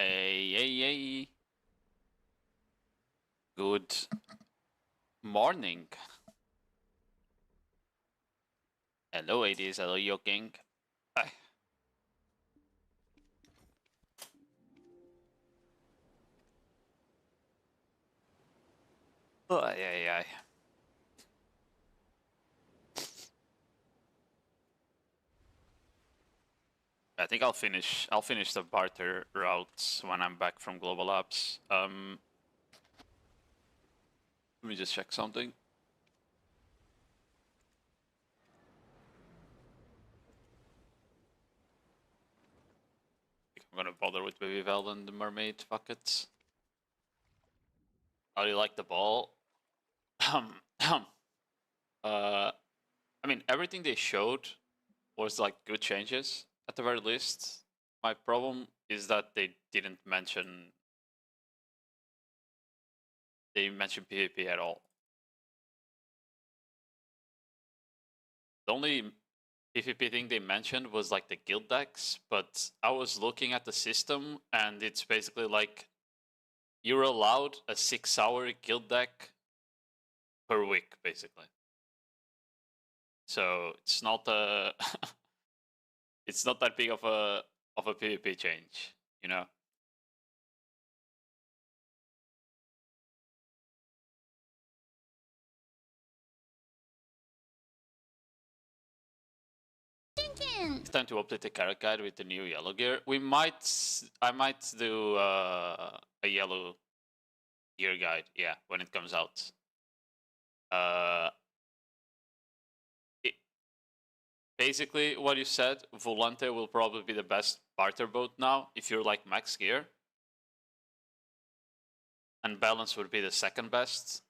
Hey. Good morning. Hello, ADs. Hello, Yo King. Ay. Ay. I think I'll finish the barter routes when I'm back from Global Labs. Let me just check something. I'm gonna bother with Baby Val and the mermaid buckets. How do you like the ball? I mean, everything they showed was like good changes at the very least. My problem is that they didn't mention PvP at all. The only PvP thing they mentioned was like the guild decks, but I was looking at the system and it's basically like you're allowed a 6-hour guild deck per week, basically. So it's not it's not that big of a PvP change, you know. It's time to update the carrot guide with the new yellow gear. I might do a yellow gear guide, yeah, when it comes out. Basically, what you said, Volante will probably be the best barter boat now if you're like max gear. And Balance would be the second best.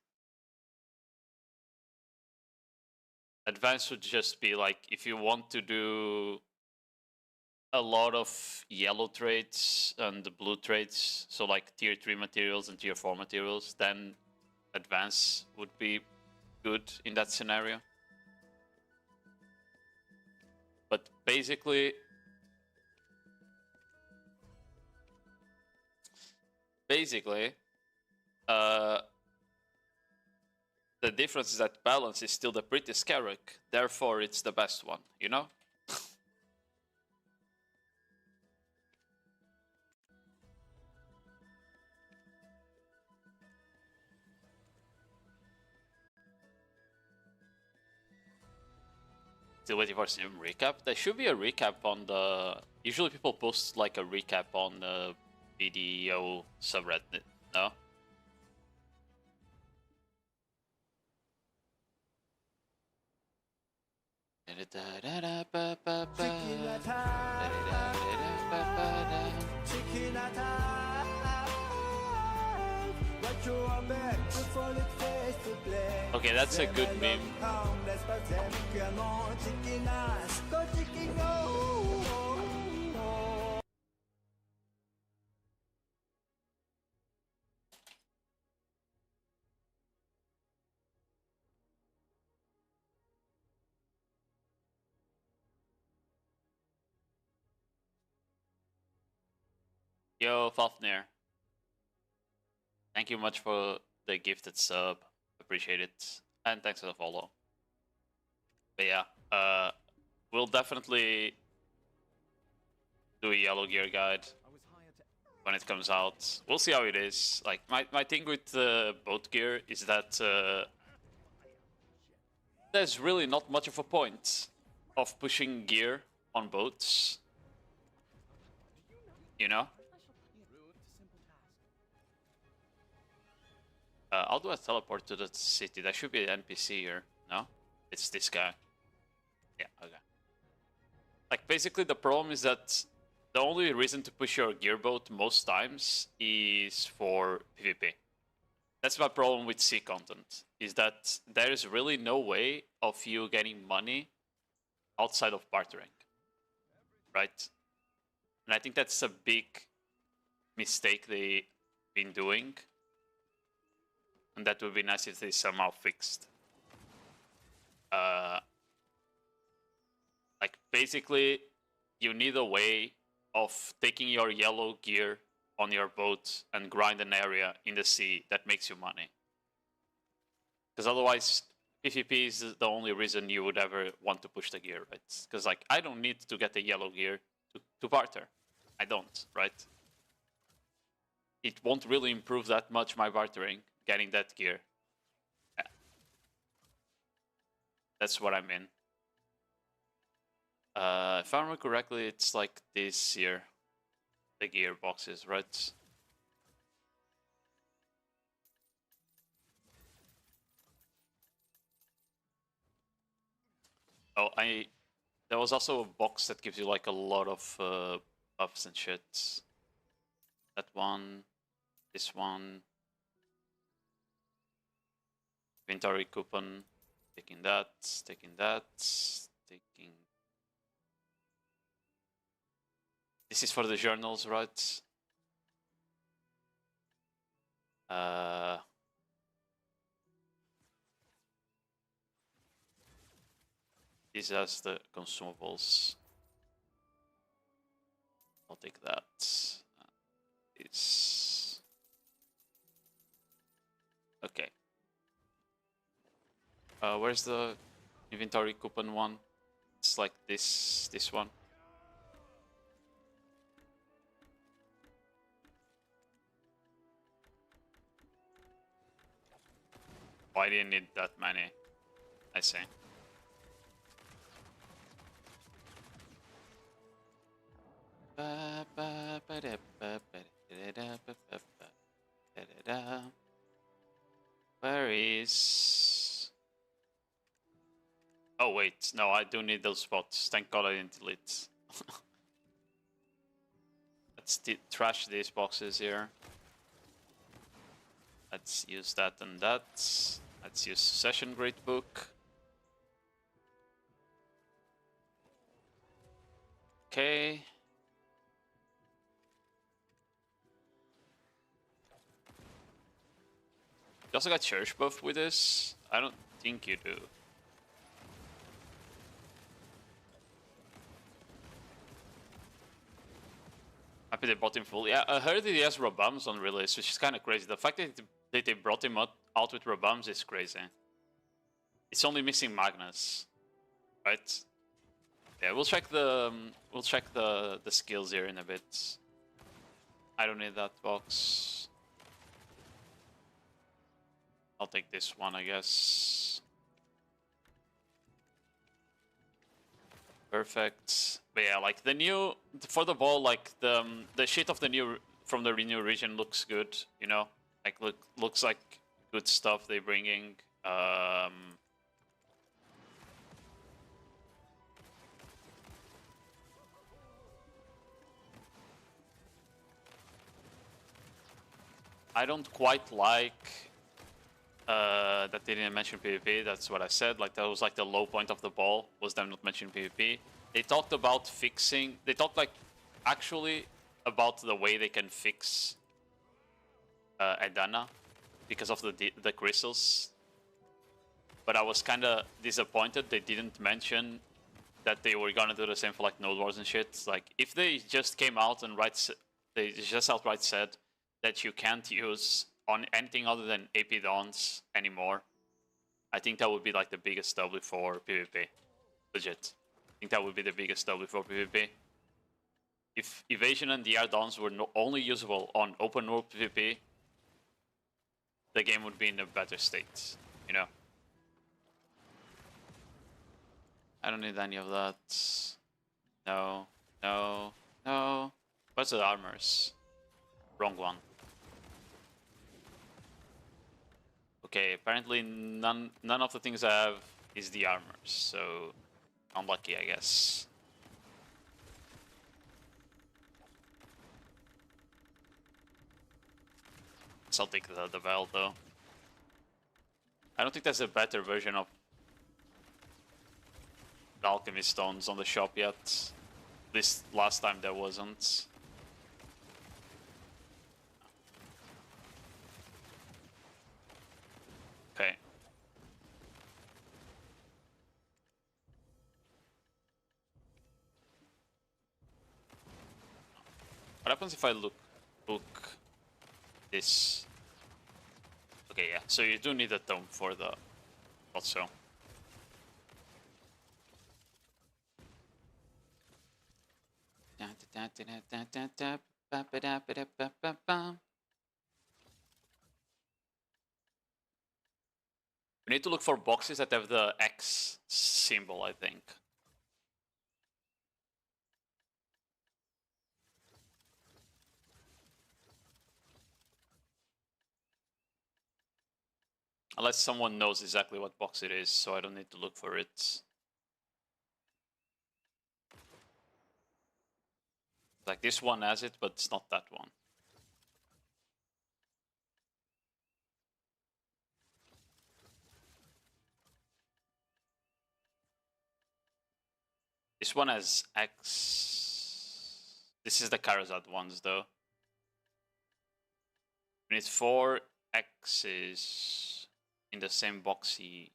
Advanced would just be like, if you want to do a lot of yellow trades and the blue trades, so like tier 3 materials and tier 4 materials, then Advance would be good in that scenario. But basically, the difference is that Balance is still the prettiest carrot, therefore it's the best one, you know? Still waiting for some recap. There should be a recap on the... Usually people post like a recap on the BDO subreddit, no? Okay, that's a good meme. Yo, Fafnir. Thank you much for the gifted sub. Appreciate it. And thanks for the follow. But yeah, we'll definitely do a yellow gear guide when it comes out. We'll see how it is. Like my thing with boat gear is that there's really not much of a point of pushing gear on boats. You know? I'll do a teleport to the city. There should be an NPC here. No? It's this guy. Yeah, okay. Like, basically the problem is that the only reason to push your gearboat most times is for PvP. That's my problem with sea content, is that there is really no way of you getting money outside of bartering, right? And I think that's a big mistake they've been doing, and that would be nice if they somehow fixed. Like, basically, you need a way of taking your yellow gear on your boat and grind an area in the sea that makes you money. Because otherwise, PvP is the only reason you would ever want to push the gear, right? Because like I don't need to get the yellow gear to barter. I don't, right? It won't really improve that much my bartering, getting that gear. Yeah. That's what I mean. If I remember correctly, it's like this here. The gear boxes, right? Oh, there was also a box that gives you like a lot of buffs and shit. That one, this one. Inventory coupon, taking that, taking that, taking... This is for the journals, right? This has the consumables. I'll take that. It's... Okay. Where's the inventory coupon one? It's like this one. Oh, I didn't need that many. I see. Where is... Oh wait, no, I do need those spots. Thank God I didn't delete. Let's trash these boxes here. Let's use that and that. Let's use Session Great Book. Okay. You also got Church buff with this? I don't think you do. Happy they brought him full. Yeah, I heard he has Robums on release, which is kind of crazy. The fact that they brought him out with Robums is crazy. It's only missing Magnus, right? Yeah, we'll check the skills here in a bit. I don't need that box. I'll take this one, I guess. Perfect. But yeah, like the new for the ball, like the shit of the new from the new region looks good. You know, like looks like good stuff they're bringing. I don't quite like that they didn't mention PvP. That's what I said. Like that was like the low point of the ball was them not mentioning PvP. They talked about fixing. They talked like actually about the way they can fix Adana because of the crystals. But I was kind of disappointed they didn't mention that they were gonna do the same for like node wars and shit. Like if they just came out and they just outright said that you can't use on anything other than AP Dawns anymore, I think that would be like the biggest W for PvP. Legit. I think that would be the biggest W for PvP. If Evasion and DR Dawns were only usable on open world PvP, the game would be in a better state, you know? I don't need any of that. No, no, no. What's the armors? Wrong one. Okay, apparently none of the things I have is the armors, so unlucky, I guess. So I'll take the Vel though. I don't think there's a better version of the alchemy stones on the shop yet. This last time there wasn't. Okay. What happens if I look book this. Okay, yeah. So you do need a tome for the also. We need to look for boxes that have the X symbol, I think. Unless someone knows exactly what box it is, so I don't need to look for it. Like this one has it, but it's not that one. This one has X. This is the Karazad ones, though. We need 4 X's in the same boxy.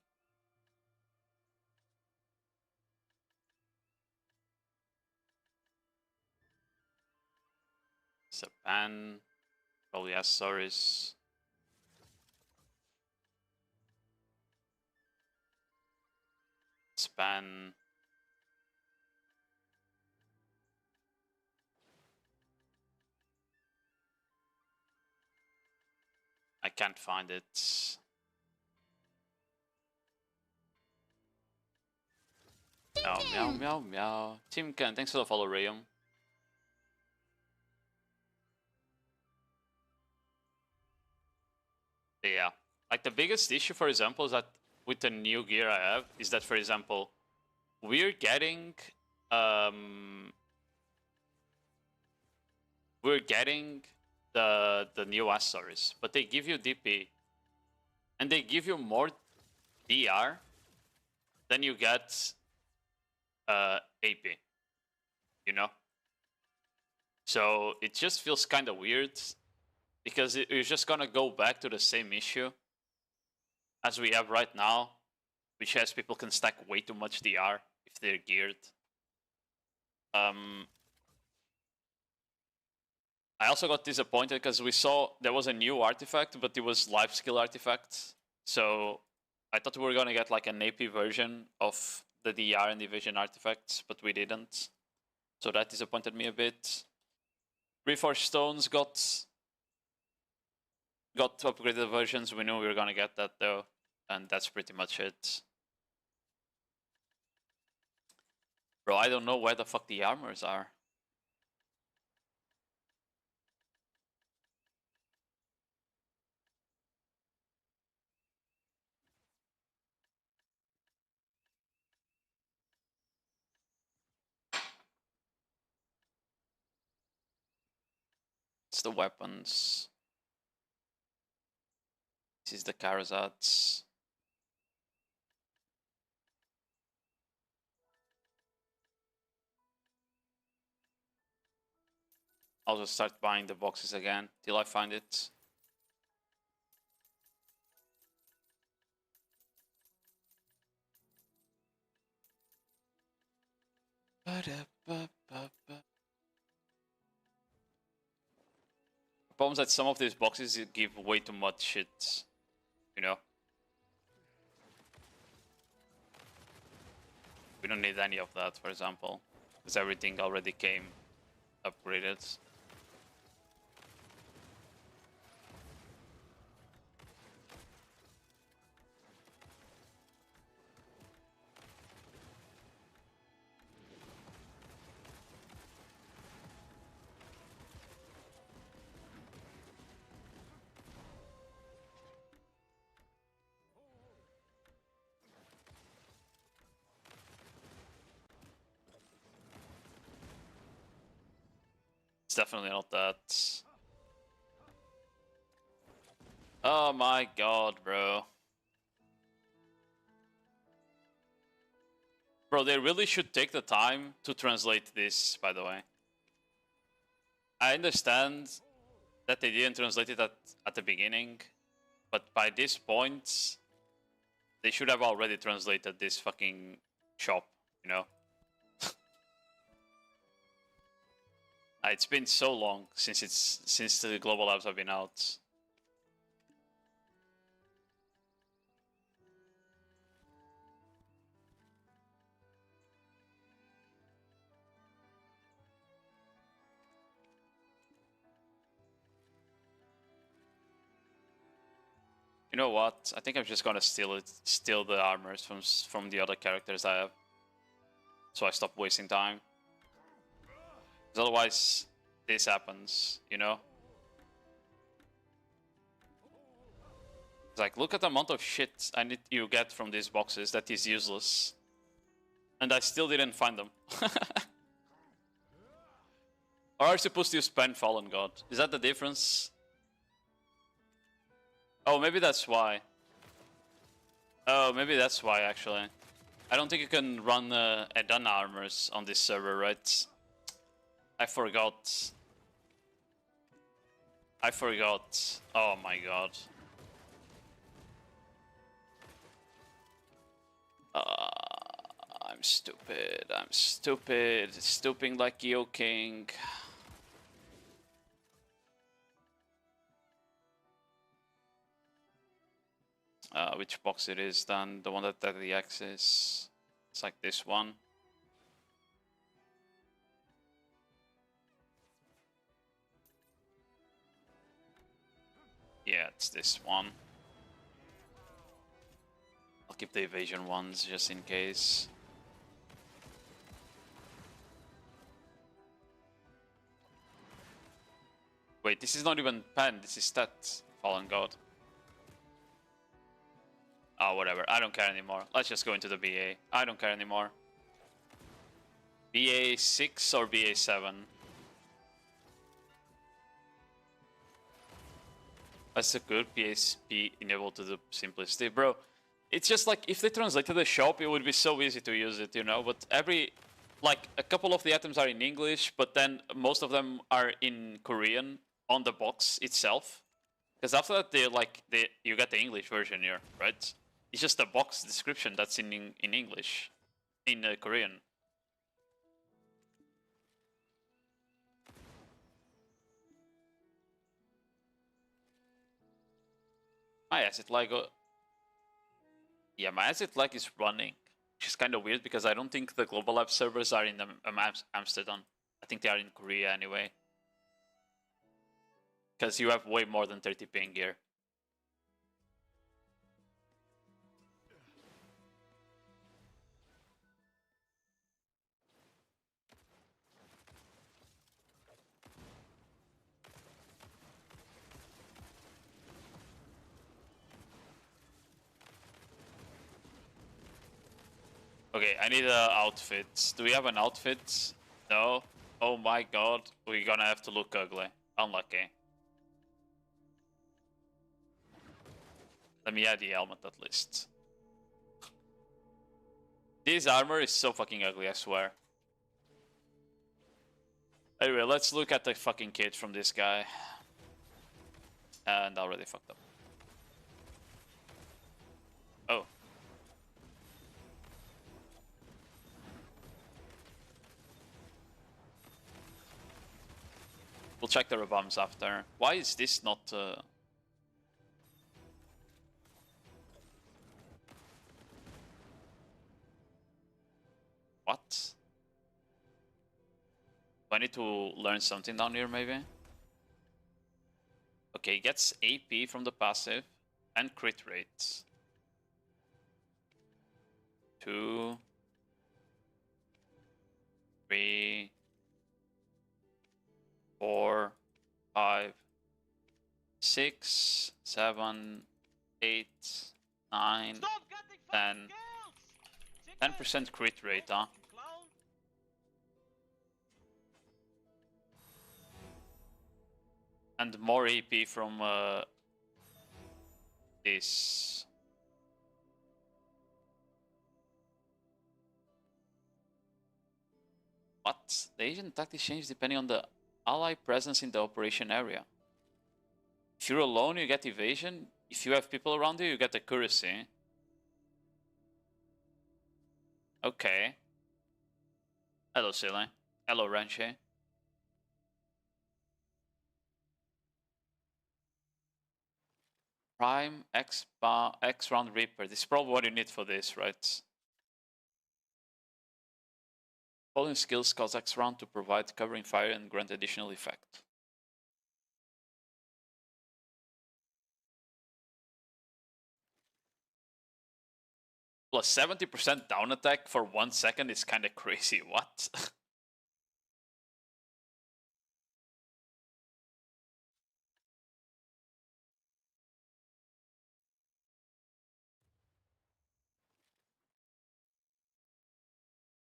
Japan. Probably Asaurus. Span. I can't find it. Meow, meow, meow, meow. Team Ken, thanks for the follow, Rayum. Yeah. Like the biggest issue, for example, is that with the new gear I have, is that, for example, we're getting the new Asaurus, but they give you DP and they give you more DR than you get AP, you know? So it just feels kind of weird because you're just gonna go back to the same issue as we have right now, which has people can stack way too much DR if they're geared. I also got disappointed because we saw there was a new artifact, but it was life skill artifact. So I thought we were gonna get like an AP version of the DR and division artifacts, but we didn't. So that disappointed me a bit. Reforged Stones got upgraded versions. We knew we were gonna get that though, and that's pretty much it. Bro, I don't know where the fuck the armors are. It's the weapons. This is the Karazats. I'll just start buying the boxes again till I find it. The problem is that some of these boxes give way too much shit, you know? We don't need any of that, for example, because everything already came upgraded. It's definitely not that. Oh my god, bro. Bro, they really should take the time to translate this, by the way. I understand that they didn't translate it at the beginning, but by this point, they should have already translated this fucking shop, you know? It's been so long since the global labs have been out. You know what? I think I'm just gonna steal the armors from the other characters I have, so I stop wasting time. Because otherwise, this happens. You know? It's like, look at the amount of shit you get from these boxes that is useless, and I still didn't find them. Or are you supposed to spend Fallen God? Is that the difference? Oh, maybe that's why. Oh, maybe that's why, actually. I don't think you can run Edan armors on this server, right? I forgot. I forgot. Oh my god. I'm stupid. I'm stupid. Stooping like Yo King. Which box it is then? The one that the X is. It's like this one. Yeah, it's this one. I'll keep the evasion ones just in case. Wait, this is not even pen, this is stat. Fallen God. Oh, whatever. I don't care anymore. Let's just go into the BA. I don't care anymore. BA 6 or BA 7? That's a good PSP enabled to the simplicity. Bro, it's just like if they translated the shop, it would be so easy to use it, you know? But like a couple of the items are in English, but then most of them are in Korean on the box itself. Because after that, you get the English version here, right? It's just a box description that's in English, in Korean. My asset lag, yeah, my asset lag is running, which is kind of weird because I don't think the global lab servers are in Amsterdam. I think they are in Korea anyway. Because you have way more than 30 ping here. Okay, I need an outfit. Do we have an outfit? No? Oh my god, we're gonna have to look ugly. Unlucky. Let me add the helmet at least. This armor is so fucking ugly, I swear. Anyway, let's look at the fucking kit from this guy. And I already fucked up. Oh. We'll check the rebounds after. Why is this not... What? Do I need to learn something down here, maybe? Okay, gets AP from the passive and crit rates. 2, 3, 4, 5, 6, 7, 8, 9, 10. 10% crit rate, huh? And more AP from this. What? The agent tactics change depending on the ally presence in the operation area. If you're alone, you get evasion. If you have people around you, you get accuracy. Okay. Hello, Silly. Hello, Ranche. Prime X round Reaper. This is probably what you need for this, right? Following skills cause X round to provide covering fire and grant additional effect. Plus 70% down attack for 1 second is kind of crazy. What?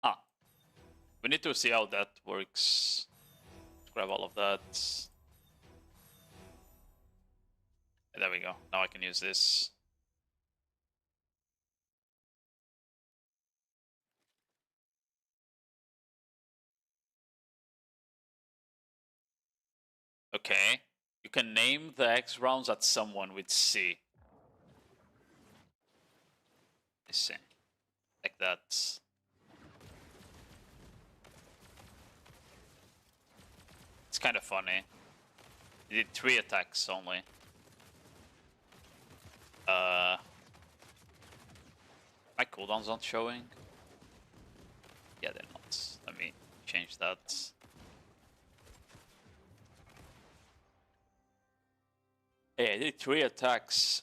Ah. We need to see how that works. Let's grab all of that. There we go. Now I can use this. Okay. You can name the X rounds at someone with C. Let's see. Like that. It's kind of funny. He did 3 attacks only. My cooldowns aren't showing. Yeah, they're not. Let me change that. Hey, I did 3 attacks.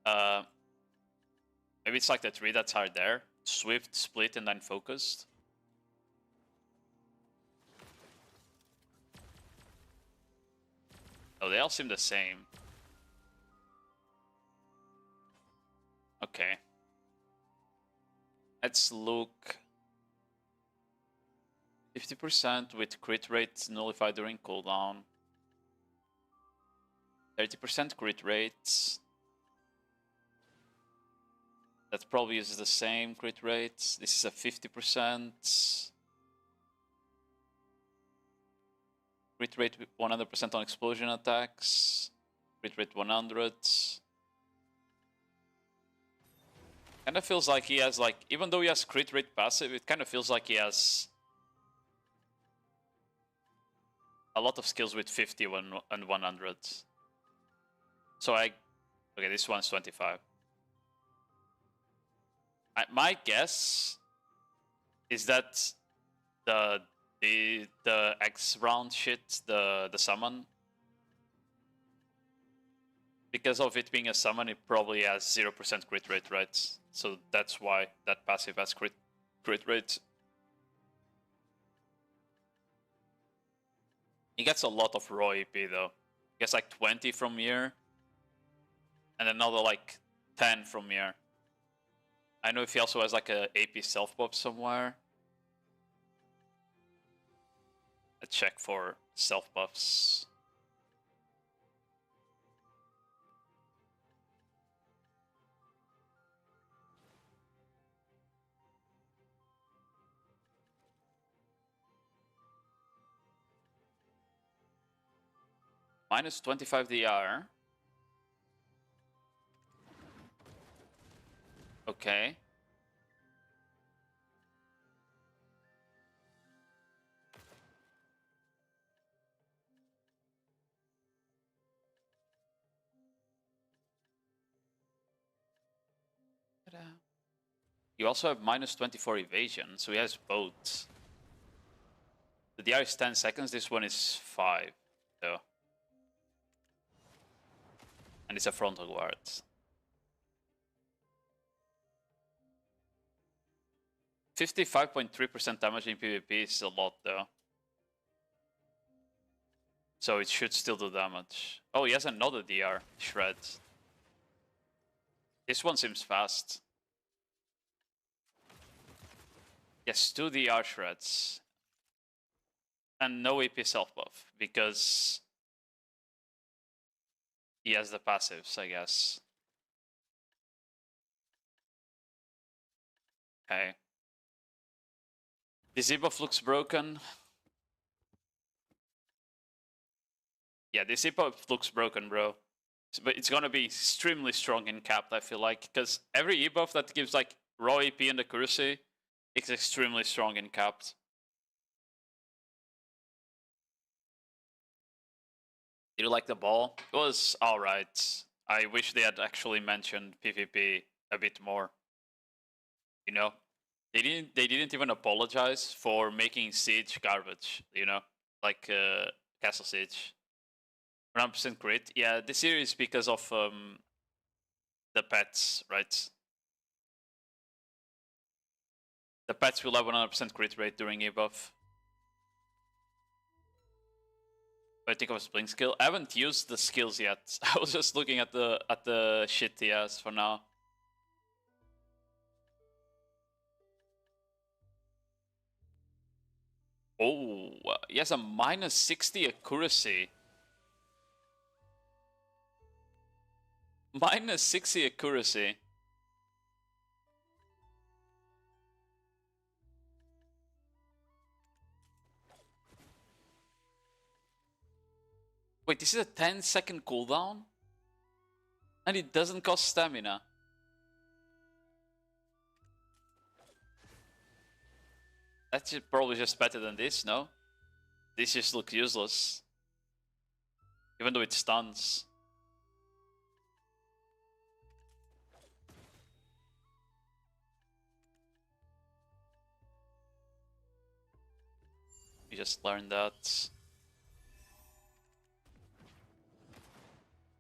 Maybe it's like the 3 that are there. Swift, split, and then focused. Oh, they all seem the same. Okay. Let's look. 50% with crit rate nullified during cooldown. 30% crit rate. That probably uses the same crit rate. This is a 50%. Crit rate 100% on explosion attacks. Crit rate 100. Kind of feels like he has like, even though he has crit rate passive, it kind of feels like he has a lot of skills with 50 and 100. So okay, this one's 25. My guess is that the X round shit, the summon, because of it being a summon, it probably has 0% crit rate, right? So that's why that passive has crit rate. He gets a lot of raw EP though. He gets like 20 from here, and another like 10 from here. I know if he also has like a AP self buff somewhere. Let's check for self buffs. Minus 25 DR. Okay. You also have minus 24 evasion, so he has both. The DR is 10 seconds, this one is 5, though. And it's a frontal guard. 55.3% damage in PvP is a lot, though. So it should still do damage. Oh, he has another DR, Shred. This one seems fast. Yes, 2 DR Shreds. And no AP self buff, because he has the passives, I guess. Okay. This debuff looks broken. Yeah, this debuff looks broken, bro. But it's gonna be extremely strong in capped, I feel like, because every ebuff that gives like raw AP and accuracy is extremely strong in capped. Did you like the ball? It was alright. I wish they had actually mentioned PvP a bit more. You know, they didn't even apologize for making Siege garbage. You know, like Castle Siege, 100% crit. Yeah, this series because of the pets, right? The pets will have 100% crit rate during a buff. I think of a spring skill. I haven't used the skills yet. I was just looking at the shit he has for now. Oh, he has a minus 60 accuracy. Minus 60 accuracy. Wait, this is a 10-second cooldown? And it doesn't cost stamina. That's probably just better than this, no? This just looks useless. Even though it stuns. We just learned that.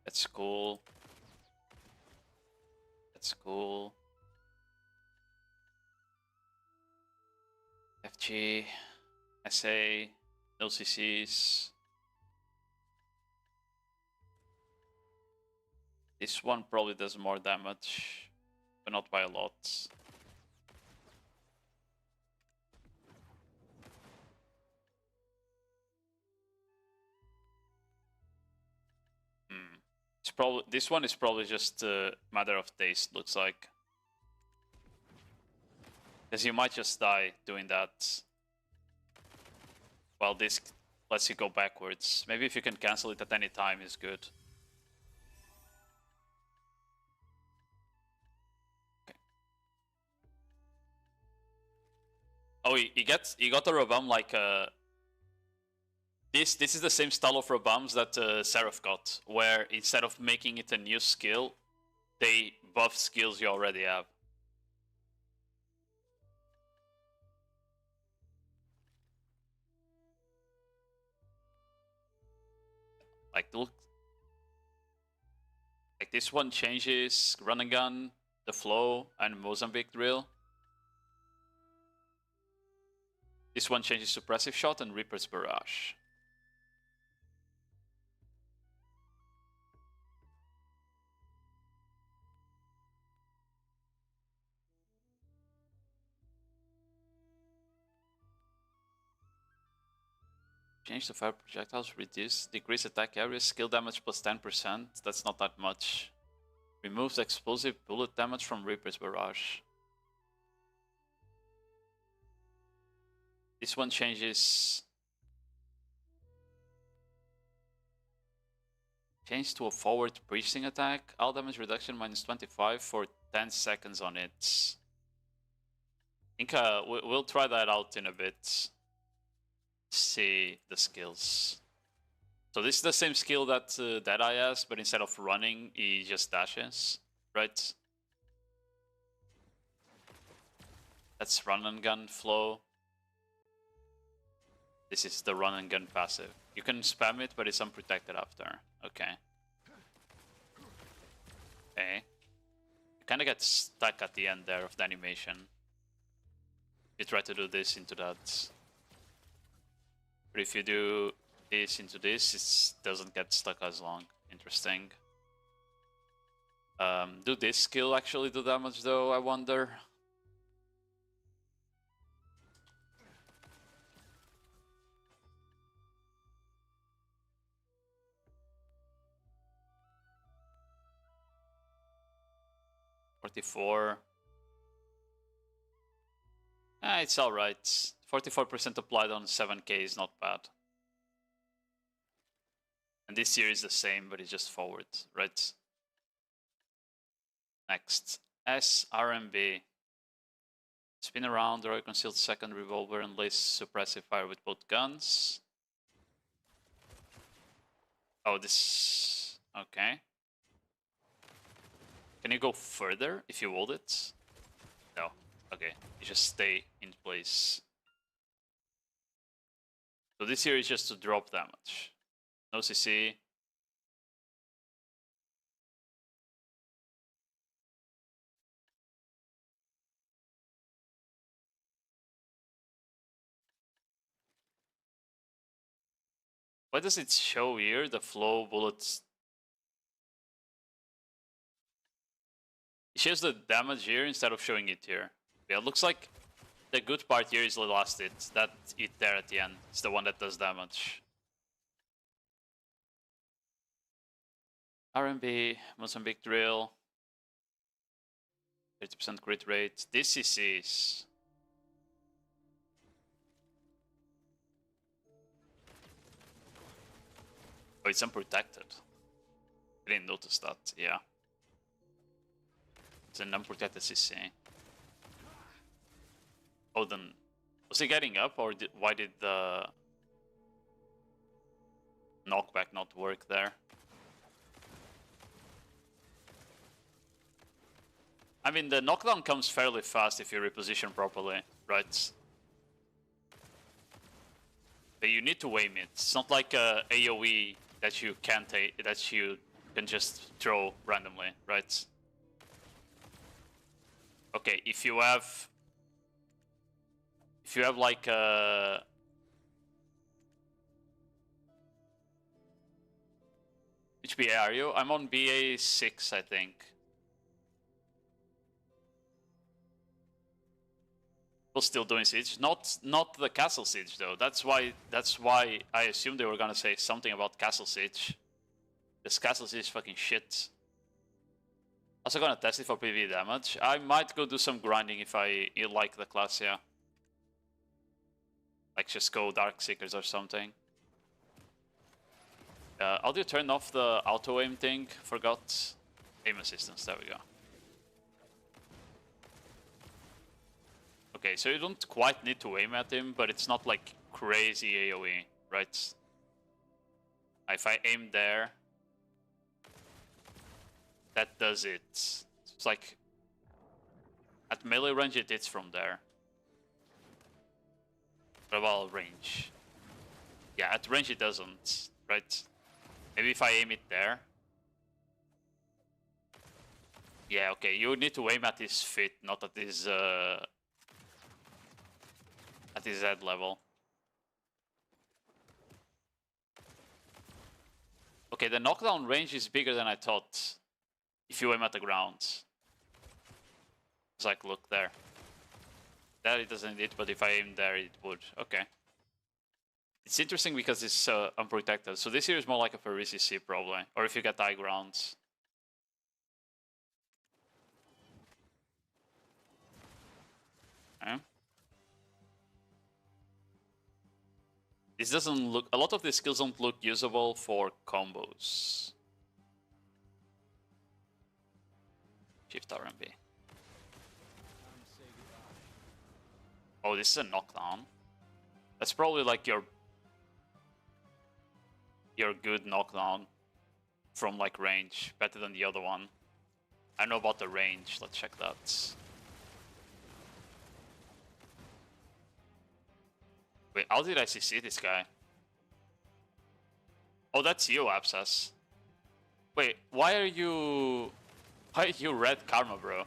That's cool. That's cool. FG, SA, no CCs. This one probably does more damage, but not by a lot. It's probably this one is probably just a matter of taste. Looks like, because you might just die doing that. While this lets you go backwards. Maybe if you can cancel it at any time is good. Okay. Oh, he got a Rabam like This is the same style of Rabams that Seraph got, where instead of making it a new skill, they buff skills you already have. Like look, like this one changes Run and Gun, the Flow, and Mozambique Drill. This one changes Suppressive Shot and Reaper's Barrage. Change the fire projectiles, decrease attack area, skill damage plus 10%. That's not that much. Removes explosive bullet damage from Reaper's Barrage. This one changes... Change to a forward piercing attack. All damage reduction minus 25 for 10 seconds on it. I think we'll try that out in a bit. See the skills. So this is the same skill that Deadeye has, but instead of running, he just dashes, right? That's Run and Gun Flow. This is the Run and Gun passive. You can spam it, but it's unprotected after. Okay. Okay. You kind of get stuck at the end there of the animation. You try to do this into that. But if you do this into this, it doesn't get stuck as long. Interesting. Do this skill actually do damage though, I wonder? $44. It's alright. 44% applied on 7k is not bad. And this here is the same, but it's just forward, right? Next, SRMB. Spin around, draw a concealed second revolver and lace suppressive fire with both guns. Oh, this... Okay. Can you go further if you hold it? No. Okay, you just stay in place. So this here is just to drop damage. No CC. Why does it show here the flow bullets? It shows the damage here instead of showing it here. Yeah, it looks like the good part here is the last hit. That hit there at the end. It's the one that does damage. RMB, Mozambique drill. 30% crit rate. This CCs. Oh, it's unprotected. I didn't notice that, yeah. It's an unprotected CC. Oh, then... Was he getting up, or why did the... knockback not work there? I mean, the knockdown comes fairly fast if you reposition properly, right? But you need to aim it. It's not like a AoE that you can just throw randomly, right? Okay, if you have like a which BA are you? I'm on BA 6, I think. We're still doing siege, not the castle siege though. That's why I assumed they were gonna say something about castle siege. This castle siege is fucking shit. Also gonna test it for PvE damage. I might go do some grinding if I like the class, yeah. Like just go Dark Seekers or something. How do you turn off the auto aim thing? Forgot. Aim assistance, there we go. Okay, so you don't quite need to aim at him, but it's not like crazy AoE, right? If I aim there, that does it. It's like at melee range it hits from there. What about range? Yeah, at range it doesn't, right? Maybe if I aim it there. Yeah, okay, you need to aim at his feet, not at his head level. Okay, the knockdown range is bigger than I thought. If you aim at the ground. It's like, look there. There it doesn't hit, but if I aim there it would. Okay. It's interesting because it's unprotected. So this here is more like a per CC probably. Or if you get high grounds. Okay. This doesn't look... A lot of these skills don't look usable for combos. Shift RMB. Oh, this is a knockdown. That's probably like your good knockdown from like range. Better than the other one. I don't know about the range. Let's check that. Wait, how did I CC this guy? Oh, that's you, Abscess. Wait, why are you red karma, bro?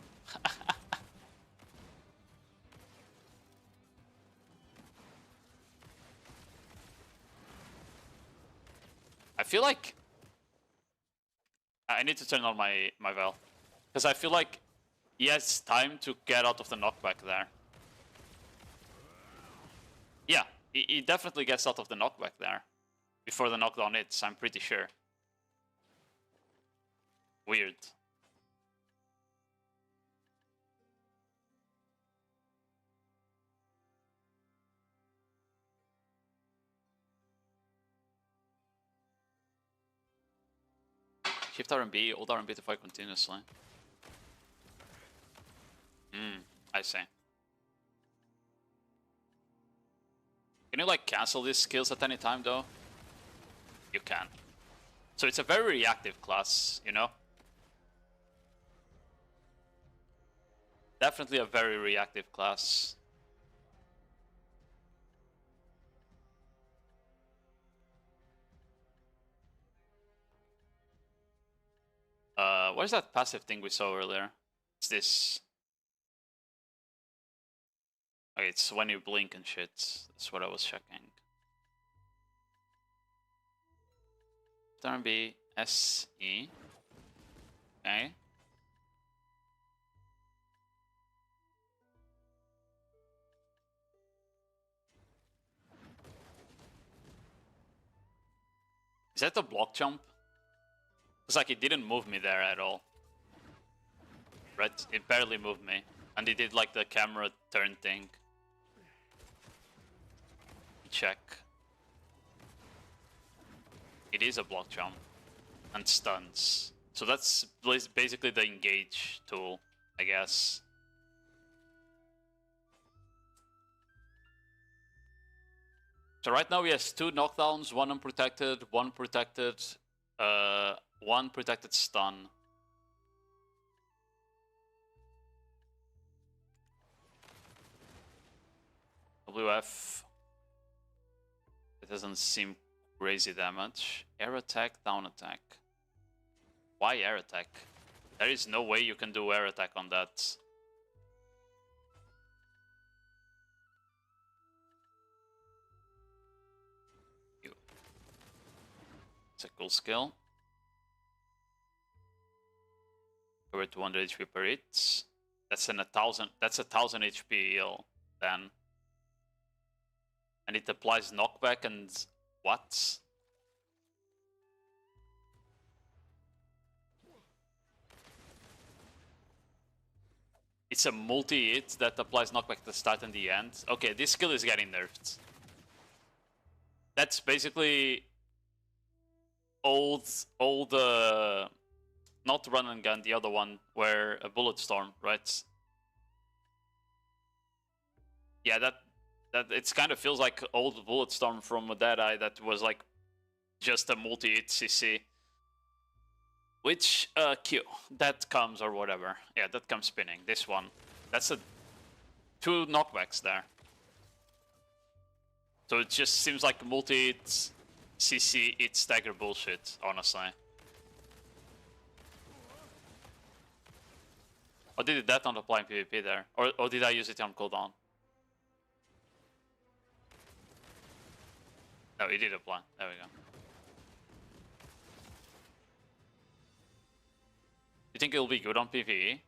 I feel like I need to turn on my Vel. Because I feel like he has time to get out of the knockback there. Yeah, he definitely gets out of the knockback there. Before the knockdown hits, I'm pretty sure. Weird. Shift RMB, hold RMB to fight continuously. I see. Can you like cancel these skills at any time though? You can. So it's a very reactive class, you know? Definitely a very reactive class. What is that passive thing we saw earlier? It's this. Okay, it's when you blink and shit. That's what I was checking. Turn B, S, E. Okay. Is that a block jump? It's like it didn't move me there at all. Right? It barely moved me. And it did like the camera turn thing. Check. It is a block jump. And stuns. So that's basically the engage tool, I guess. So right now he has 2 knockdowns, 1 unprotected, 1 protected, 1 protected stun. WF. It doesn't seem crazy damage. Air attack, down attack. Why air attack? There is no way you can do air attack on that. It's a cool skill. Over 200 HP per hit. That's a 1000 HP heal then. And it applies knockback and what? It's a multi-hit that applies knockback at the start and the end. Okay, this skill is getting nerfed. That's basically old, not run and gun, the other one, where a bullet storm, right? Yeah, that it kind of feels like old bullet storm from Deadeye that was like just a multi-hit CC. Which Q that comes or whatever. Yeah, that comes spinning. This one, that's a 2 knockbacks there. So it just seems like multi-hit CC hit stagger bullshit, honestly. Or did that on applying PvP there? Or did I use it on cooldown? No, it did apply. There we go. You think it'll be good on PvE?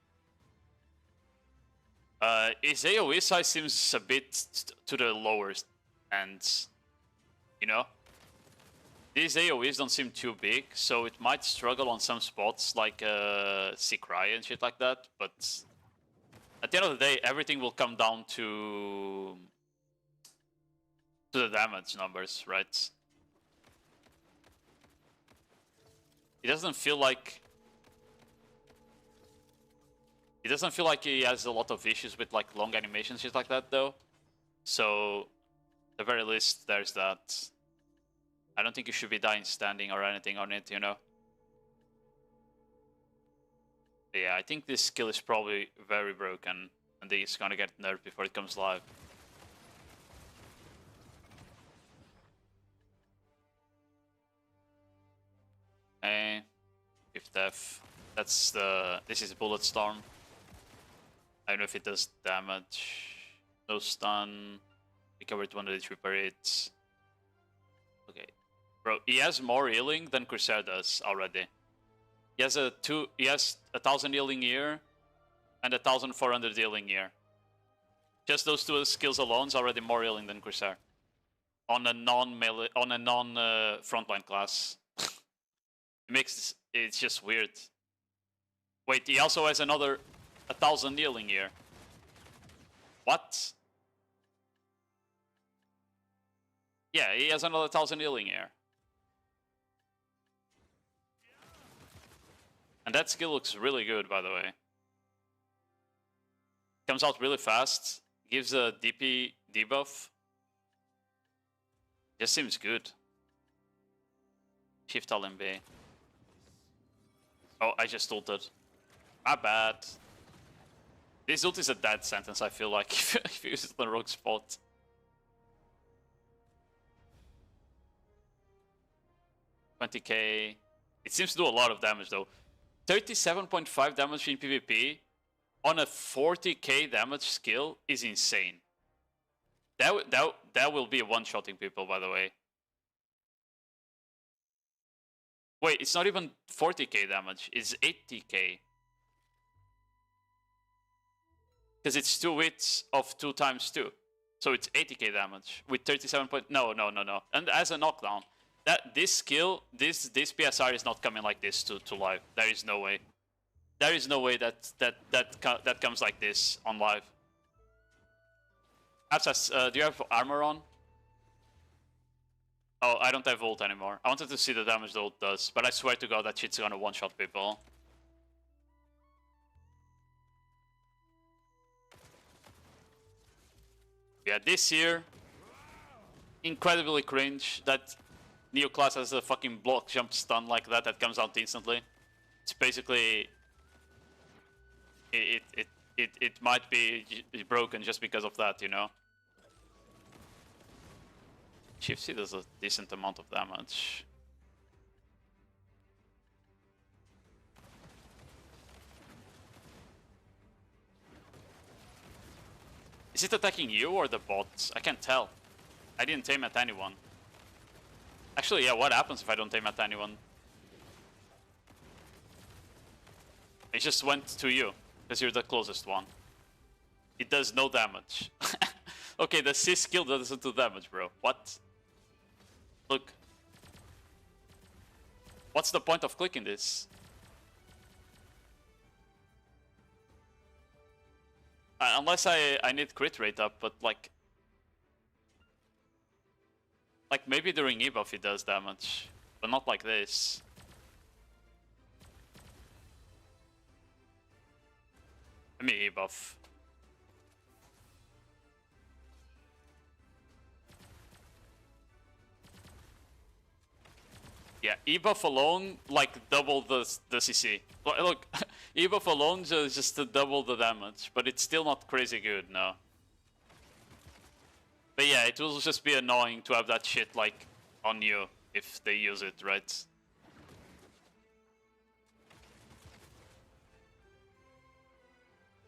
His AoE size seems a bit to the lower end, you know? These AoEs don't seem too big, so it might struggle on some spots like Seacry and shit like that, but at the end of the day, everything will come down to the damage numbers, right? It doesn't feel like he has a lot of issues with like long animations, shit like that though. So at the very least there's that. I don't think you should be dying standing or anything on it, you know? But yeah, I think this skill is probably very broken and he's gonna get nerfed before it comes live. Okay, 5th F. That's this is Bullet Storm. I don't know if it does damage. No stun. Recover 200 HP per hit. Okay. Bro, he has more healing than Corsair does already. He has 1,000 healing here and 1,400 healing here. Just those 2 skills alone is already more healing than Corsair. On a non-melee, on a non-frontline class. It's just weird. Wait, he also has another 1,000 healing here. What? Yeah, he has another 1,000 healing here. And that skill looks really good, by the way. Comes out really fast. Gives a DP debuff. Just seems good. Shift LMB. Oh, I just ulted. My bad. This ult is a dead sentence, I feel like, if you use it in the wrong spot. $20k. It seems to do a lot of damage though. 37.5 damage in PvP on a 40k damage skill is insane. That will be one-shotting people, by the way. Wait, it's not even 40k damage, it's 80k. Because it's 2 hits of 2 times 2. So it's 80k damage with 37 point... No. And as a knockdown, this skill, this PSR is not coming like this to live. There is no way. There is no way that comes like this on live. Abscess, do you have armor on? Oh, I don't have ult anymore. I wanted to see the damage the ult does, but I swear to god that shit's gonna one-shot people. Yeah, this here, incredibly cringe that Neo class has a fucking block jump stun like that comes out instantly. It's basically... It might be broken just because of that, you know? Shifty does a decent amount of damage. Is it attacking you or the bots? I can't tell. I didn't aim at anyone. Actually, yeah, what happens if I don't aim at anyone? It just went to you, because you're the closest one. It does no damage. Okay, the C skill doesn't do damage, bro. What? Look. What's the point of clicking this? Unless I need crit rate up, but like maybe during ebuff it does damage, but not like this. Let me ebuff. Yeah, ebuff alone, like, double the CC. Look, ebuff alone just to double the damage, but it's still not crazy good, no. But yeah, it will just be annoying to have that shit, like, on you, if they use it, right?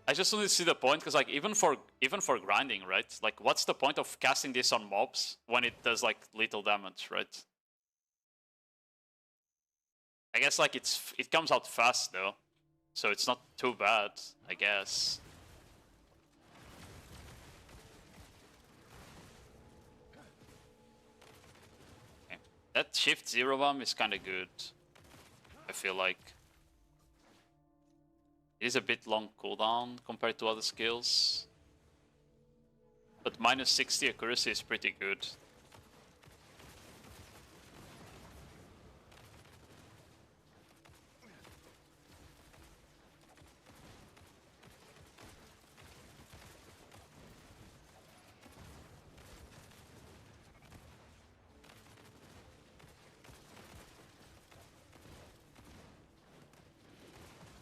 I just want to see the point, because, like, even for grinding, right? Like, what's the point of casting this on mobs when it does, like, little damage, right? I guess like it comes out fast though, so it's not too bad, I guess. Okay. That shift zero bomb is kind of good, I feel like. It is a bit long cooldown compared to other skills, but minus 60 accuracy is pretty good.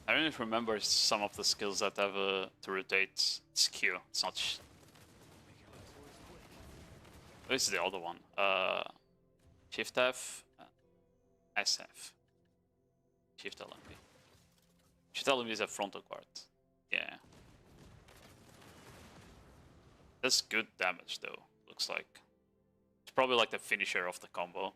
I don't even remember some of the skills that have to rotate. It's Q. It's not. This is the other one. Shift F, SF. Shift LMB. Shift LMB is a frontal guard. Yeah. That's good damage though. Looks like. It's probably like the finisher of the combo.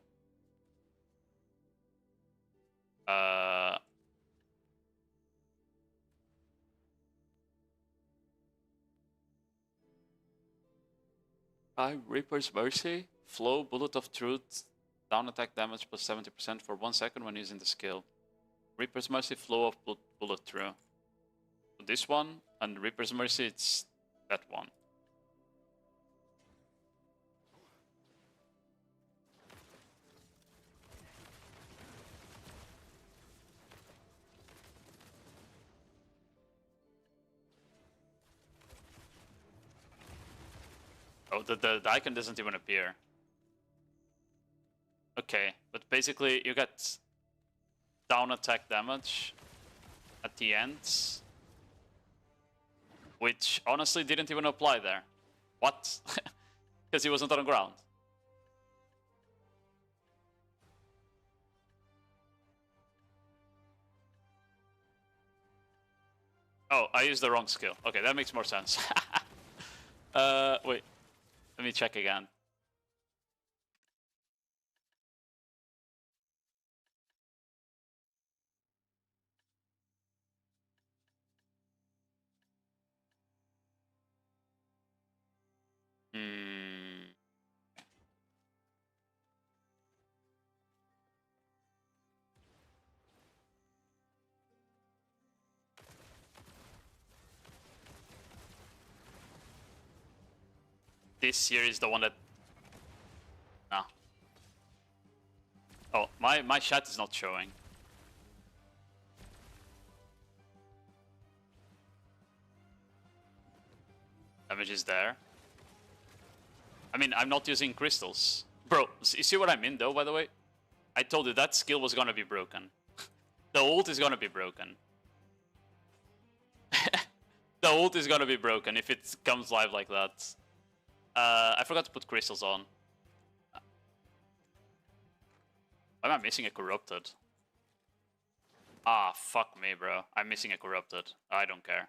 Reaper's Mercy, Flow, Bullet of Truth, down attack damage plus 70% for 1 second when using the skill. Reaper's Mercy, Flow of Bullet Through. So this one, and Reaper's Mercy, it's that one. Oh, the icon doesn't even appear. Okay, but basically you get down attack damage at the ends. which honestly didn't even apply there. What? Because he wasn't on the ground. Oh, I used the wrong skill. Okay, that makes more sense. Wait. Let me check again. Hmm. This here is the one that... No. Oh, my chat is not showing. Damage is there. I mean, I'm not using crystals. Bro, you see what I mean though, by the way? I told you that skill was gonna be broken. The ult is gonna be broken. The ult is gonna be broken if it comes live like that. I forgot to put crystals on. Why am I missing a corrupted? Ah, fuck me, bro. I'm missing a corrupted. I don't care.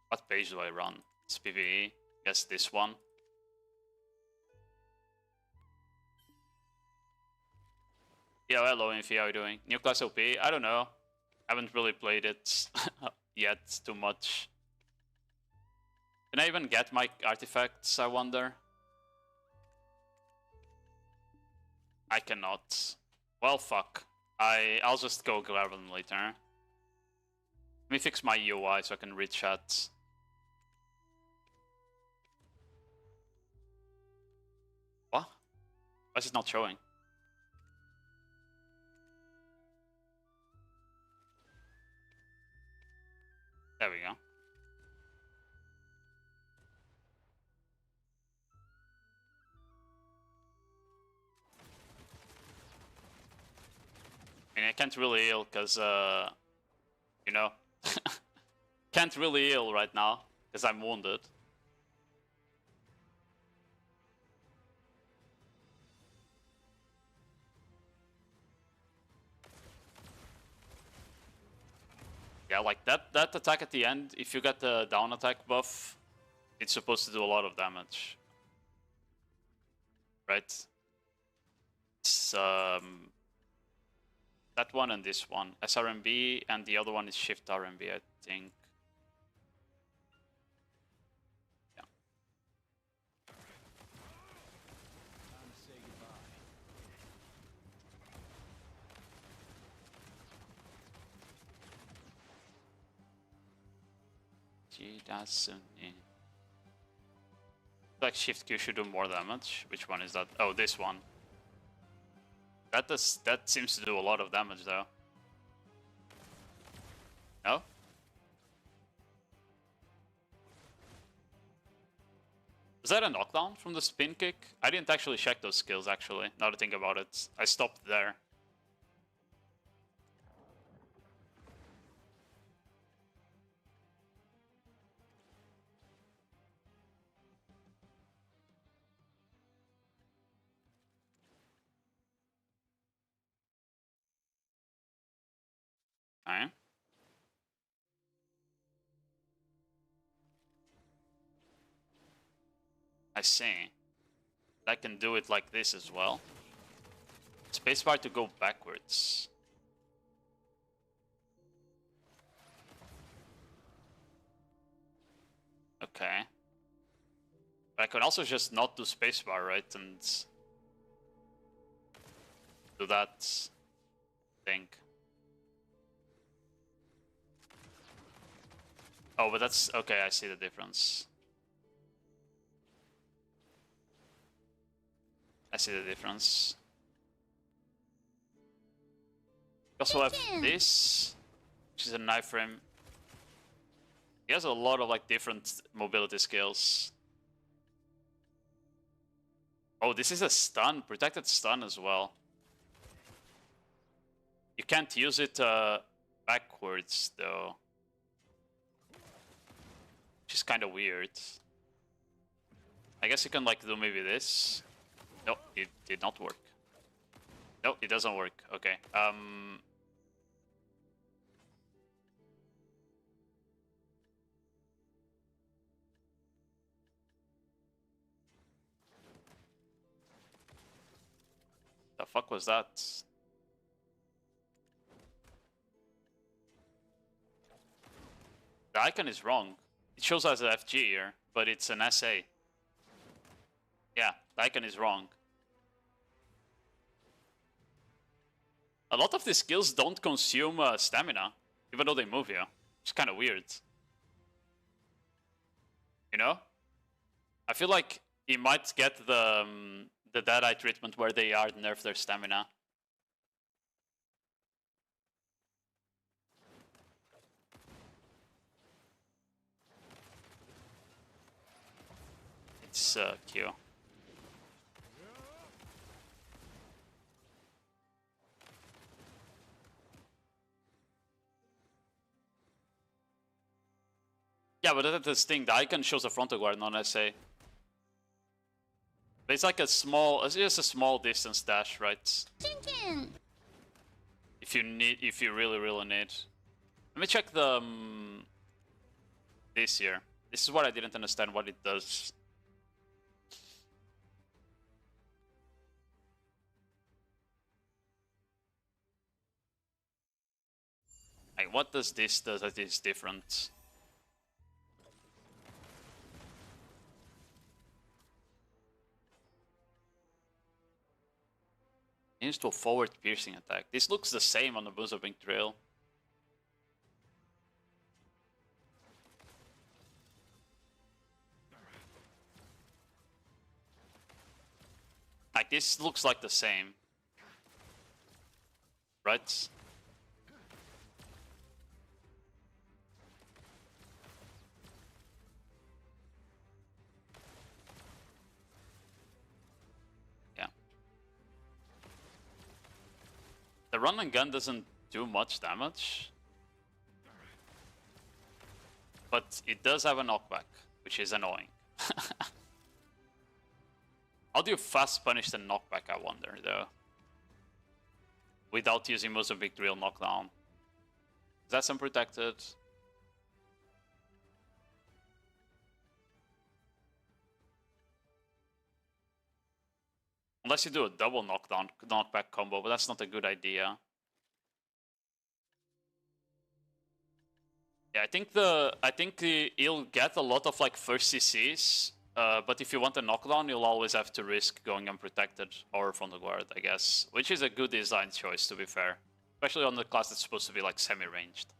What page do I run? It's PvE. Guess this one. Yeah, hello Infi, how are you doing? New class OP? I don't know. Haven't really played it yet too much. Can I even get my artifacts, I wonder? I cannot. Well, fuck. I'll just go grab them later. Let me fix my UI so I can read chat. What? Why is it not showing? There we go. I mean, I can't really heal because, you know, can't really heal right now because I'm wounded. Yeah, like that attack at the end, if you get the down attack buff, it's supposed to do a lot of damage. Right? It's, that one and this one. SRMB, and the other one is Shift RMB, I think. Yeah. Like Shift Q should do more damage. Which one is that? Oh, this one. That seems to do a lot of damage though. No? Was that a knockdown from the spin kick? I didn't actually check those skills actually, now to think about it. I stopped there. Okay. I see. I can do it like this as well. Spacebar to go backwards. Okay. But I could also just not do spacebar, right? And do that thing. Oh, but that's okay, I see the difference. I see the difference. We also have this, which is a knife frame. He has a lot of like different mobility skills. Oh, this is a stun, protected stun as well. You can't use it backwards though. Which is kind of weird. I guess you can like do maybe this. No, it did not work. No, it doesn't work. Okay. The fuck was that? The icon is wrong. It shows as an FG here, but it's an SA. Yeah, the icon is wrong. A lot of the skills don't consume stamina, even though they move you. It's kind of weird. You know? I feel like he might get the Dead-Eye treatment where they are nerf their stamina. It's Q. Yeah, but that's the thing. The icon shows a frontal guard, not SA. But it's like a small, it's just a small distance dash, right? If you really need. Let me check the this here. This is what I didn't understand what it does. Like, what does this do that is different? Into a forward piercing attack. This looks the same on the Boozled Trail. Like, this looks like the same. Right? Yeah. The run and gun doesn't do much damage. But it does have a knockback, which is annoying. How do you fast punish the knockback, I wonder, though? Without using most of Big Drill knockdown. Is that unprotected? Unless you do a double knockdown, knockback combo, but that's not a good idea. Yeah, I think he'll get a lot of like first CCs, but if you want a knockdown, you'll always have to risk going unprotected or frontal guard, I guess, which is a good design choice, to be fair, especially on the class that's supposed to be like semi-ranged.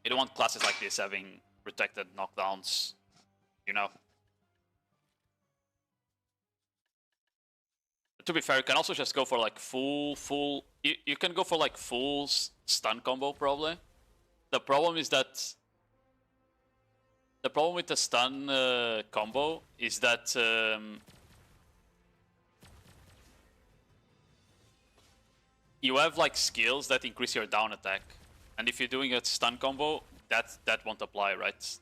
You don't want classes like this having protected knockdowns, you know. To be fair, you can also just go for like full. You can go for like full stun combo probably. The problem is that the problem with the stun combo is that you have like skills that increase your down attack, and if you're doing a stun combo, that won't apply, right?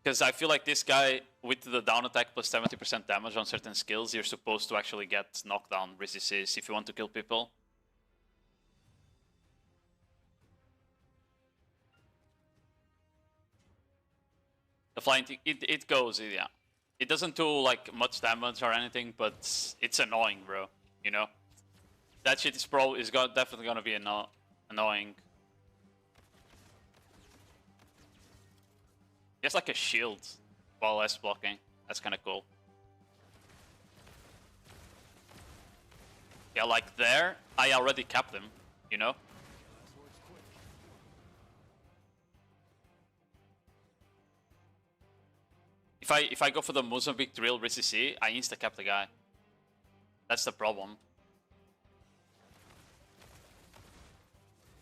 Because I feel like this guy, with the down attack plus 70% damage on certain skills, you're supposed to actually get knockdown resists if you want to kill people. The flying, it goes, yeah. It doesn't do like much damage or anything, but it's annoying, bro. You know, that shit is definitely gonna be annoying. He has like a shield while S blocking. That's kind of cool. Yeah, like there, I already capped him, you know? If I go for the Mozambique drill with CC, I insta-cap the guy. That's the problem.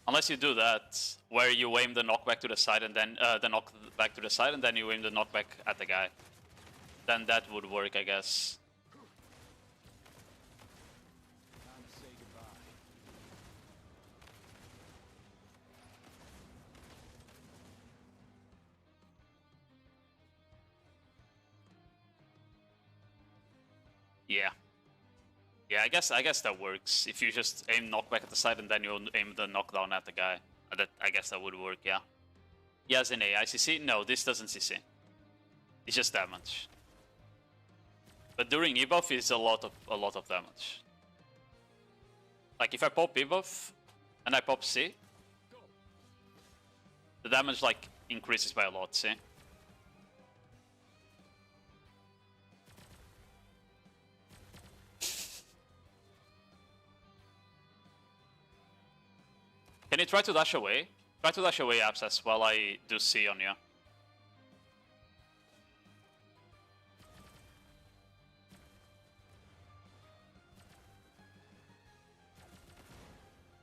Unless you do that, where you aim the knockback to the side and then the knockback to the side and then you aim the knockback at the guy. Then that would work, I guess. Yeah. Yeah, I guess that works. If you just aim knockback at the side and then you aim the knockdown at the guy. I guess that would work, yeah. Yes, in A. ICC? No, this doesn't CC. It's just damage. But during E-buff is a lot of damage. Like if I pop E-buff and I pop C, the damage like increases by a lot, see? Can you try to dash away? Try to dash away, Abscess, while I do C on you.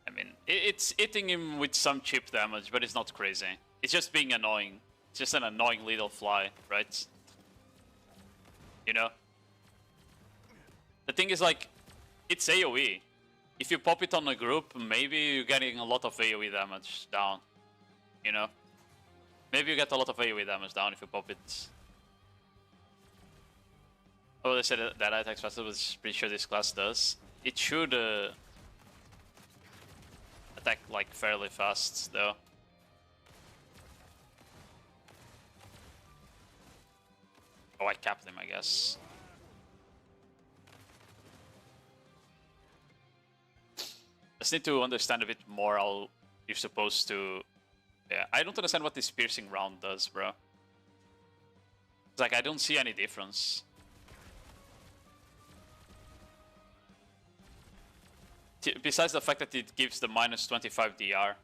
I mean, it's hitting him with some cheap damage, but it's not crazy. It's just being annoying. It's just an annoying little fly, right? You know? The thing is, like, it's AoE. If you pop it on a group, maybe you're getting a lot of AoE damage down. You know? Maybe you get a lot of AoE damage down if you pop it. Oh, they said that attack faster, was pretty sure this class does. It should attack like fairly fast though. Oh, I capped him, I guess. Just need to understand a bit more how you're supposed to... Yeah, I don't understand what this piercing round does, bro. It's like, I don't see any difference. Besides the fact that it gives the minus 25 DR.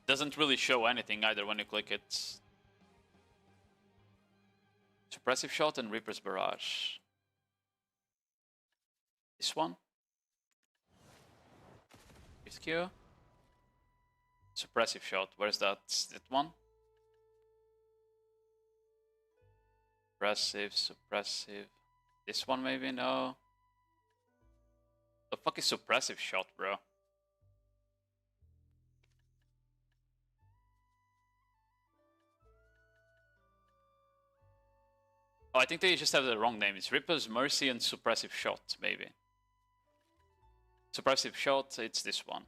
Doesn't really show anything either when you click it. Suppressive Shot and Reaper's Barrage. This one. Fifth Q. Suppressive Shot, where's that? That one? Suppressive. This one maybe? No. The fuck is Suppressive Shot, bro? Oh, I think they just have the wrong name. It's Reaper's Mercy and Suppressive Shot, maybe. Suppressive Shot, it's this one.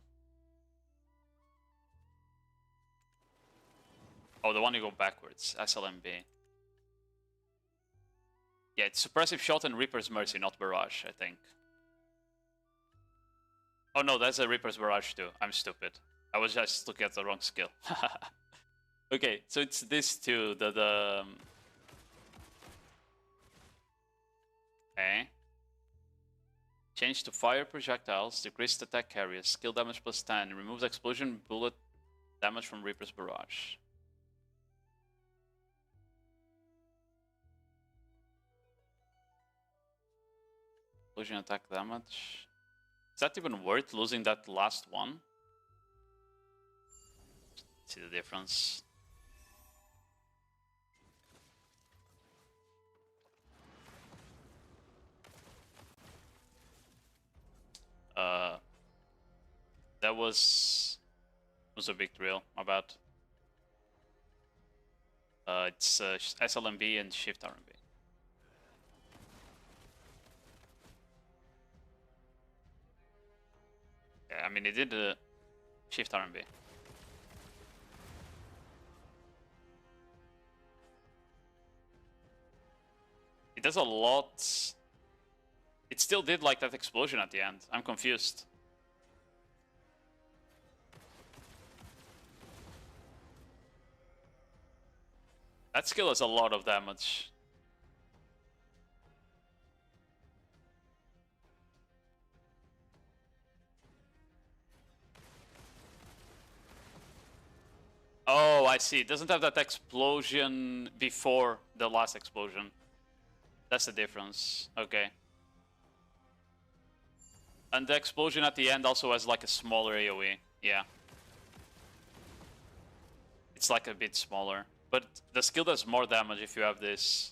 Oh, the one you go backwards. SLMB. Yeah, it's Suppressive Shot and Reaper's Mercy, not Barrage, I think. Oh no, that's a Reaper's Barrage too. I'm stupid. I was just looking at the wrong skill. Okay, so it's this too, Okay. Change to fire projectiles, decreased attack carrier, skill damage plus 10, removes explosion bullet damage from Reaper's Barrage. Explosion attack damage. Is that even worth losing that last one? Let's see the difference. That was a big drill, my bad. It's SLMB and Shift RMB. Yeah, I mean, it did Shift RMB. It does a lot. It still did like that explosion at the end. I'm confused. That skill has a lot of damage. Oh, I see. It doesn't have that explosion before the last explosion. That's the difference. Okay. And the explosion at the end also has like a smaller AoE. Yeah. It's like a bit smaller. But the skill does more damage if you have this.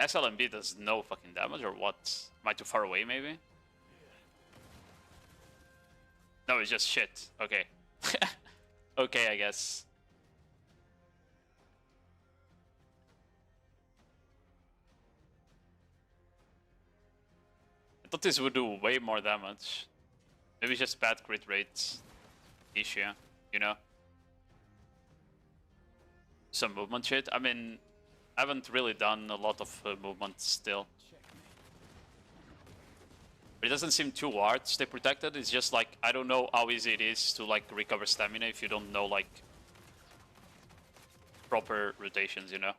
SLMB does no fucking damage, or what? Am I too far away, maybe? No, it's just shit. Okay. Okay, I guess. I thought this would do way more damage. Maybe it's just bad crit rate issue, you know? Some movement shit. I mean, I haven't really done a lot of movement still. But it doesn't seem too hard to stay protected. It's just like, I don't know how easy it is to like recover stamina if you don't know like proper rotations, you know?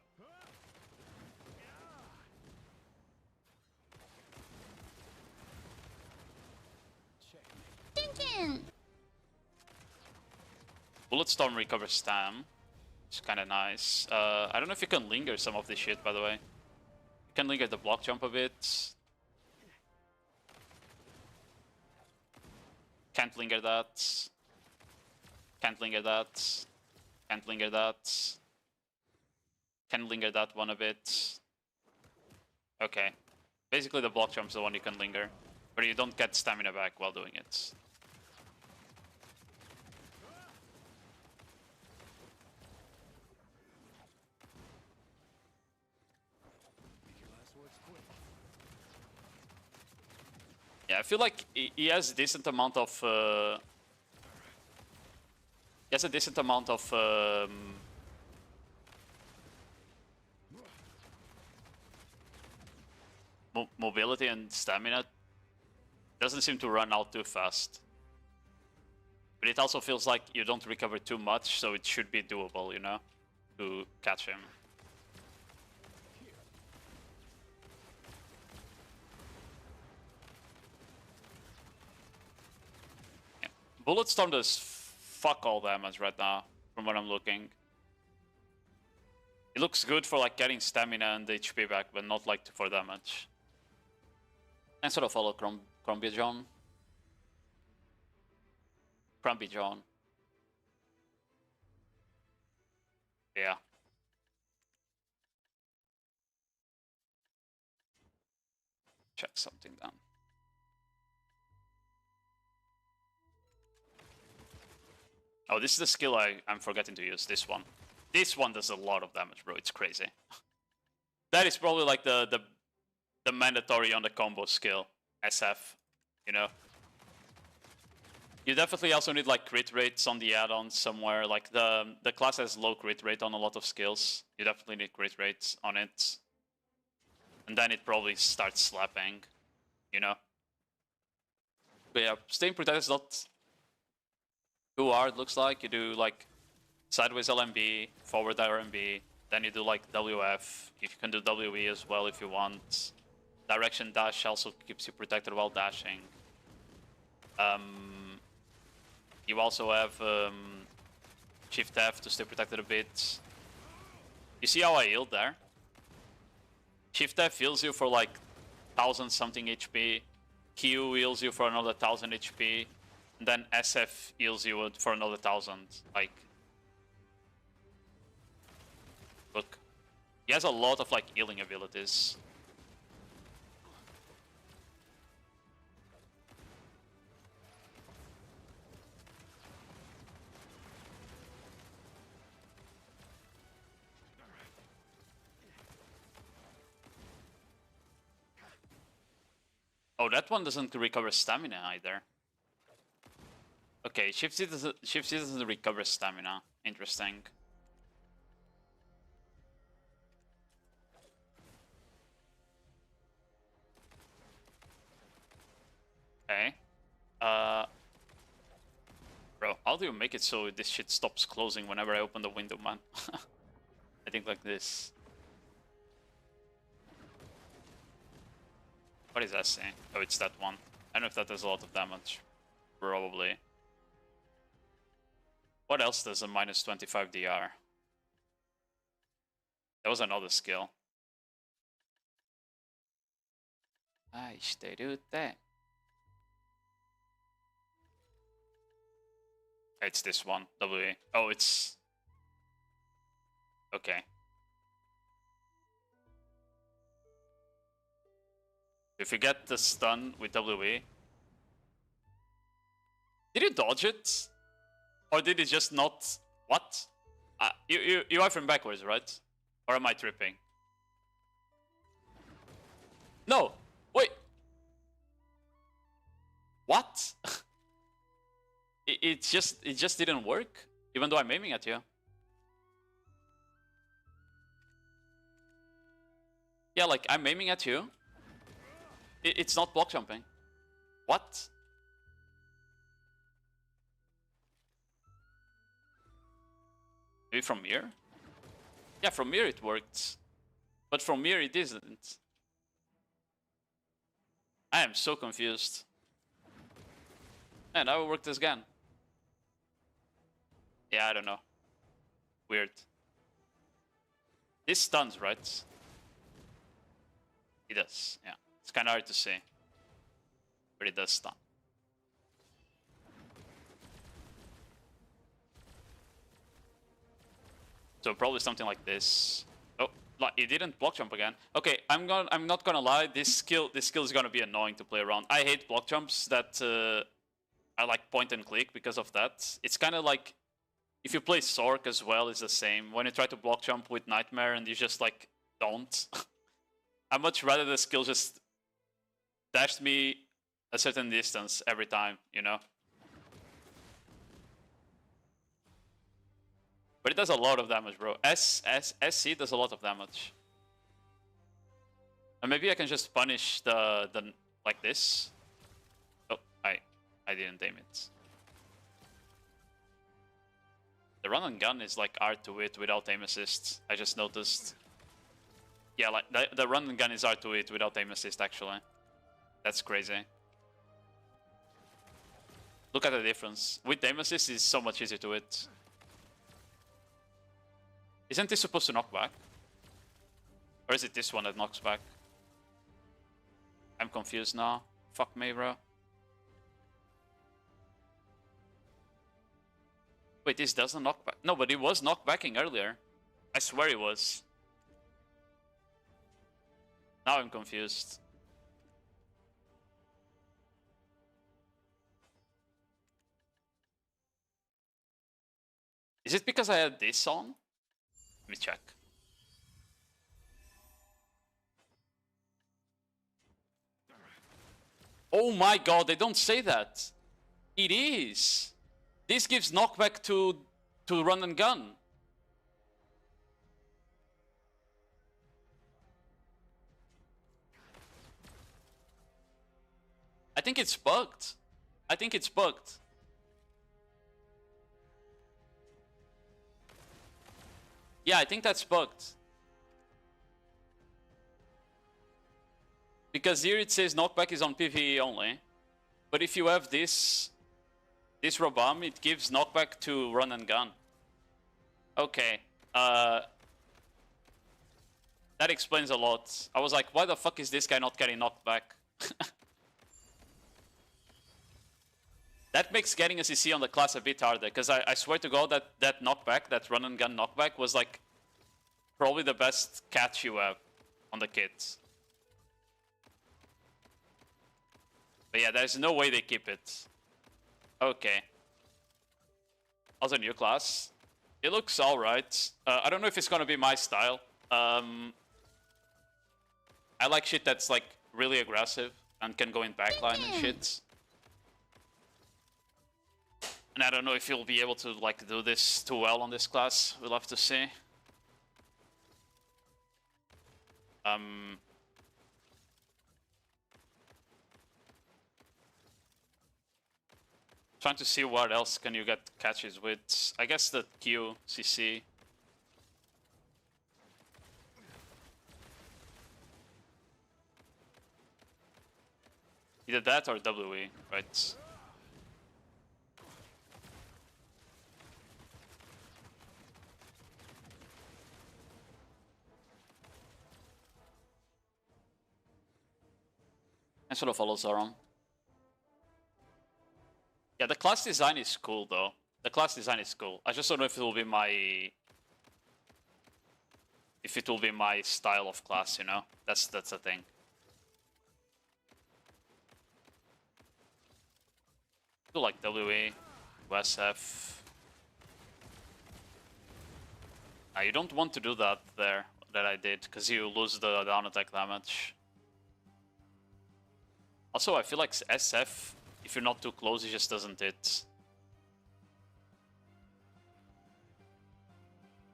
Bulletstorm recovers stam. It's kind of nice. I don't know if you can linger some of this shit, by the way. You can linger the block jump a bit. Can't linger that. Can't linger that. Can't linger that. Can linger that one a bit. Okay. Basically the block jump's the one you can linger. But you don't get stamina back while doing it. Yeah, I feel like he has a decent amount of mobility and stamina. Doesn't seem to run out too fast. But it also feels like you don't recover too much, so it should be doable, you know, to catch him. Bulletstorm does fuck all damage right now, from what I'm looking. It looks good for like getting stamina and HP back, but not like for damage. Thanks for the follow, Crumbie John. Crumbie John. Yeah. Check something down. Oh, this is the skill I'm forgetting to use, this one. This one does a lot of damage, bro. It's crazy. That is probably like the mandatory on the combo skill, SF, you know? You definitely also need like crit rates on the add-ons somewhere. Like the class has low crit rate on a lot of skills. You definitely need crit rates on it. And then it probably starts slapping, you know? But yeah, staying protected is not too hard, looks like. You do like sideways LMB, forward RMB, then you do like WF. If you can do WE as well if you want. Direction dash also keeps you protected while dashing. You also have Shift F to stay protected a bit. You see how I healed there? Shift F heals you for like 1000 something HP. Q heals you for another 1000 HP. And then SF heals you for another 1000. Like, look, he has a lot of like healing abilities. Oh, that one doesn't recover stamina either. Okay, Shift C doesn't recover stamina. Interesting. Okay. Bro, how do you make it so this shit stops closing whenever I open the window, man? I think like this. What is that saying? Oh, it's that one. I don't know if that does a lot of damage. Probably. What else does a minus 25 DR? That was another skill. They do that. It's this one. WE. Oh, it's... Okay. If you get the stun with WE. Did you dodge it? Or did it just not... What? You are from backwards, right? Or am I tripping? No! Wait! What? it just didn't work? Even though I'm aiming at you. Yeah, like, I'm aiming at you. It's not block jumping. What? Maybe from here? Yeah, from here it worked. But from here it isn't. I am so confused. And I will work this again. Yeah, I don't know. Weird. This stuns, right? It does, yeah. It's kind of hard to say. But it does stun. So probably something like this. Oh, it didn't block jump again. Okay, I'm not gonna lie. This skill is gonna be annoying to play around. I hate block jumps that I like point and click because of that. It's kind of like if you play Sork as well, it's the same. When you try to block jump with Nightmare and you just like don't. I'd much rather the skill just dashed me a certain distance every time, you know? But it does a lot of damage, bro. SC does a lot of damage. And maybe I can just punish the like this. Oh, I didn't aim it. The run and gun is like R to it without aim assist. I just noticed. Yeah, like the run and gun is R to it without aim assist actually. That's crazy. Look at the difference. With aim assist it's so much easier to hit. Isn't this supposed to knock back? Or is it this one that knocks back? I'm confused now. Fuck me, bro. Wait, this doesn't knock back. No, but it was knock backing earlier. I swear it was. Now I'm confused. Is it because I had this on? Let me check. Oh my god, they don't say that. It is. This gives knockback to run and gun. I think it's bugged. I think it's bugged. Yeah, I think that's bugged. Because here it says knockback is on PvE only. But if you have this Robam, it gives knockback to run and gun. Okay. That explains a lot. I was like, why the fuck is this guy not getting knocked back? That makes getting a CC on the class a bit harder, because I swear to god that knockback, that run and gun knockback, was like probably the best catch you have on the kit. But yeah, there's no way they keep it. Okay. Also new class. It looks alright. I don't know if it's gonna be my style. I like shit that's like really aggressive and can go in backline and shit. And I don't know if he'll be able to like do this too well on this class. We'll have to see. Trying to see what else can you get catches with. I guess the Q, CC. Either that or WE, right? I sort of follow Zoran. Yeah, the class design is cool though. The class design is cool. I just don't know if it will be my... if it will be my style of class, you know? That's the thing. Do like WE, SF. You don't want to do that there, that I did, because you lose the down attack damage. Also, I feel like SF, if you're not too close, it just doesn't hit.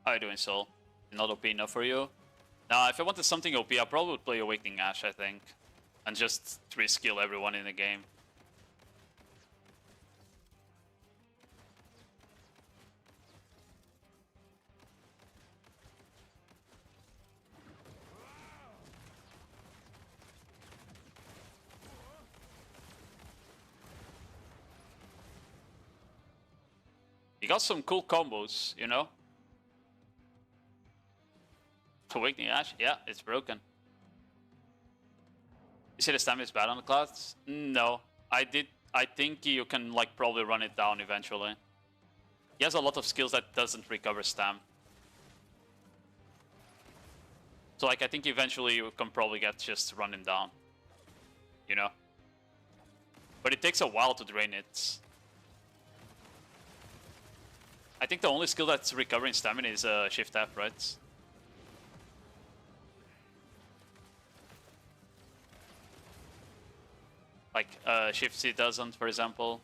How are you doing, Soul? Not OP enough for you? Now, if I wanted something OP, I probably would play Awakening Ash, I think. And just 3-skill everyone in the game. You got some cool combos, you know? Awakening Ash? Yeah, it's broken. You say the stamina is bad on the class? No. I think you can like probably run it down eventually. He has a lot of skills that doesn't recover stam. So like I think eventually you can probably get just run him down. You know? But it takes a while to drain it. I think the only skill that's recovering stamina is Shift F, right? Like Shift C doesn't, for example.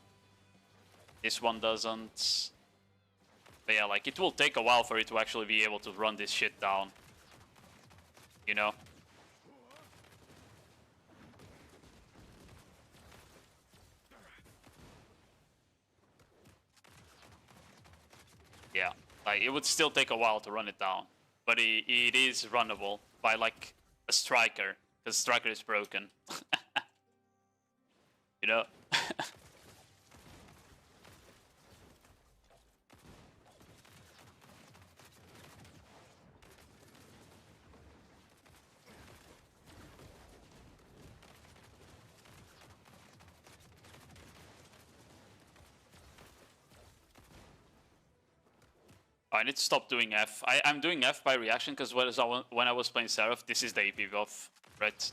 This one doesn't. But yeah, like it will take a while for you to actually be able to run this shit down. You know? Yeah, like it would still take a while to run it down. But it is runnable by like a striker, because striker is broken. You know? I need to stop doing F. I'm doing F by reaction because when I was playing Seraph, this is the AP buff, right?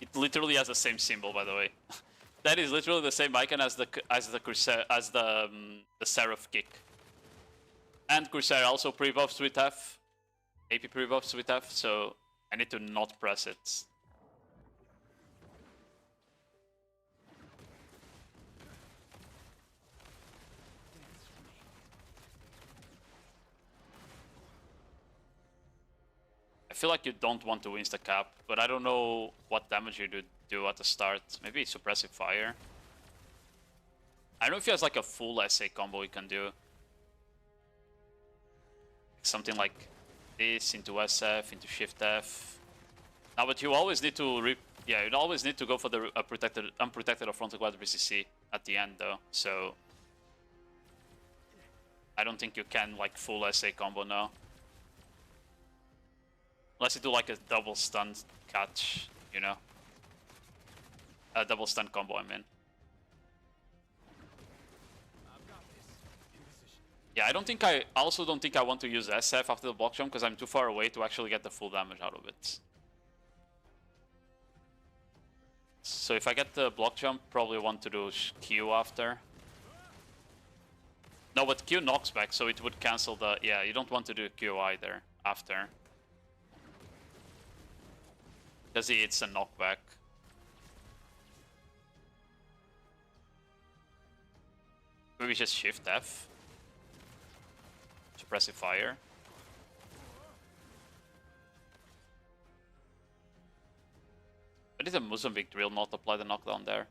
It literally has the same symbol, by the way. That is literally the same icon as the Corsair, as the Seraph kick. And Corsair also pre-buffs with F, AP pre-buffs with F, so I need to not press it. I feel like you don't want to insta-cap, but I don't know what damage you do at the start. Maybe Suppressive Fire. I don't know if he has like a full SA combo he can do. Something like this into SF, into Shift F. Now, but you always need to you always need to go for the unprotected or frontal quad BCC at the end though. So I don't think you can like full SA combo now. Unless you do like a double stun catch, you know? A double stun combo, I mean. Yeah, I also don't think I want to use SF after the block jump because I'm too far away to actually get the full damage out of it. So if I get the block jump, probably want to do Q after. No, but Q knocks back, so it would cancel the... Yeah, you don't want to do Q either after. Because it's a knockback. Maybe just Shift F. Suppressive Fire. But did a Mozambique drill not apply the knockdown there?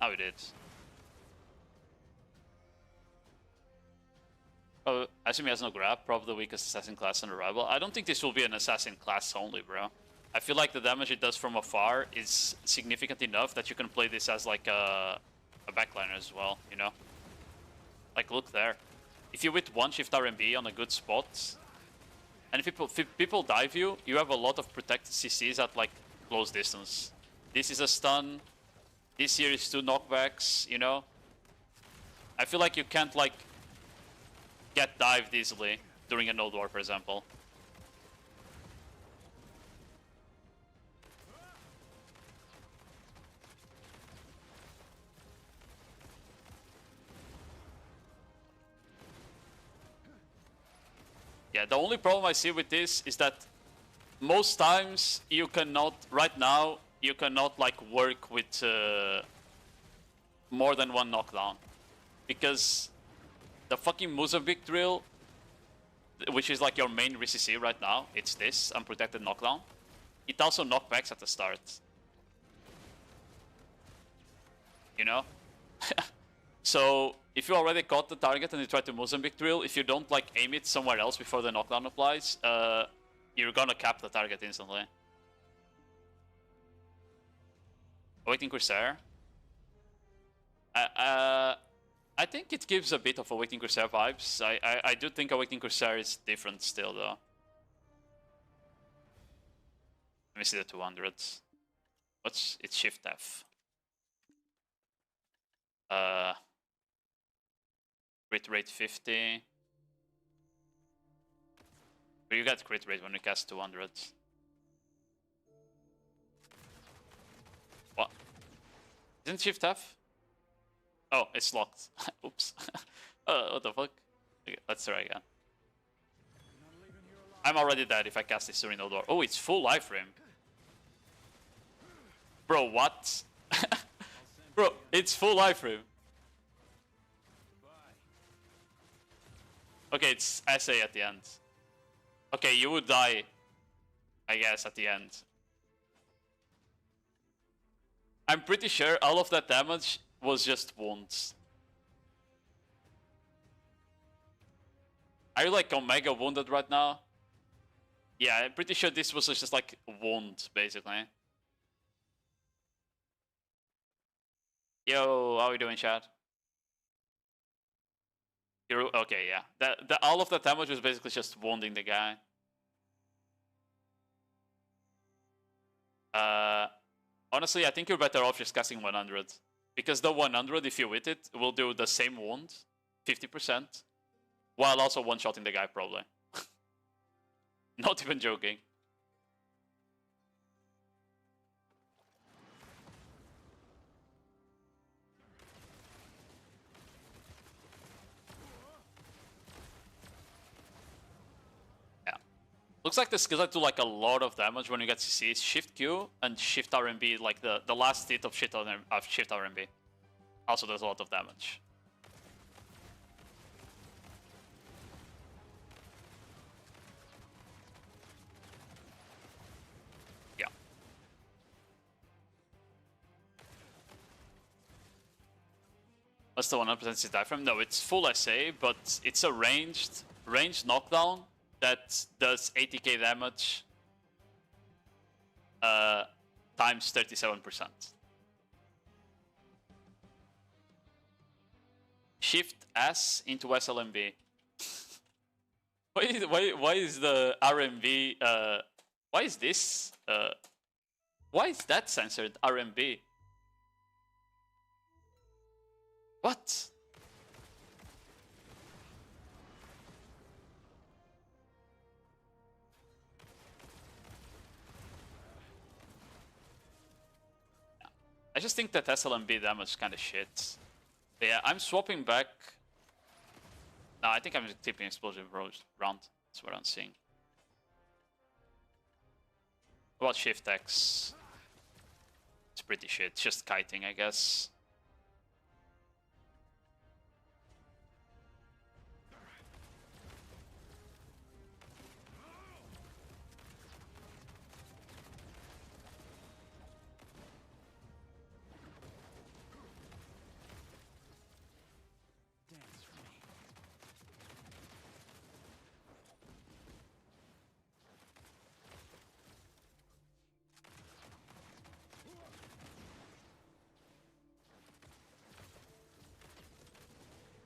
Oh, it did. Oh, I assume he has no grab, probably the weakest assassin class on arrival. I don't think this will be an assassin class only, bro. I feel like the damage it does from afar is significant enough that you can play this as like a backliner as well, you know? Like, look there. If you hit one shift RMB on a good spot, and if people dive you, you have a lot of protected CCs at like close distance. This is a stun. This here is 2 knockbacks, you know? I feel like you can't like get dived easily during a nodewar, for example. Yeah, the only problem I see with this is that most times you cannot, right now, you cannot like work with more than one knockdown. Because the fucking Mozambique drill, which is like your main RCC right now, it's this, unprotected knockdown. It also knockbacks at the start. You know? So, if you already caught the target and you try to Mozambique drill, if you don't like aim it somewhere else before the knockdown applies, you're gonna cap the target instantly. Awaiting Corsair. I think it gives a bit of Awaiting Corsair vibes. I do think Awaiting Corsair is different still though. Let me see the 200. What's it's Shift F. Crit rate 50. But you get crit rate when you cast 200. What? Isn't Shift F? Oh, it's locked. Oops. What the fuck? Okay, let's try again. I'm already dead if I cast this during nodewar. Oh, it's full life rim. Bro, what? Bro, it's full life rim. Okay, it's SA at the end. Okay, you would die, I guess, at the end. I'm pretty sure all of that damage was just wounds. Are you like Omega wounded right now? Yeah, I'm pretty sure this was just like wound, basically. Yo, how are you doing, chat? You're okay, yeah. All of that damage was basically just wounding the guy. Honestly, I think you're better off just casting 100. Because the 100, if you hit it, will do the same wound, 50%, while also one-shotting the guy, probably. Not even joking. Yeah. Looks like the skills that do like a lot of damage when you get CC is Shift Q and Shift RMB, like the last hit of Shift RMB. Also does a lot of damage. Yeah. What's the 100% diaphragm? No, it's full SA, but it's a ranged knockdown that does 80k damage times 37%. Shift S into SLMB. Why is the RMB why is this why is that censored RMB? What? I just think that SLMB damage is kind of shit. But yeah, I'm swapping back. No, I think I'm tipping explosive round. That's what I'm seeing. What about Shift X? It's pretty shit. It's just kiting, I guess.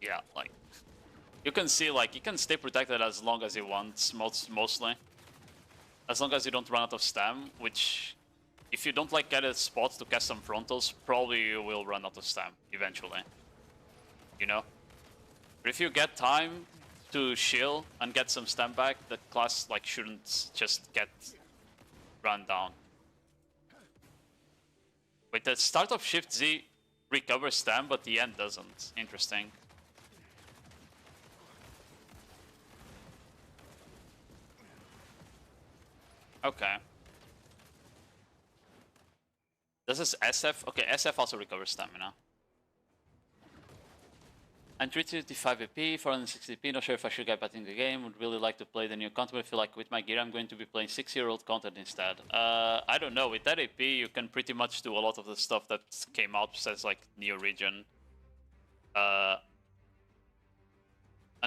Yeah, like you can see, like you can stay protected as long as you want, mostly, as long as you don't run out of stam. Which, if you don't like get a spot to cast some frontals, probably you will run out of stam eventually. You know, but if you get time to chill and get some stam back, that class like shouldn't just get run down. Wait, the start of Shift Z recovers stam, but the end doesn't. Interesting. Okay. This is SF. Okay, SF also recovers stamina. I'm 355 AP, 460 AP, not sure if I should get back in the game. Would really like to play the new content, but I feel like with my gear I'm going to be playing 6-year-old content instead. I don't know, with that AP you can pretty much do a lot of the stuff that came out, besides like Neo Region. And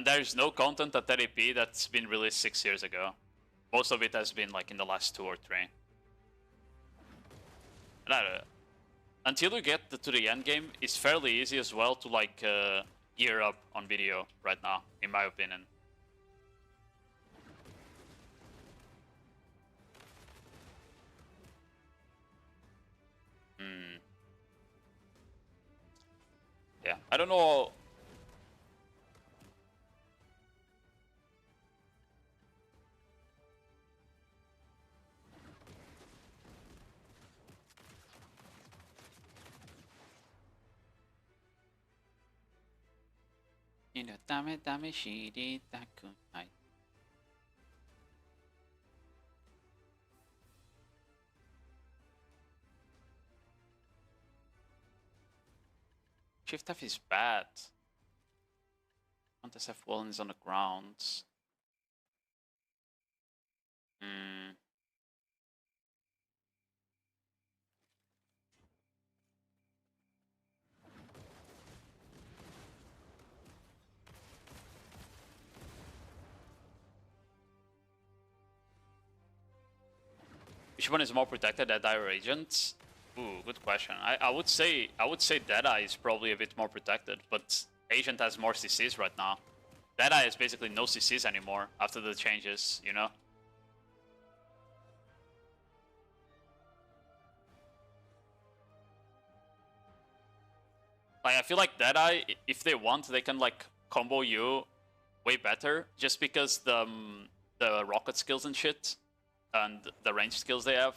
there's no content at that AP that's been released 6 years ago. Most of it has been like in the last 2 or 3. And I don't know. Until you get to the end game, it's fairly easy as well to like gear up on video right now, in my opinion. Yeah, I don't know. Shift F is bad. Contest F1 is on the ground. Which one is more protected, Deadeye or Agent? Ooh, good question. I would say Deadeye is probably a bit more protected, but Agent has more CCs right now. Deadeye has basically no CCs anymore after the changes, you know? Like, I feel like Deadeye, if they want, they can like combo you way better, just because the rocket skills and shit and the range skills they have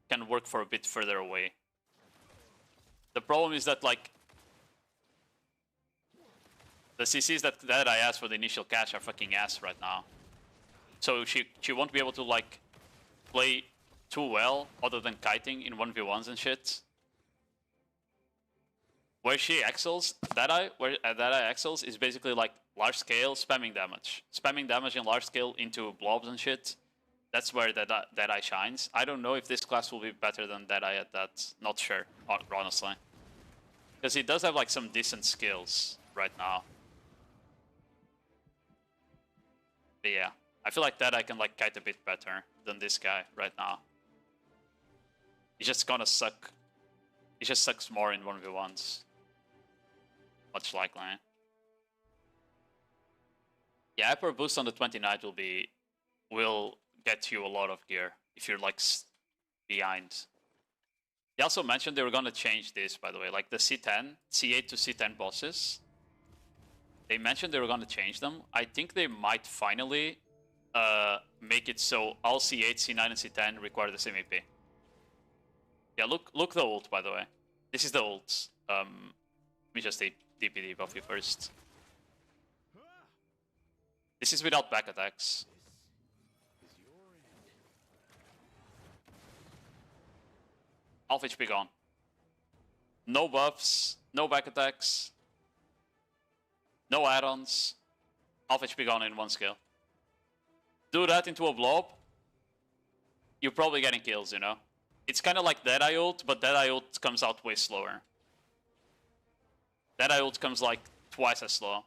can work for a bit further away. The problem is that like the CCs that I asked for the initial catch are fucking ass right now. So she won't be able to like play too well other than kiting in 1v1s and shit. Where she excels, Deadeye excels is basically like large scale spamming damage. Spamming damage in large scale into blobs and shit. That's where Deadeye shines. I don't know if this class will be better than Deadeye at that. Not sure, honestly. Because he does have like some decent skills right now. But yeah, I feel like Deadeye can like kite a bit better than this guy right now. He's just gonna suck. He just sucks more in 1v1s. Much likely. Yeah, Hyper Boost on the 29th will get you a lot of gear if you're like behind. They also mentioned they were gonna change this, by the way, like the C10, C8 to C10 bosses. They mentioned they were gonna change them. I think they might finally make it so all C8, C9, and C10 require the same AP. Yeah, look the ult, by the way. This is the ult. Let me just DPD buff you first. This is without back attacks. Half HP gone. No buffs, no back attacks, no add-ons. Half HP gone in one skill. Do that into a blob, you're probably getting kills, you know? It's kind of like Deadeye ult, but Deadeye ult comes out way slower. Deadeye ult comes like twice as slow.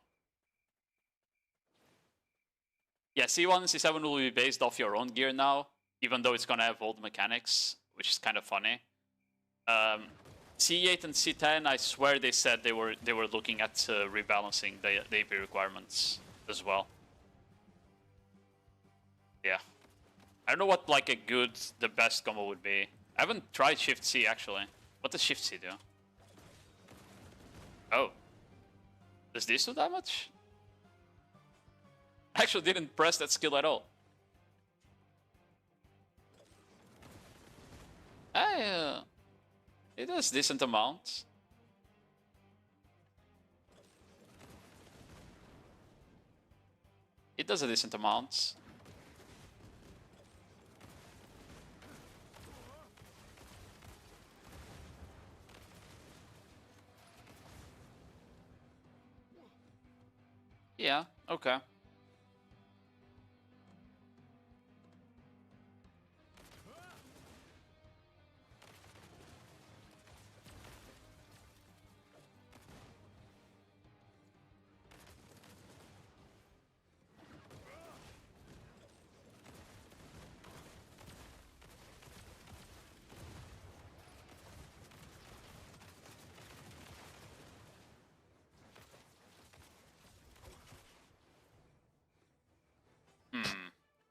Yeah, C1 and C7 will be based off your own gear now, even though it's gonna have old mechanics, which is kind of funny. C8 and C10, I swear they said they were looking at rebalancing the AP requirements as well. Yeah, I don't know what like the best combo would be. I haven't tried Shift C actually. What does Shift C do? Oh, does this do damage? I actually didn't press that skill at all. It does decent amount. It does a decent amount. Yeah, okay.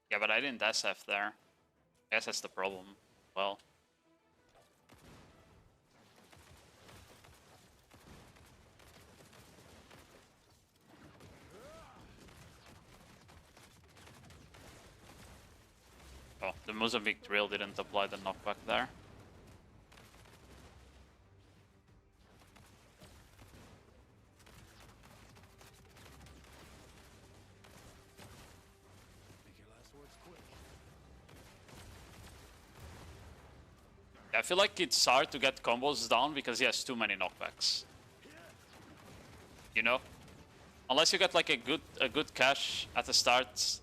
Yeah, but I didn't SF there. I guess that's the problem. Well. Oh, the Mozambique drill didn't apply the knockback there. I feel like it's hard to get combos down because he has too many knockbacks. You know? Unless you get like a good cash at the start.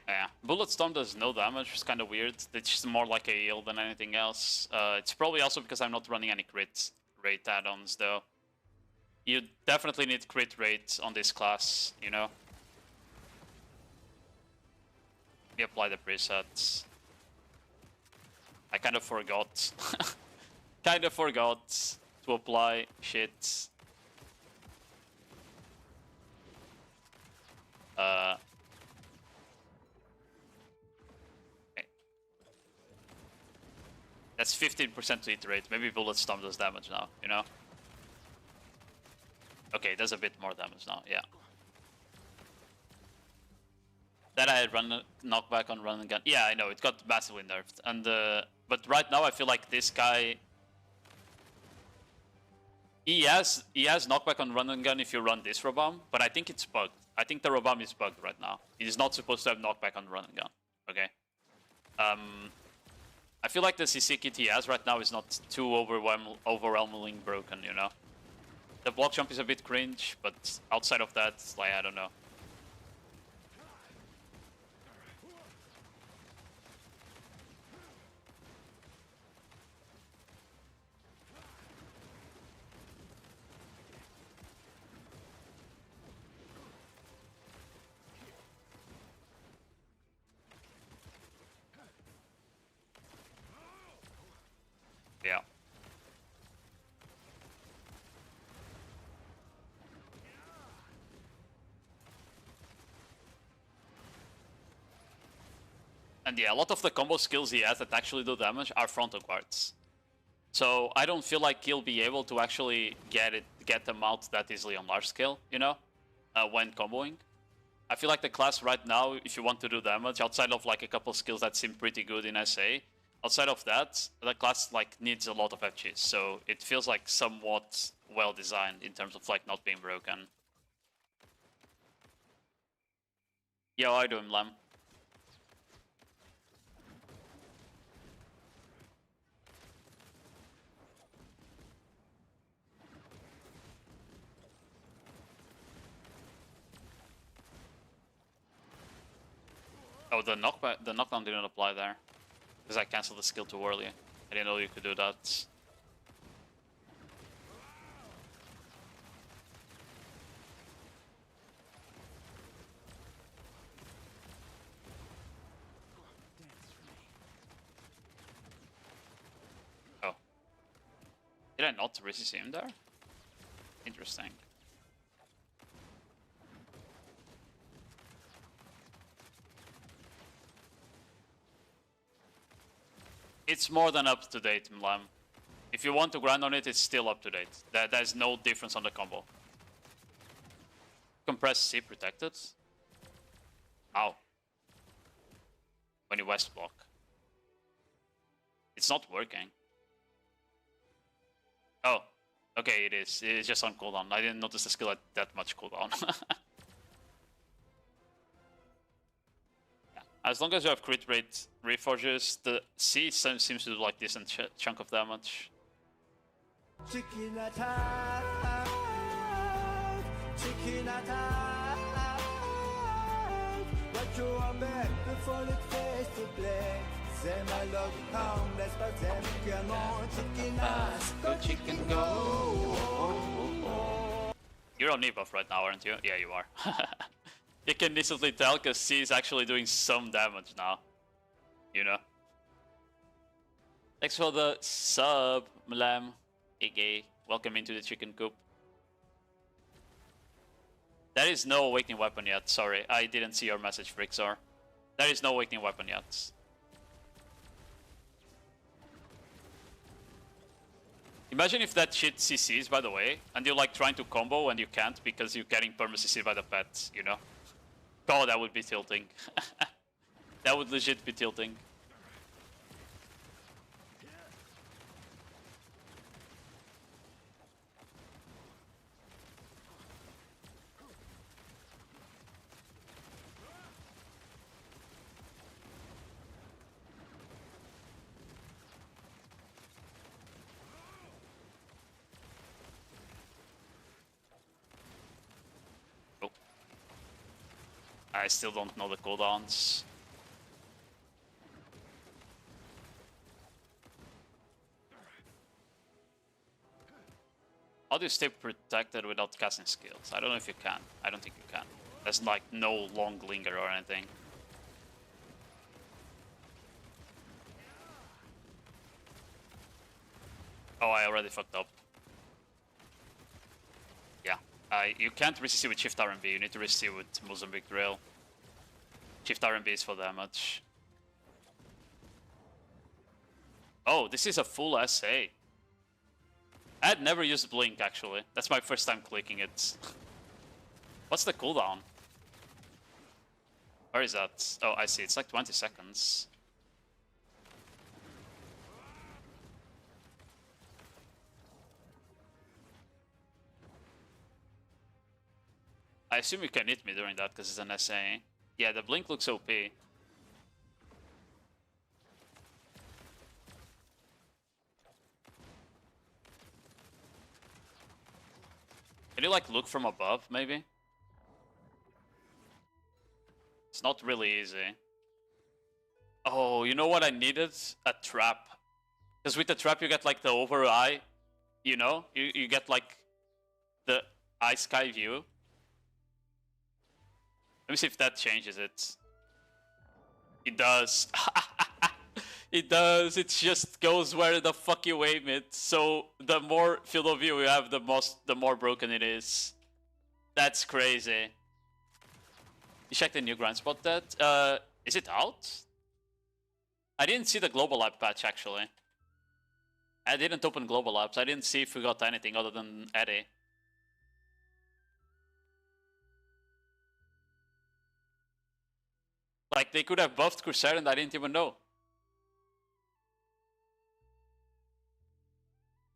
Yeah. Bullet Storm does no damage, which is kind of weird. It's just more like a heal than anything else. It's probably also because I'm not running any crit rate add-ons though. You definitely need crit rate on this class, you know? You apply the presets. I kind of forgot. Kind of forgot to apply shit. Okay. That's 15% to hit rate. Maybe Bullet Storm does damage now, you know? Okay, it does a bit more damage now, yeah. That I had run knockback on run and gun. Yeah, I know, it got massively nerfed. And but right now I feel like this guy he has knockback on run and gun if you run this Robam, but I think it's bugged. I think the Robam is bugged right now. It is not supposed to have knockback on run and gun. Okay. I feel like the CC kit he has right now is not too overwhelmingly broken, you know? The block jump is a bit cringe, but outside of that, like, I don't know. Yeah. And yeah, a lot of the combo skills he has that actually do damage are frontal guards. So I don't feel like he'll be able to actually get them out that easily on large scale, you know, when comboing. I feel like the class right now, if you want to do damage, outside of like a couple skills that seem pretty good in SA, outside of that, the class like needs a lot of FGs. So it feels like somewhat well designed in terms of like not being broken. Yo, I do him, Lam. Oh, the knockdown didn't apply there. Because I cancelled the skill too early. I didn't know you could do that. Oh. Did I not resist him there? Interesting. It's more than up to date, Mlam. If you want to grind on it, it's still up to date. There's no difference on the combo. Compress C protected? How? When you west block. It's not working. Oh, okay, it is. It's just on cooldown. I didn't notice the skill had that much cooldown. Yeah. As long as you have crit rate reforges, the C seems to do like decent chunk of damage. Chicken attack, chicken attack. What you want back before it face to black? Say my love harmless, but them can on chicken ass. Go chicken go. You're on debuff right now, aren't you? Yeah, you are. You can instantly tell because she's actually doing some damage now. You know? Thanks for the sub, Mlam. Iggy. Welcome into the chicken coop. There is no awakening weapon yet, sorry. I didn't see your message, Frixor. There is no awakening weapon yet. Imagine if that shit CCs, by the way, and you're like trying to combo and you can't because you're getting perma-CC'd by the pet, you know? Oh, that would be tilting. That would legit be tilting. I still don't know the cooldowns. How do you stay protected without casting skills? I don't know if you can. I don't think you can. There's like no long linger or anything. Oh, I already fucked up. Yeah. You can't receive with Shift RMB, you need to receive with Mozambique Drill. Shift RMB is for damage. Oh, this is a full SA. I had never used Blink, actually. That's my first time clicking it. What's the cooldown? Where is that? Oh, I see. It's like 20 seconds. I assume you can hit me during that because it's an SA. Yeah, the Blink looks OP. Can you like look from above, maybe? It's not really easy. Oh, you know what I needed? A trap. Because with the trap you get like the over eye, you know? You get like the eye sky view. Let me see if that changes it. It does. It does. It just goes where the fuck you aim it. So the more field of view you have, the more broken it is. That's crazy. You checked the new grind spot that? Is it out? I didn't see the global lab patch actually. I didn't open global labs. I didn't see if we got anything other than Eddie. Like they could have buffed Corsair and I didn't even know.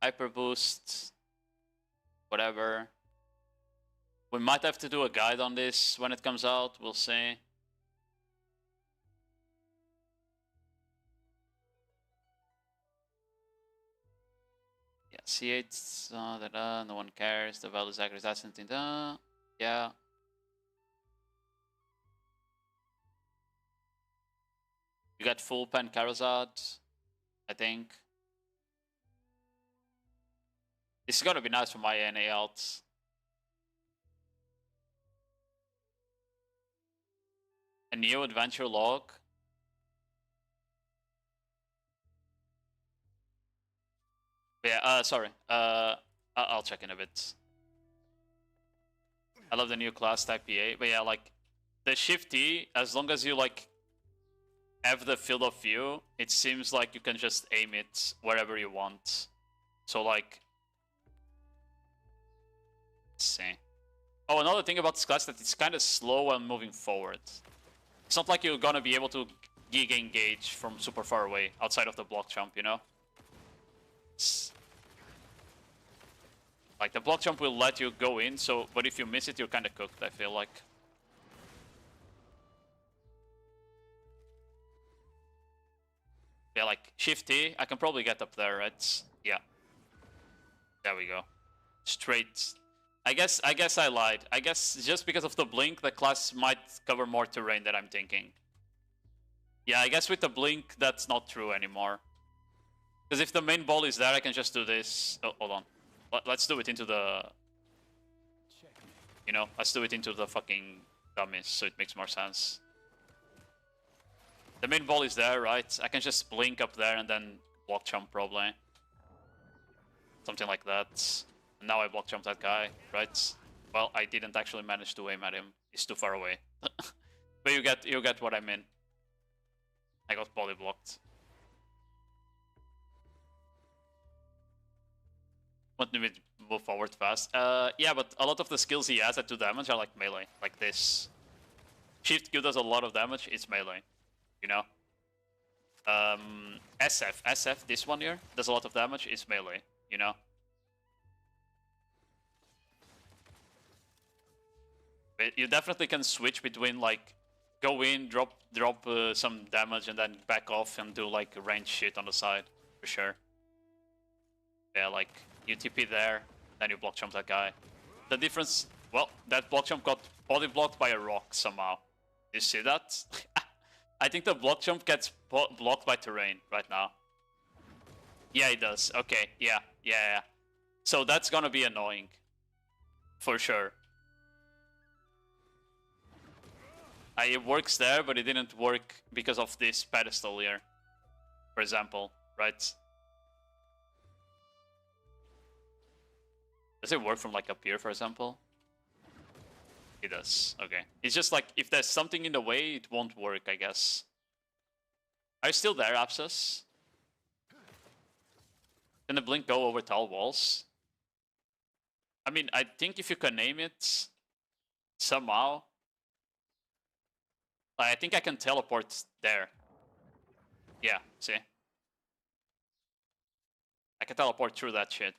Hyper boost, whatever. We might have to do a guide on this when it comes out, we'll see. Yeah, C8, no one cares, the value is accurate, that's something, yeah. You got full pen Karazad, I think. This is gonna be nice for my NA out. A new adventure log. Yeah, sorry. I'll check in a bit. I love the new class type PA, but yeah, like the shifty, as long as you like have the field of view, it seems like you can just aim it wherever you want. So like, let's see. Oh, another thing about this class that it's kind of slow when moving forward. It's not like you're gonna be able to gig engage from super far away outside of the block jump, you know? Like the block jump will let you go in, so but if you miss it, you're kind of cooked, I feel like. Yeah, like shifty, I can probably get up there, right? Yeah. There we go. Straight. I guess I lied. I guess just because of the blink, the class might cover more terrain than I'm thinking. Yeah, I guess with the blink, that's not true anymore. Because if the main ball is there, I can just do this. Oh, hold on. Let's do it into the... You know, let's do it into the fucking dummies, so it makes more sense. The main ball is there, right? I can just blink up there and then block jump probably. Something like that. And now I block jump that guy, right? Well, I didn't actually manage to aim at him. He's too far away. But you get what I mean. I got body blocked. Want me to move forward fast? Yeah, but a lot of the skills he has that do damage are like melee, like this. Shift Q does a lot of damage, it's melee, you know? SF, this one here, does a lot of damage, it's melee, you know? But you definitely can switch between like, go in, drop some damage and then back off and do like range shit on the side, for sure. Yeah, like, you TP there, then you block jump that guy. The difference, well, that block jump got body blocked by a rock somehow. You see that? I think the block jump gets blocked by terrain right now. Yeah, it does. Okay, yeah. So that's gonna be annoying. For sure. It works there, but it didn't work because of this pedestal here. For example, right? Does it work from like up here, for example? It does, okay. It's just like, if there's something in the way, it won't work, I guess. Are you still there, Abscess? Can the blink go over tall walls? I mean, I think if you can name it somehow. I think I can teleport there. Yeah, see? I can teleport through that shit.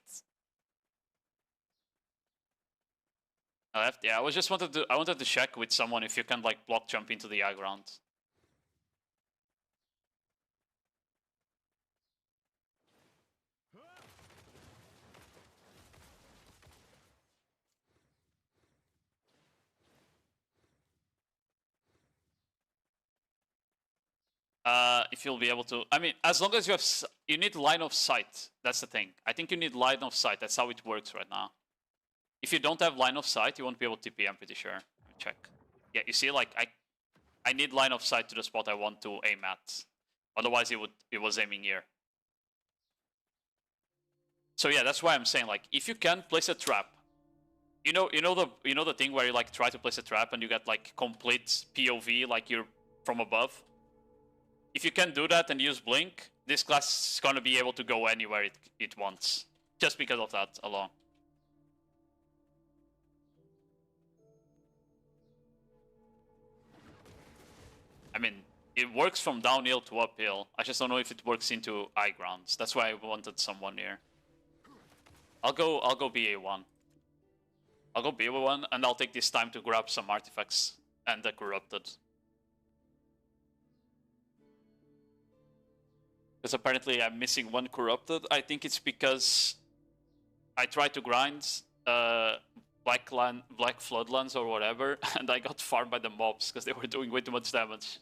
Left? Yeah, I wanted to check with someone if you can like block jump into the high ground. If you'll be able to, I mean, as long as you need line of sight. That's the thing. I think you need line of sight. That's how it works right now. If you don't have line of sight, you won't be able to TP, I'm pretty sure. Let me check. Yeah, you see, like, I need line of sight to the spot I want to aim at. Otherwise, it was aiming here. So yeah, that's why I'm saying, like, if you can place a trap, you know the thing where you like try to place a trap and you get like complete POV, like you're from above. If you can do that and use blink, this class is gonna be able to go anywhere it wants, just because of that alone. I mean, it works from downhill to uphill. I just don't know if it works into high grounds. That's why I wanted someone here. I'll go BA1. I'll go BA1 and I'll take this time to grab some artifacts and the corrupted. Because apparently I'm missing one corrupted. I think it's because I tried to grind Black Floodlands or whatever, and I got farmed by the mobs because they were doing way too much damage.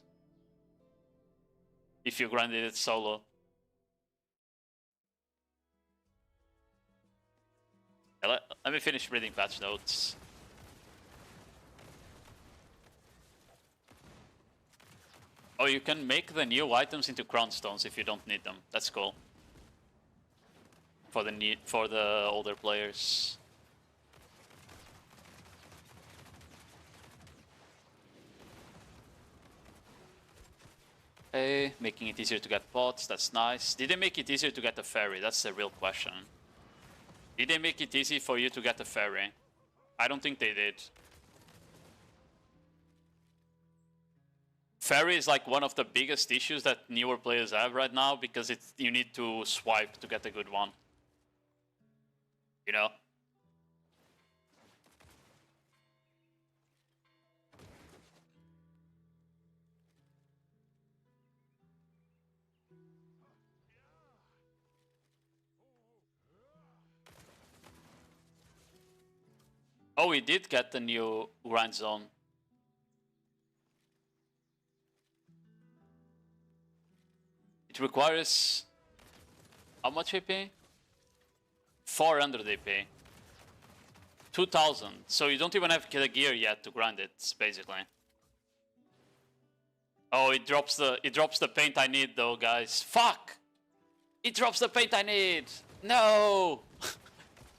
If you grinded it solo. Yeah, let me finish reading patch notes. Oh, you can make the new items into crown stones if you don't need them. That's cool. For the older players. Okay, making it easier to get pots, that's nice. Did they make it easier to get a ferry? That's the real question. Did they make it easy for you to get a ferry? I don't think they did. Ferry is like one of the biggest issues that newer players have right now because you need to swipe to get a good one. You know? Oh, we did get the new grind zone. It requires how much AP? 400 AP. 2000. So you don't even have the gear yet to grind it, basically. Oh, it drops the paint I need though, guys. Fuck! It drops the paint I need! No!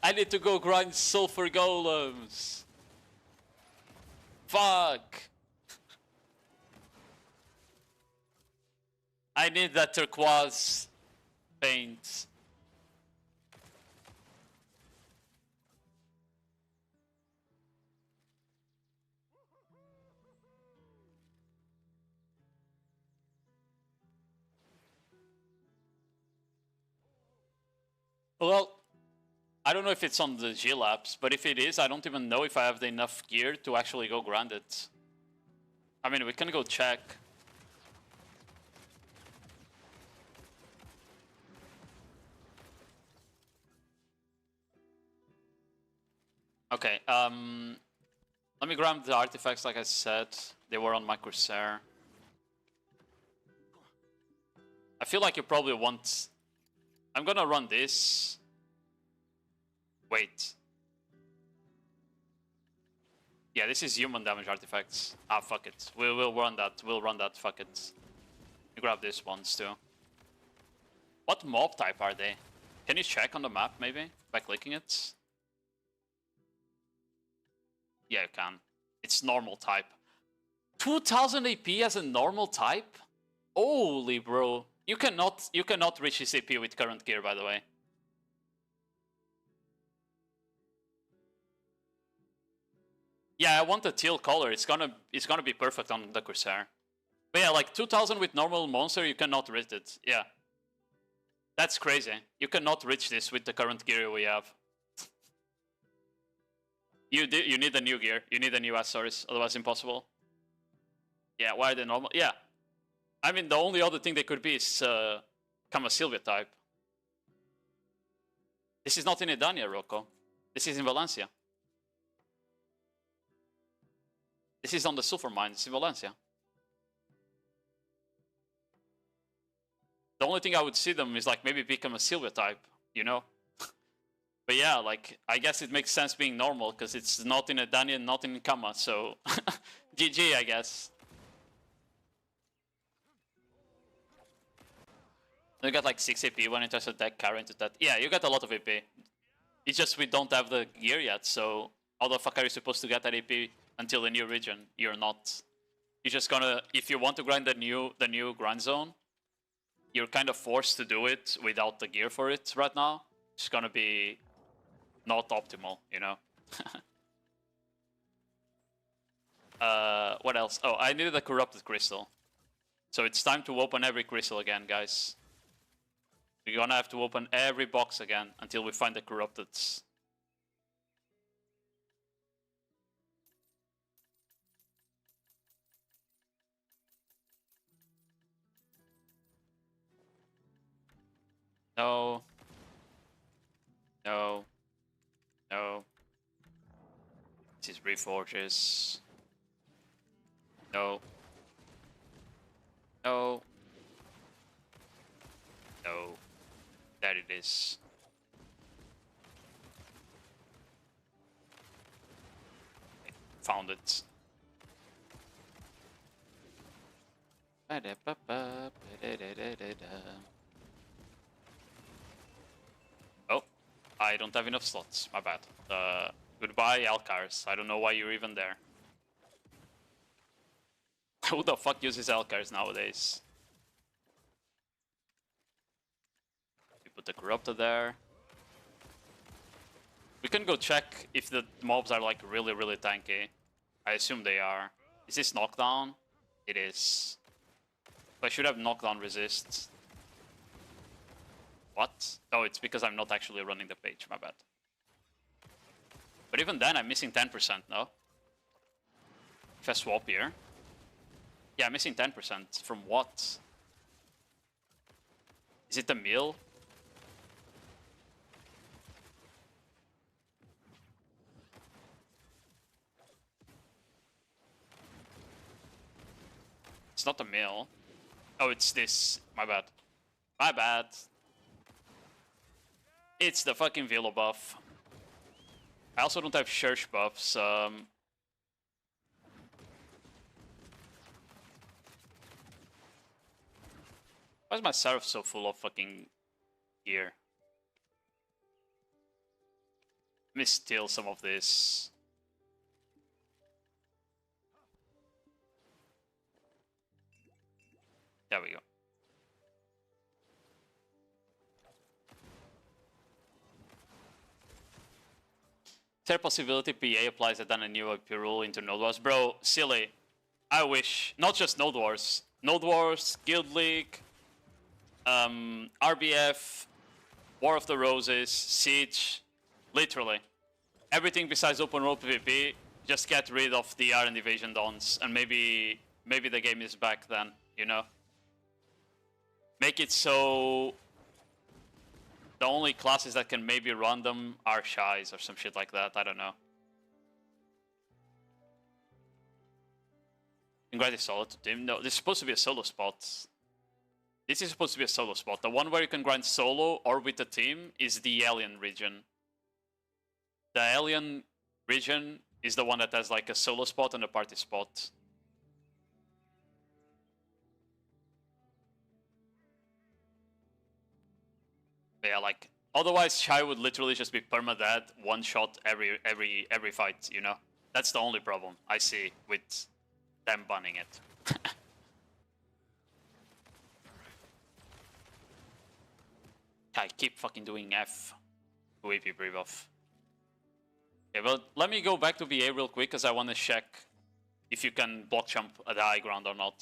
I need to go grind sulfur golems. Fuck! I need that turquoise paint. Well, I don't know if it's on the glabs, but if it is, I don't even know if I have enough gear to actually go grind it. I mean, we can go check. Okay, let me grab the artifacts like I said. They were on my Corsair. I feel like you probably want... I'm gonna run this. Wait. Yeah, this is human damage artifacts. Ah, fuck it. We'll run that. We'll run that. Fuck it. You grab these ones too. What mob type are they? Can you check on the map maybe by clicking it? Yeah, you can. It's normal type. 2000 AP as a normal type? Holy bro. You cannot reach this AP with current gear, by the way. Yeah, I want the teal color. It's gonna be perfect on the Corsair. But yeah, like 2000 with normal monster, you cannot reach it. Yeah. That's crazy. You cannot reach this with the current gear we have. You need a new gear. You need a new accessories, otherwise impossible. Yeah, why are they normal? Yeah. I mean, the only other thing they could be is Cama-Sylvia type. This is not in Edania, Rocco. This is in Valencia. This is on the sulfur mine. It's in Valencia. The only thing I would see them is like maybe become a Sylvia type, you know? But yeah, like, I guess it makes sense being normal because it's not in Edania and not in Kama, so GG, I guess. You got like 6 AP when it has a deck carry into that. Yeah, you got a lot of AP. It's just we don't have the gear yet, so how the fuck are you supposed to get that AP until the new region? You're not. You're just gonna, if you want to grind the new grind zone, you're kind of forced to do it without the gear for it right now. It's gonna be not optimal, you know? What else? Oh, I needed a corrupted crystal. So it's time to open every crystal again, guys. We're gonna have to open every box again until we find the corrupted. No. No. No. This is reforges. No. No. No. There it is. Found it. Oh, I don't have enough slots. My bad. Goodbye, Alcars. I don't know why you're even there. Who the fuck uses Alcars nowadays? We put the Corrupted there. We can go check if the mobs are like really tanky. I assume they are. Is this knockdown? It is. I should have knockdown resist. What? Oh, it's because I'm not actually running the page, my bad. But even then, I'm missing 10%, no? If I swap here. Yeah, I'm missing 10%. From what? Is it the meal? it's not a mill. Oh, it's this. My bad. My bad. It's the fucking Velo buff. I also don't have Church buffs. Why is my Seraph so full of fucking gear? Let me steal some of this. There we go. Is there a possibility PA applies that on a new IP rule into Node Wars? Bro, silly. I wish. Not just Node Wars. Node Wars, Guild League, RBF, War of the Roses, Siege. Literally. Everything besides open world PvP, just get rid of DR and Evasion Dawns, and maybe the game is back then, you know? Make it so the only classes that can maybe run them are Shies or some shit like that, I don't know. Congrats solo to team. No, this is supposed to be a solo spot. This is supposed to be a solo spot. The one where you can grind solo or with a team is the Alien region. The Alien region is the one that has like a solo spot and a party spot. Yeah, like otherwise Shy would literally just be permadead, one shot every fight, you know? That's the only problem I see with them banning it. I keep fucking doing F to AP brief off. Okay, well, let me go back to BA real quick because I want to check if you can block jump at the high ground or not.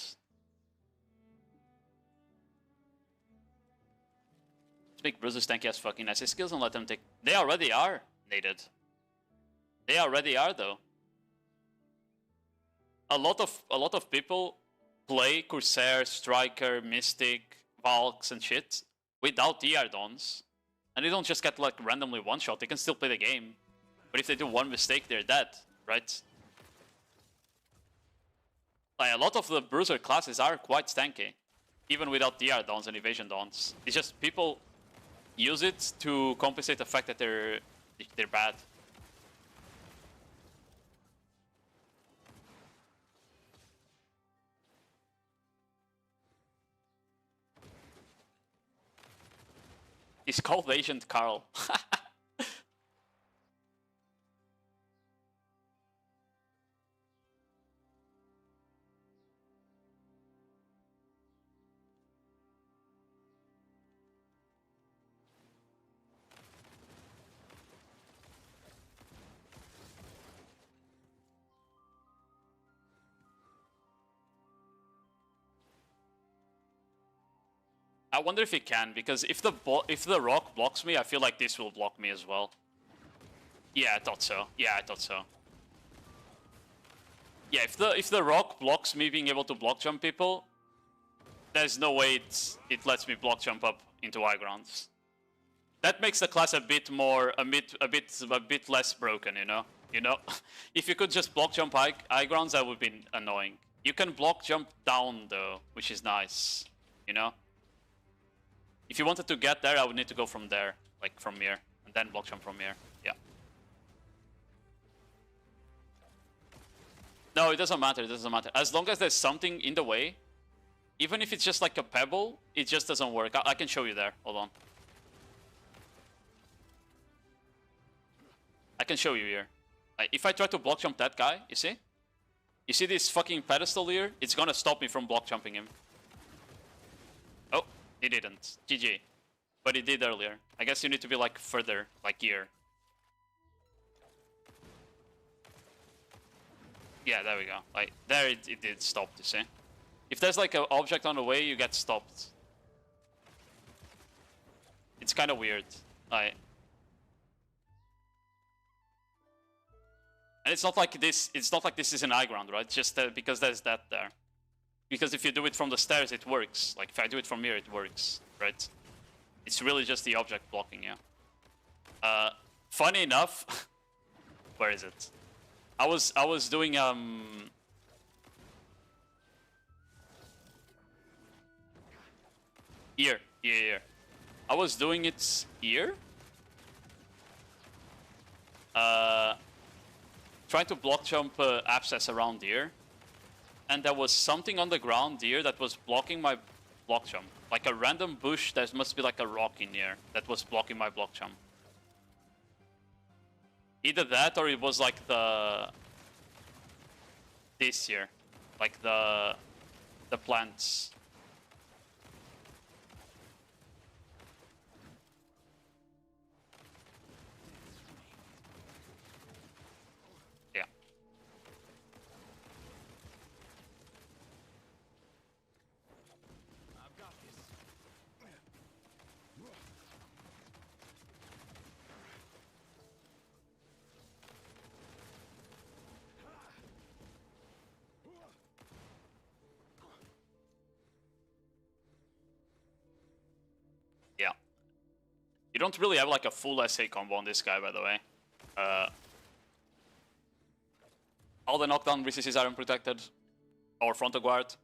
Let's make bruisers tanky as fucking nice skills and let them take. They already are needed. They already are though. A lot of people play Corsair, Striker, Mystic, Valks and shit without DR Dawns. And they don't just get like randomly one shot, they can still play the game. But if they do one mistake, they're dead, right? Like, a lot of the bruiser classes are quite tanky, even without DR Dawns and Evasion Dawns. It's just people use it to compensate the fact that they're bad. He's called Agent Carl. I wonder if he can, because if the rock blocks me, I feel like this will block me as well. Yeah, I thought so. Yeah, I thought so. Yeah, if the rock blocks me being able to block jump people, there's no way it lets me block jump up into high grounds. That makes the class a bit less broken, you know. You know, if you could just block jump high grounds, that would be annoying. You can block jump down though, which is nice. You know. If you wanted to get there, I would need to go from there, like from here, and then block jump from here. Yeah. No, it doesn't matter. It doesn't matter. As long as there's something in the way, even if it's just like a pebble, it just doesn't work. I can show you there. Hold on. I can show you here. Like, if I try to block jump that guy, you see? You see this fucking pedestal here? It's gonna stop me from block jumping him. Oh. He didn't. GG. But he did earlier. I guess you need to be like further, like here. Yeah, there we go. Like, there it did stop, you see? If there's like an object on the way, you get stopped. It's kind of weird. Like, and it's not like this is an high ground, right? Just because there's that there. Because if you do it from the stairs, it works. Like, if I do it from here, it works, right? It's really just the object blocking, yeah. Funny enough, where is it? I was doing Here. Here. I was doing it here. Trying to block jump abscess around here. And there was something on the ground here that was blocking my block jump. Like a random bush, there must be like a rock in here that was blocking my block jump. Either that or it was like this here. Like the plants. Yeah. Yeah. You don't really have like a full SA combo on this guy, by the way. All the knockdown resists are unprotected or frontal guard.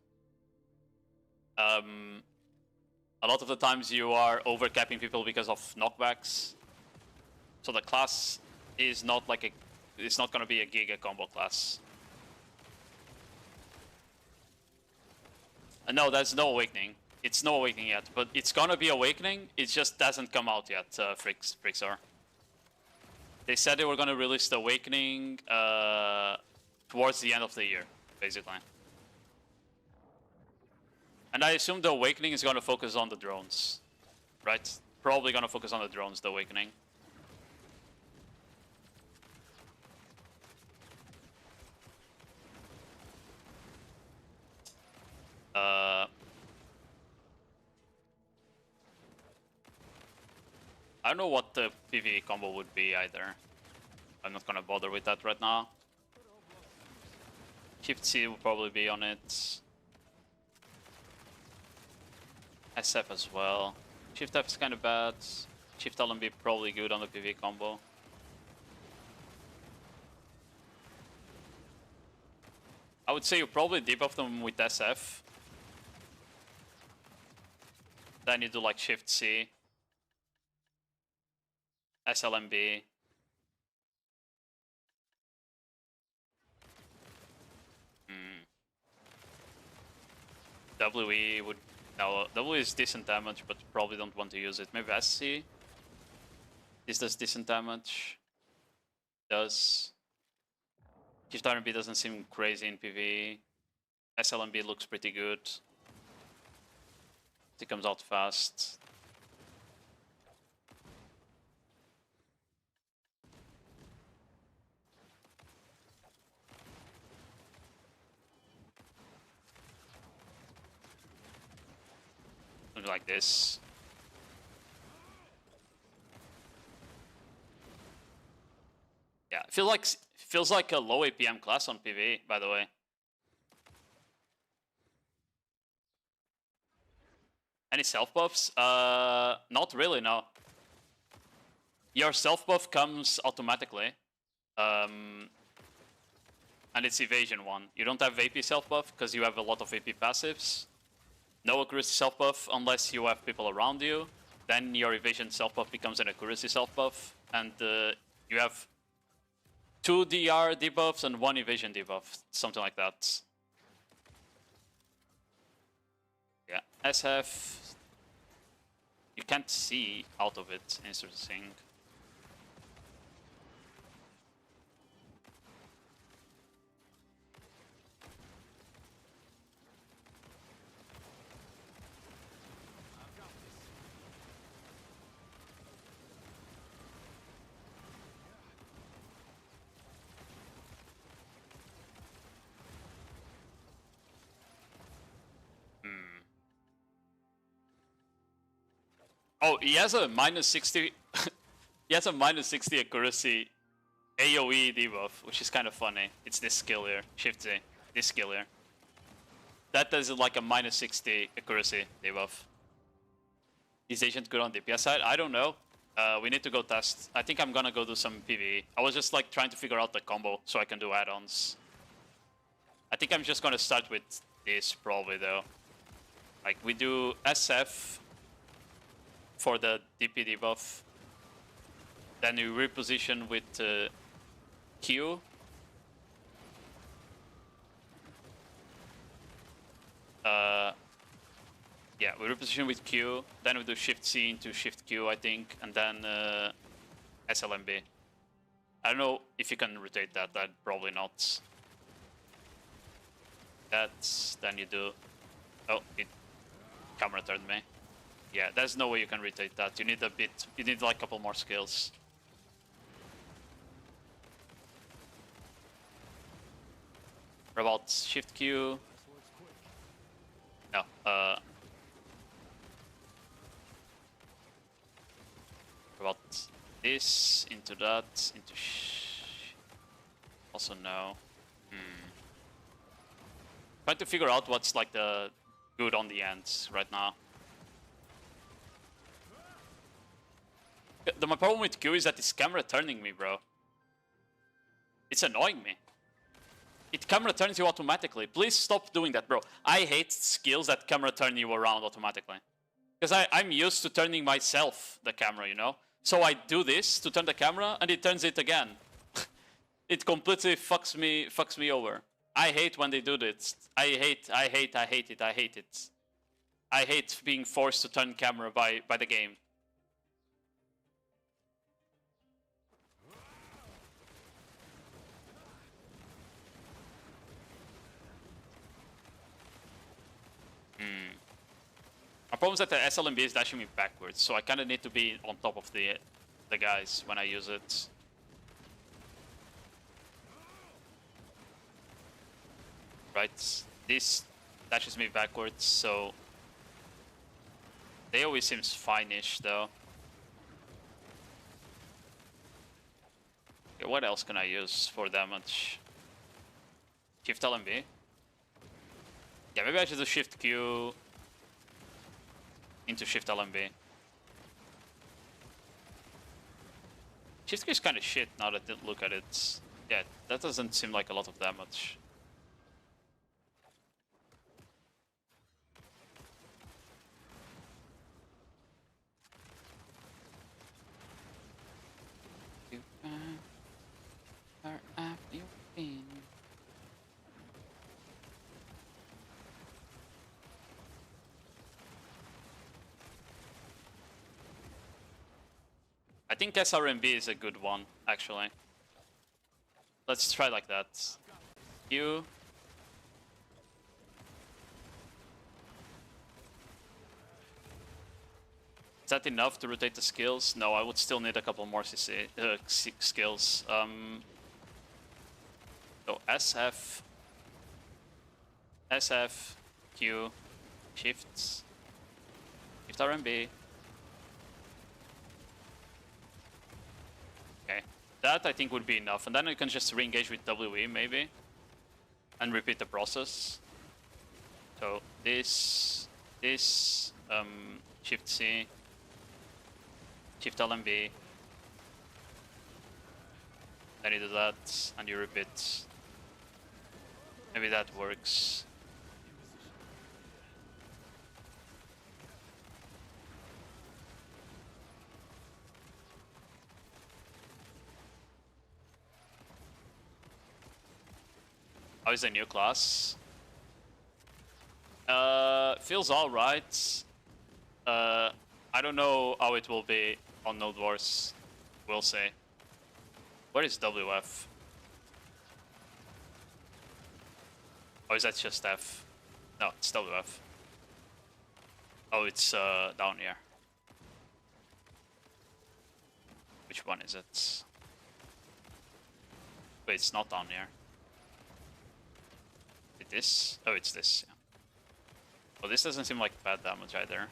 A lot of the times you are overcapping people because of knockbacks. So the class is not like a, it's not gonna be a giga combo class. No, there's no awakening. It's no awakening yet, but it's gonna be awakening. It just doesn't come out yet, Frixar. They said they were gonna release the awakening towards the end of the year, basically. And I assume the awakening is gonna focus on the drones, right? Probably gonna focus on the drones, the awakening. I don't know what the PvE combo would be either. I'm not gonna bother with that right now. Shift C will probably be on it. SF as well. Shift F is kind of bad. Shift LMB probably good on the PvE combo. I would say you probably debuff them with SF. Then you do like Shift C. SLMB. WE would... No, W is decent damage, but probably don't want to use it. Maybe SC. This does decent damage. Does. Shift RMB doesn't seem crazy in PvE. SLMB looks pretty good. It comes out fast. Something like this. Yeah, feels like a low APM class on PvE, by the way. Any self buffs? Not really, no. Your self buff comes automatically. And it's evasion one. You don't have AP self buff because you have a lot of AP passives. No accuracy self buff unless you have people around you. Then your evasion self buff becomes an accuracy self buff. And you have 2 DR debuffs and 1 evasion debuff. Something like that. Yeah, SF. You can't see out of it, interesting. Oh, he has a minus 60. He has a minus 60 accuracy AoE debuff, which is kind of funny. It's this skill here, Shift Z. This skill here. That does like a minus 60 accuracy debuff. Is Agent good on DPS side? I don't know. We need to go test. I think I'm gonna go do some PvE. I was just like trying to figure out the combo so I can do add-ons. I think I'm just gonna start with this probably though. Like we do SF for the DP debuff. Then you reposition with Q. Yeah, we reposition with Q, then we do Shift C into Shift Q, I think, and then SLMB. I don't know if you can rotate that, probably not. Then you do... Oh, it camera turned me. Yeah, there's no way you can rotate that. You need a bit, you need like a couple more skills. What about Shift Q? No, about this into that into also no. Trying to figure out what's like the good on the ends right now. My problem with Q is that it's camera turning me, bro. It's annoying me. It camera turns you automatically. Please stop doing that, bro. I hate skills that camera turn you around automatically. Because I'm used to turning myself the camera, you know? So I do this to turn the camera, and it turns it again. It completely fucks me over. I hate when they do this. I hate it. I hate being forced to turn camera by the game. My problem is that the SLMB is dashing me backwards, so I kind of need to be on top of the guys when I use it. Right, this dashes me backwards, so they always seems fine-ish though. Okay, what else can I use for damage? Shift LMB. Yeah, maybe I should do Shift Q into Shift LMB. Shift Q is kind of shit now that I look at it. Yeah, that doesn't seem like a lot of damage. I think SRMB is a good one, actually. Let's try like that. Q. Is that enough to rotate the skills? No, I would still need a couple more skills. So SF, Q, Shift RMB. Okay, that I think would be enough, and then you can just re-engage with WE maybe, and repeat the process. So this, Shift C, Shift LMB, then you do that, and you repeat. Maybe that works. How is the new class? Feels alright. I don't know how it will be on Node Wars. We'll see. Where is WF? Or is that just F? No, it's WF. Oh, it's down here. Which one is it? Wait, it's not down here. Is it this? Oh, it's this. Yeah. Well, this doesn't seem like bad damage either.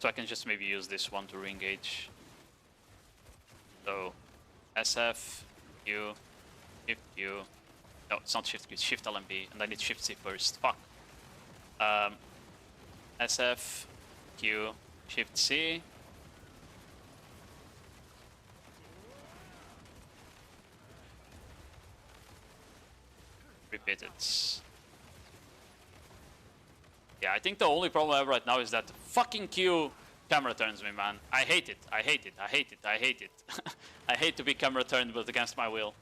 So I can just maybe use this one to re-engage. So, SF, Q, Shift Q. No, it's not Shift Q, it's Shift LMB, and I need Shift C first. Fuck. SF, Q, Shift C. Repeat it. Yeah, I think the only problem I have right now is that fucking Q camera turns me, man. I hate it. I hate it. I hate it. I hate it. I hate to be camera turned, but against my will.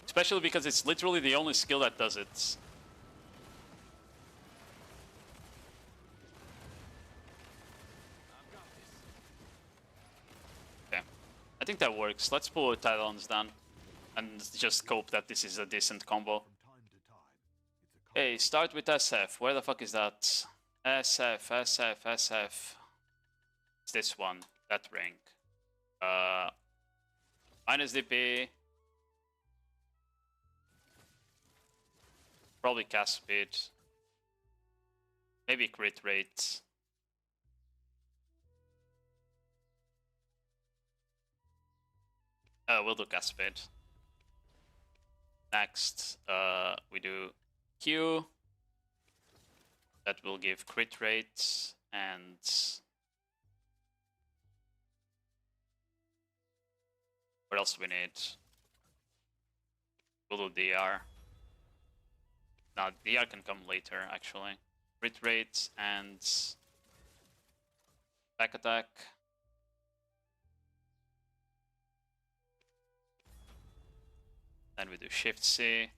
Especially because it's literally the only skill that does it. Okay. I think that works. Let's pull Talons down. And just hope that this is a decent combo. Hey, start with SF. Where the fuck is that? SF. It's this one. That ring. Minus DP. Probably cast speed. Maybe crit rate. We'll do cast speed. Next, we do Q. That will give crit rate and what else do we need? We'll do DR. Now, DR can come later, actually. Crit rate and back attack. Then we do Shift C,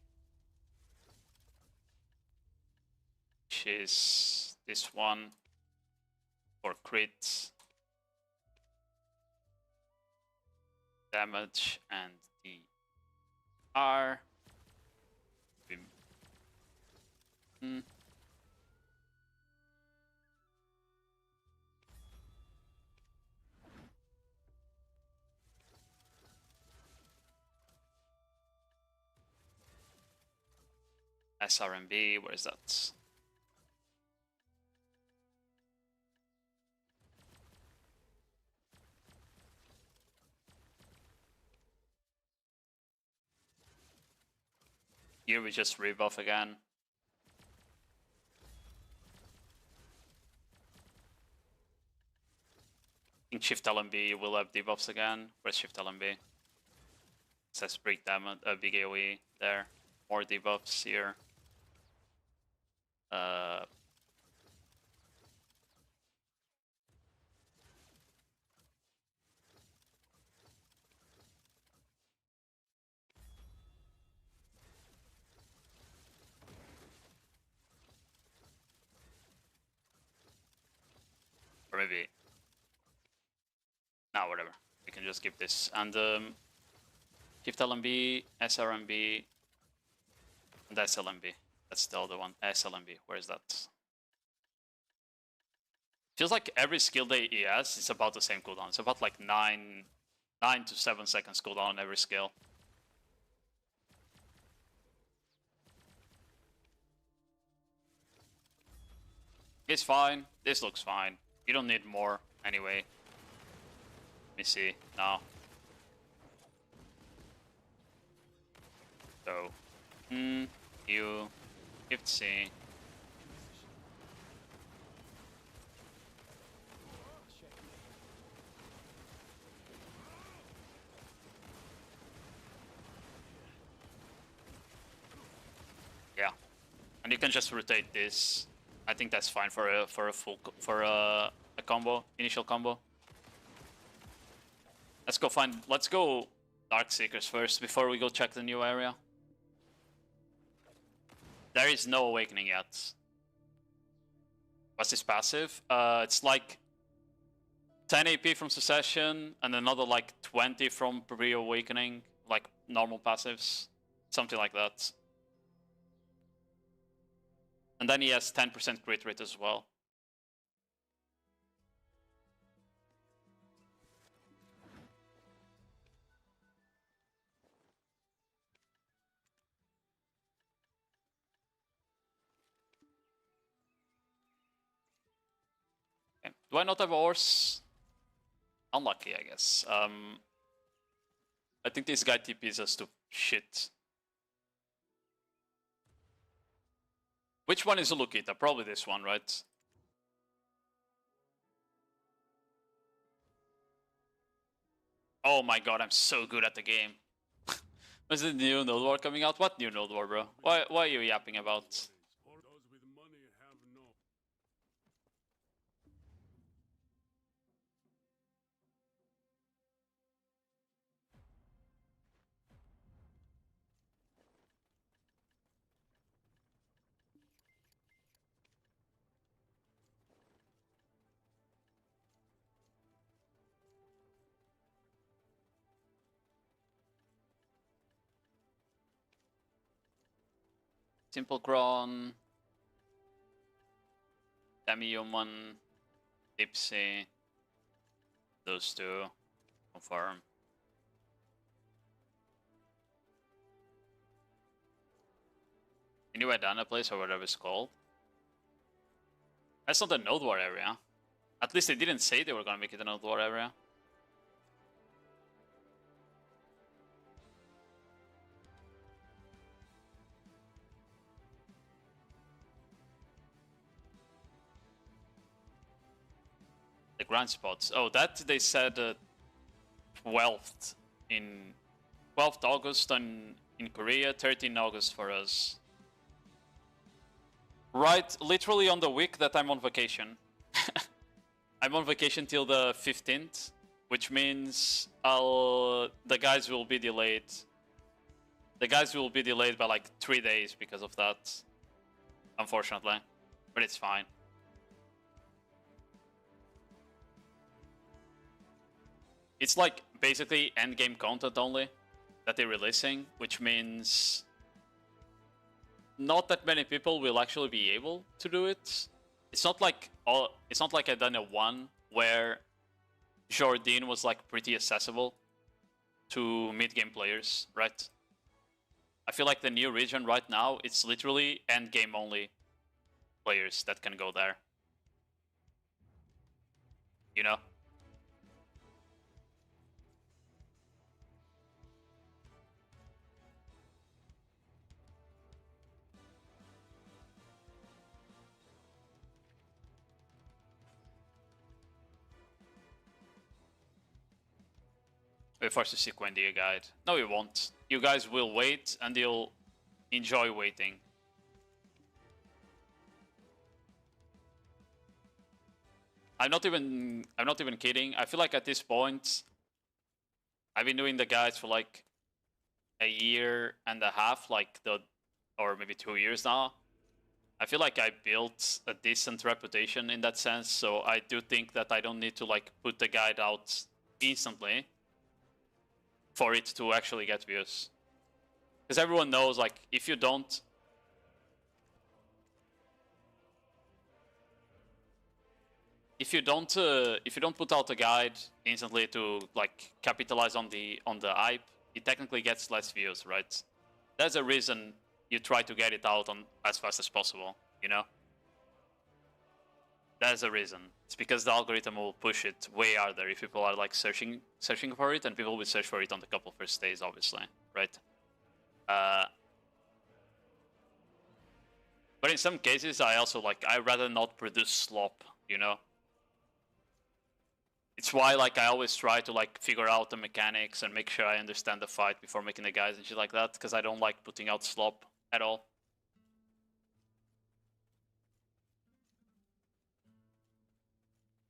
which is this one for crit, damage, and the R. SRMB, where is that? Here we just rebuff again. I think Shift LMB will have debuffs again. Where's Shift LMB? It says break damage, big AoE there. More debuffs here. Or maybe... No, whatever. We can just give this. And Shift LMB, SRMB, and SLMB. That's the other one. SLMB. Where is that? Feels like every skill that he has is about the same cooldown. It's about like 9 to 7 seconds cooldown on every skill. It's fine. This looks fine. You don't need more anyway. Let me see. No. So, you Shift C. Yeah, and you can just rotate this. I think that's fine for a combo, initial combo. Let's go Dark Seekers first before we go check the new area. There is no awakening yet. What's his passive? It's like 10 AP from Succession and another like 20 from pre-awakening, like normal passives, something like that. And then he has 10% crit rate as well. Okay. Do I not have a horse? Unlucky, I guess. I think this guy TPs us to shit. Which one is a Lukita? Probably this one, right? Oh my god, I'm so good at the game. Is the new nodewar coming out? What new nodewar, bro? Why are you yapping about? Simple Cron, Demi-Human, Dipsy, those two, confirm. New Adana place or whatever it's called. That's not the nodewar area. At least they didn't say they were gonna make it a nodewar area. The grind spots. Oh, that they said 12th in 12th August in Korea, 13 August for us. Right, literally on the week that I'm on vacation. I'm on vacation till the 15th, which means the guys will be delayed. The guys will be delayed by like 3 days because of that, unfortunately, but it's fine. It's like basically endgame content only that they're releasing, which means not that many people will actually be able to do it. It's not like I done a one where Jordan was like pretty accessible to mid-game players, right? I feel like the new region right now, it's literally end-game only players that can go there. You know? We're forced to see Quendia guide. No, we won't. You guys will wait and you'll enjoy waiting. I'm not even kidding. I feel like at this point, I've been doing the guides for like a year and a half, or maybe 2 years now. I feel like I built a decent reputation in that sense, so I do think that I don't need to like put the guide out instantly for it to actually get views. Because everyone knows, like, if you don't put out a guide instantly to like capitalize on the hype, it technically gets less views, right? There's a reason you try to get it out on as fast as possible, you know? There's a reason. It's because the algorithm will push it way harder if people are like searching for it, and people will search for it on the couple first days, obviously, right? But in some cases, I'd rather not produce slop, you know? It's why like I always try to like figure out the mechanics and make sure I understand the fight before making the guys and shit like that, because I don't like putting out slop at all.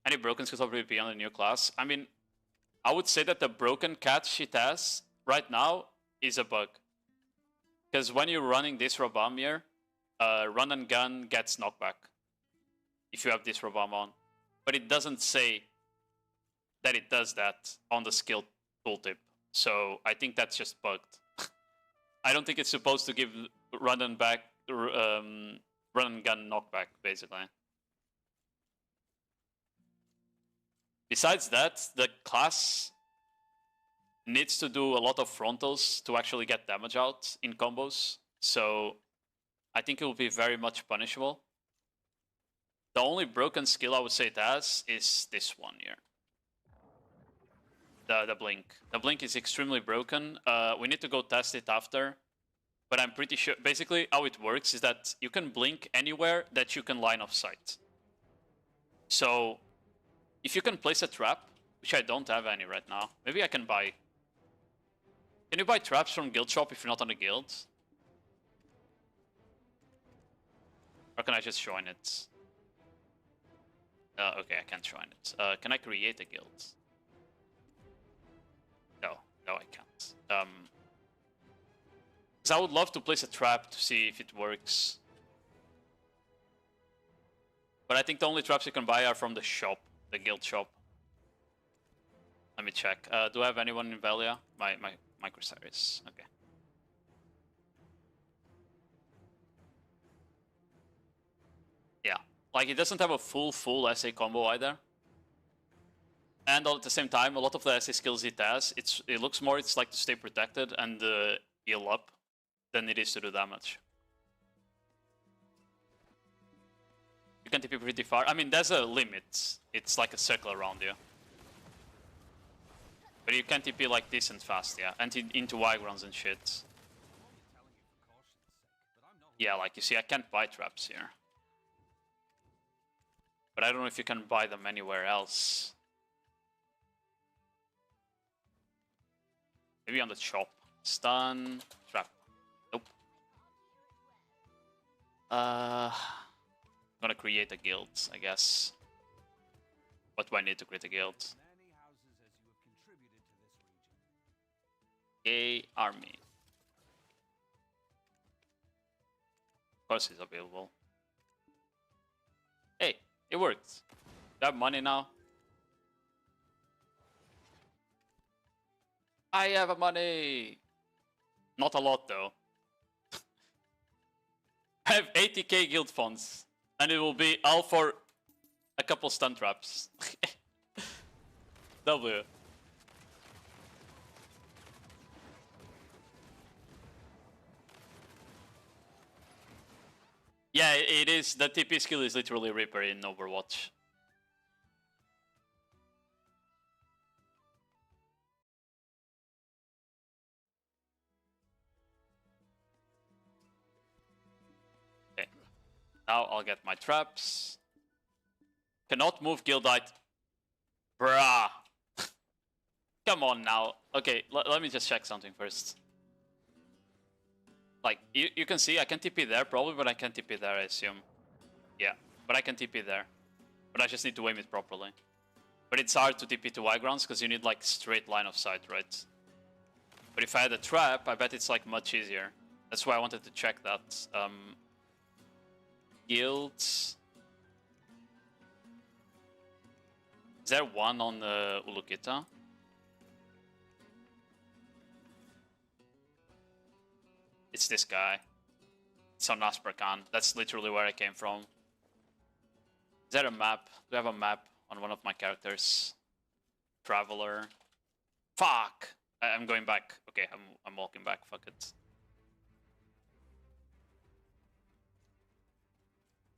Any broken skills of PvP on the new class? I mean, I would say that the broken cat shit has right now is a bug. Because when you're running this Robam here, run and gun gets knockback if you have this Robam on. But it doesn't say that it does that on the skill tooltip. So I think that's just bugged. I don't think it's supposed to give run and gun knockback, basically. Besides that, the class needs to do a lot of frontals to actually get damage out in combos. So I think it will be very much punishable. The only broken skill I would say it has is this one here. The blink. The blink is extremely broken. We need to go test it after. But I'm pretty sure, basically how it works is that you can blink anywhere that you can line of sight. So if you can place a trap Which I don't have any right now. Maybe I can buy... Can you buy traps from guild shop if you're not on the guild? Or can I just join it? Okay, I can't join it. Can I create a guild? No, I can't. Because I would love to place a trap to see if it works. But I think the only traps you can buy are from the shop, the guild shop. Let me check. Do I have anyone in Valia? My Corsair is okay. Yeah, like it doesn't have a full SA combo either. And at the same time, a lot of the SA skills it has, it looks more it's like to stay protected and heal up than it is to do damage. You can TP pretty far. I mean, there's a limit. It's like a circle around you. But you can TP like this and fast, yeah. And into high grounds and shit. Yeah, like you see, I can't buy traps here. But I don't know if you can buy them anywhere else. Maybe on the shop. Stun, trap. Nope. I'm gonna create a guild, I guess. What do I need to create a guild? A army. Of course it's available. Hey, it worked. I have money now. I have money. Not a lot though. I have 80k guild funds. And it will be all for a couple stun traps. W. Yeah, it is. The TP skill is literally Reaper in Overwatch. Okay. Now I'll get my traps. Cannot move guildite. Bruh. Come on now. Okay, let me just check something first. Like, you can see I can TP there probably, but I can't TP there, I assume. Yeah, but I can TP there. But I just need to aim it properly. But it's hard to TP to high grounds because you need like straight line of sight, right? But if I had a trap, I bet it's like much easier. That's why I wanted to check that. Guilds. Is there one on the Ulukita? It's this guy. It's on Asperkan. That's literally where I came from. Is there a map? Do I have a map on one of my characters? Traveler. Fuck! I'm going back. Okay, I'm walking back. Fuck it.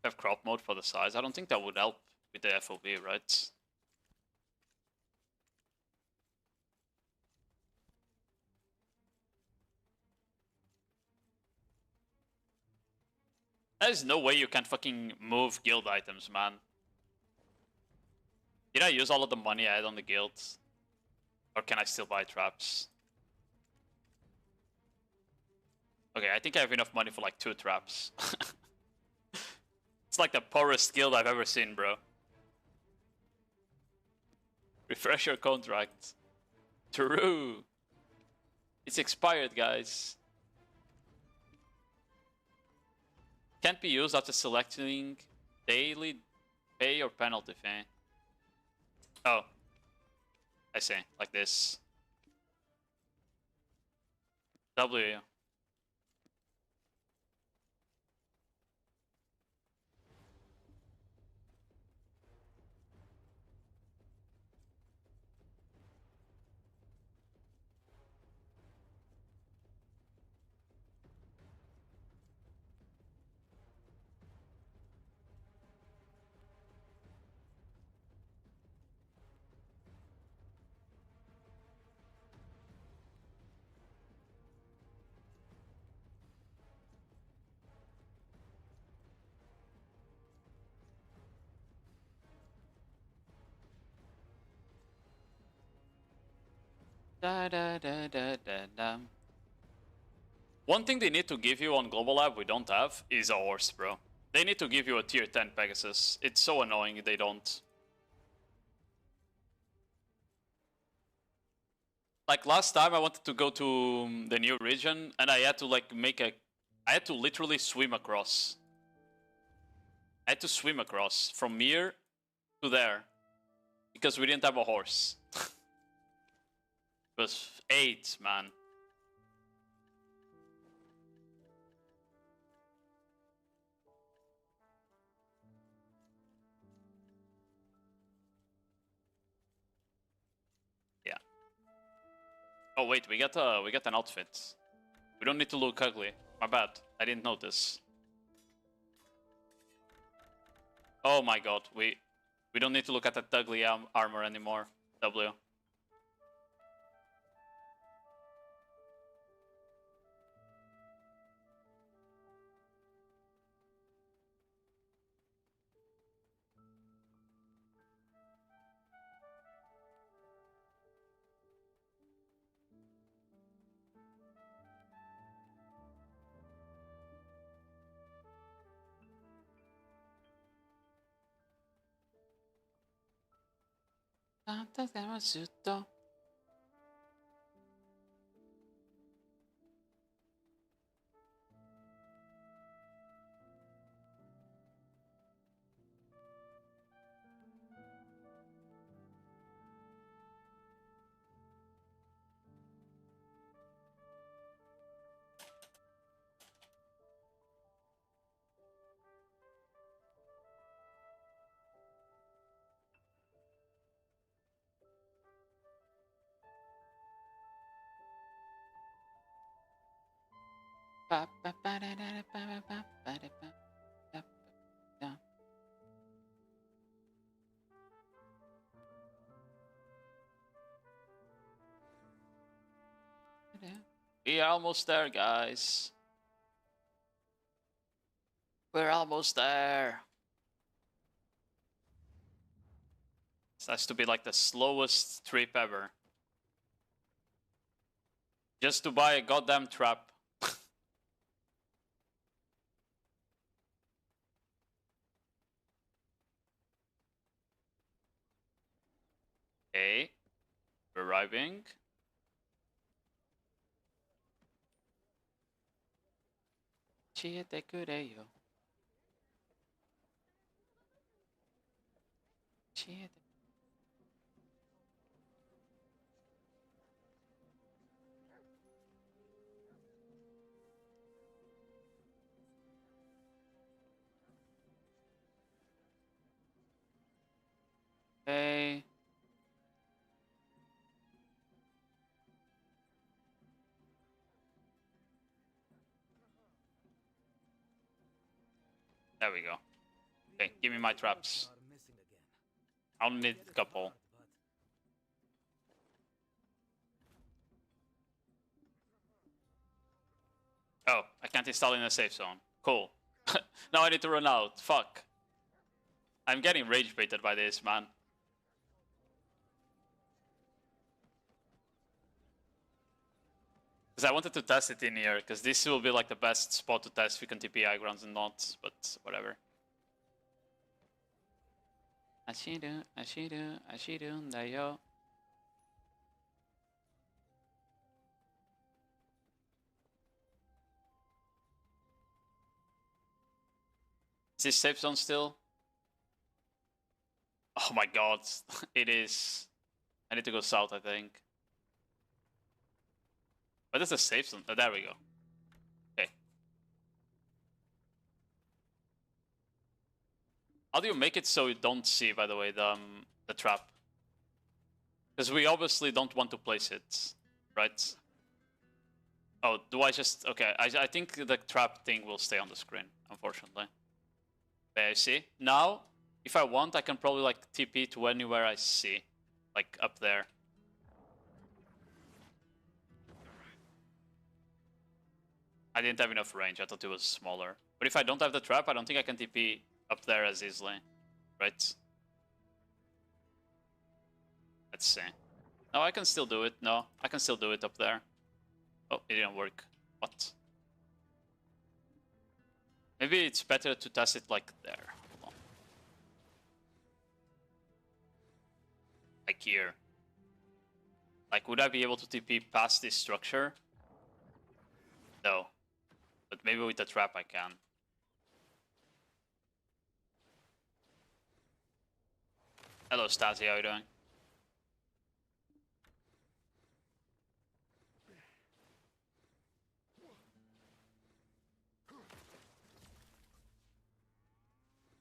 I have crop mode for the size. I don't think that would help with the FOV, right? There's no way you can fucking move guild items, man. Did I use all of the money I had on the guild? Or can I still buy traps? Okay, I think I have enough money for like 2 traps. It's like the poorest guild I've ever seen, bro. Refresh your contract. True. It's expired, guys. Can't be used after selecting daily pay or penalty fee. Oh. I see. Like this. W. Da, da, da, da, da, da. One thing they need to give you on Global Lab we don't have is a horse, bro. They need to give you a tier 10 Pegasus. It's so annoying they don't. Like last time I wanted to go to the new region and I had to like I had to literally swim across. I had to swim across from here to there because we didn't have a horse. It was 8, man. Yeah. Oh wait, we got an outfit. We don't need to look ugly. My bad. I didn't notice. Oh my god, we don't need to look at that ugly armor anymore. W. We are almost there, guys. We're almost there. This has to be like the slowest trip ever. Just to buy a goddamn trap. Okay. Arriving. Chiete cureyo. Chiete. Okay. There we go. Okay, give me my traps. I'll need a couple. Oh, I can't install in a safe zone. Cool. Now I need to run out. Fuck. I'm getting rage baited by this, man. Because I wanted to test it in here, because this will be like the best spot to test if you can TP high grounds and not, but whatever. Ashiru, ashiru, ashiru, dayo. Is this safe zone still? Oh my god, it is. I need to go south, I think. But it's a safe zone. Oh, there we go. Okay. How do you make it so you don't see, by the way, the trap? Because we obviously don't want to place it, right? Oh, do I just... Okay, I think the trap thing will stay on the screen, unfortunately. There, you see? Now, if I want, I can probably, like, TP to anywhere I see. Like, up there. I didn't have enough range, I thought it was smaller. But if I don't have the trap, I don't think I can TP up there as easily. Right? Let's see. No, I can still do it. No, I can still do it up there. Oh, it didn't work. What? Maybe it's better to test it like there. Hold on. Like here. Like, would I be able to TP past this structure? No. But maybe with the trap I can. Hello, Stasi, how you doing?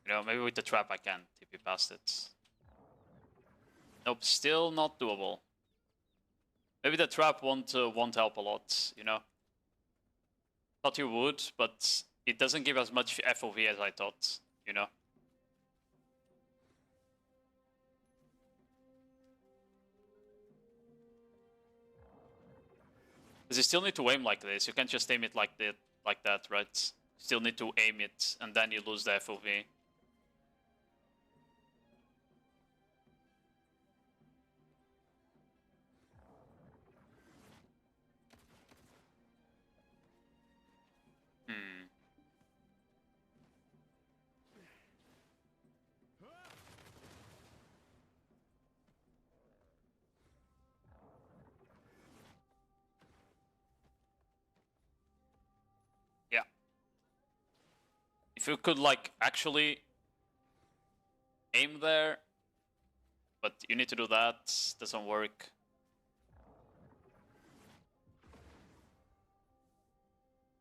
You know, maybe with the trap I can TP past it. Nope, still not doable. Maybe the trap won't help a lot, you know? Thought you would, but it doesn't give as much FOV as I thought, you know? Because you still need to aim like this. You can't just aim it like that, right? You still need to aim it, and then you lose the FOV. Yeah. If you could, like, actually aim there, but you need to do that, doesn't work.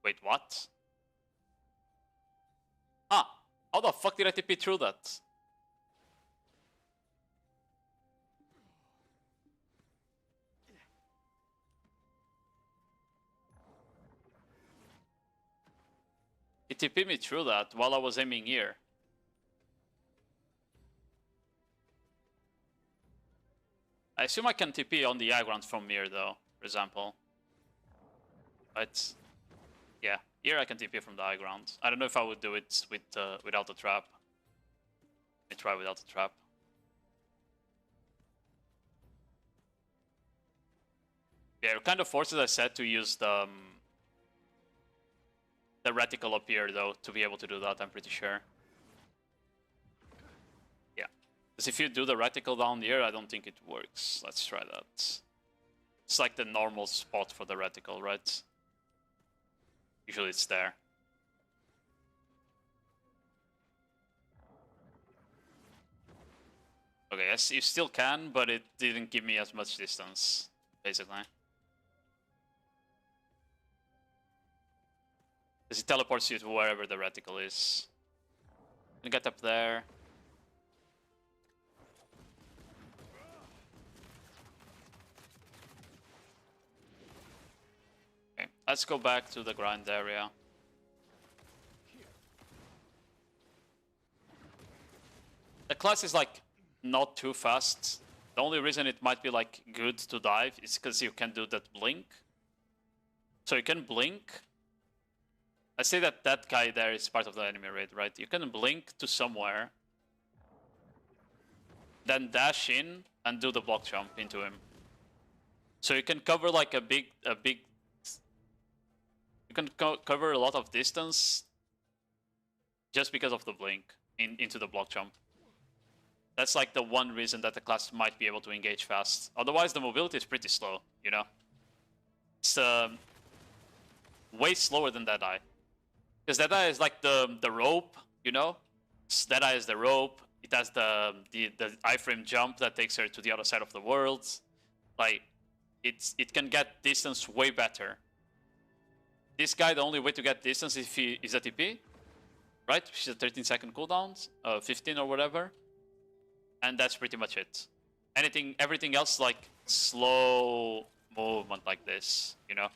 Wait, what? Ah, how the fuck did I TP through that? It TP'd me through that while I was aiming here. I assume I can TP on the high ground from here, though, for example. But yeah, here I can TP from the high ground. I don't know if I would do it with without the trap. Let me try without the trap. Yeah, you're kind of forced, as I said, to use the reticle up here, though, to be able to do that, I'm pretty sure. Yeah. Because if you do the reticle down here, I don't think it works. Let's try that. It's like the normal spot for the reticle, right? Usually it's there. Okay, yes, you still can, but it didn't give me as much distance, basically. Because it teleports you to wherever the reticle is. You get up there. Okay, let's go back to the grind area. The class is like not too fast. The only reason it might be like good to dive is because you can do that blink. So you can blink. I say that that guy there is part of the enemy raid, right? You can blink to somewhere, then dash in and do the block jump into him. So you can cover like a big. You can cover a lot of distance just because of the blink into the block jump. That's like the one reason that the class might be able to engage fast. Otherwise, the mobility is pretty slow, you know? It's way slower than Deadeye. Because Deadeye is like the rope, you know? Deadeye is the rope. It has the iframe jump that takes her to the other side of the world. Like, it can get distance way better. This guy, the only way to get distance is a TP, right? Which is a 13-second cooldown, 15 or whatever. And that's pretty much it. Everything else like slow movement like this, you know?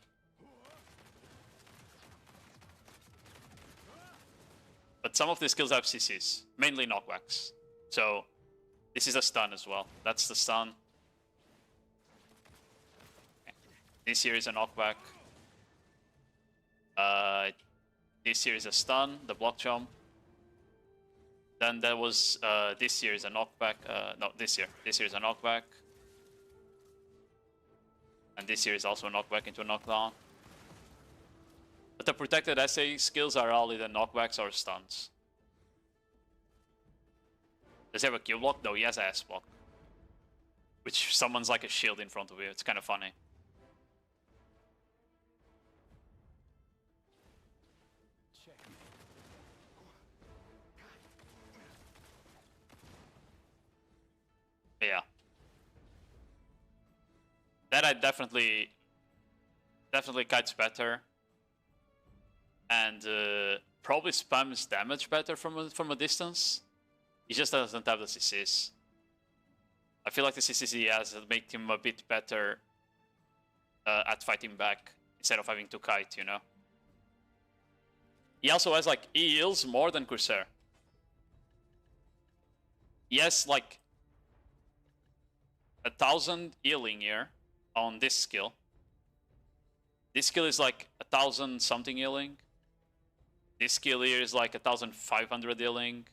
But some of the skills have CCs, mainly knockbacks. So this is a stun as well. That's the stun. Okay. This here is a knockback. This here is a stun, the block jump. Then there was this here is a knockback. No, this here. This here is a knockback. And this here is also a knockback into a knockdown. But the protected SA skills are all either knockbacks or stuns. Does he have a Q block? No, he has an S block. Which summons like a shield in front of you. It's kind of funny. Yeah. That I definitely kites better. And probably spams damage better from a distance. He just doesn't have the CCs. I feel like the CCs he has make him a bit better at fighting back instead of having to kite, you know. He also has like, he heals more than Corsair. He has like 1,000 healing here on this skill. This skill is like 1,000 something healing. This skill here is like 1,500 healing.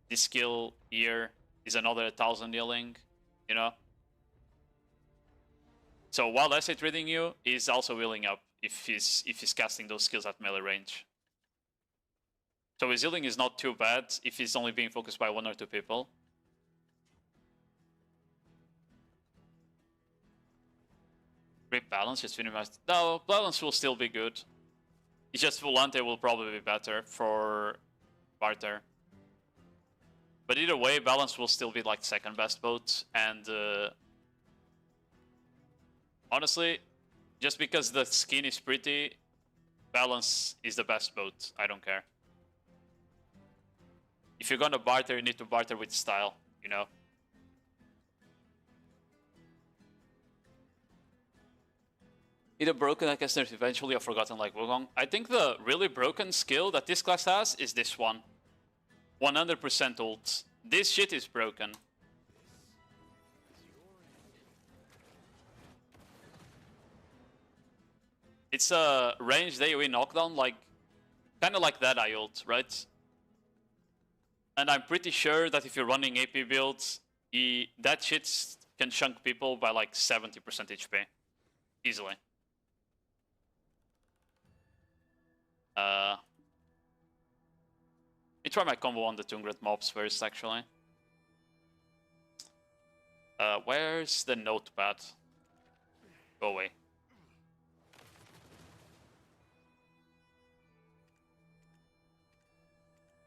This skill here is another 1,000 healing, you know? So while SA trading you, he's also healing up if he's casting those skills at melee range. So his healing is not too bad if he's only being focused by 1 or 2 people. Rip balance, just minimized. No, balance will still be good. It's just Volante will probably be better for barter. But either way, balance will still be like second best boat. And honestly, just because the skin is pretty, balance is the best boat. I don't care. If you're gonna barter, you need to barter with style, you know? Either broken, I guess there's eventually a forgotten like Wukong. I think the really broken skill that this class has is this one. 100% ult. This shit is broken. It's a ranged AoE knockdown, like kind of like that I ult, right? And I'm pretty sure that if you're running AP builds, that shit can chunk people by like 70% HP. Easily. Let me try my combo on the Tungret mobs first, actually. Where's the notepad? Go away.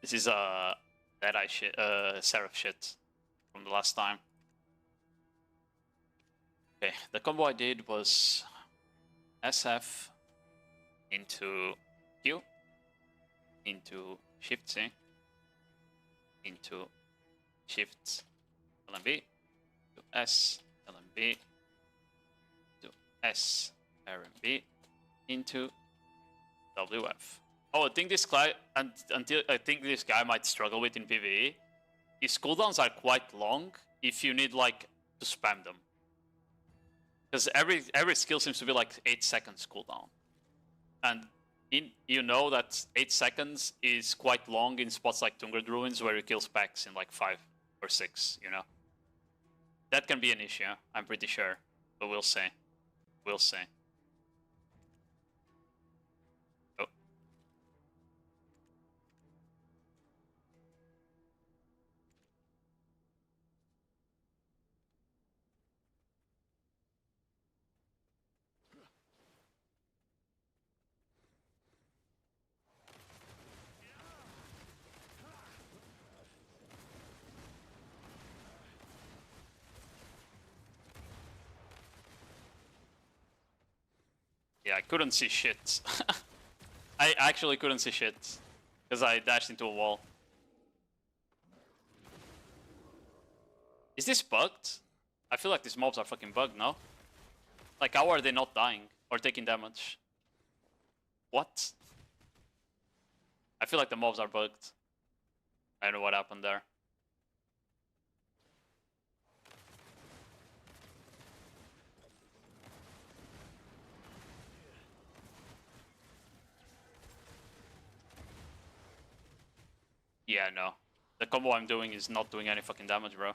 This is Deadeye shit, Seraph shit from the last time. Okay, the combo I did was SF into Q, into Shift C, into Shift LMB, to S LMB, to S RMB, into WF. Oh, I think this guy, I think this guy might struggle with in PvE. His cooldowns are quite long if you need like to spam them, because every skill seems to be like 8 seconds cooldown, and you know that 8 seconds is quite long in spots like Tungret Ruins where you kill specs in like 5 or 6. You know, that can be an issue. I'm pretty sure, but we'll see. We'll see. Yeah, I couldn't see shit. I actually couldn't see shit because I dashed into a wall. Is this bugged? I feel like these mobs are fucking bugged, no? Like, how are they not dying or taking damage? What? I feel like the mobs are bugged. I don't know what happened there. Yeah, no. The combo I'm doing is not doing any fucking damage, bro.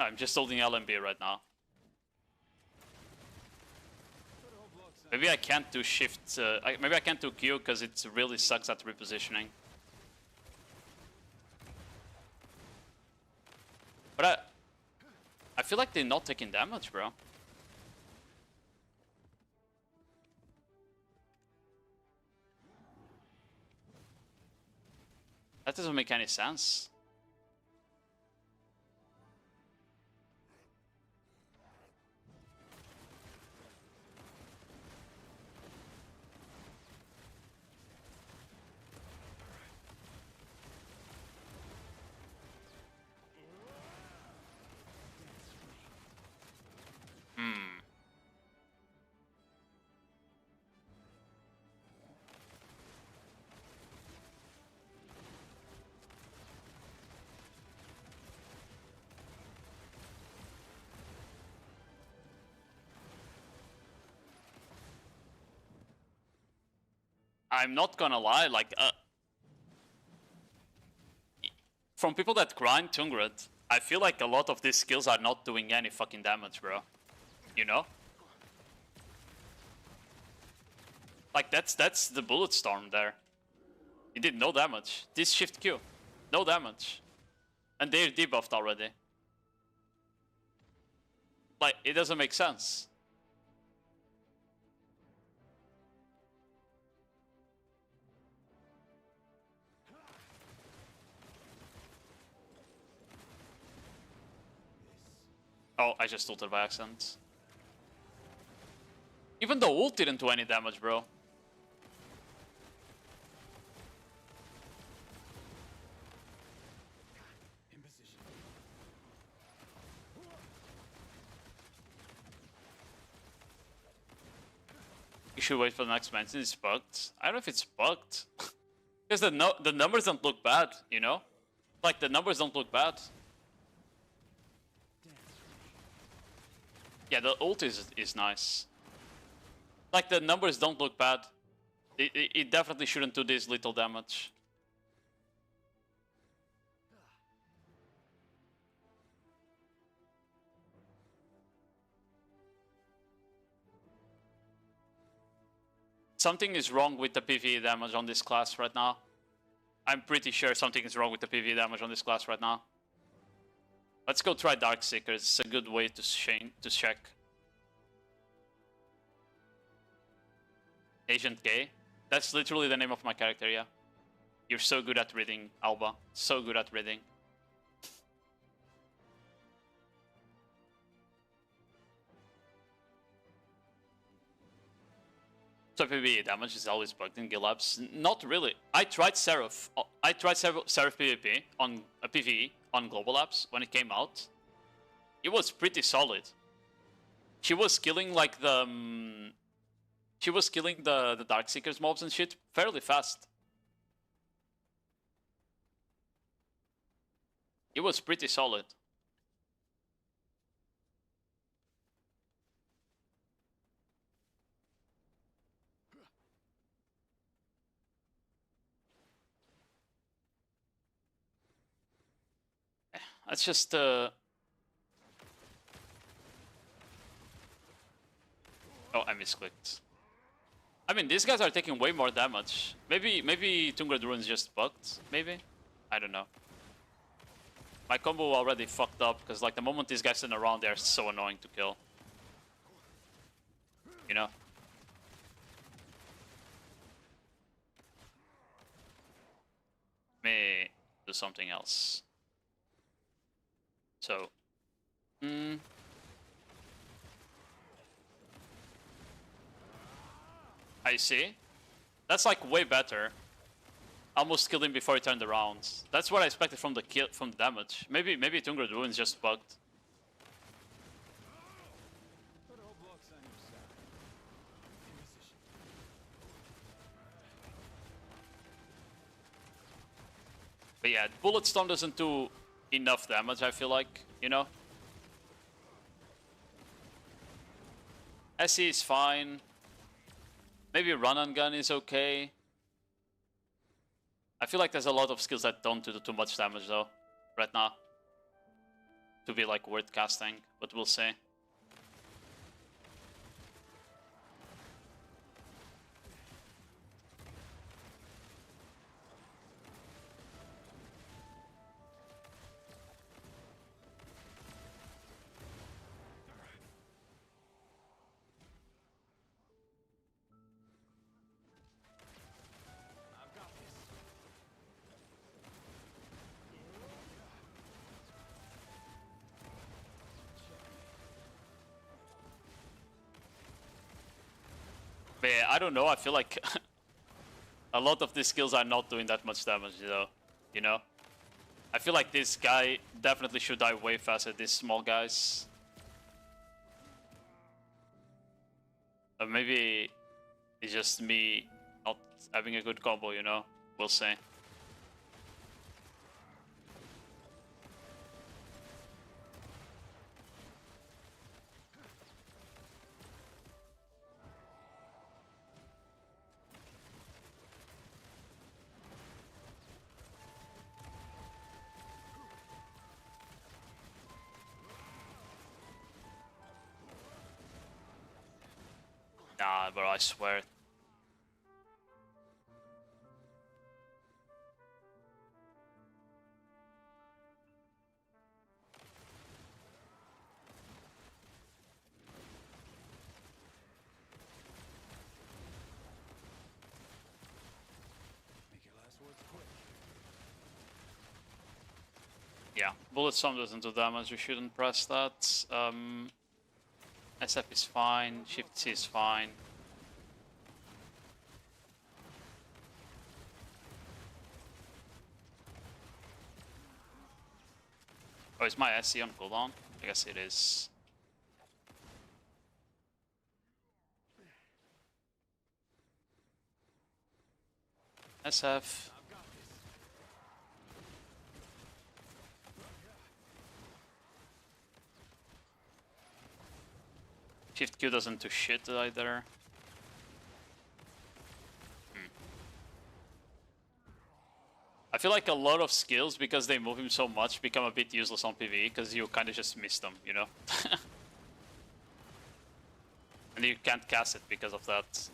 I'm just holding LMB right now. Maybe I can't do shift. Maybe I can't do Q because it really sucks at repositioning. But I feel like they're not taking damage, bro. That doesn't make any sense. I'm not gonna lie, like, from people that grind Tungred, I feel like a lot of these skills are not doing any fucking damage, bro. You know? Like, that's the bullet storm there. He did no damage. This shift Q, no damage. And they're debuffed already. Like, it doesn't make sense. Oh, I just ulted by accident. Even the ult didn't do any damage, bro. You should wait for the next mention. It's bugged. I don't know if it's bugged. Because the numbers don't look bad, you know? Like, the numbers don't look bad. Yeah, the ult is nice. Like, the numbers don't look bad. It definitely shouldn't do this little damage. Something is wrong with the PvE damage on this class right now. I'm pretty sure something is wrong with the PvE damage on this class right now. Let's go try Darkseeker. It's a good way to check. Agent K. That's literally the name of my character, yeah. You're so good at reading, Alba. So good at reading. So PvE damage is always bugged in glabs. Not really. I tried Seraph. I tried Seraph PvP on a PvE on Global Labs when it came out. It was pretty solid. She was killing like the she was killing the Darkseekers mobs and shit fairly fast. It was pretty solid. That's just Oh, I misclicked. I mean, these guys are taking way more damage. Maybe Tungred Rune's just bugged. Maybe, I don't know. My combo already fucked up because like the moment these guys turn around, they're so annoying to kill. You know. May do something else. So, I see. That's like way better. Almost killed him before he turned around. That's what I expected from the kill, from the damage. Maybe Tungred Rune's just bugged. But yeah, Bullet Storm doesn't do enough damage, I feel like, you know? SE is fine. Maybe Run and Gun is okay. I feel like there's a lot of skills that don't do too much damage though, right now. to be like worth casting, but we'll see. But yeah, I don't know, I feel like a lot of these skills are not doing that much damage, though. You know? I feel like this guy definitely should die way faster, these small guys. Or maybe it's just me not having a good combo, you know? We'll see. Nah, bro, I swear. Make your last words quick. Yeah, bullet storm doesn't do damage, you shouldn't press that. SF is fine, Shift C is fine. Oh, is my SC on cooldown? I guess it is. SF. Shift Q doesn't do shit either. I feel like a lot of skills, because they move him so much, become a bit useless on PvE, because you kind of just miss them, you know? And you can't cast it because of that.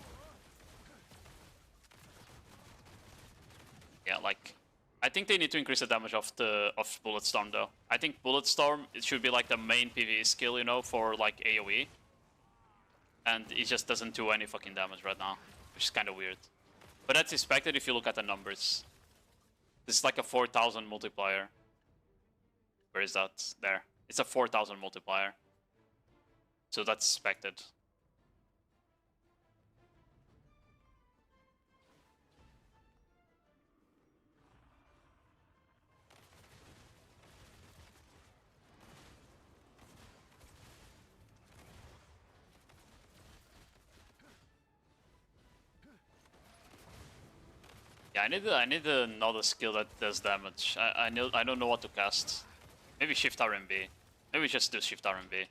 Yeah, like... I think they need to increase the damage of Bullet Storm, though. I think Bullet Storm, it should be like the main PvE skill, you know, for like AoE. And it just doesn't do any fucking damage right now, which is kind of weird. But that's expected if you look at the numbers. This is like a 4,000 multiplier. Where is that? There. It's a 4,000 multiplier. So that's expected. Yeah, I need another skill that does damage. I don't know what to cast. Maybe Shift RMB. Maybe just do Shift RMB.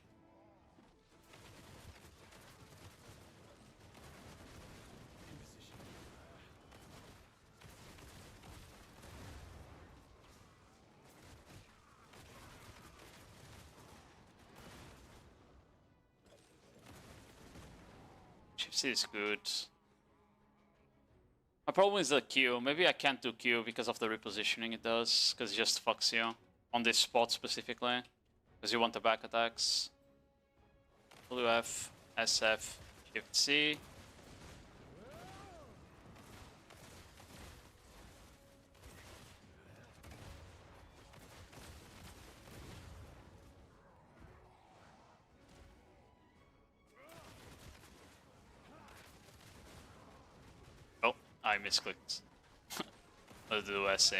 Shift C is good. My problem is the Q. Maybe I can't do Q because of the repositioning it does, because it just fucks you on this spot specifically, because you want the back attacks. WF, SF, Shift C. Oh, I misclicked. Let's do SA.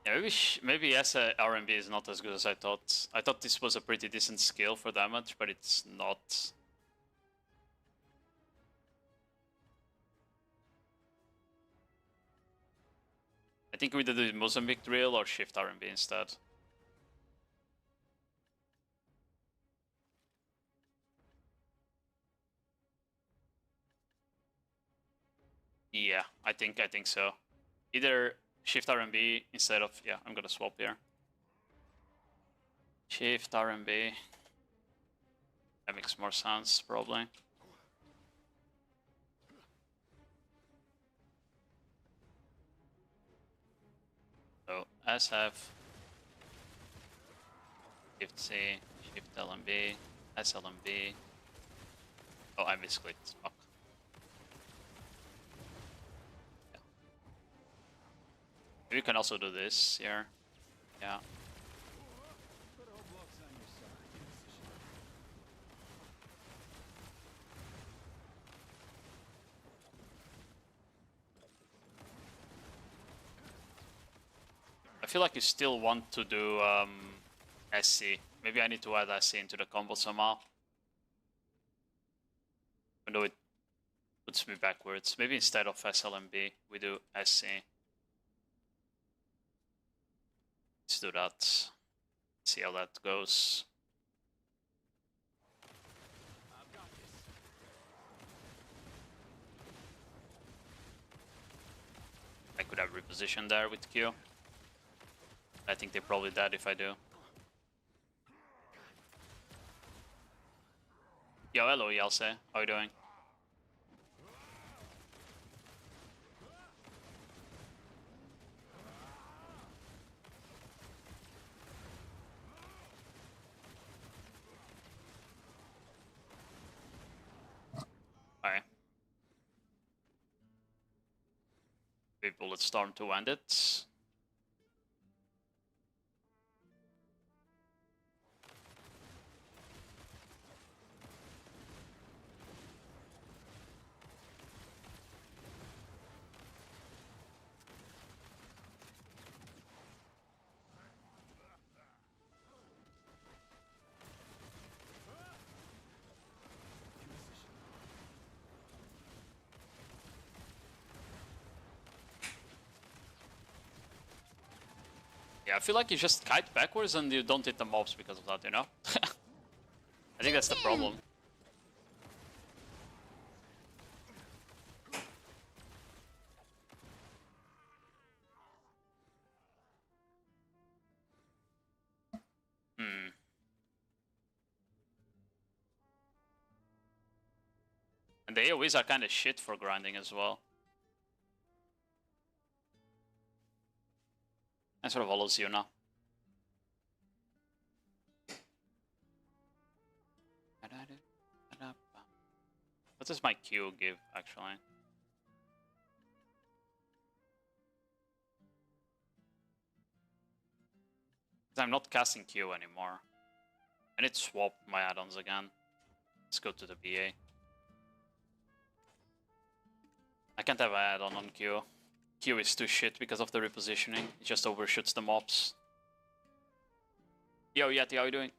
Yeah, maybe SA RMB is not as good as I thought. I thought this was a pretty decent skill for damage, but it's not. I think we either do Mozambique drill or Shift RMB instead. Yeah, I think so. Either Shift RMB instead of, yeah, I'm gonna swap here. Shift RMB. That makes more sense, probably. So SF, Shift C, Shift LMB, SLMB. Oh, I misclicked. Fuck. Yeah. Maybe you can also do this here. Yeah. I feel like you still want to do SC. Maybe I need to add SC into the combo somehow. Even though it puts me backwards. Maybe instead of SLMB, we do SC. Let's do that. See how that goes. I could have repositioned there with Q. I think they're probably dead if I do. Yo, hello, Yelse. How you doing? Alright. Big Bullet Storm to end it. Yeah, I feel like you just kite backwards and you don't hit the mobs because of that, you know? I think that's the problem. And the AoEs are kind of shit for grinding as well. And sort of follows you now. What does my Q give, actually? Because I'm not casting Q anymore. I need to swap my add-ons again. Let's go to the BA. I can't have an add-on on Q. Q is too shit because of the repositioning. It just overshoots the mobs. Yo, Yeti, how you doing?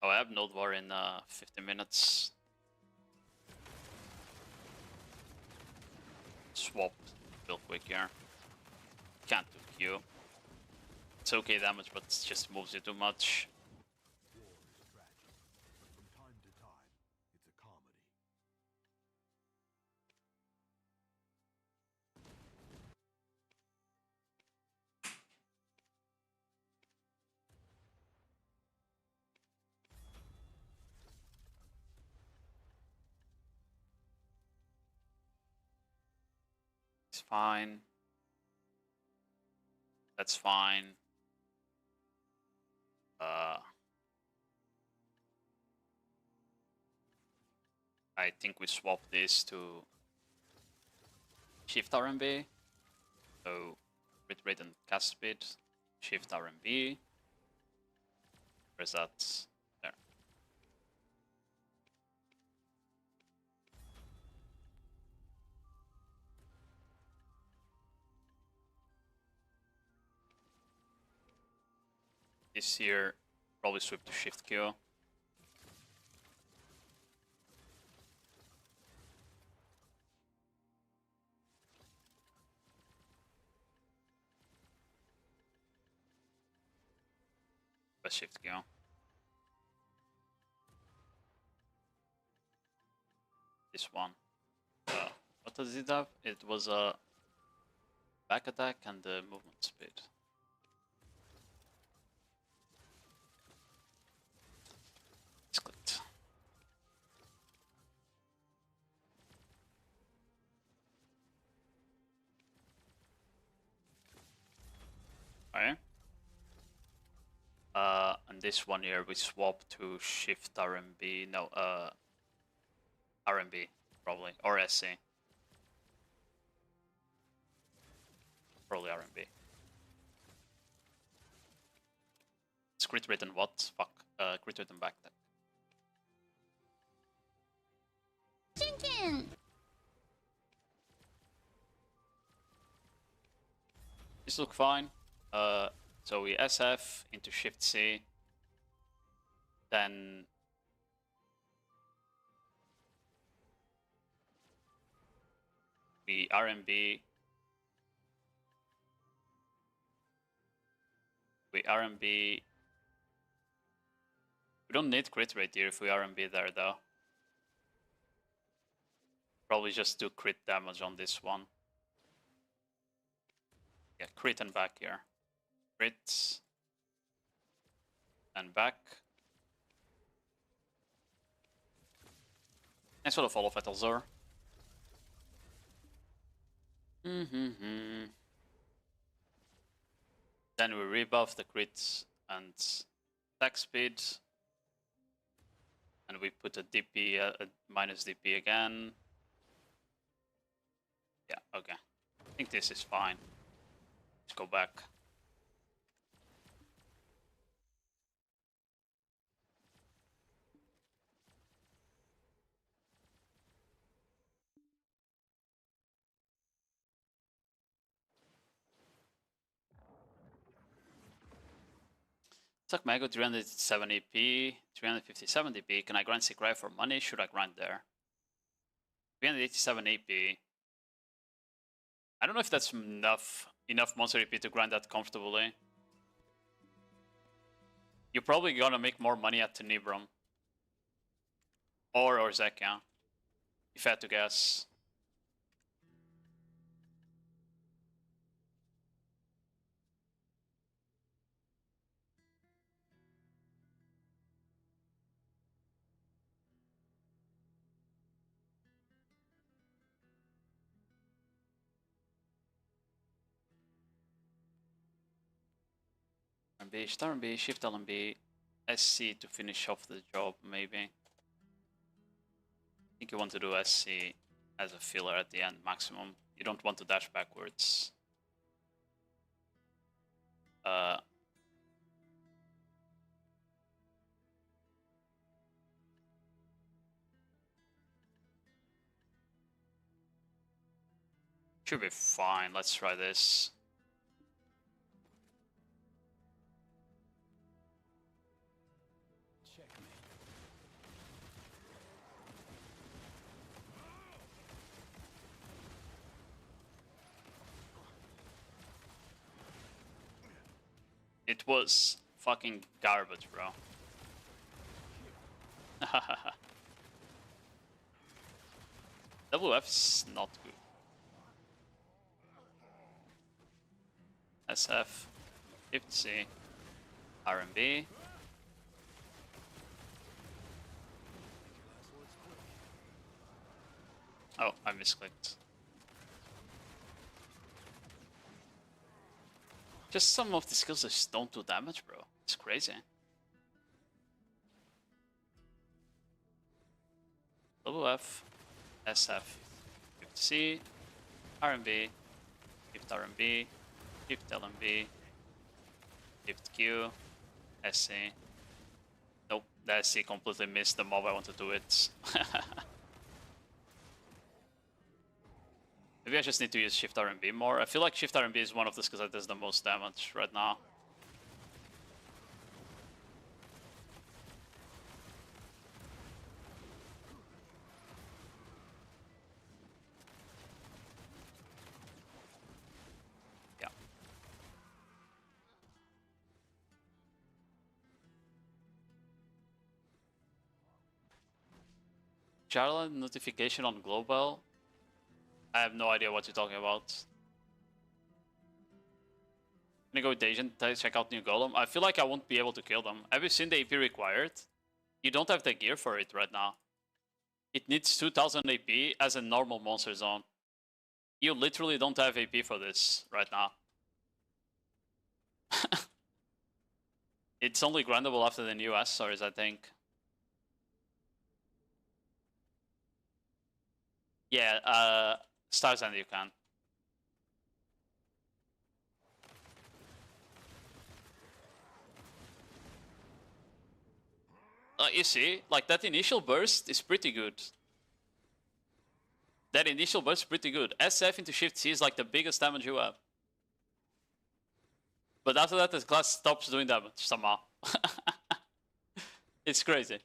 Oh, I have nodewar in 50 minutes. Swap real quick here. Can't do Q. It's okay damage, but it just moves you too much. War is tragic, but from time to time, it's a comedy. It's fine. That's fine. I think we swap this to Shift RMB. So crit rate and cast speed. Shift RMB. Where's that? There. This here, probably swap to Shift Q. a shift Q. This one. What does it have? It was a back attack and the movement speed. It's clicked. Okay. And this one here we swap to shift RMB. No, RMB probably or SC. Probably RMB. It's crit rate and what? Fuck. Crit rate and back attack. Chicken! This look fine. So we SF into shift C. Then we RMB. We RMB. We don't need crit rate here if we RMB there though. Probably just do crit damage on this one. Yeah, crit and back here. Crit. And back. Nice sort of follow Fatal Zor. Then we rebuff the crit and attack speed. And we put a DP, a minus DP again. Yeah, okay. I think this is fine. Let's go back. Attack Mago 307 EP, 357 EP. Can I grind Sick Ride for money? Should I grind there? 387 EP. I don't know if that's enough monster EP to grind that comfortably. You're probably gonna make more money at Tenebrum. Or Zekia. If I had to guess. RB, start RB, shift LMB, SC to finish off the job, maybe. I think you want to do SC as a filler at the end, maximum. You don't want to dash backwards. Should be fine, let's try this. It was fucking garbage, bro. WF is not good. SF, 50C, RMB. Oh, I misclicked. Just some of the skills just don't do damage, bro. It's crazy. WF, SF, 50C, RMB, 50 RMB, 50 LMB, 50 Q, SC. Nope, the SC completely missed the mob I want to do it. Maybe I just need to use Shift RMB more. I feel like Shift RMB is one of the skills that does the most damage right now. Yeah. Jarlan notification on global. I have no idea what you're talking about. Gonna go with the agent, check out new golem. I feel like I won't be able to kill them. Have you seen the AP required? You don't have the gear for it right now. It needs 2000 AP as a normal monster zone. You literally don't have AP for this right now. It's only grindable after the new Stories, I think. Yeah, Stars End you can. You see, like that initial burst is pretty good. That initial burst is pretty good. SF into Shift C is like the biggest damage you have. But after that, the class stops doing damage somehow. It's crazy.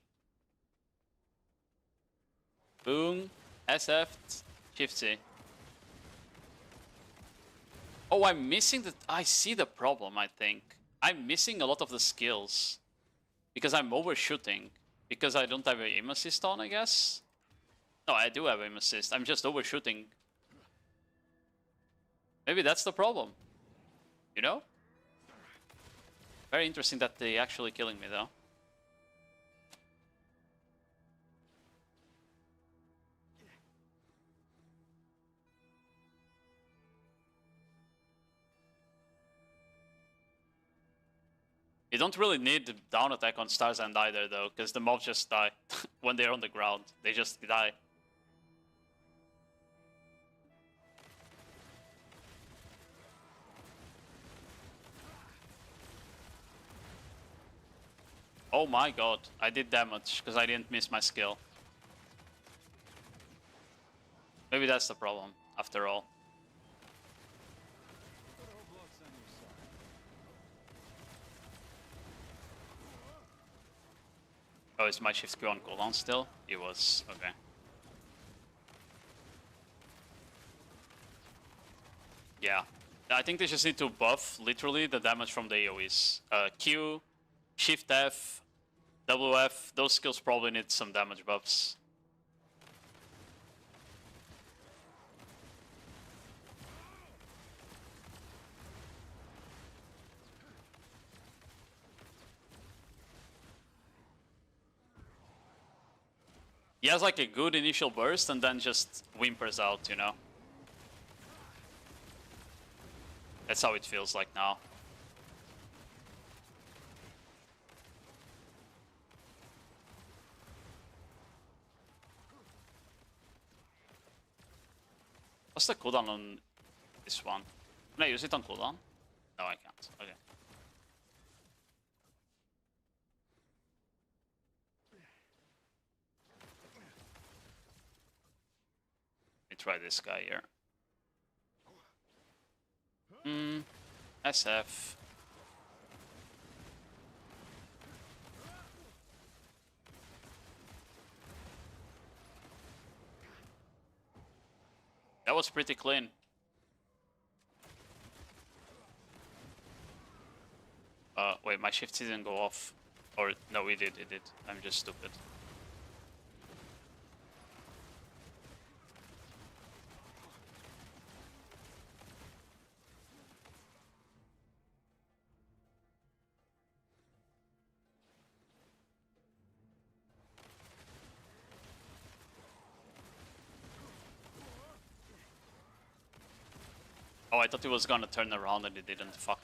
Boom, SF, Shift C. Oh, I'm missing the... I see the problem, I think. I'm missing a lot of the skills. Because I'm overshooting. Because I don't have an aim assist on, I guess? No, I do have aim assist. I'm just overshooting. Maybe that's the problem. You know? Very interesting that they're actually killing me, though. You don't really need the down attack on Stars End either, though, because the mobs just die when they're on the ground. They just die. Oh my god, I did damage because I didn't miss my skill. Maybe that's the problem, after all. Oh, is my shift Q on cooldown still? It was, okay. Yeah, I think they just need to buff, literally, the damage from the AoEs. Q, Shift F, WF, those skills probably need some damage buffs. He has like a good initial burst and then just whimpers out, you know? That's how it feels like now. What's the cooldown on this one? Can I use it on cooldown? No, I can't. Okay. Let me try this guy here. SF. That was pretty clean. Wait, my shift didn't go off. Or, no, it did. I'm just stupid. Oh, I thought he was gonna turn around and it didn't. Fuck.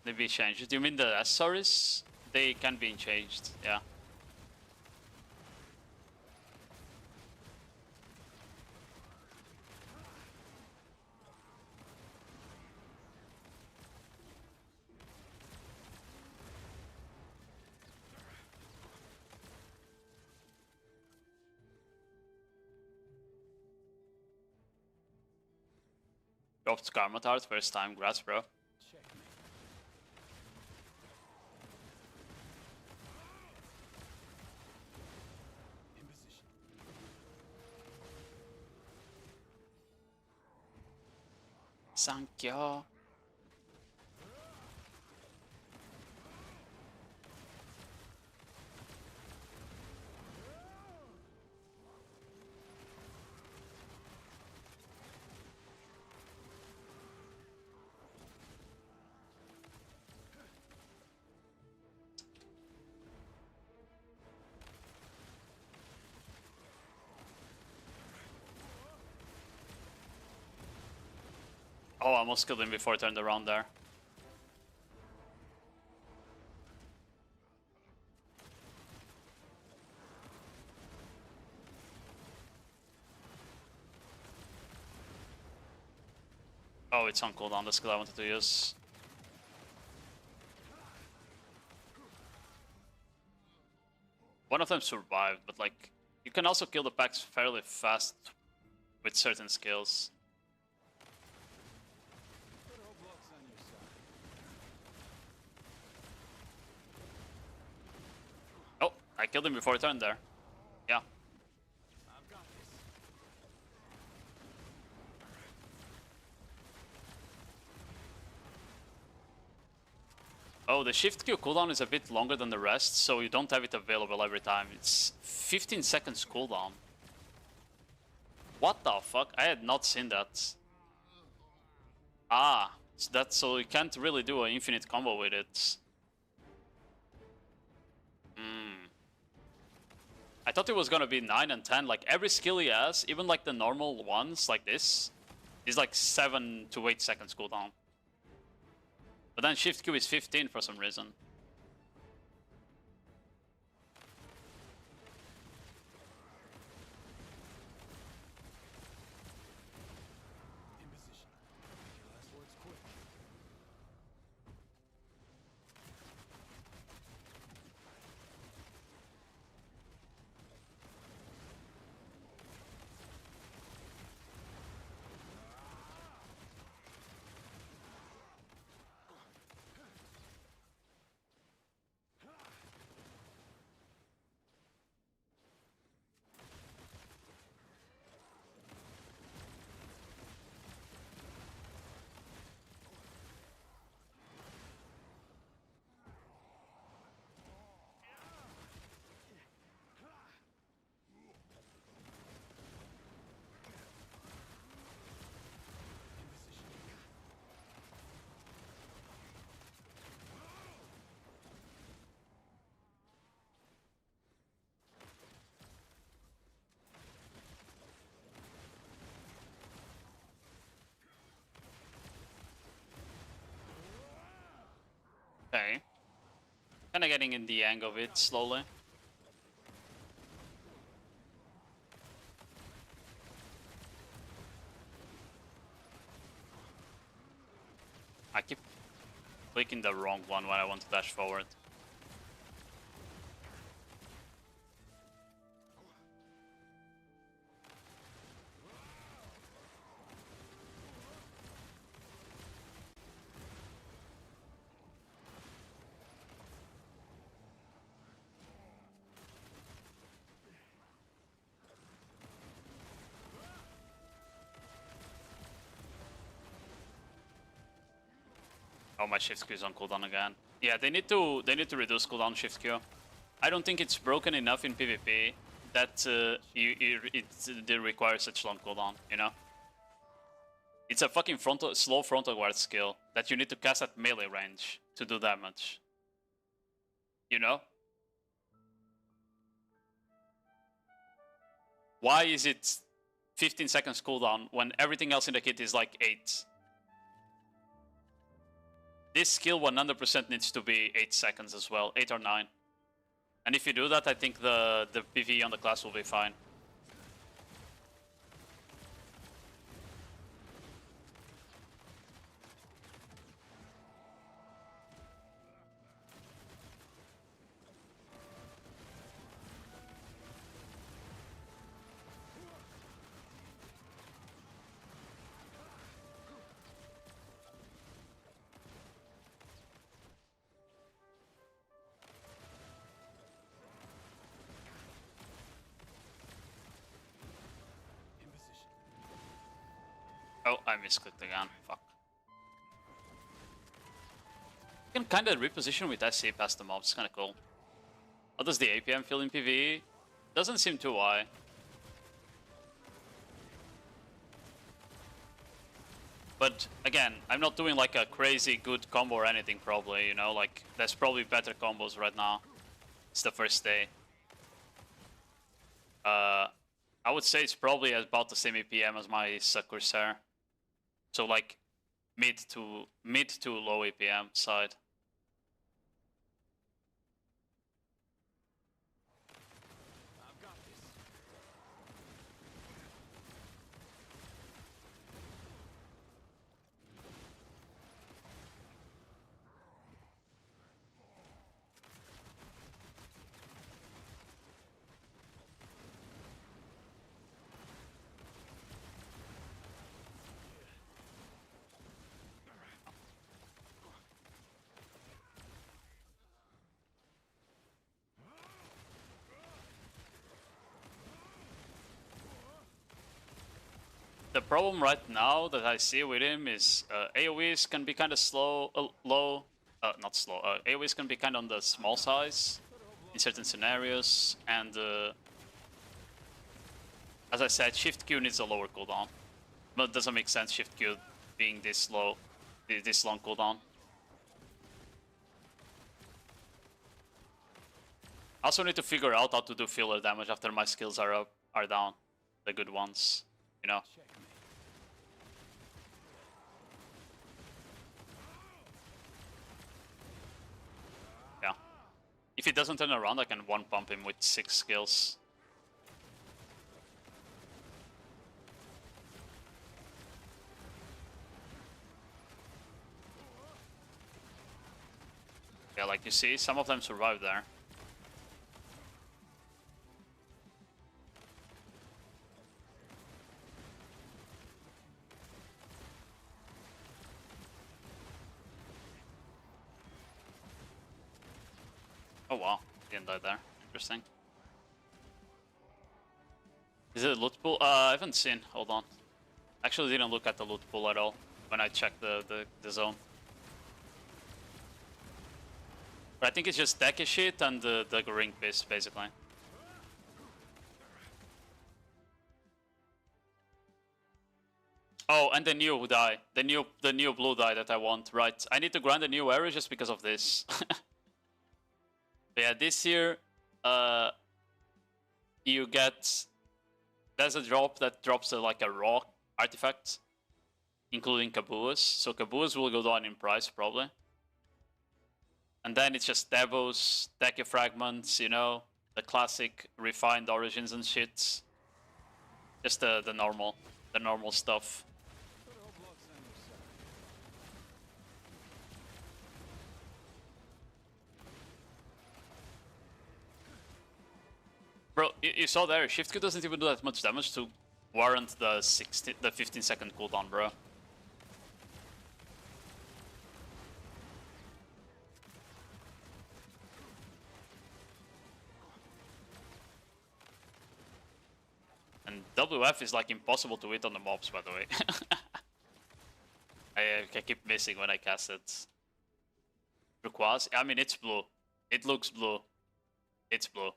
They be changed. Do you mean the Stories? They can be changed, yeah. Dropped Karmatard first time, congrats bro. Sankyo. Oh, I almost killed him before I turned around there. Oh, it's on cooldown, the skill I wanted to use. One of them survived, but like, you can also kill the packs fairly fast with certain skills. Oh, I killed him before I turned there. Yeah. Oh, the shift Q cooldown is a bit longer than the rest, so you don't have it available every time. It's 15 seconds cooldown. What the fuck? I had not seen that. Ah, so you can't really do an infinite combo with it. I thought it was gonna be 9 and 10. Like every skill he has, even like the normal ones like this, is like 7 to 8 seconds cooldown. But then shift Q is 15 for some reason. Okay. Kinda getting in the hang of it slowly. I keep clicking the wrong one when I want to dash forward. Oh, my shift Q is on cooldown again. Yeah, they need to reduce cooldown shift Q. I don't think it's broken enough in PvP that it requires such long cooldown, you know? It's a fucking slow frontal guard skill that you need to cast at melee range to do damage. You know? Why is it 15 seconds cooldown when everything else in the kit is like 8? This skill 100% needs to be 8 seconds as well, 8 or 9. And if you do that, I think the PvE on the class will be fine. Oh, I misclicked again. Fuck. can kind of reposition with SC past the mobs, kind of cool. How does the APM feel in PvE? Doesn't seem too high. But again, I'm not doing like a crazy good combo or anything probably, you know, like there's probably better combos right now. It's the first day. I would say it's probably about the same APM as my Corsair. So like mid to low APM side. The problem right now that I see with him is AoEs can be kind of slow, not slow, AoEs can be kind of on the small size in certain scenarios, and as I said, Shift Q needs a lower cooldown. But it doesn't make sense Shift Q being this low, this long cooldown. I also need to figure out how to do filler damage after my skills are down, the good ones, you know. If he doesn't turn around, I can one pump him with 6 skills. Yeah, like you see, some of them survive there. Oh wow, didn't die there. Interesting. Is it a loot pool? I haven't seen. Hold on. Actually didn't look at the loot pool at all when I checked the zone. But I think it's just decky shit and the ring piss, basically. Oh, and the new dye. The new blue dye that I want, right. I need to grind a new area just because of this. But yeah, this year, you get... There's a drop that drops like a raw artifact, including Caboose. So Caboose will go down in price, probably. And then it's just Devos, Deca Fragments, you know, the classic refined origins and shit. Just the normal stuff. Bro, you saw there, Shift Q doesn't even do that much damage to warrant the 15-second cooldown, bro. And WF is like impossible to hit on the mobs, by the way. I keep missing when I cast it. Turquoise? I mean, it's blue. It looks blue. It's blue.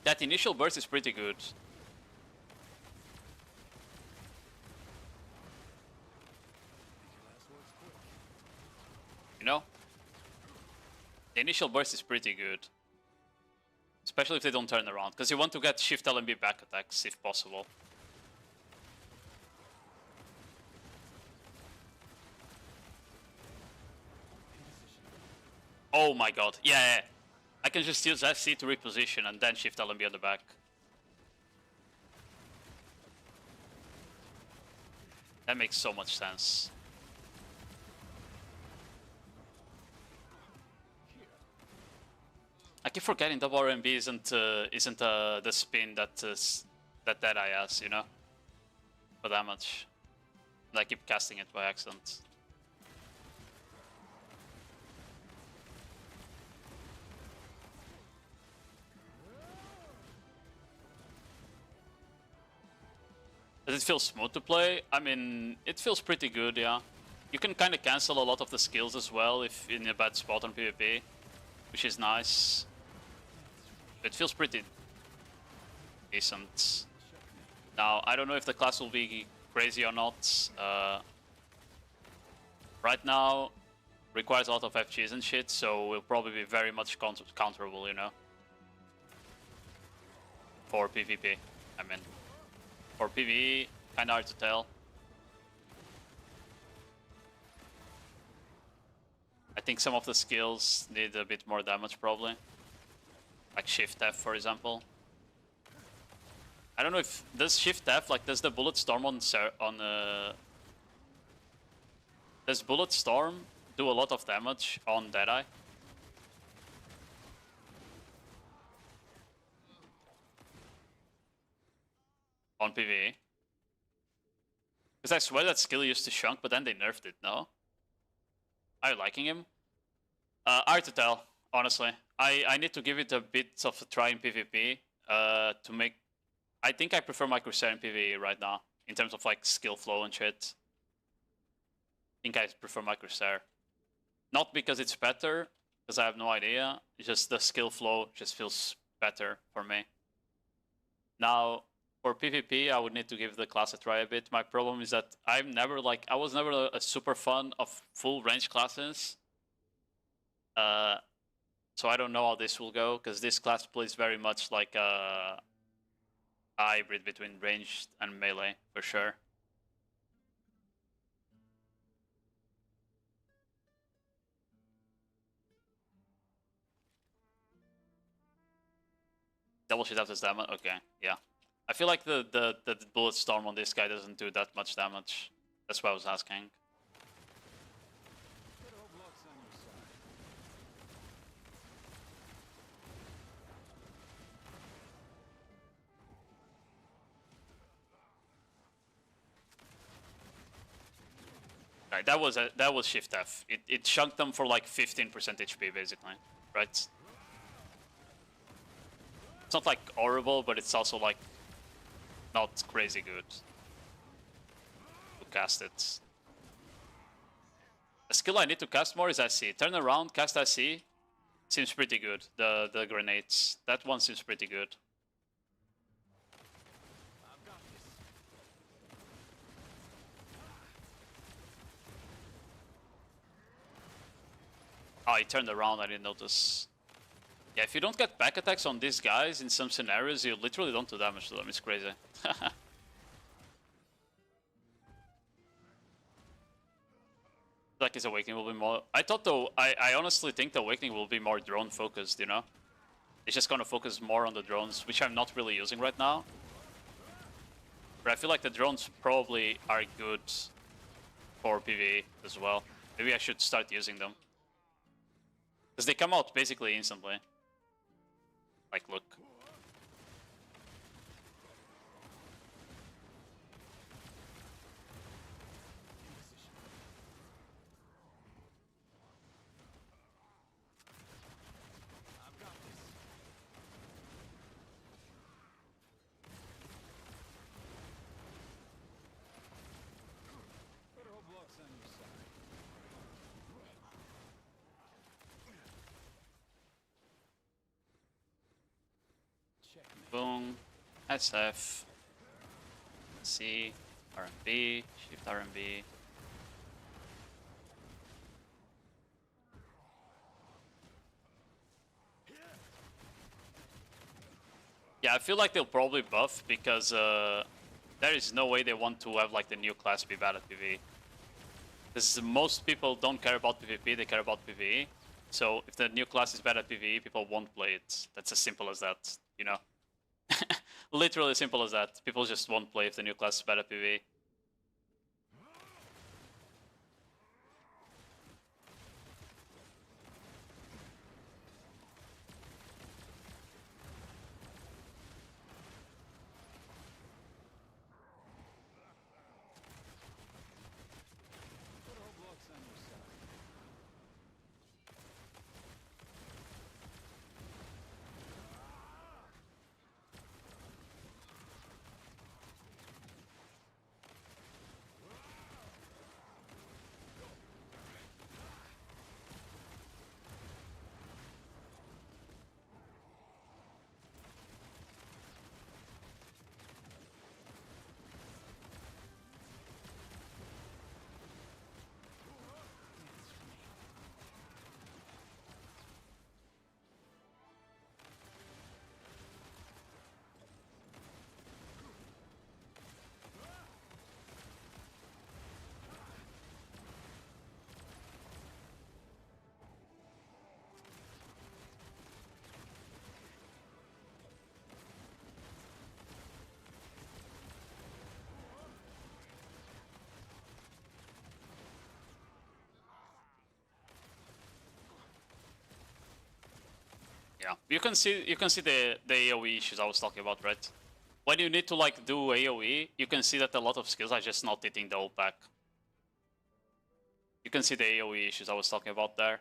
That initial burst is pretty good. You know? The initial burst is pretty good. Especially if they don't turn around, because you want to get shift LMB back attacks if possible. Oh my god, yeah. I can just use FC to reposition and then shift LMB on the back. That makes so much sense. I keep forgetting double RMB isn't the spin that Deadeye has, you know, for damage. And I keep casting it by accident. Does it feel smooth to play? I mean, it feels pretty good, yeah. You can kind of cancel a lot of the skills as well if in a bad spot on PvP, which is nice. It feels pretty decent. Now, I don't know if the class will be crazy or not. Right now, requires a lot of FGs and shit, so will probably be very much counterable, you know. For PvP, I mean. For PvE, kinda hard to tell. I think some of the skills need a bit more damage, probably. Like Shift F, for example. I don't know if does Shift F, like, does the Bullet Storm does Bullet Storm do a lot of damage on Deadeye? On PvE? Because I swear that skill used to shrunk, but then they nerfed it, no? Are you liking him? Hard to tell, honestly. I need to give it a bit of a try in PvP to make... I think I prefer my Corsair in PvE right now, in terms of like skill flow and shit. I think I prefer my Corsair. Not because it's better, because I have no idea. It's just the skill flow just feels better for me. Now, for PvP, I would need to give the class a try a bit. My problem is that I was never a super fan of full range classes. So I don't know how this will go, because this class plays very much like a hybrid between ranged and melee, for sure. Double shit after damage? Okay, yeah. I feel like the Bullet Storm on this guy doesn't do that much damage. That's why I was asking. Right, that was Shift F. It chunked them for like 15% HP basically, right? It's not like horrible, but it's also like not crazy good to cast it. A skill I need to cast more is SC. Turn around, cast SC. Seems pretty good. The grenades. That one seems pretty good. Oh, he turned around, I didn't notice. Yeah, if you don't get back attacks on these guys in some scenarios, you literally don't do damage to them. It's crazy. Like his Awakening will be more... I thought though, I honestly think the Awakening will be more drone focused, you know? It's just gonna focus more on the drones, which I'm not really using right now. But I feel like the drones probably are good for PvE as well. Maybe I should start using them. Because they come out basically instantly. Like, look. Boom, SF, C, RMB, Shift RMB. Yeah, I feel like they'll probably buff because there is no way they want to have like the new class be bad at PvE. Because most people don't care about PvP, they care about PvE. So if the new class is bad at PvE, people won't play it. That's as simple as that, you know? Literally as simple as that. People just won't play if the new class is bad at PvE. Yeah, you can see the AoE issues I was talking about, right? When you need to like do AoE, you can see that a lot of skills are just not hitting the ult back. You can see the AoE issues I was talking about there.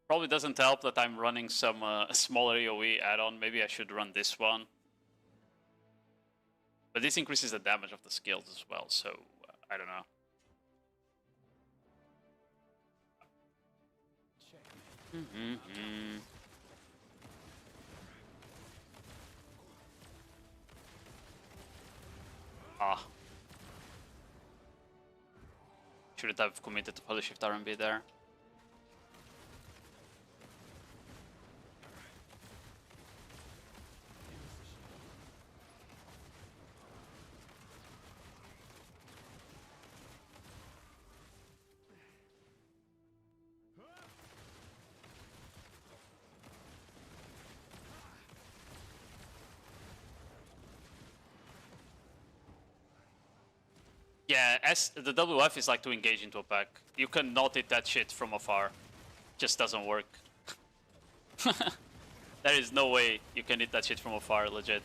Probably doesn't help that I'm running some smaller AoE add-on. Maybe I should run this one. But this increases the damage of the skills as well, so I don't know. Ah. Shouldn't have committed to Holy Shift RMB there. Yeah, the WF is like to engage into a pack. You cannot hit that shit from afar. Just doesn't work. There is no way you can hit that shit from afar, legit.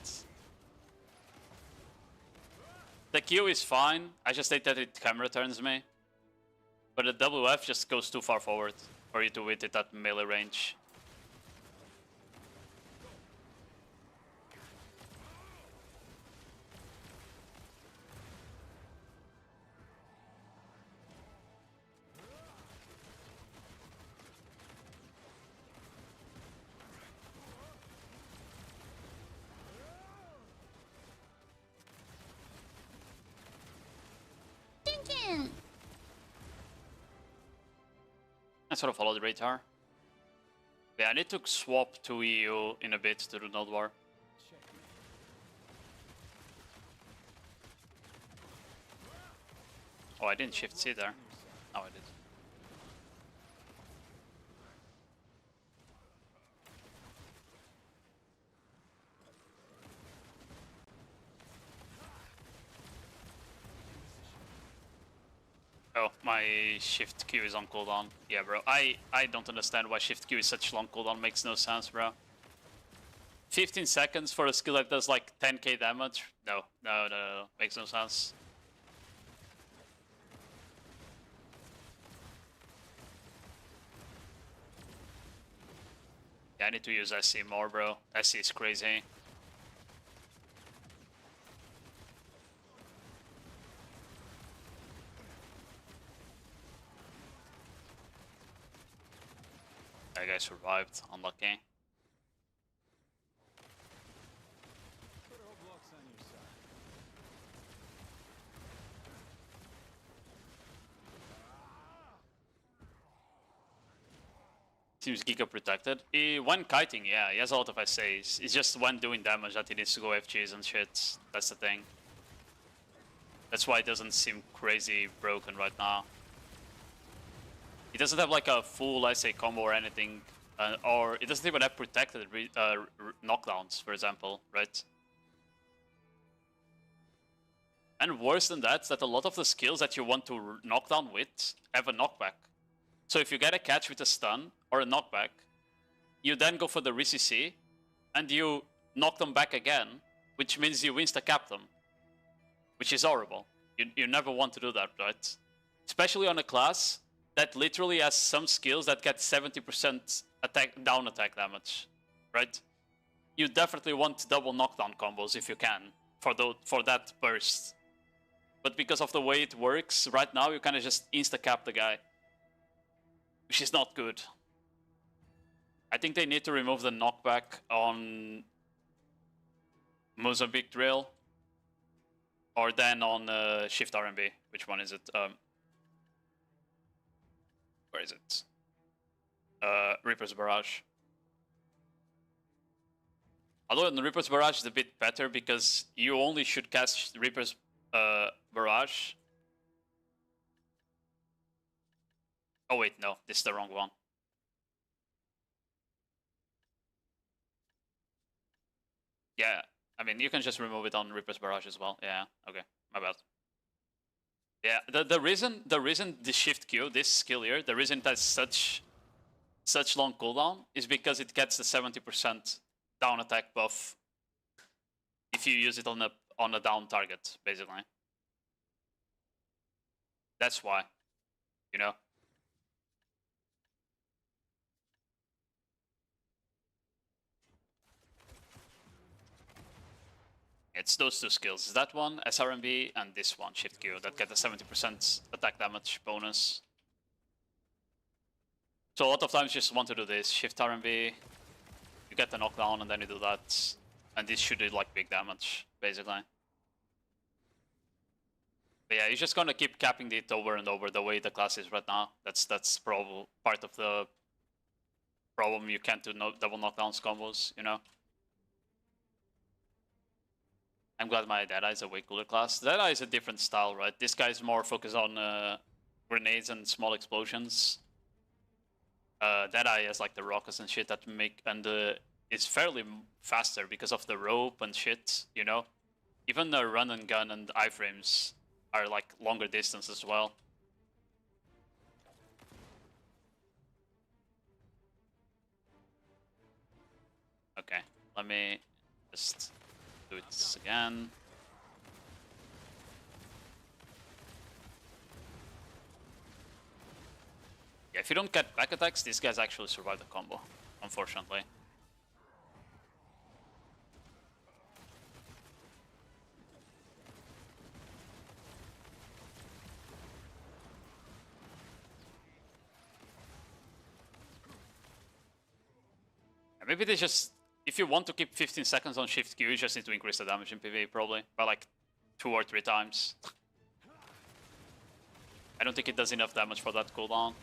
The Q is fine, I just hate that it camera turns me. But the WF just goes too far forward for you to hit it at melee range. I sort of follow the radar. Yeah, I need to swap to EU in a bit to do nodewar. Oh, I didn't shift C there. Oh, I did. Oh, my shift Q is on cooldown. Yeah, bro. I don't understand why shift Q is such long cooldown. Makes no sense, bro. 15 seconds for a skill that does like 10k damage? No. Makes no sense. Yeah, I need to use SC more, bro. SC is crazy. That guy survived. Unlucky. Seems Giga protected. When kiting, yeah, he has a lot of SAs. It's just when doing damage that he needs to go FGs and shit. That's the thing. That's why it doesn't seem crazy broken right now. He doesn't have like a full SA combo or anything. Or it doesn't even have protected knockdowns, for example, right? And worse than that, that a lot of the skills that you want to knock down with have a knockback. So if you get a catch with a stun or a knockback, you then go for the RCC and you knock them back again, which means you insta-cap them, which is horrible. You never want to do that, right? Especially on a class that literally has some skills that get 70% down attack damage, right? You definitely want double knockdown combos if you can for that burst. But because of the way it works right now, you kind of just insta-cap the guy, which is not good. I think they need to remove the knockback on Mozambique Drill, or then on Shift RMB. Which one is it? Where is it? Reaper's Barrage. Although the Reaper's Barrage is a bit better because you only should cast Reaper's Barrage. Oh wait, no, this is the wrong one. Yeah, I mean, you can just remove it on Reaper's Barrage as well. Yeah, okay, my bad. Yeah, the reason the shift Q, this skill here, the reason it has such such long cooldown is because it gets the 70% down attack buff if you use it on a down target, basically. That's why, you know. It's those two skills. That one, SRMB, and this one, Shift Q, that get the 70% attack damage bonus. So a lot of times you just want to do this, Shift RMB, you get the knockdown and then you do that. And this should do like big damage, basically. But yeah, you're just gonna keep capping it over and over the way the class is right now. That's probably part of the problem. You can't do double knockdowns combos, you know? I'm glad my Deadeye is a way cooler class. Deadeye is a different style, right? This guy is more focused on grenades and small explosions. Deadeye has like the rockets and shit that make, and is fairly faster because of the rope and shit, you know? Even the run and gun and iframes are like longer distance as well. Okay, let me just do it again. Yeah, if you don't get back attacks, these guys actually survive the combo, unfortunately. Maybe they just, if you want to keep 15 seconds on Shift Q, you just need to increase the damage in PvE probably, by like 2 or 3 times. I don't think it does enough damage for that cooldown.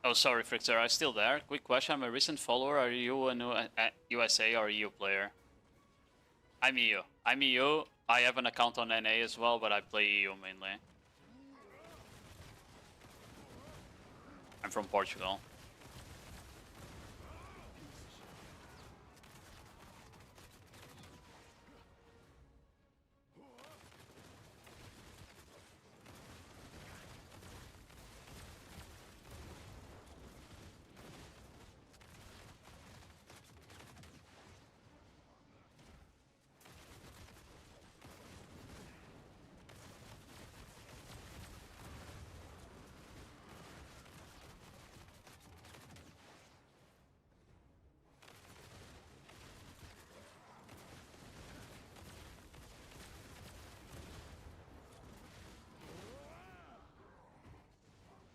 Oh, sorry, Frixer, are you still there? Quick question, I'm a recent follower. Are you a new USA or EU player? I'm EU. I'm EU. I have an account on NA as well, but I play EU mainly. I'm from Portugal.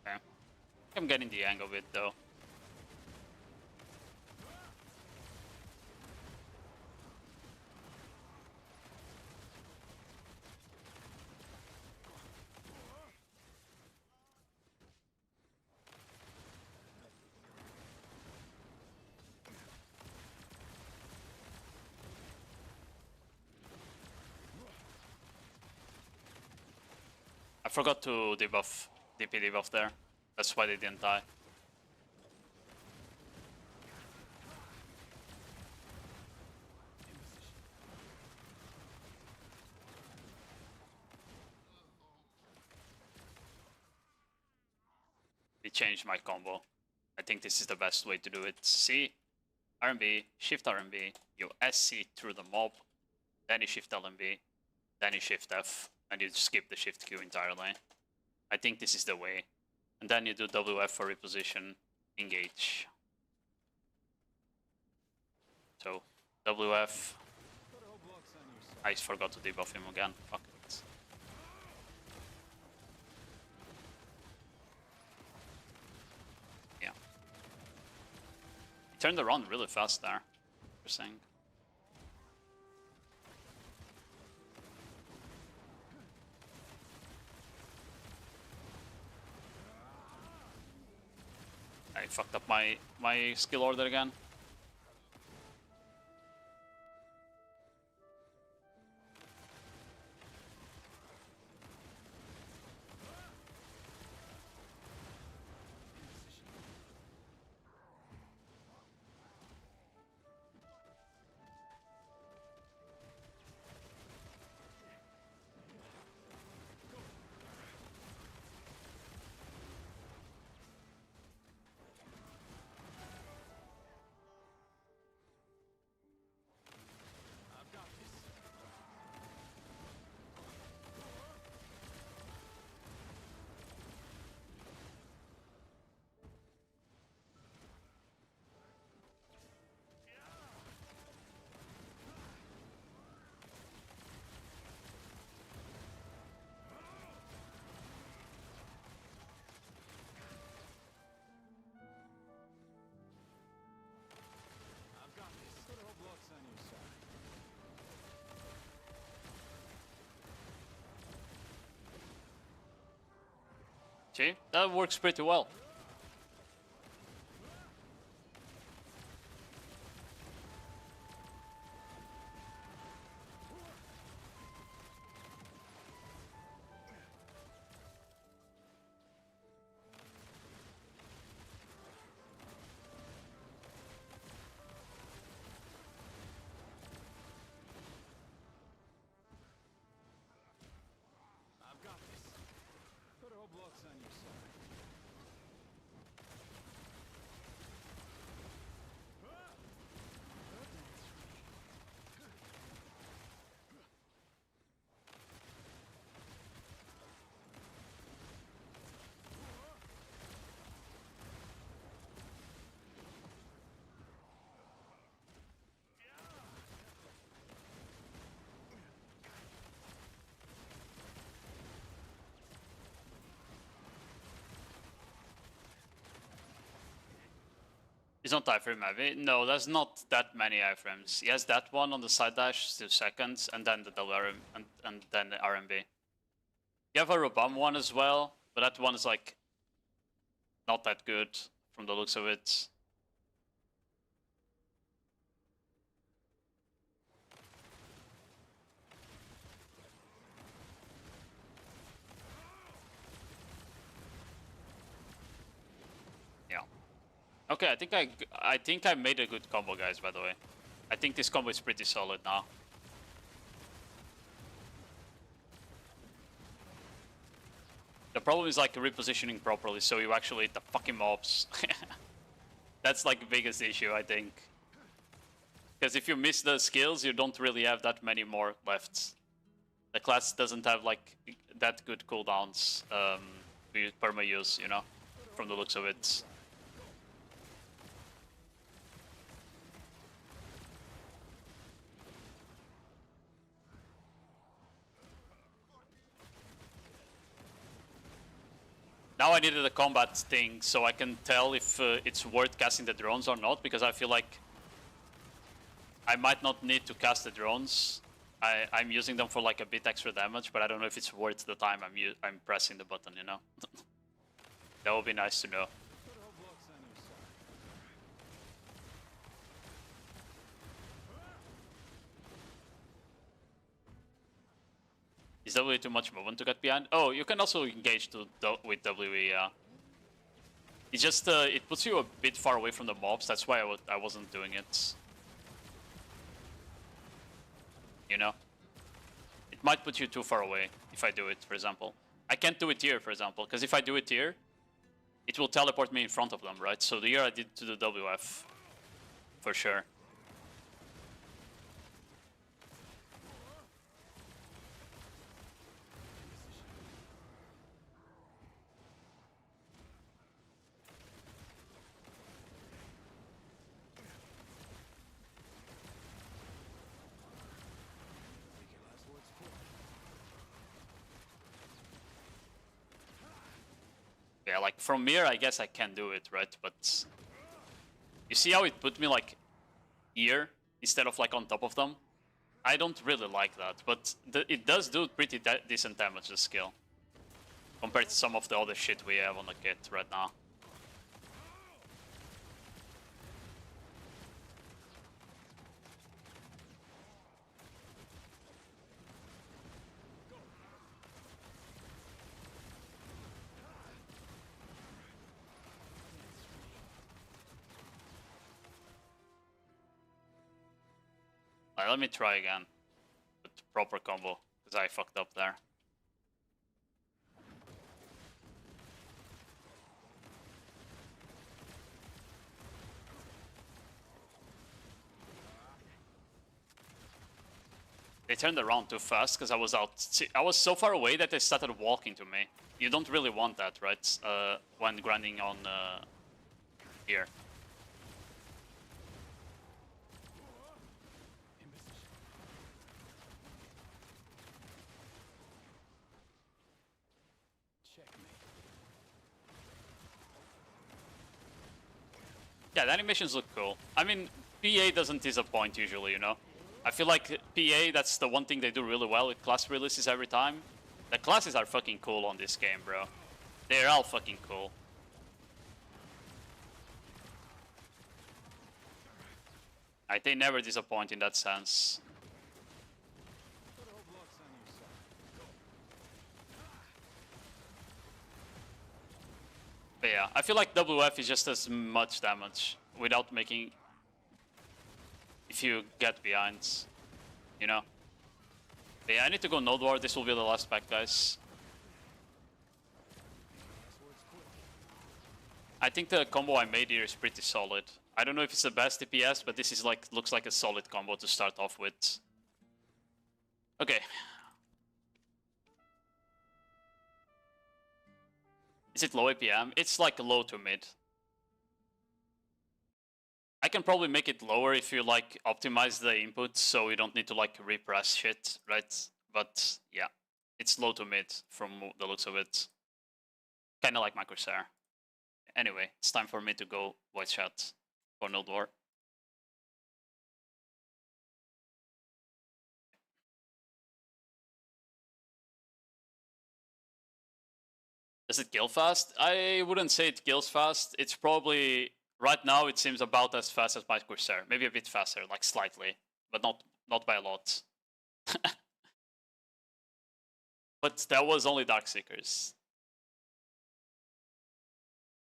Okay. I'm getting the hang of it though. I forgot to debuff, DP debuff there. That's why they didn't die. It changed my combo. I think this is the best way to do it. C, RMB, Shift RMB, you SC through the mob, then you Shift LMB, then you Shift F, and you skip the Shift Q entirely. I think this is the way. And then you do WF for reposition, engage. So, WF. I forgot to debuff him again. Fuck it. Yeah. Turned around really fast there. Interesting. I fucked up my skill order again. See, that works pretty well. He's not iframe heavy. No, there's not that many iframes. He has that one on the side dash, 2 seconds, and then the WRM and then the RMB. You have a Robam one as well, but that one is like not that good from the looks of it. Okay, I think I made a good combo, guys, by the way. I think this combo is pretty solid now. The problem is like repositioning properly so you actually hit the fucking mobs. That's like the biggest issue, I think. Because if you miss the skills, you don't really have that many more left. The class doesn't have like that good cooldowns perma use, you know, from the looks of it. Now I needed a combat thing so I can tell if it's worth casting the drones or not, because I feel like I might not need to cast the drones. I'm using them for like a bit extra damage, but I don't know if it's worth the time I'm pressing the button, you know? That would be nice to know. Is W too much movement to get behind? Oh, you can also engage with WE, yeah. It's just, it puts you a bit far away from the mobs, that's why I wasn't doing it. You know? It might put you too far away if I do it, for example. I can't do it here, for example, because if I do it here, it will teleport me in front of them, right? So here I did to the WF, for sure. Yeah, like from here I guess I can do it, right? But You see how it put me like here instead of like on top of them? I don't really like that, but it does do pretty decent damage, the skill. Compared to some of the other shit we have on the kit right now. Alright, let me try again with proper combo, because I fucked up there. They turned around too fast because I was out. See, I was so far away that they started walking to me. You don't really want that, right? When grinding on here. Yeah, the animations look cool. I mean, PA doesn't disappoint usually, you know? I feel like PA, that's the one thing they do really well with class releases every time. The classes are fucking cool on this game, bro. They're all fucking cool. They never disappoint in that sense. But yeah, I feel like WF is just as much damage without making... if you get behind, you know? But yeah, I need to go nodewar. This will be the last pack, guys. I think the combo I made here is pretty solid. I don't know if it's the best DPS, but this is like looks like a solid combo to start off with. Okay. Is it low APM? It's like low to mid. I can probably make it lower if you like optimize the input so you don't need to like repress shit, right? But yeah, it's low to mid from the looks of it. Kinda like my Corsair. Anyway, it's time for me to go voice chat for nodewar. Does it kill fast? I wouldn't say it kills fast. It's probably... right now it seems about as fast as my Corsair. Maybe a bit faster, like slightly. But not by a lot. But that was only Darkseekers.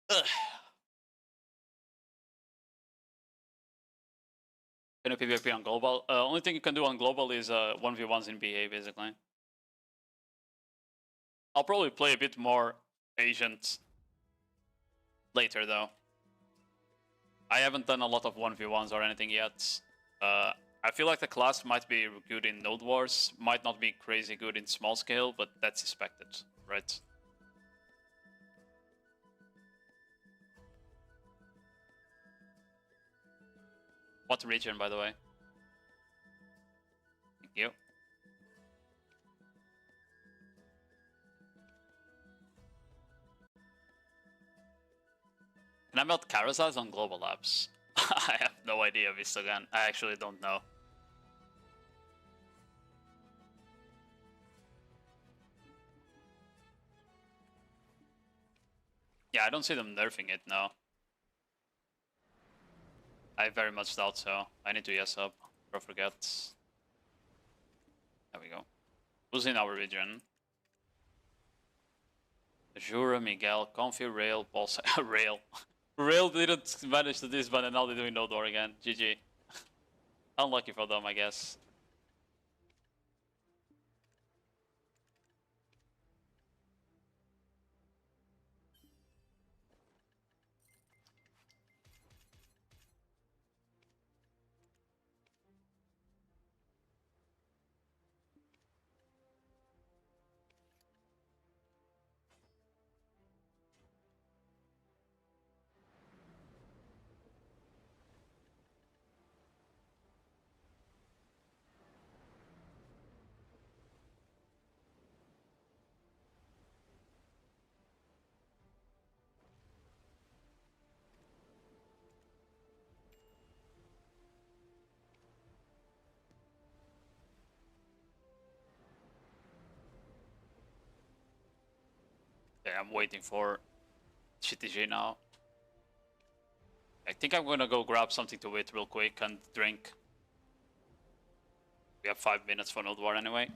Ugh. Can you PvP on global? Only thing you can do on global is 1v1s in BA, basically. I'll probably play a bit more Agent later, though. I haven't done a lot of 1v1s or anything yet. I feel like the class might be good in Node Wars, might not be crazy good in small scale, but that's expected, right? What region, by the way? Thank you. Can I melt Karazaz on Global Labs? I have no idea, Vistagan. I actually don't know. Yeah, I don't see them nerfing it, no. I very much doubt so. I need to yes up, or forget. There we go. Who's in our region? Jura, Miguel, Confi, Rail, Paul... Rail. Rail didn't manage to disband and now they're doing nodewar again. GG. Unlucky for them, I guess. Yeah, I'm waiting for GTG now. I think I'm gonna go grab something to eat real quick and drink. We have 5 minutes for nodewar anyway.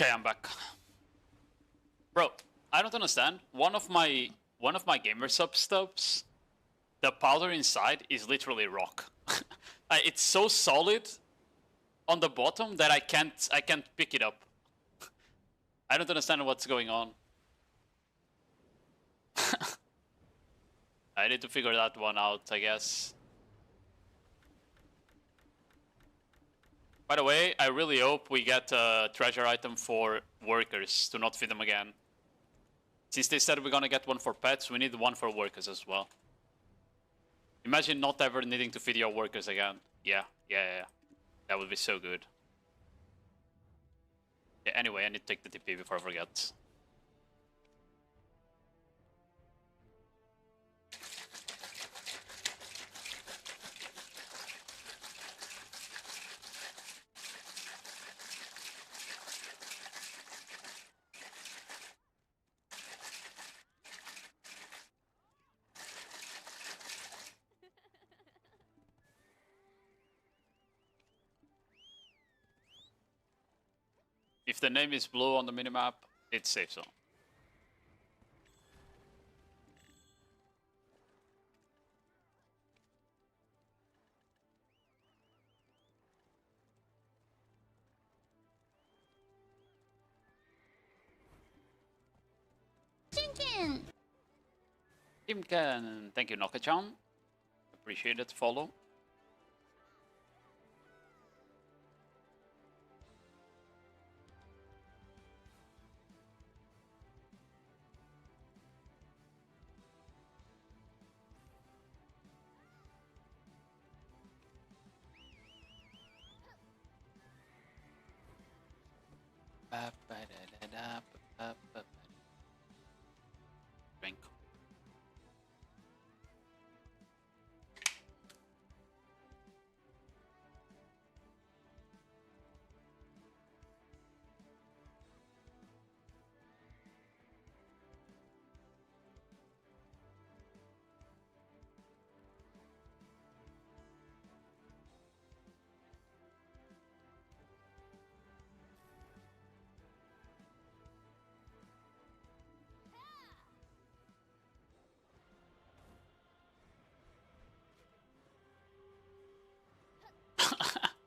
Okay, I'm back. Bro, I don't understand. One of my gamer sub stubs, the powder inside is literally rock. It's so solid on the bottom that I can't pick it up. I don't understand what's going on. I need to figure that one out, I guess. By the way, I really hope we get a treasure item for workers to not feed them again. Since they said we're gonna get one for pets, we need one for workers as well. Imagine not ever needing to feed your workers again. Yeah. That would be so good. Yeah, anyway, I need to take the TP before I forget. If the name is blue on the minimap, it's safe zone. Timken, thank you, Noka-chan. Appreciate it. Follow. Drink.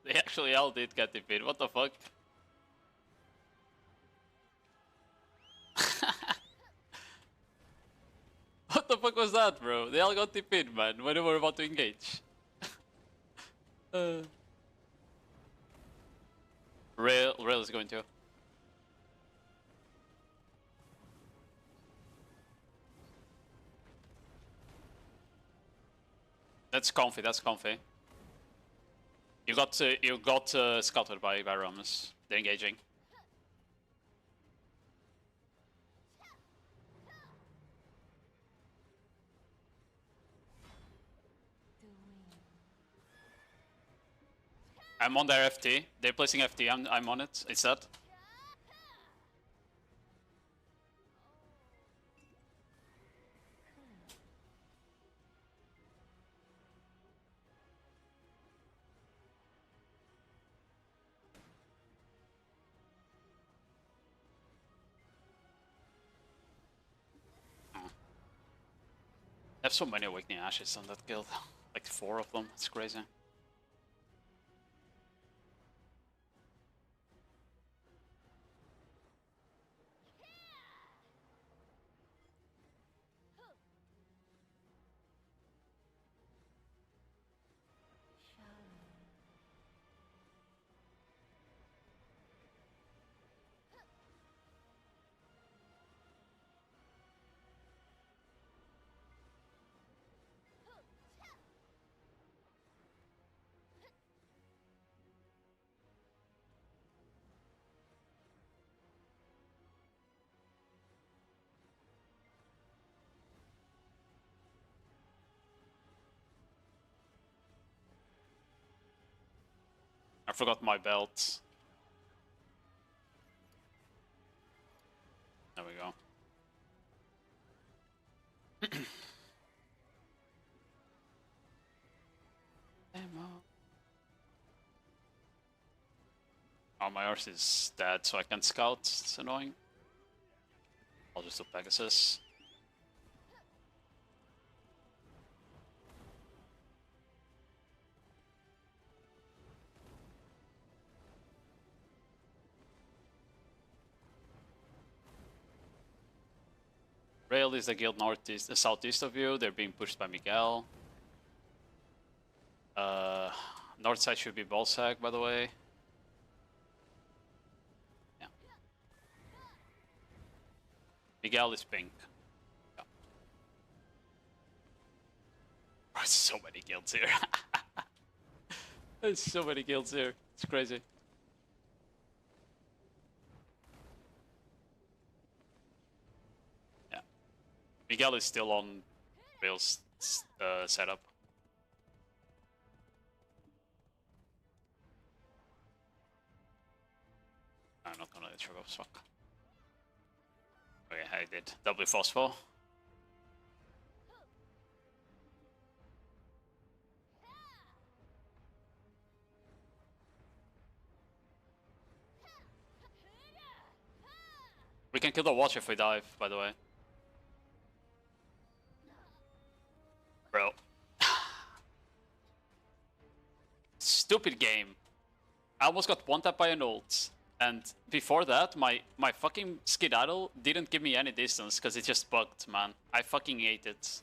They actually all did get defeated. What the fuck? What the fuck was that, bro? They all got defeated, man, when they were about to engage. Rail is going to. That's comfy. That's comfy. You got scouted by Ramos. They're engaging. I'm on their FT. They're placing FT. I'm on it. It's that. I have so many Awakening Ashes on that guild. Like 4 of them. It's crazy. I forgot my belt. There we go. Oh, my horse is dead, so I can't scout. It's annoying. I'll just do Pegasus. Rail is the guild northeast, southeast of you. They're being pushed by Miguel. North side should be Bolsack, by the way. Yeah. Miguel is pink. Yeah. There's so many guilds here. There's so many guilds here. It's crazy. Yeah. Miguel is still on Rail's setup. I'm not gonna let it off, fuck. Okay, I did. Double phosphor. We can kill the watch if we dive, by the way. Bro. Stupid game. I almost got one tap by an ult. And before that, my fucking skedaddle didn't give me any distance because it just bugged, man. I fucking hate it.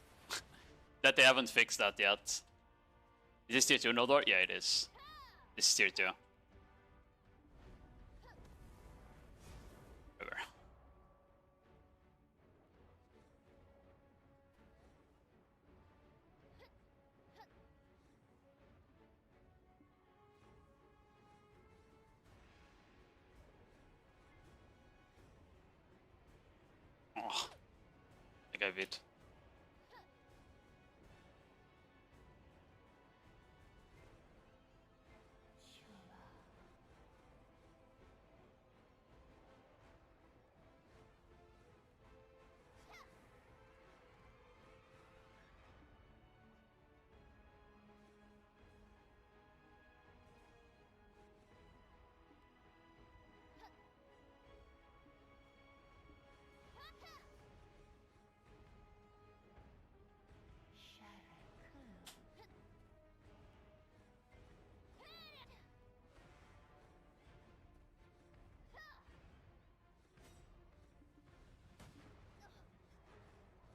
That they haven't fixed that yet. Is this tier 2 nodewar? Yeah, it is. This is tier 2. Whatever. Oh, I gave it.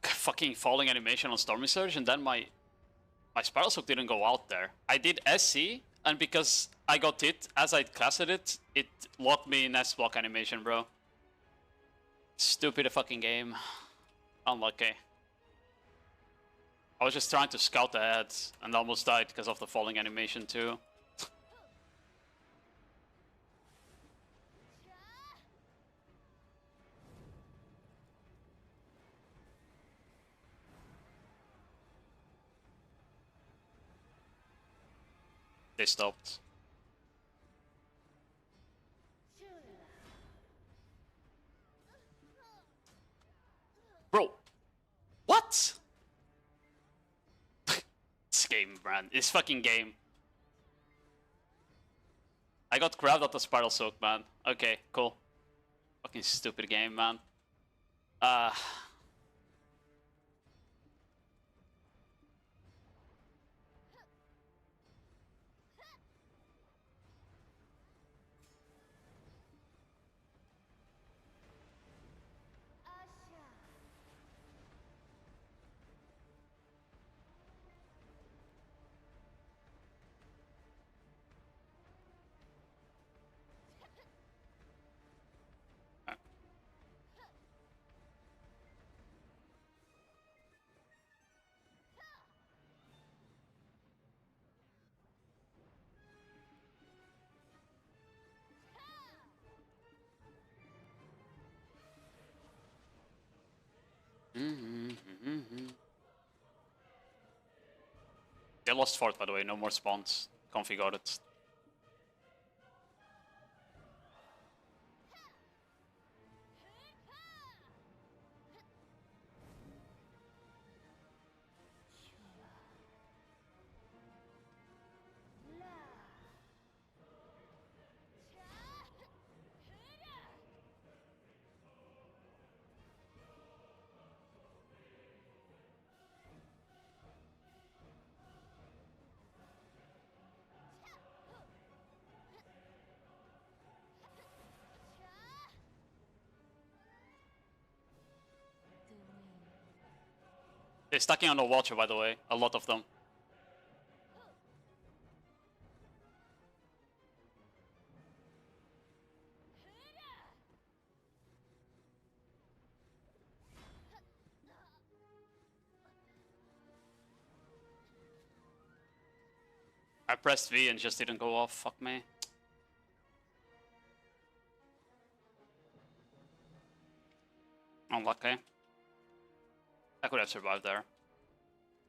Fucking falling animation on Stormy Surge, and then my Spiral Soak didn't go out there. I did SC, and because I got hit as I casted it, it locked me in S-block animation, bro. Stupid fucking game. Unlucky. I was just trying to scout ahead, and almost died because of the falling animation too. They stopped. Bro, what? This game, man. This fucking game. I got grabbed at the Spiral Soak, man. Okay, cool. Fucking stupid game, man. They lost fort, by the way. No more spawns. Comfy got it. They're stacking on the Watcher, by the way. A lot of them. I pressed V and just didn't go off. Fuck me. Unlucky. I could have survived there.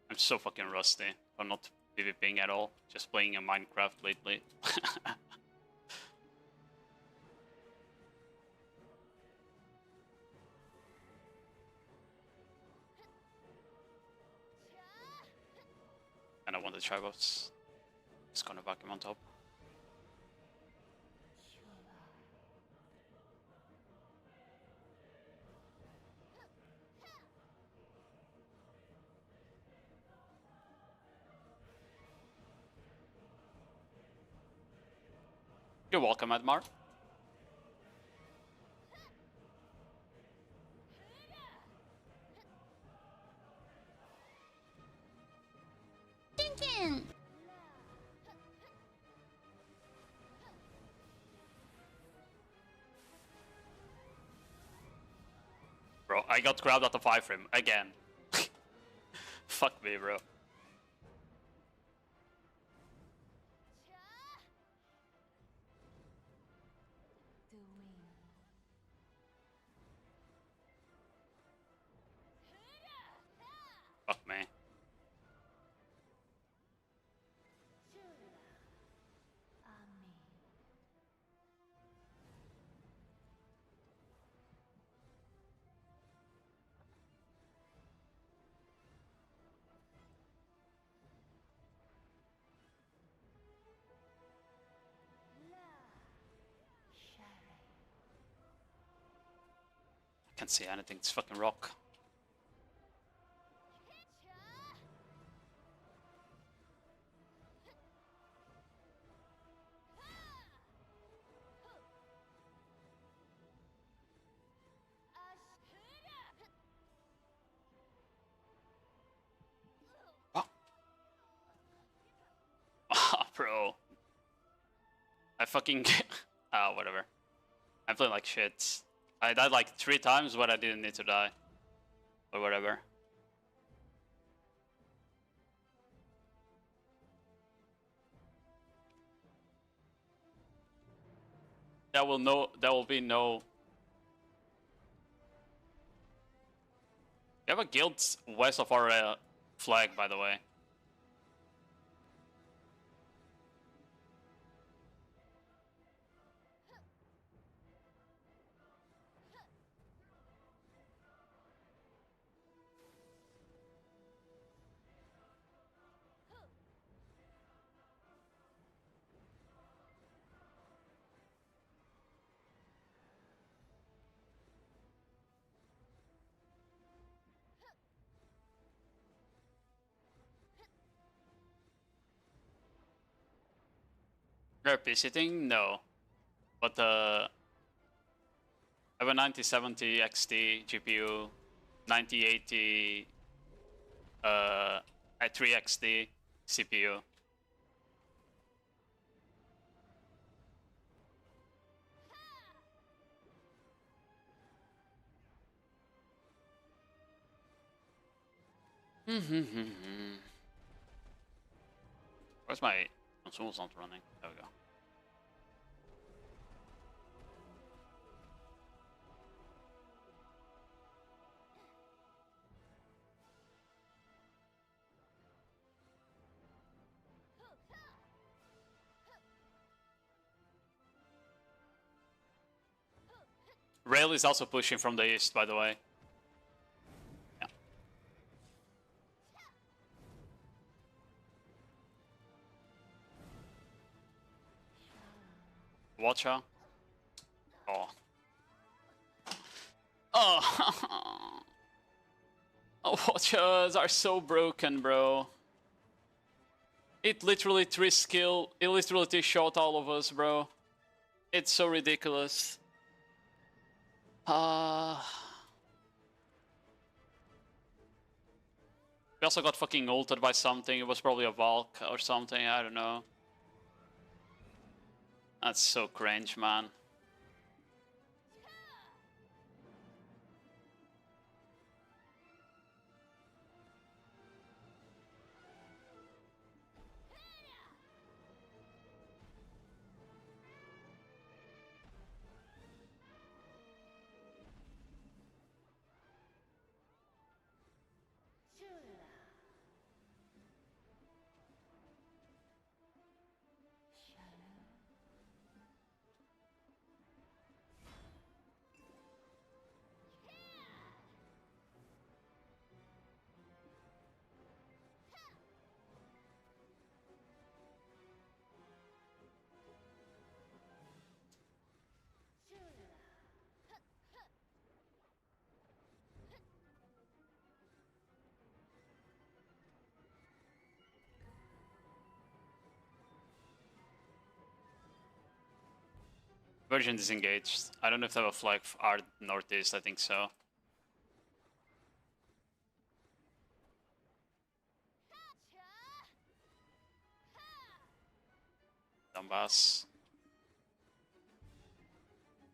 I'm so fucking rusty. I'm not PvPing at all. Just playing in Minecraft lately. And I want the tribals. Just gonna back him on top. You're welcome, Admar. Thinking. Bro, I got grabbed at the 5 frame again. Fuck me, bro. Fuck me. I can't see anything, it's fucking rock. Bro. I fucking... whatever. I'm playing like shit. I died like 3 times, but I didn't need to die. Or whatever. There will be no... We have a guild west of our flag, by the way. RP sitting? No. But I have a 9070 XT GPU, 9080 3 XT CPU. Where's my console's not running? There we go. Rail is also pushing from the east, by the way. Yeah. Watch out. Oh. Oh. Oh, watchers are so broken, bro. It literally 3 skill. It literally 3 shot all of us, bro. It's so ridiculous. We also got fucking ulted by something. It was probably a Valk or something. I don't know. That's so cringe, man. Version disengaged. I don't know if they have a flag our northeast, I think so. Donbass.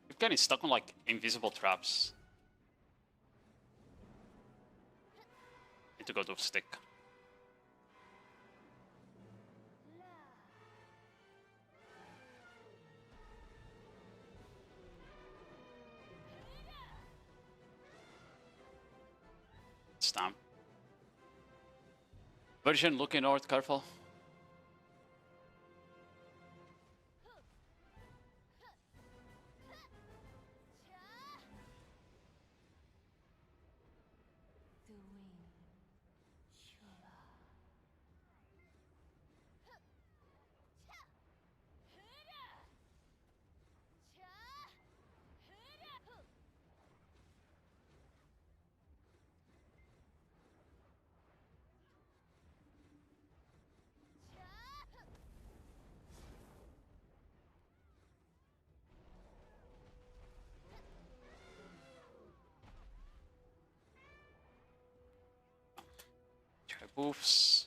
We're getting stuck on like invisible traps. Need to go to stick. Stamp. Version looking north, careful. Try boofs.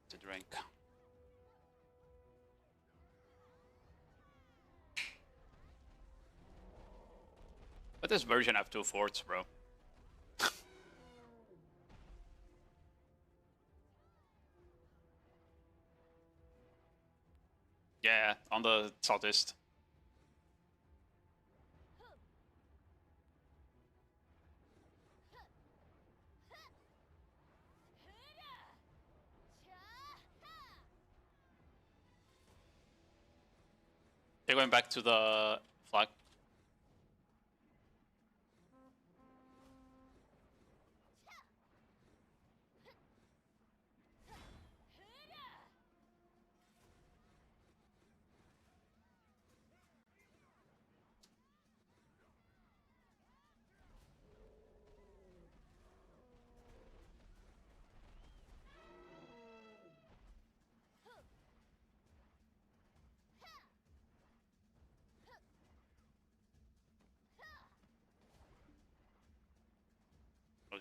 To drink. But this version have 2 forts, bro. Yeah, on the southeast. They're going back to the flag.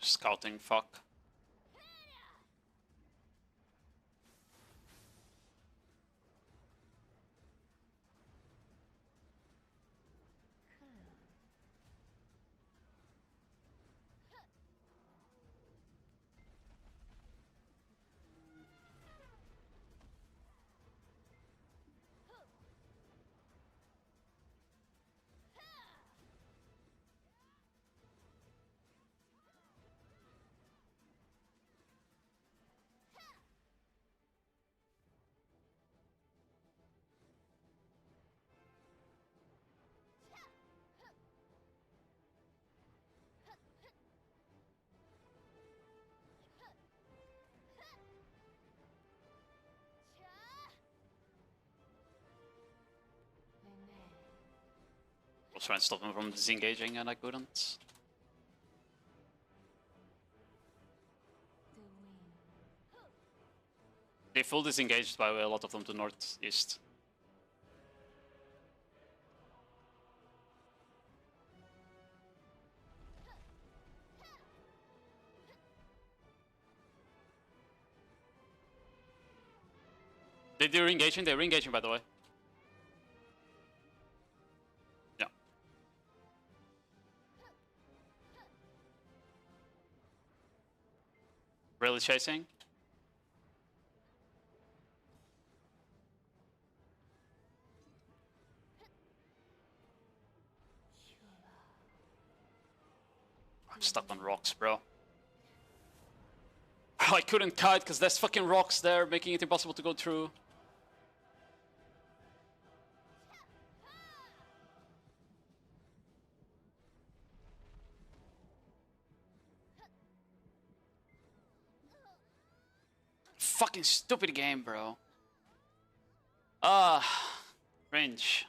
Scouting, fuck. I was trying to stop him from disengaging and I couldn't. They full disengaged by the way, a lot of them to northeast. They're re-engaging, they're re-engaging by the way. Yeah. Really chasing? I'm stuck on rocks, bro. I couldn't kite because there's fucking rocks there, making it impossible to go through. Fucking stupid game, bro. Cringe.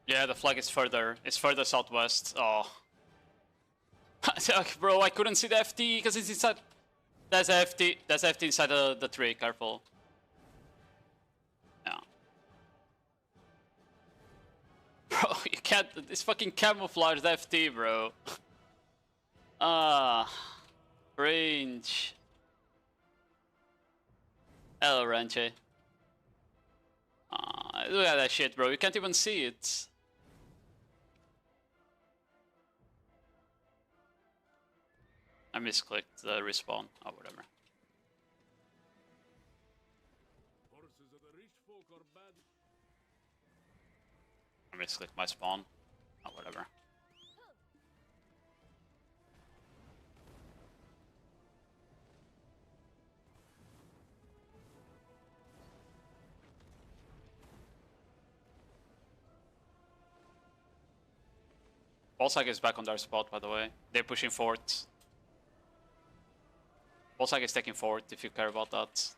Yeah, the flag is further. It's further southwest. Oh. Bro, I couldn't see the FT because it's inside. There's a FT. There's a FT inside the tree. Careful. Yeah. Bro, you can't. This fucking camouflage FT, bro. Ah. Range. Hello, Ranche. Look at that shit, bro. You can't even see it. I misclicked the respawn. Oh, whatever. I misclicked my spawn. Oh, whatever. Ballsack is back on their spot, by the way. They're pushing fort. Ballsack is taking fort, if you care about that.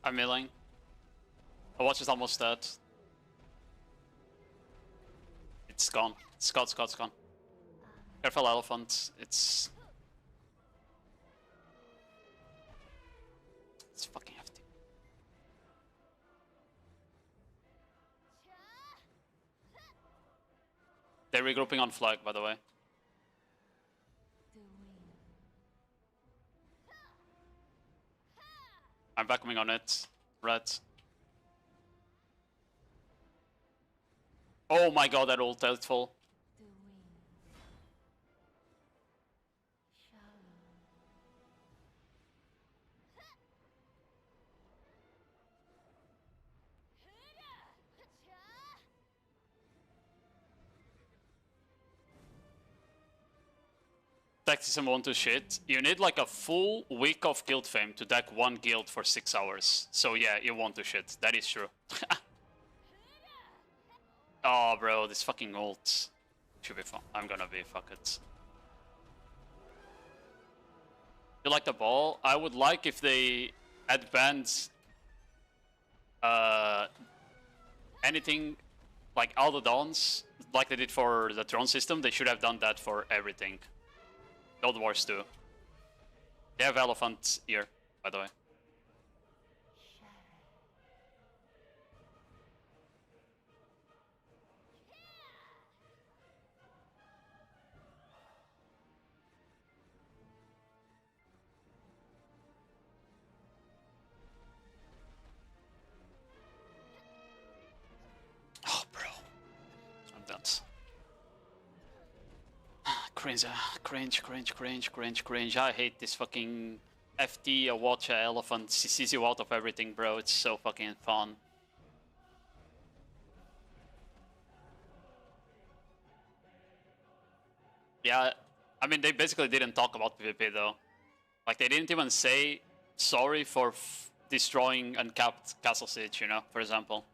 I'm milling. The watch is almost dead. It's gone. It's gone. Careful, elephant. It's fucking hefty. They're regrouping on flag, by the way. I'm vacuuming on it. Red. Oh my god, that ult is full. Tacticism want to shit. You need like a full week of guild fame to deck one guild for 6 hours. So yeah, you want to shit. That is true. Oh, bro, this fucking ult should be fun. I'm gonna be fuck it. You like the ball? I would like if they had banned anything like all the dawns, like they did for the drone system. They should have done that for everything. Nodewars too. They have elephant here, by the way. Oh, bro. I'm done. Cringe. I hate this fucking FT, a watch, a elephant, sees you out of everything, bro. It's so fucking fun. Yeah, I mean, they basically didn't talk about PvP though. Like, they didn't even say sorry for destroying uncapped Castle Siege, you know, for example.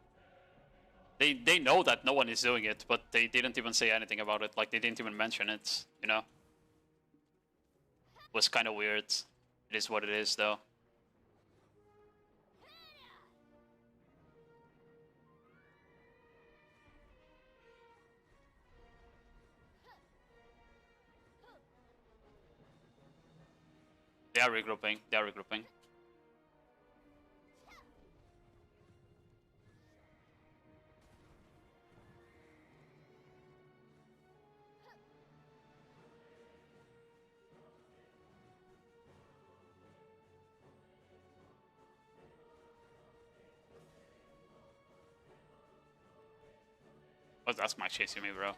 They know that no one is doing it, but they didn't even say anything about it. Like, they didn't even mention it, you know? It was kind of weird. It is what it is, though. They are regrouping. Oh, that's my chasing me, bro.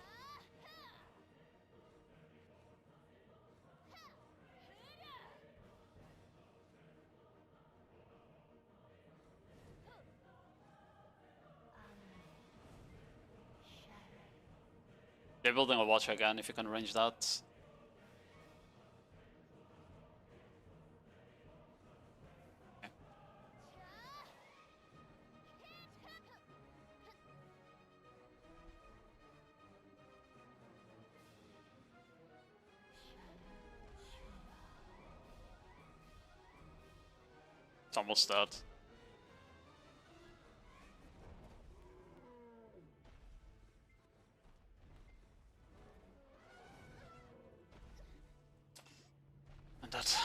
They're building a watch again, if you can range that. Okay. It's almost dead. And that.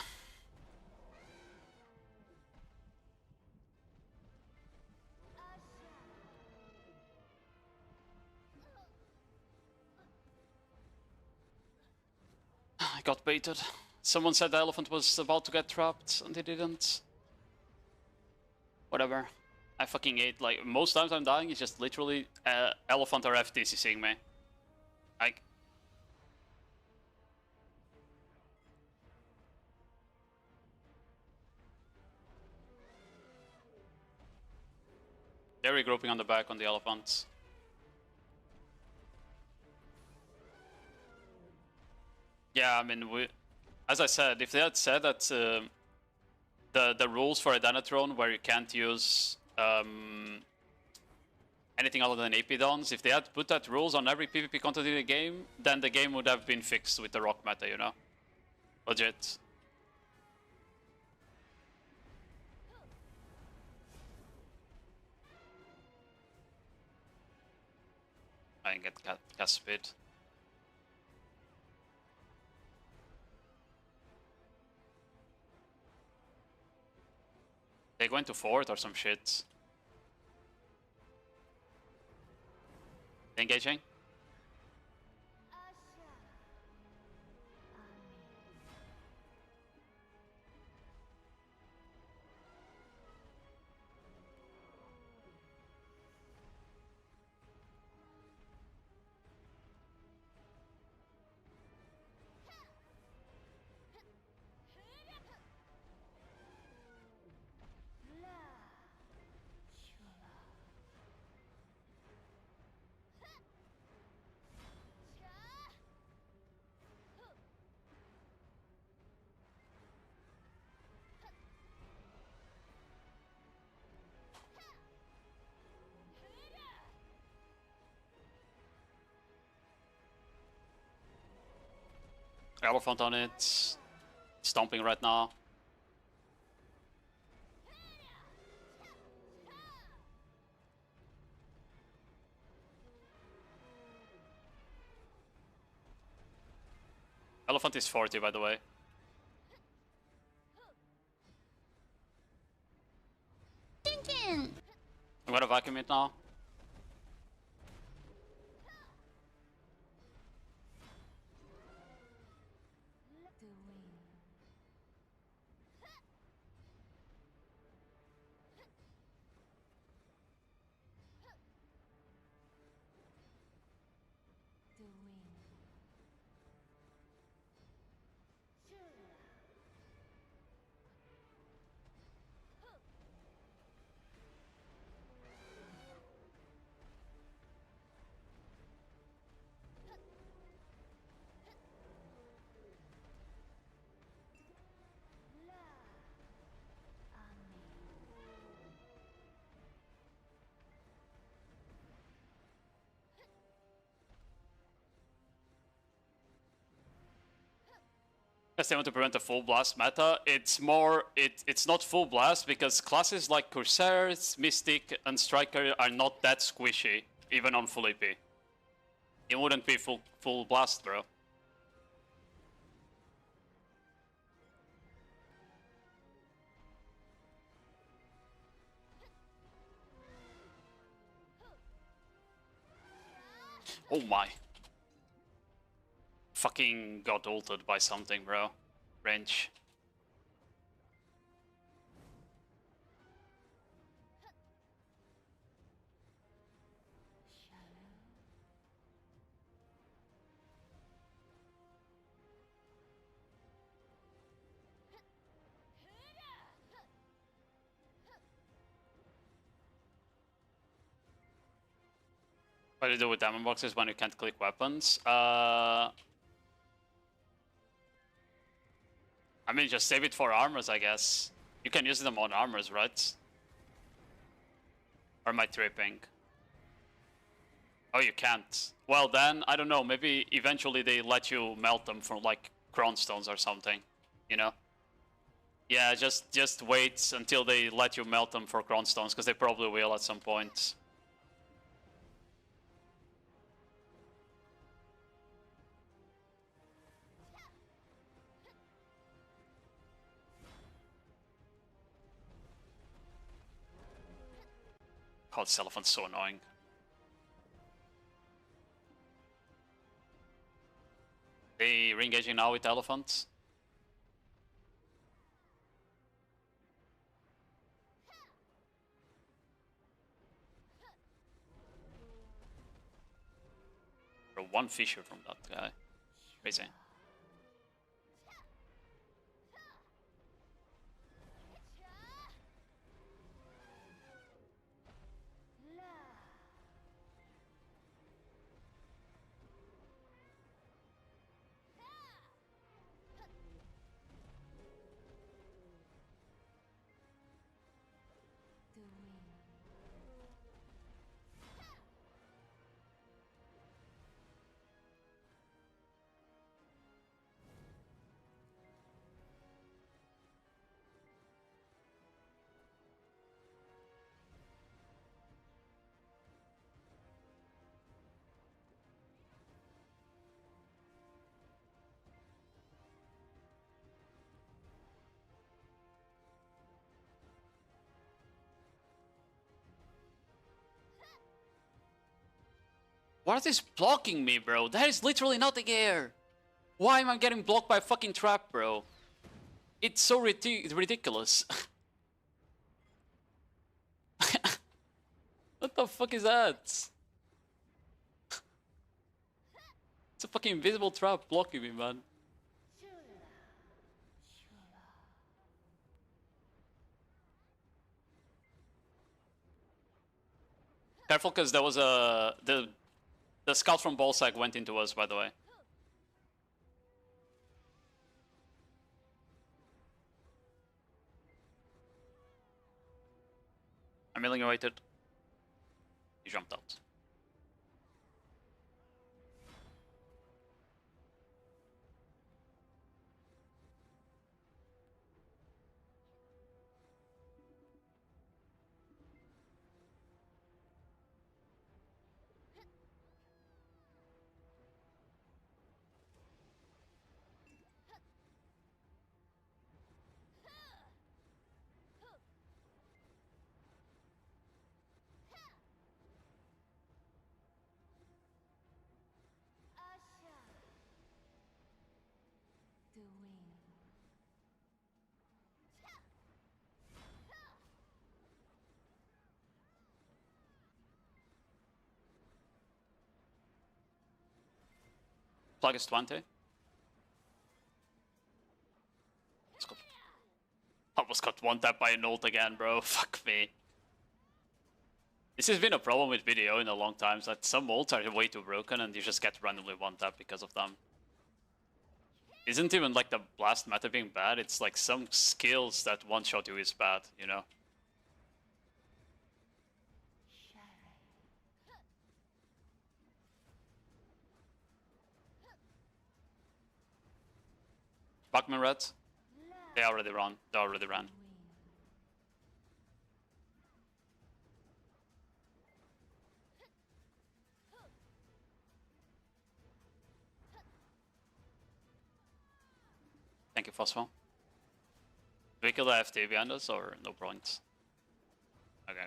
I got baited. Someone said the elephant was about to get trapped, and he didn't. Whatever. I fucking hate, like, most times I'm dying, it's just literally elephant or FTCing me. Like... They're regrouping on the back on the elephants. Yeah, I mean, as I said, if they had said that the rules for a Denathrone where you can't use anything other than AP dons, if they had put that rules on every PvP content in the game, then the game would have been fixed with the rock meta, you know? Legit. I can get cast speed. They go into fort or some shit. Engaging. Elephant on it. Stomping right now. Elephant is 40, by the way. Thinking. I'm gonna vacuum it now. Yes, they want to prevent a full blast meta. It's more, it's not full blast because classes like Corsair, Mystic, and Striker are not that squishy, even on full AP. It wouldn't be full blast, bro. Oh my. Fucking got ulted by something, bro. Range. What do you do with diamond boxes when you can't click weapons? I mean, just save it for armors, I guess. You can use them on armors, right? Or am I tripping? Oh, you can't. Well, then, I don't know. Maybe eventually they let you melt them for, like, crown stones or something. You know? Yeah, just wait until they let you melt them for crown stones, because they probably will at some point. God, this elephant's so annoying. They re-engaging now with elephants. Bro, one fissure from that guy. Crazy. What is blocking me, bro? That is literally not the air. Why am I getting blocked by a fucking trap, bro? It's so ridiculous. What the fuck is that? It's a fucking invisible trap blocking me, man. Careful, because there was a... The scout from Ballsack went into us, by the way. I'm milling awaited. He jumped out. Plug is 20. Let's go. Almost got one tap by an ult again, bro. Fuck me. This has been a problem with video in a long time, so that some ults are way too broken and you just get randomly one tap because of them. Isn't even like the blast meta being bad, it's like some skills that one shot you is bad, you know? Buckman red? They already ran. They already ran. Thank you, Phosphor. Do we kill the FT behind us or no points? Okay.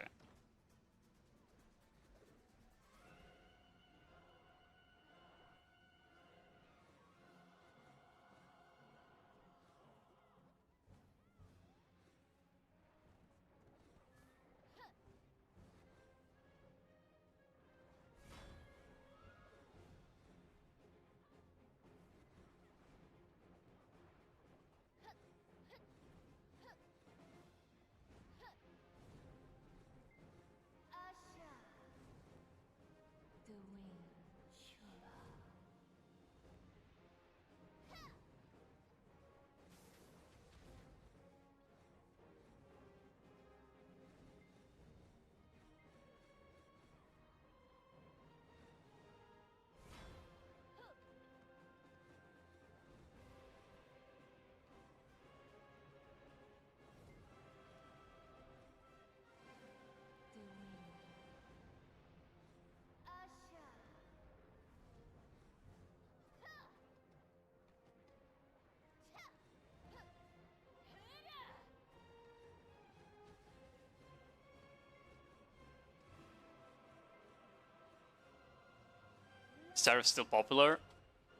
Seraph still popular.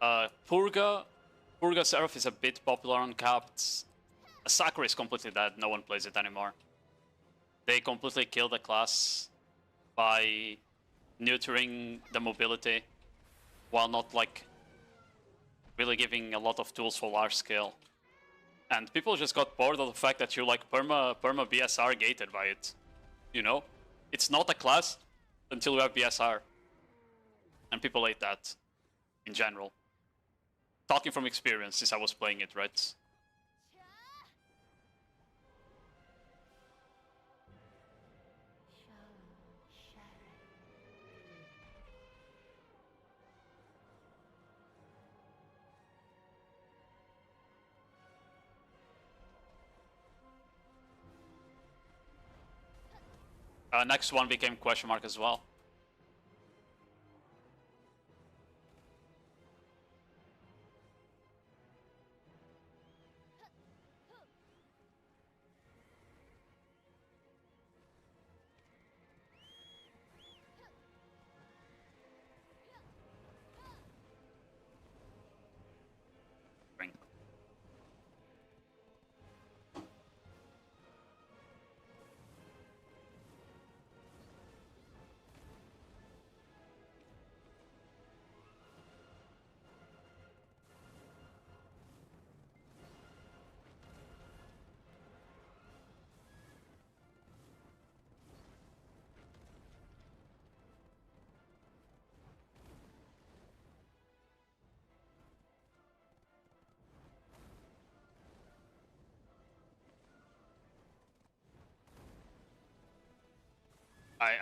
Purga Seraph is a bit popular on capped. Sakura is completely dead, no one plays it anymore. They completely killed the class by neutering the mobility while not like really giving a lot of tools for large scale. And people just got bored of the fact that you're like perma BSR gated by it. You know? It's not a class until you have BSR. And people hate that in general. Talking from experience since I was playing it, right? Next one became question mark as well.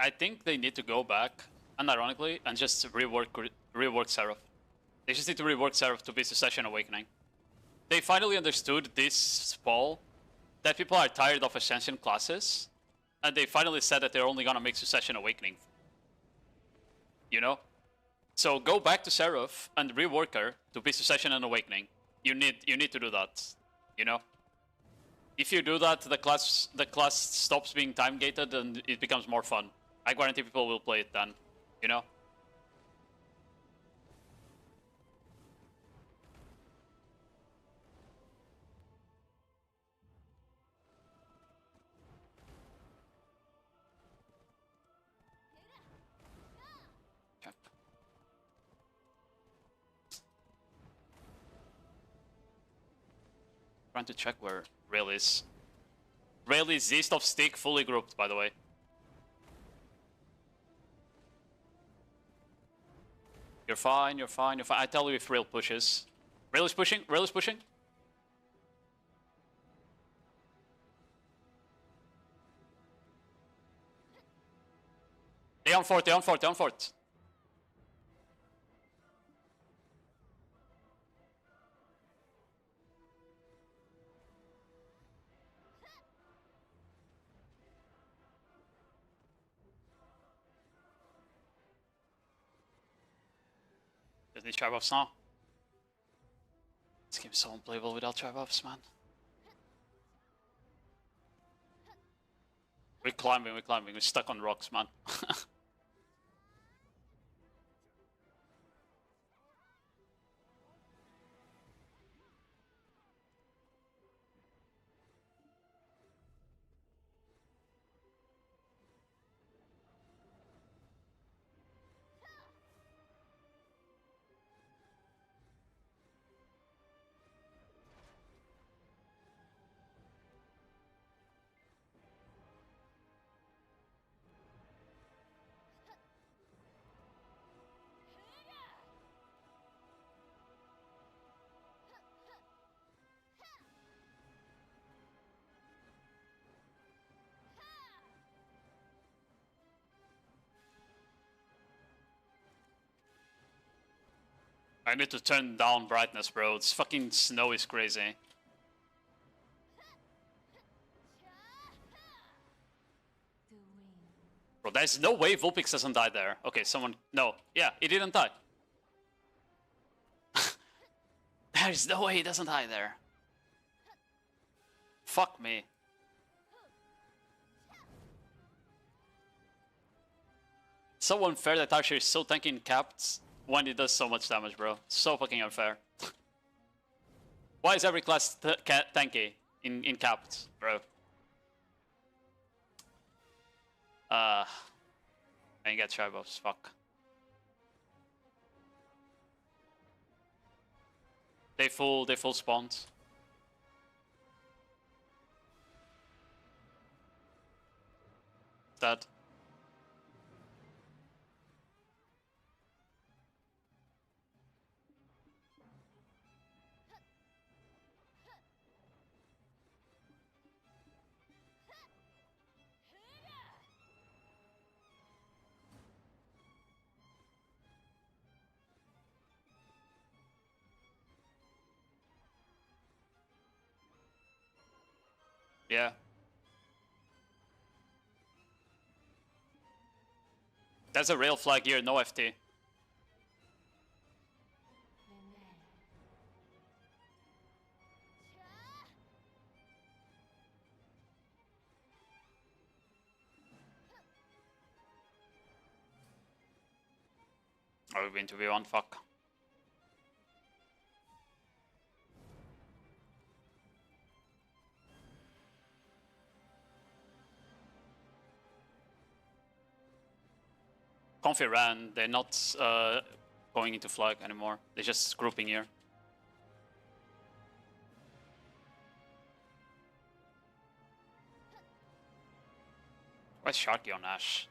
I think they need to go back, unironically, and just rework Seraph. They just need to rework Seraph to be Succession Awakening. They finally understood this fall that people are tired of Ascension classes, and they finally said that they're only gonna make Succession Awakening. You know? So go back to Seraph and rework her to be Succession and Awakening. You need to do that. You know? If you do that, the class stops being time gated and it becomes more fun. I guarantee people will play it then, you know? Okay. Trying to check where Rail is. Rail is east of Stick, fully grouped, by the way. You're fine, you're fine, you're fine. I tell you if Rail pushes. Rail is pushing, Rail is pushing. They on fort, they on fort, they on fort. Does need tribuffs now? This game's so unplayable without tribuffs, man. We're climbing, we're stuck on rocks, man. I need to turn down brightness, bro. This fucking snow is crazy. Bro, there's no way Vulpix doesn't die there. Okay, someone... No. Yeah, he didn't die. There's no way he doesn't die there. Fuck me. So unfair that Archer is so tanky in capped when it does so much damage, bro. So fucking unfair. Why is every class tanky in capped, bro? I ain't get tribals, fuck. They full spawned. Dead. Yeah. That's a real flag here, no FT. Are we going to be one? Fuck. Comfy ran, they're not going into flag anymore. They're just grouping here. Where's Sharky on Ash?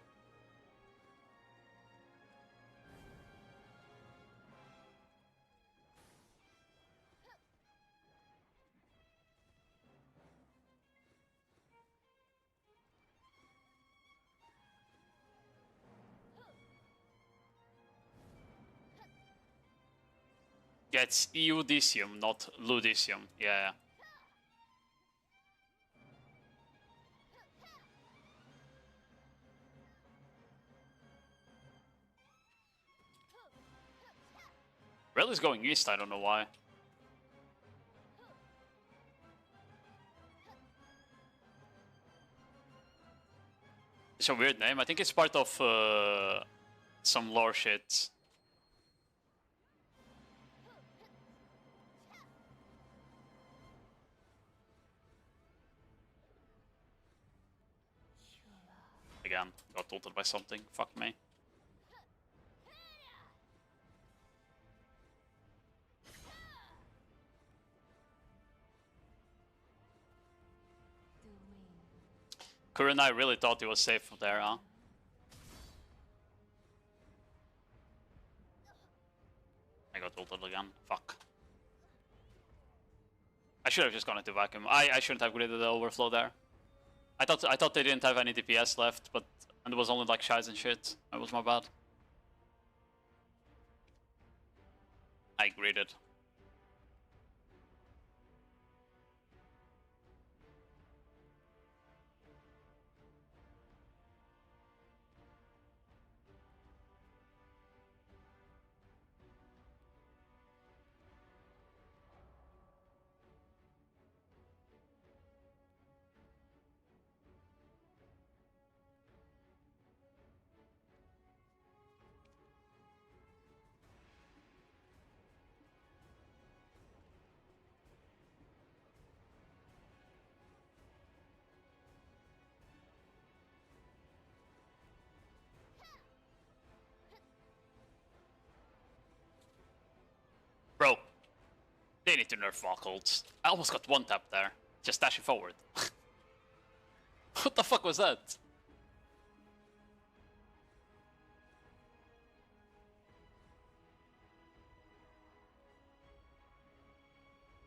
Yeah, it's Eudicium, not Ludicium. Yeah. Rel is going east, I don't know why. It's a weird name. I think it's part of some lore shit. Again, got ulted by something. Fuck me. Kurenai really thought he was safe there, huh? I got ulted again. Fuck. I should have just gone into vacuum. I shouldn't have gridded the overflow there. I thought they didn't have any DPS left, but and it was only like shies and shit. That was my bad. I gridded. Bro, they need to nerf walk ults. I almost got one tap there. Just dashing forward. What the fuck was that?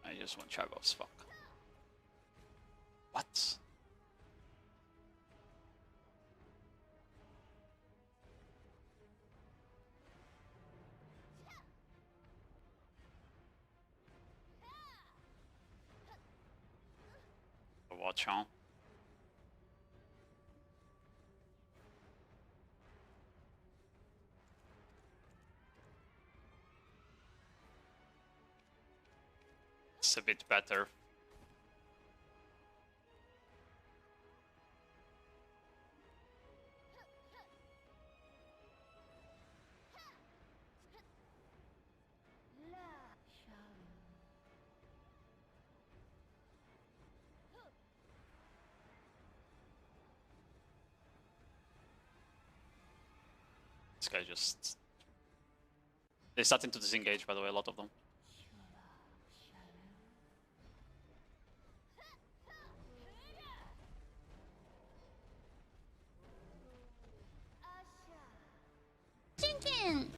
I just want tribals, fuck. What? Watch on. It's a bit better. This guy just... They're starting to disengage, by the way, a lot of them. Chicken.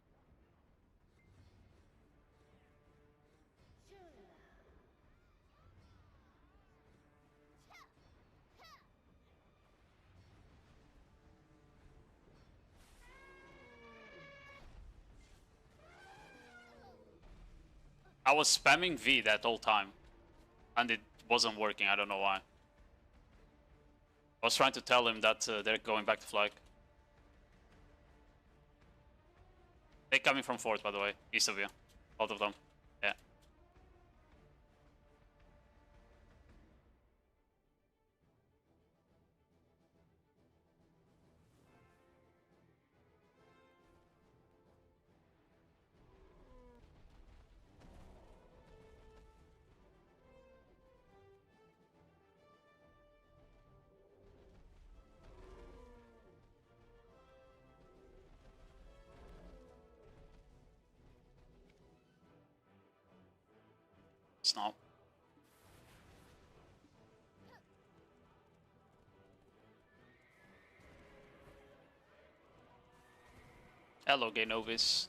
I was spamming V that whole time, and it wasn't working. I don't know why. I was trying to tell him that they're going back to flag. They're coming from fort, by the way, east of you. Both of them. Yeah. Snow. Hello, gay novice.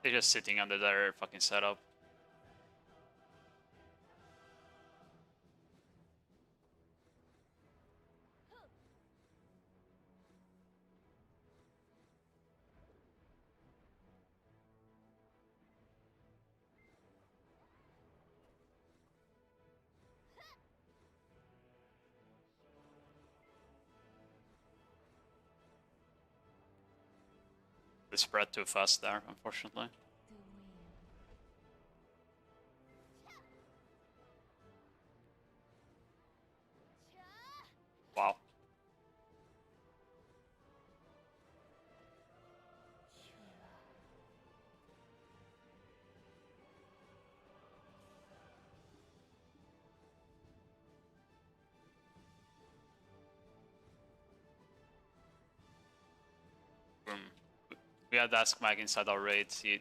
They're just sitting under their fucking setup. They spread too fast there, unfortunately. Wow. We had Ask Mag inside our raid. Yeah.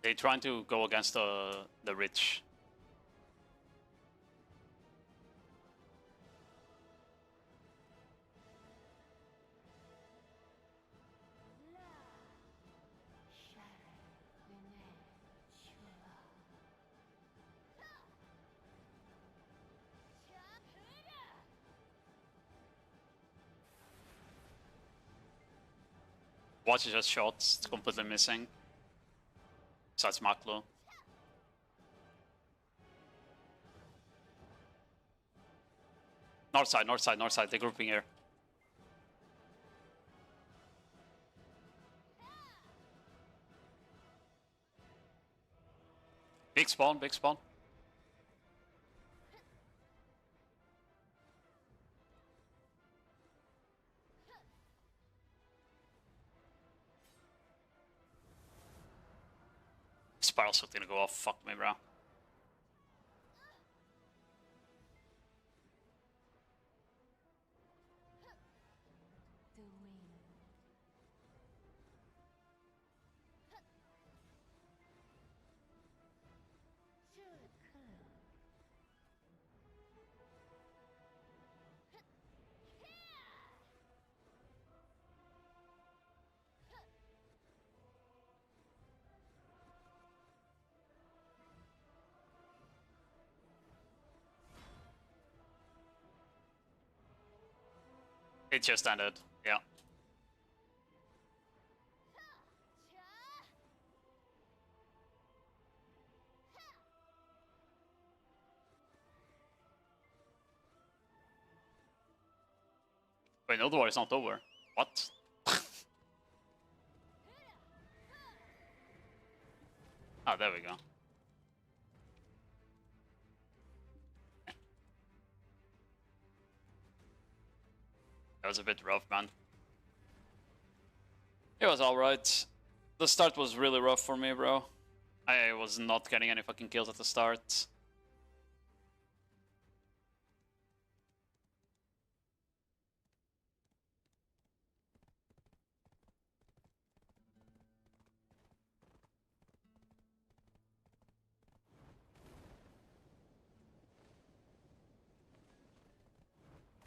They're trying to go against the rich. Watch is just shot, it's completely missing. Besides Maklo. North side, north side, north side, they're grouping here. Big spawn, big spawn. Spiral shot gonna go off, fuck me, bro. It just ended. Yeah. Wait, nodewar is not over. What? Oh, there we go. That was a bit rough, man. It was alright. The start was really rough for me, bro. I was not getting any fucking kills at the start.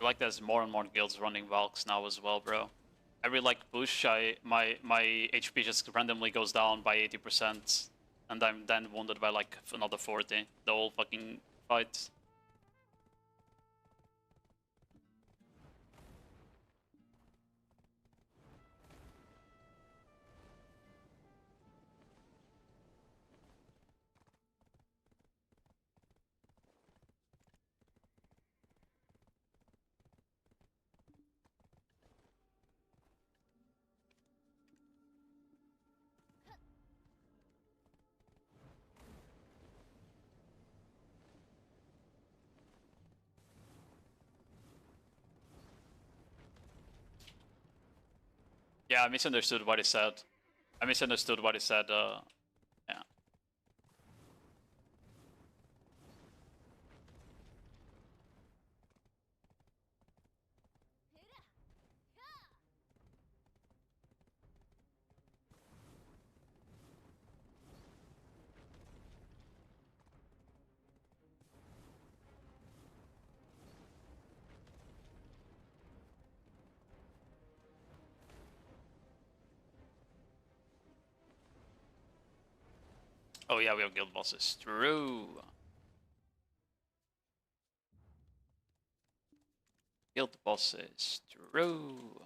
I like there's more and more guilds running Valks now as well, bro. Every like push, my HP just randomly goes down by 80%, and I'm then wounded by like another 40 the whole fucking fight. Yeah, I misunderstood what he said. I misunderstood what he said, yeah. Oh yeah, we have guild bosses. True. Guild bosses. True.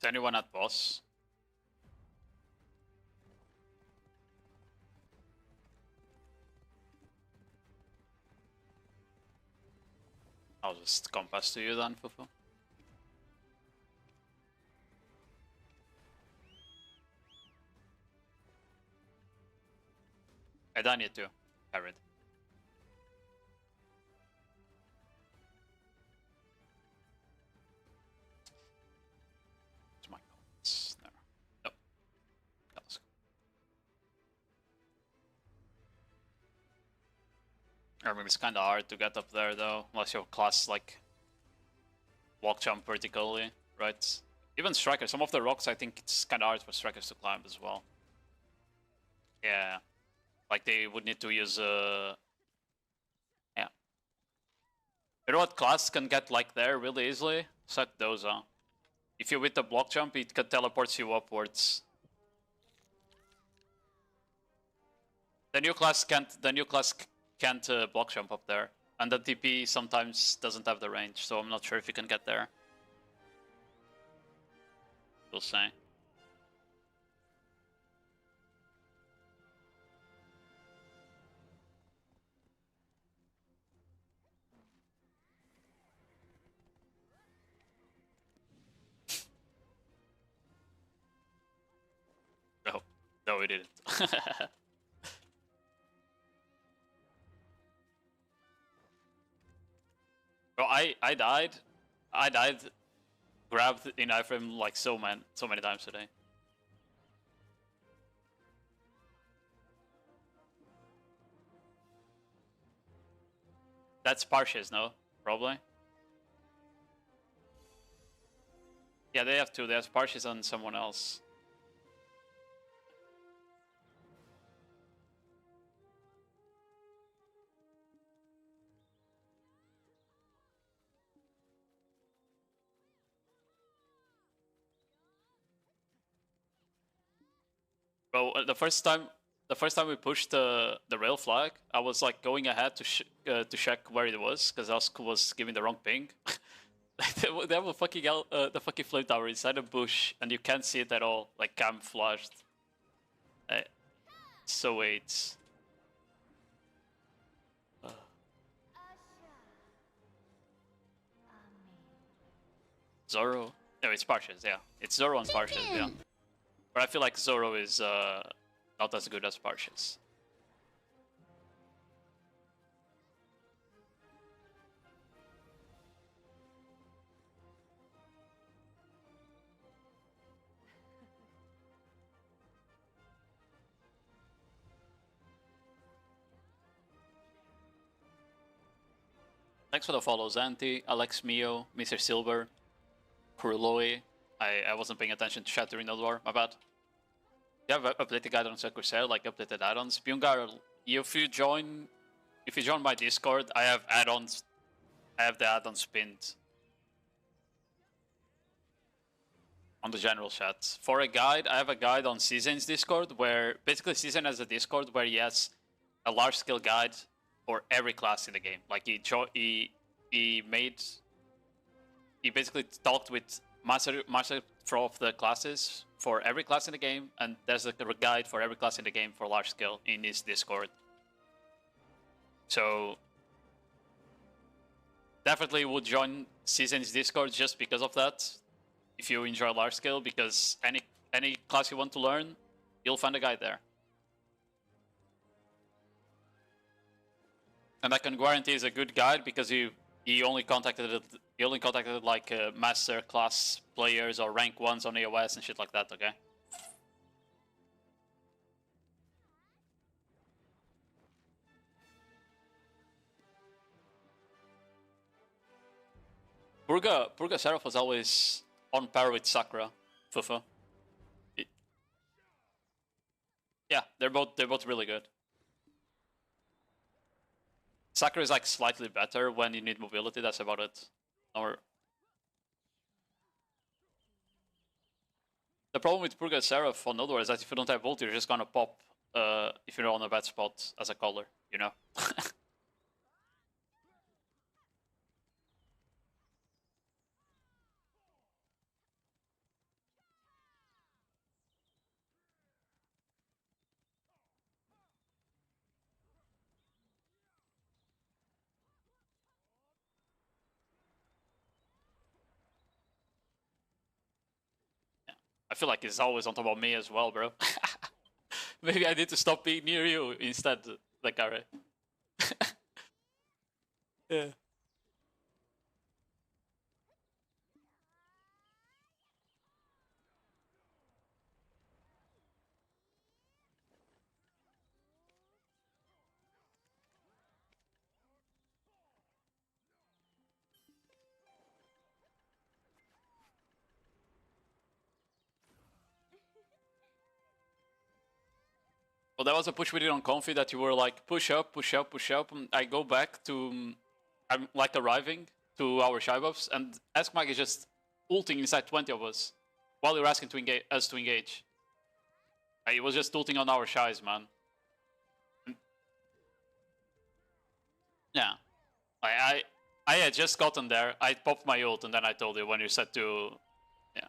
Is anyone at boss? I'll just compass to you then, Fufu. I done it too. Carried. It's my comments. No. Nope. Yeah, let's go. I mean, it's kind of hard to get up there though, unless you have class like walk jump vertically, right? Even strikers, some of the rocks I think it's kind of hard for strikers to climb as well. Yeah, like they would need to use yeah. You know what class can get like there really easily? Suck those on. If you with the block jump, it can teleport you upwards. The new class can't. The new class can't block jump up there, and the TP sometimes doesn't have the range, so I'm not sure if you can get there. We'll see. No, no, we didn't. Bro, I died. I died. Grabbed in iframe like so many times today. That's Parches, no? Probably. Yeah, they have two. They have Parches and someone else. Bro, the first time we pushed the rail flag, I was like going ahead to check where it was because Ask was giving the wrong ping. They have a fucking the fucking flame tower inside a bush, and you can't see it at all, like camouflaged. So wait. Zoro? No, it's Parches, yeah. It's Zoro and Parches, yeah. But I feel like Zoro is not as good as Parches. Thanks for the follows, Anti, Alex Mio, Mr. Silver, Kuruloi. I wasn't paying attention to chat during nodewar, my bad. You have updated add-ons on Corsair, like updated add-ons. Byungar, if you join my Discord, I have add-ons. I have the add-ons pinned on the general chat. For a guide, I have a guide on Season's Discord where basically Season has a Discord where he has a large scale guide for every class in the game. Like he basically talked with master of the classes for every class in the game, and there's a guide for every class in the game for large scale in his Discord. So definitely would join Season's Discord just because of that. If you enjoy large scale, because any class you want to learn, you'll find a guide there. And I can guarantee it's a good guide because he only contacted like master class players or rank ones on AOS and shit like that. Okay. Purga Seraph was always on par with Sakura, Fufu. Yeah, they're both really good. Sakura is like slightly better when you need mobility, that's about it. Or the problem with Purga Seraph on nodewar is that if you don't have ult, you're just gonna pop if you're on a bad spot as a caller, you know? I feel like it's always on top of me as well, bro. Maybe I need to stop being near you instead, like Gary. Yeah. Well, that was a push we did on Comfy that you were like, push up, push up, push up. And I go back to, I'm like arriving to our shy buffs, and Ask Mike is just ulting inside 20 of us while you're asking to engage, us to engage. He was just ulting on our shies, man. Yeah. I had just gotten there, I popped my ult, and then I told you when you said to... Yeah.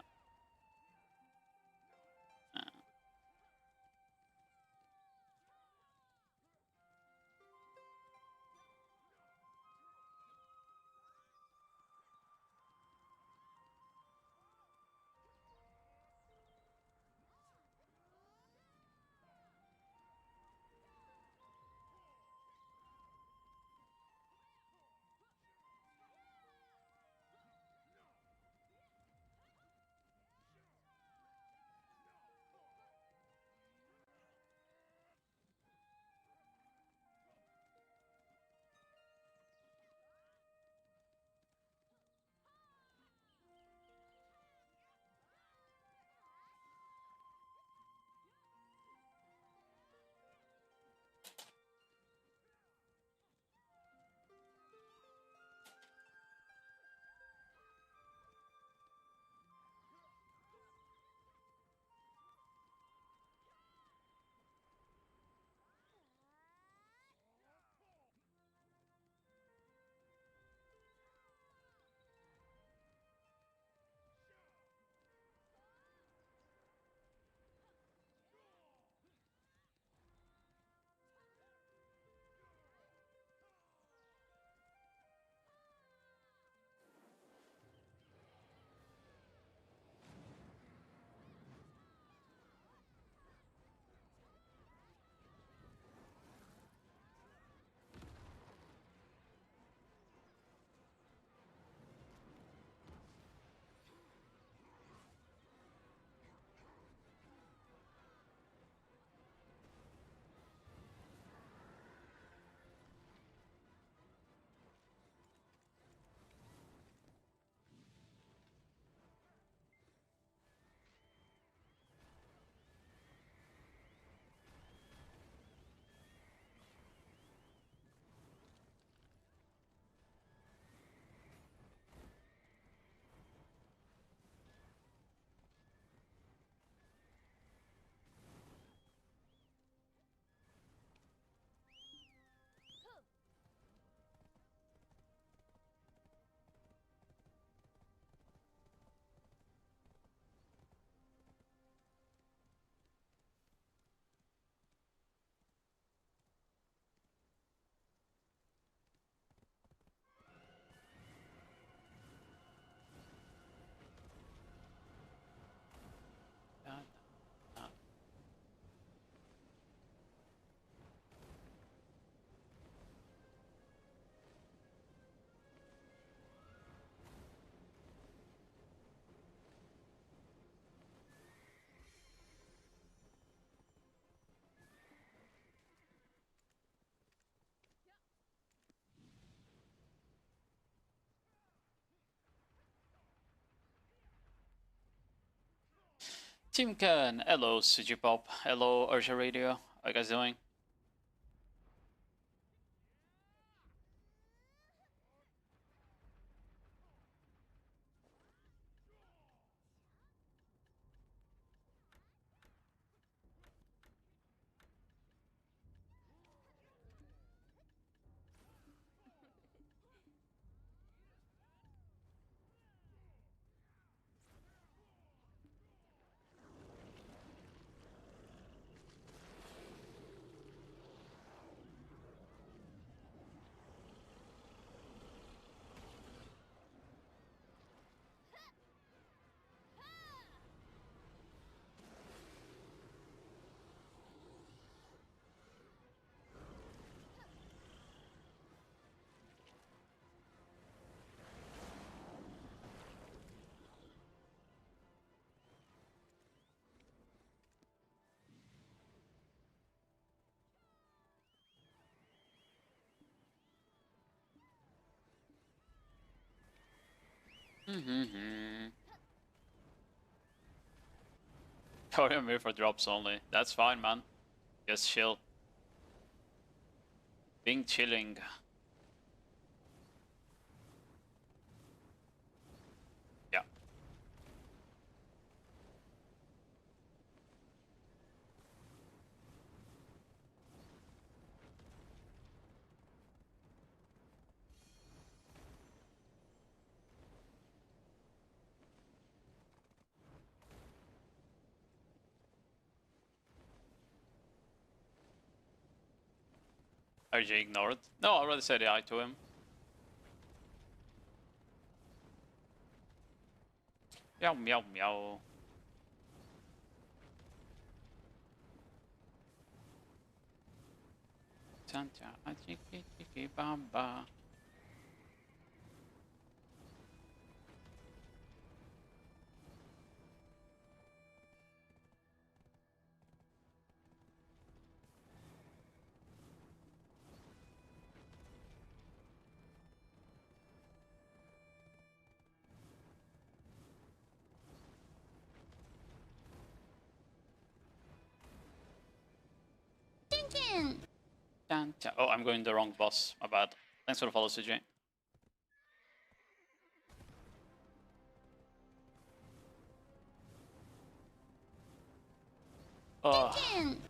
Team Can, hello CG Pop, hello Ursa Radio, how you guys doing? Sorry, I'm here for drops only. That's fine, man. Just chill. Being chilling. Yeah. RJ ignored. No, I already said hi to him. Meow meow meow. Santa, chiki chiki bamba. Thinking. Santa. Oh, I'm going the wrong boss. My bad. Thanks for the follow, CJ. Oh. Thinking.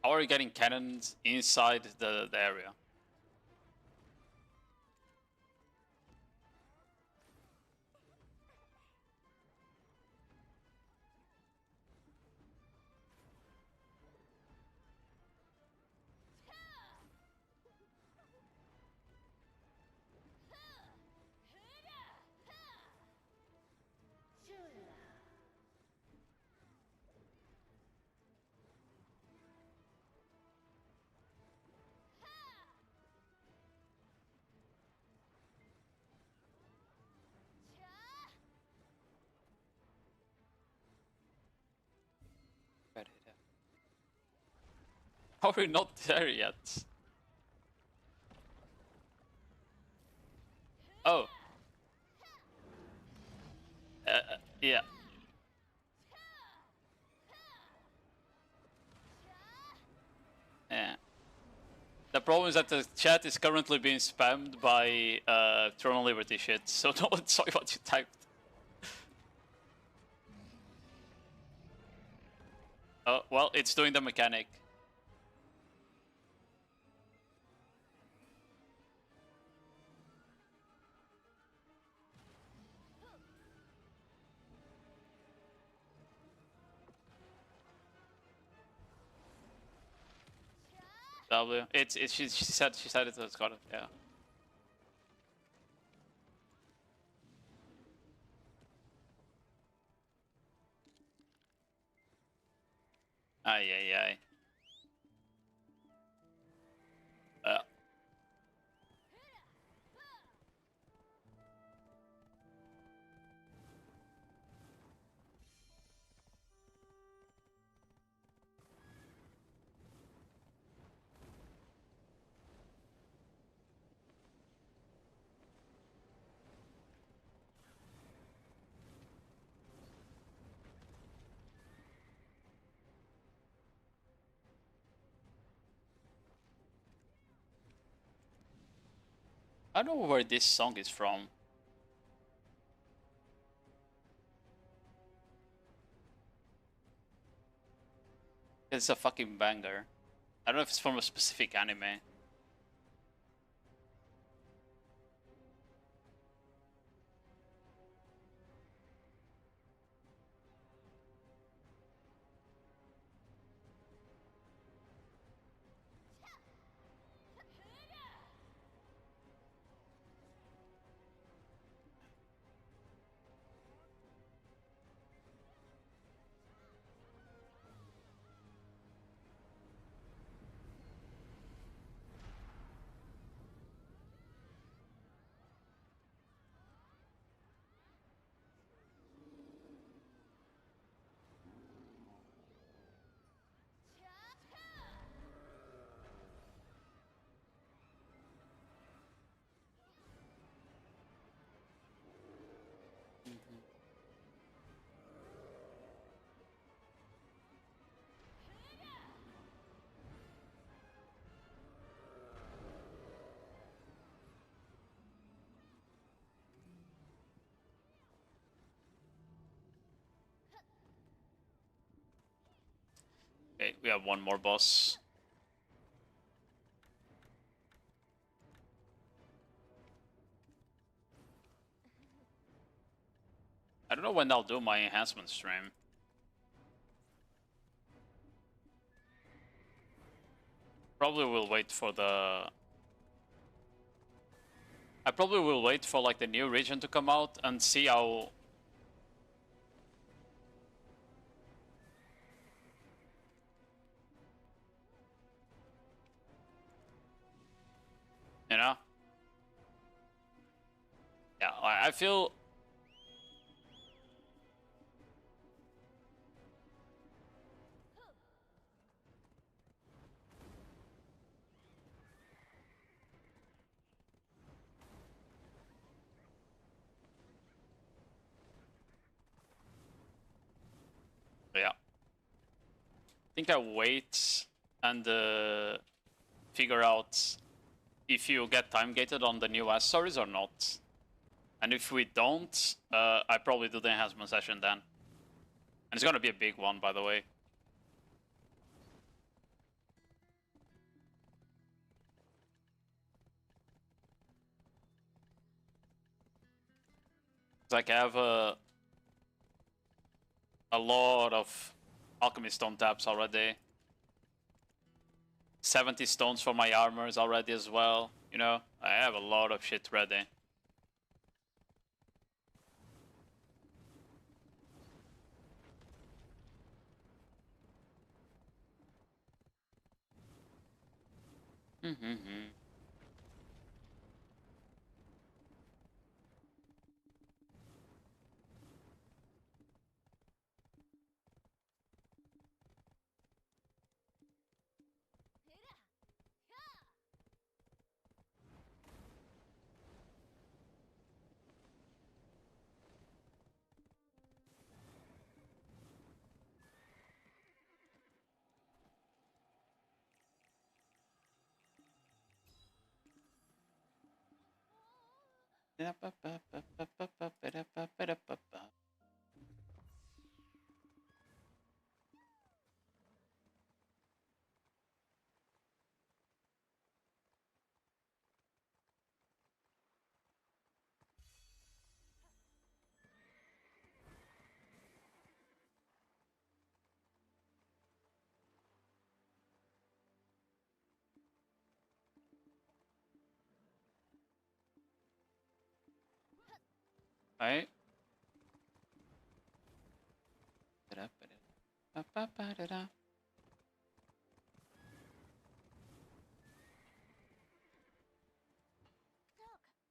How are you getting cannons inside the area? How are we not there yet? Oh. Yeah. Yeah. The problem is that the chat is currently being spammed by Throne of Liberty shit, so no one saw what you typed. Oh, well, it's doing the mechanic. W. She said it's got it. Yeah. Ay ay ay. I don't know where this song is from. It's a fucking banger. I don't know if it's from a specific anime. Okay, we have one more boss. I don't know when I'll do my enhancement stream. Probably will wait for the... I probably will wait for like the new region to come out and see how... You know? Yeah, I feel... Yeah. I think I wait and figure out if you get time gated on the new S stories or not. And if we don't, I probably do the enhancement session then. And it's gonna be a big one, by the way. It's like I have a lot of alchemy stone taps already. 70 stones for my armors already as well. You know, I have a lot of shit ready. Alright. Look,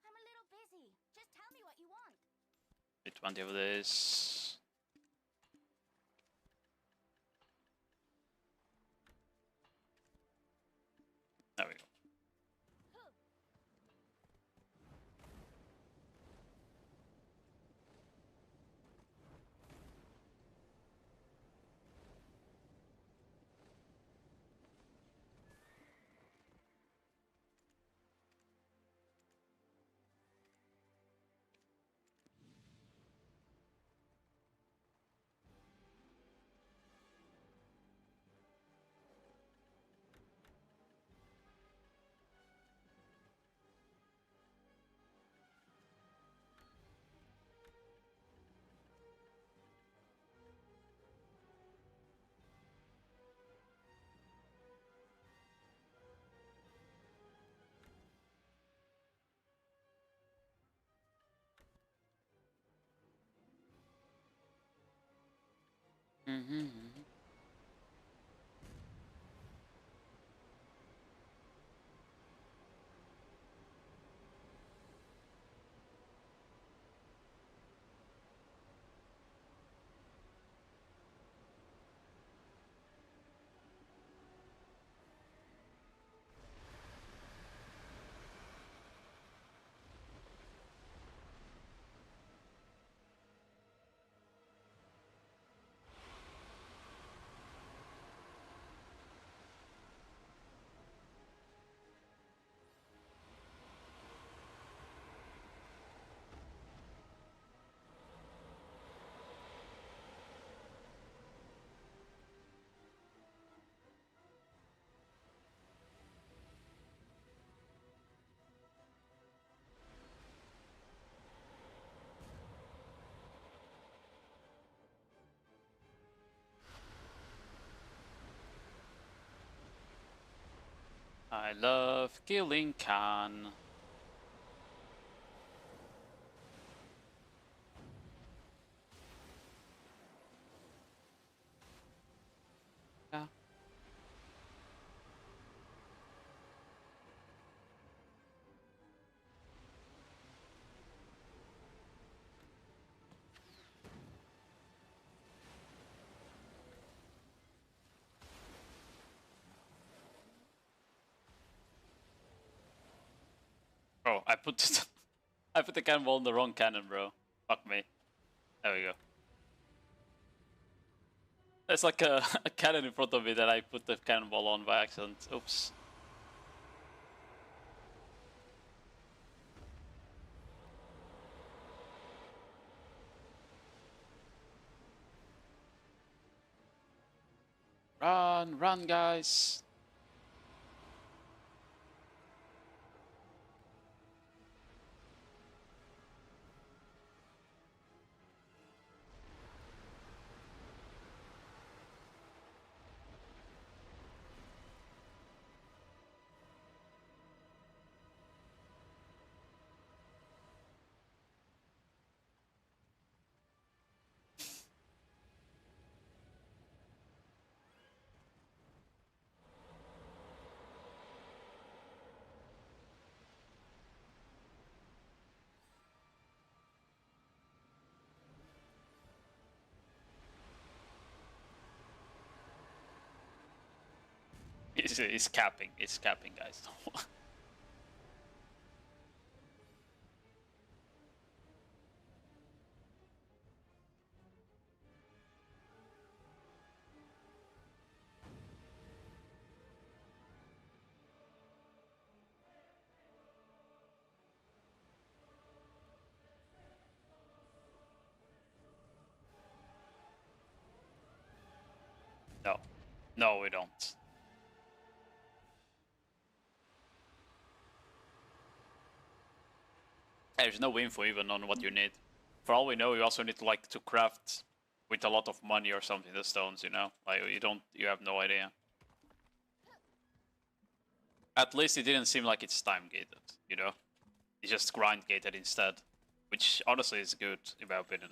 I'm a little busy. Just tell me what you want. Bit 20 of this. There we go. I love killing Khan. Yeah. Oh, I put it I put the cannonball in the wrong cannon, bro. Fuck me. There we go. There's like a cannon in front of me that I put the cannonball on by accident. Oops. Run, run, guys. It's capping. It's capping, guys. No. No, we don't. There's no info even on what you need. For all we know, you also need to like to craft with a lot of money or something the stones, you know? Like you have no idea. At least it didn't seem like it's time gated, you know? It's just grind gated instead, which honestly is good in my opinion.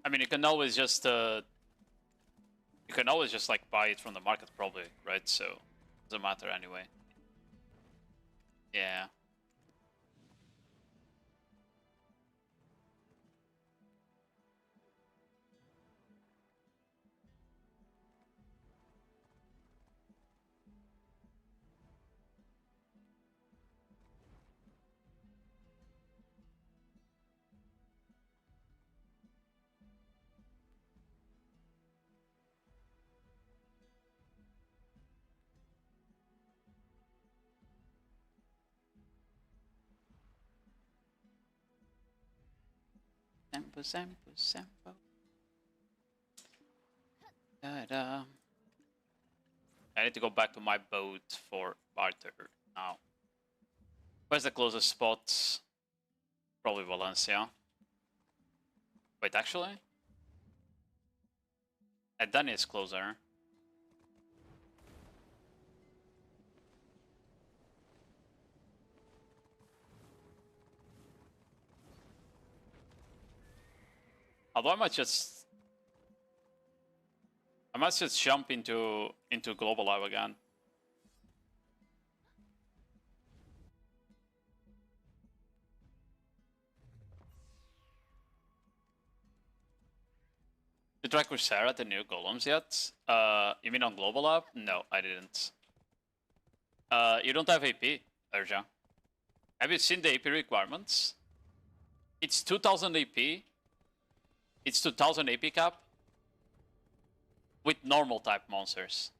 I mean, you can always just like buy it from the market probably, right? So doesn't matter anyway. Yeah. Sample. Ta-da. I need to go back to my boat for barter now. Where's the closest spot? Probably Valencia. Wait, actually? Adani is closer. Although I might just jump into Global Live again. Did you try Corsair at the new golems yet? You mean on Global Lab? No, I didn't. You don't have AP, Urja. Have you seen the AP requirements? It's 2000 AP. It's 2000 AP cap with normal type monsters.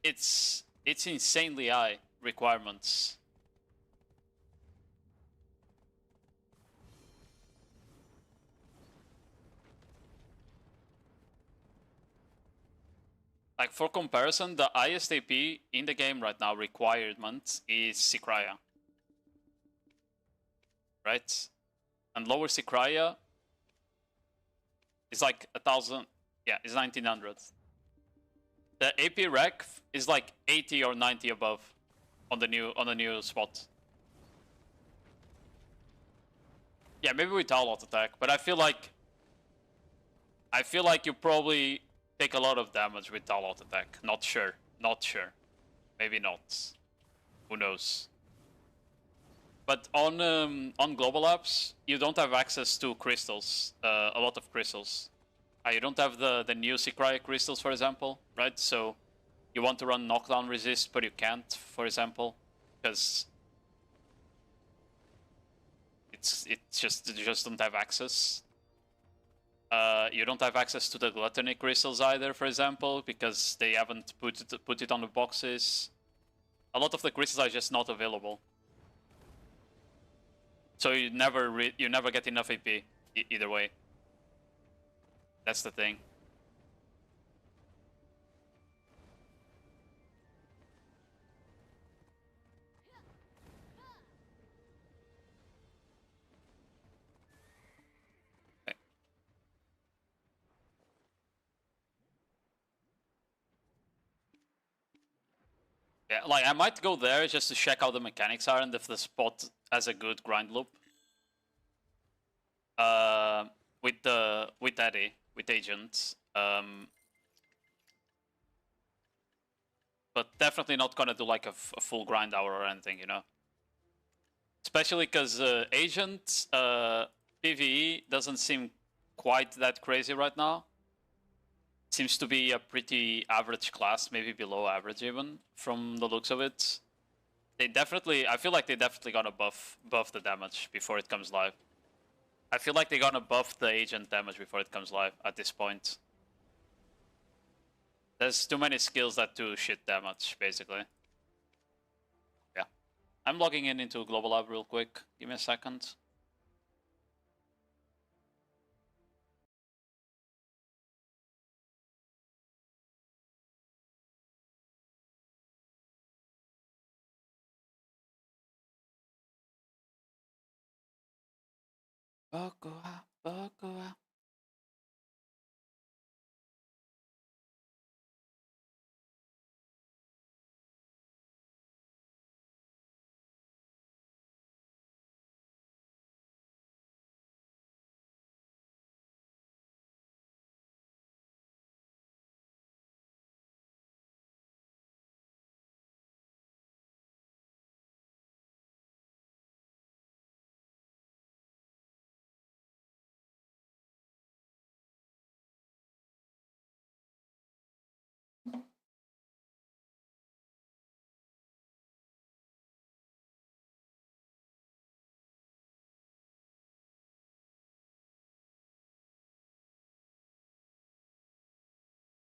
It's insanely high requirements. Like for comparison, the highest AP in the game right now requirement is Sikraya. Right? And lower Sikraya is like 1000, yeah, it's 1900. The AP rec is like 80 or 90 above on the new spot. Yeah, maybe with all-out attack, but I feel like you probably take a lot of damage with all-out attack. Not sure. Not sure. Maybe not. Who knows? But on global apps, you don't have access to crystals. A lot of crystals. You don't have the new Sikraya crystals, for example, right? So you want to run knockdown resist, but you can't, for example, because you just don't have access. You don't have access to the gluttony crystals either, for example, because they haven't put it on the boxes. A lot of the crystals are just not available. So you never get enough AP either way. That's the thing. Okay. Yeah, like I might go there just to check how the mechanics are and if the spot has a good grind loop. With Eddie, with Agent. But definitely not gonna do like a full grind hour or anything, you know. Especially because Agent PvE doesn't seem quite that crazy right now. Seems to be a pretty average class, maybe below average even, from the looks of it. I feel like they definitely gonna buff the damage before it comes live. I feel like they're gonna buff the Agent damage before it comes live at this point. There's too many skills that do shit damage, basically. Yeah. I'm logging into Global Lab real quick. Give me a second. Bokoa, Bokoa.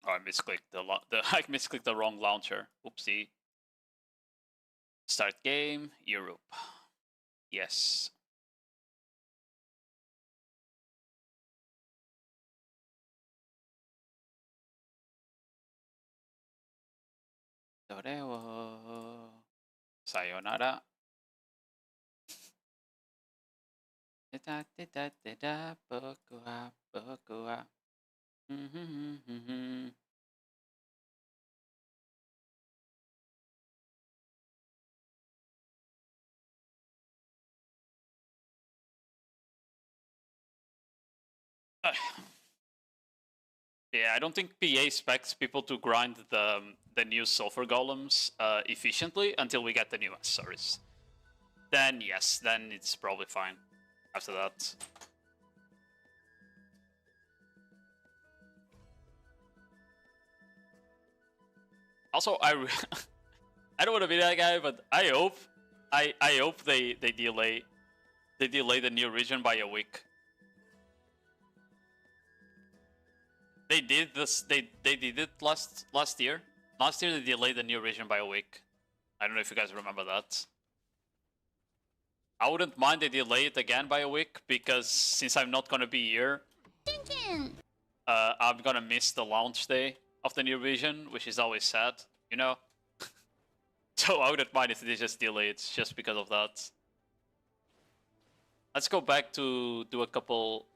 Oh, I misclicked I misclicked the wrong launcher. Oopsie. Start game, Europe. Yes. Dorewo. Sayonara. Boku wa, boku wa. Yeah, I don't think PA expects people to grind the new sulfur golems efficiently until we get the new accessories. Then yes, then it's probably fine. After that. Also, I don't want to be that guy, but I hope they delay the new region by a week. They did this. They did it last year. Last year they delayed the new region by a week. I don't know if you guys remember that. I wouldn't mind they delay it again by a week because since I'm not gonna be here, I'm gonna miss the launch day of the new region, which is always sad, you know. So I wouldn't mind if they just delay it just because of that. Let's go back to do a couple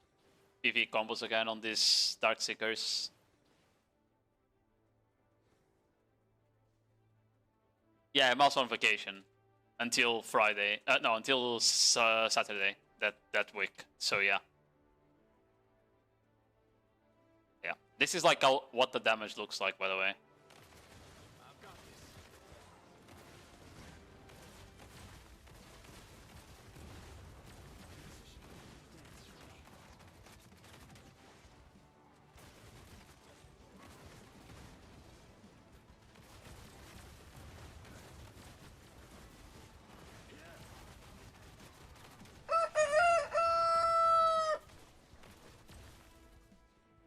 PV combos again on these Darkseekers. Yeah, I'm also on vacation until Friday. No, until Saturday that week. So yeah. Yeah, this is like what the damage looks like, by the way.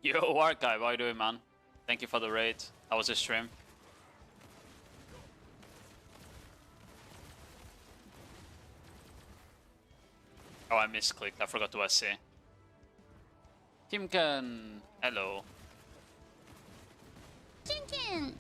Yo, Archive, how you doing, man? Thank you for the raid. How was the stream? Oh, I misclicked. I forgot to SC. Timken, hello. Tintin!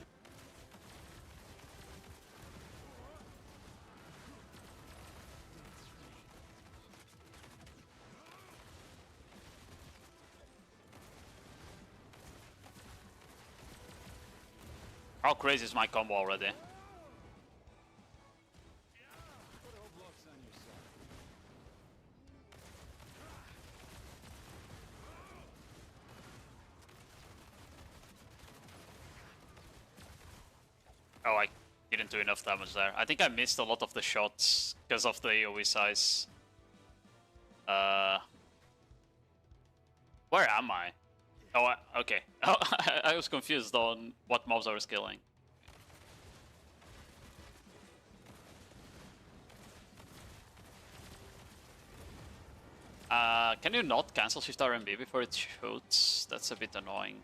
How crazy is my combo already? Oh, I didn't do enough damage there. I think I missed a lot of the shots because of the AoE size. Where am I? Oh, okay. I was confused on what mobs I was killing. Can you not cancel Shift RMB before it shoots? That's a bit annoying.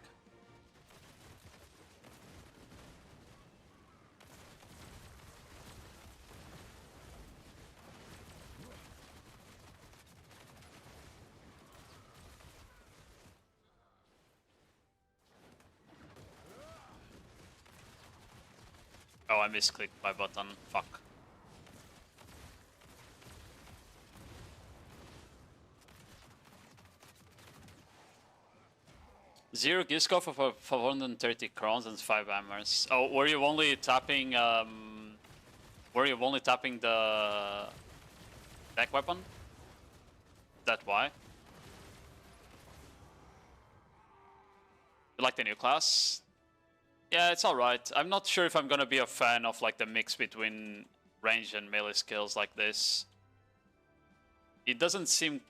Oh, I misclicked my button. Fuck. Zero gift card for 430 crowns and 5 hammers. Oh, were you only tapping the deck weapon? That why? You like the new class? Yeah, it's alright. I'm not sure if I'm gonna be a fan of like the mix between range and melee skills like this. It doesn't seem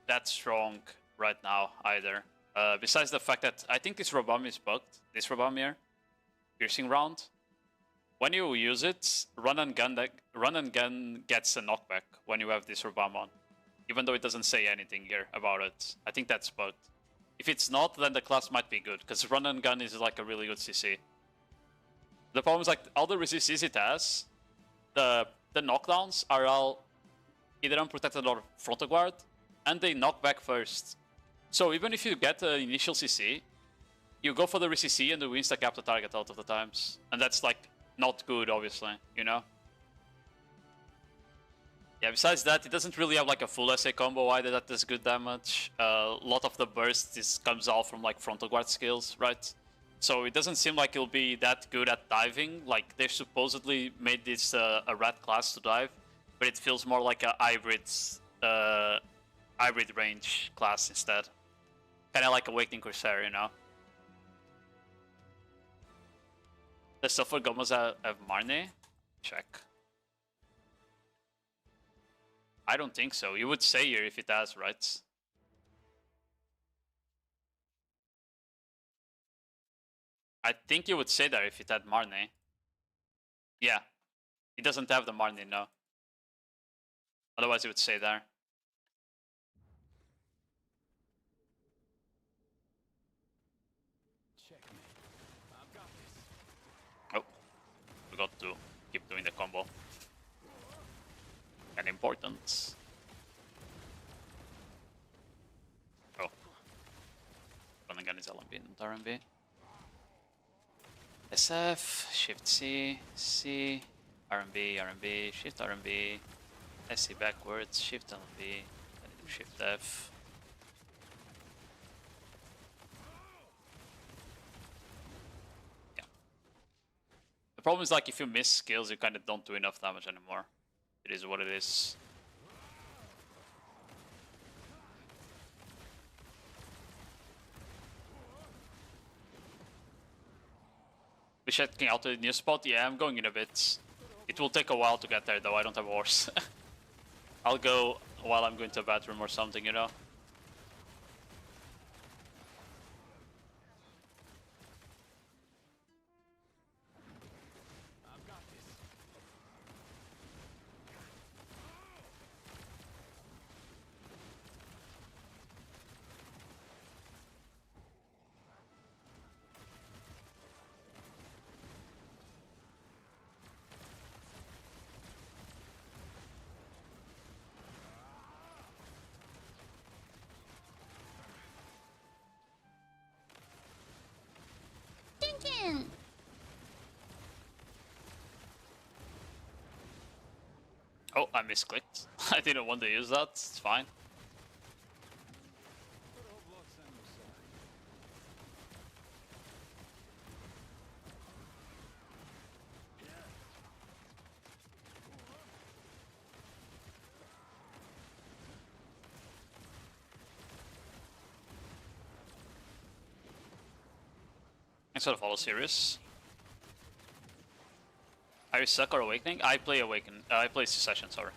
that strong right now either. Besides the fact that I think this Robam is bugged. This Robam here, piercing round. When you use it, run and gun gets a knockback when you have this Robam on, even though it doesn't say anything here about it. I think that's bugged. If it's not, then the class might be good, because run and gun is like a really good CC. The problem is like all the resists it has, the knockdowns are all either unprotected or frontal guard, and they knock back first. So even if you get the initial CC, you go for the re-CC and the insta cap the target out of the times. And that's like not good, obviously, you know? Yeah, besides that, it doesn't really have like a full SA combo either that does good damage. A lot of the burst comes out from like frontal guard skills, right? So it doesn't seem like it'll be that good at diving. Like they've supposedly made this a rat class to dive, but it feels more like a hybrid range class instead. Kind of like Awakening Corsair, you know? Does Suffer Gomez have Marne? Check. I don't think so. You would say here if it has, right? I think you would say that if it had Marne. Yeah. It doesn't have the Marne, no. Otherwise it would say there. Oh. Forgot to keep doing the combo. And important. Oh. Run again is LMB, not RMB. SF, Shift C, C, RMB, RMB, Shift RMB, SC backwards, Shift LMB, Shift F. Yeah. The problem is like if you miss skills, you kind of don't do enough damage anymore. It is what it is. We checking out the new spot? Yeah, I'm going in a bit. It will take a while to get there though, I don't have a horse. I'll go while I'm going to the bathroom or something, you know? Oh, I misclicked. I didn't want to use that, it's fine. Instead of follow serious. Are you Suck or Awakening? I play Awakening. I play Secession, sorry.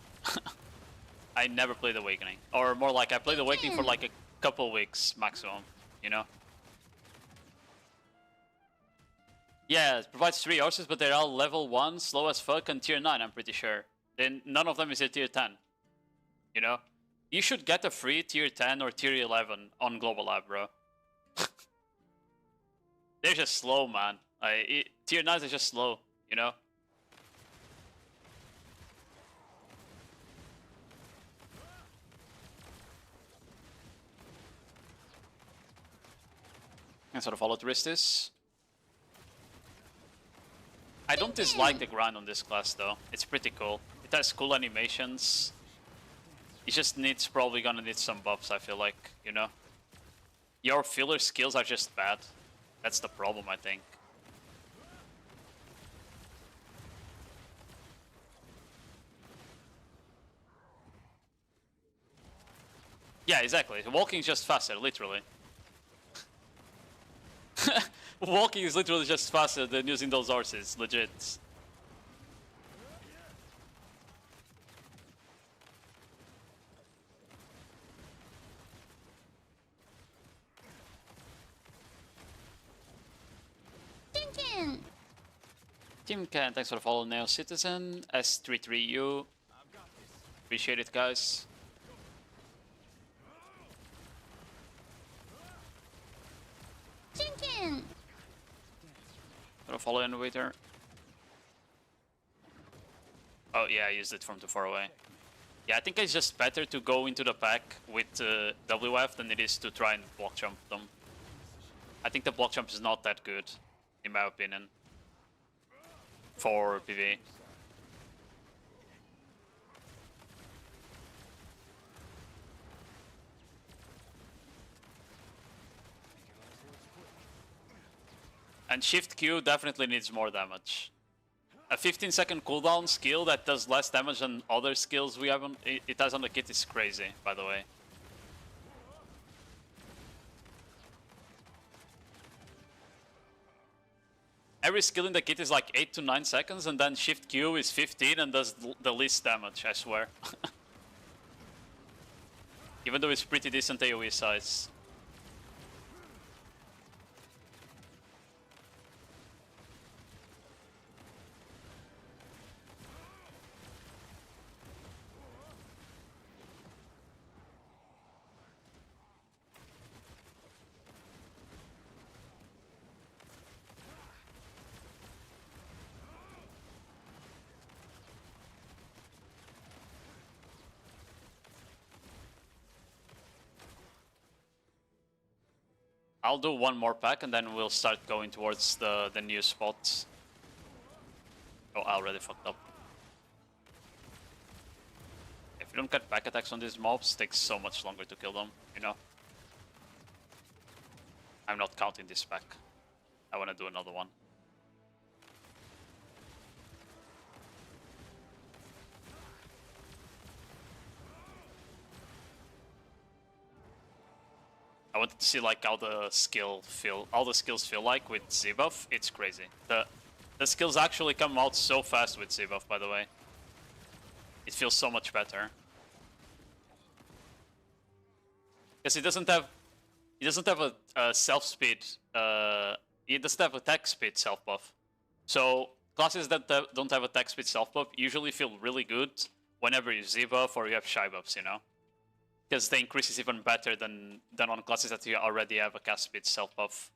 I never played Awakening. Or more like I played Awakening for like a couple weeks maximum, you know? Yeah, it provides 3 horses, but they're all level 1, slow as fuck, and tier 9, I'm pretty sure. Then none of them is a tier 10. You know? You should get a free tier 10 or tier 11 on Global Lab, bro. They're just slow, man. Tier 9s are just slow, you know? And sort of follow Tristis. I don't dislike the grind on this class though. It's pretty cool. It has cool animations. It just needs, probably gonna need some buffs, I feel like, you know? Your filler skills are just bad. That's the problem, I think. Yeah, exactly. Walking is just faster, literally. Walking is literally just faster than using those horses, legit. Timken, thanks for the follow, Neo Citizen. S33U. Appreciate it, guys. follow innovator. Oh yeah, I used it from too far away. Yeah, I think it's just better to go into the pack with WF than it is to try and block jump them. I think the block jump is not that good, in my opinion, for PvE. And Shift Q definitely needs more damage. A 15-second cooldown skill that does less damage than other skills we have on it has on the kit is crazy, by the way. Every skill in the kit is like 8 to 9 seconds, and then Shift Q is 15 and does the least damage, I swear. Even though it's pretty decent AoE size. I'll do one more pack and then we'll start going towards the new spots. Oh, I already fucked up. If you don't get back attacks on these mobs, it takes so much longer to kill them, you know? I'm not counting this pack. I want to do another one. I wanted to see like how the skills feel like with Z-buff. It's crazy. The skills actually come out so fast with Z-buff, by the way. It feels so much better. Because it doesn't have a self speed. It doesn't have attack speed self buff. So classes that don't have attack speed self buff usually feel really good whenever you Z-buff or you have shy buffs, you know. Because the increase is even better than on classes that you already have a cast speed self buff.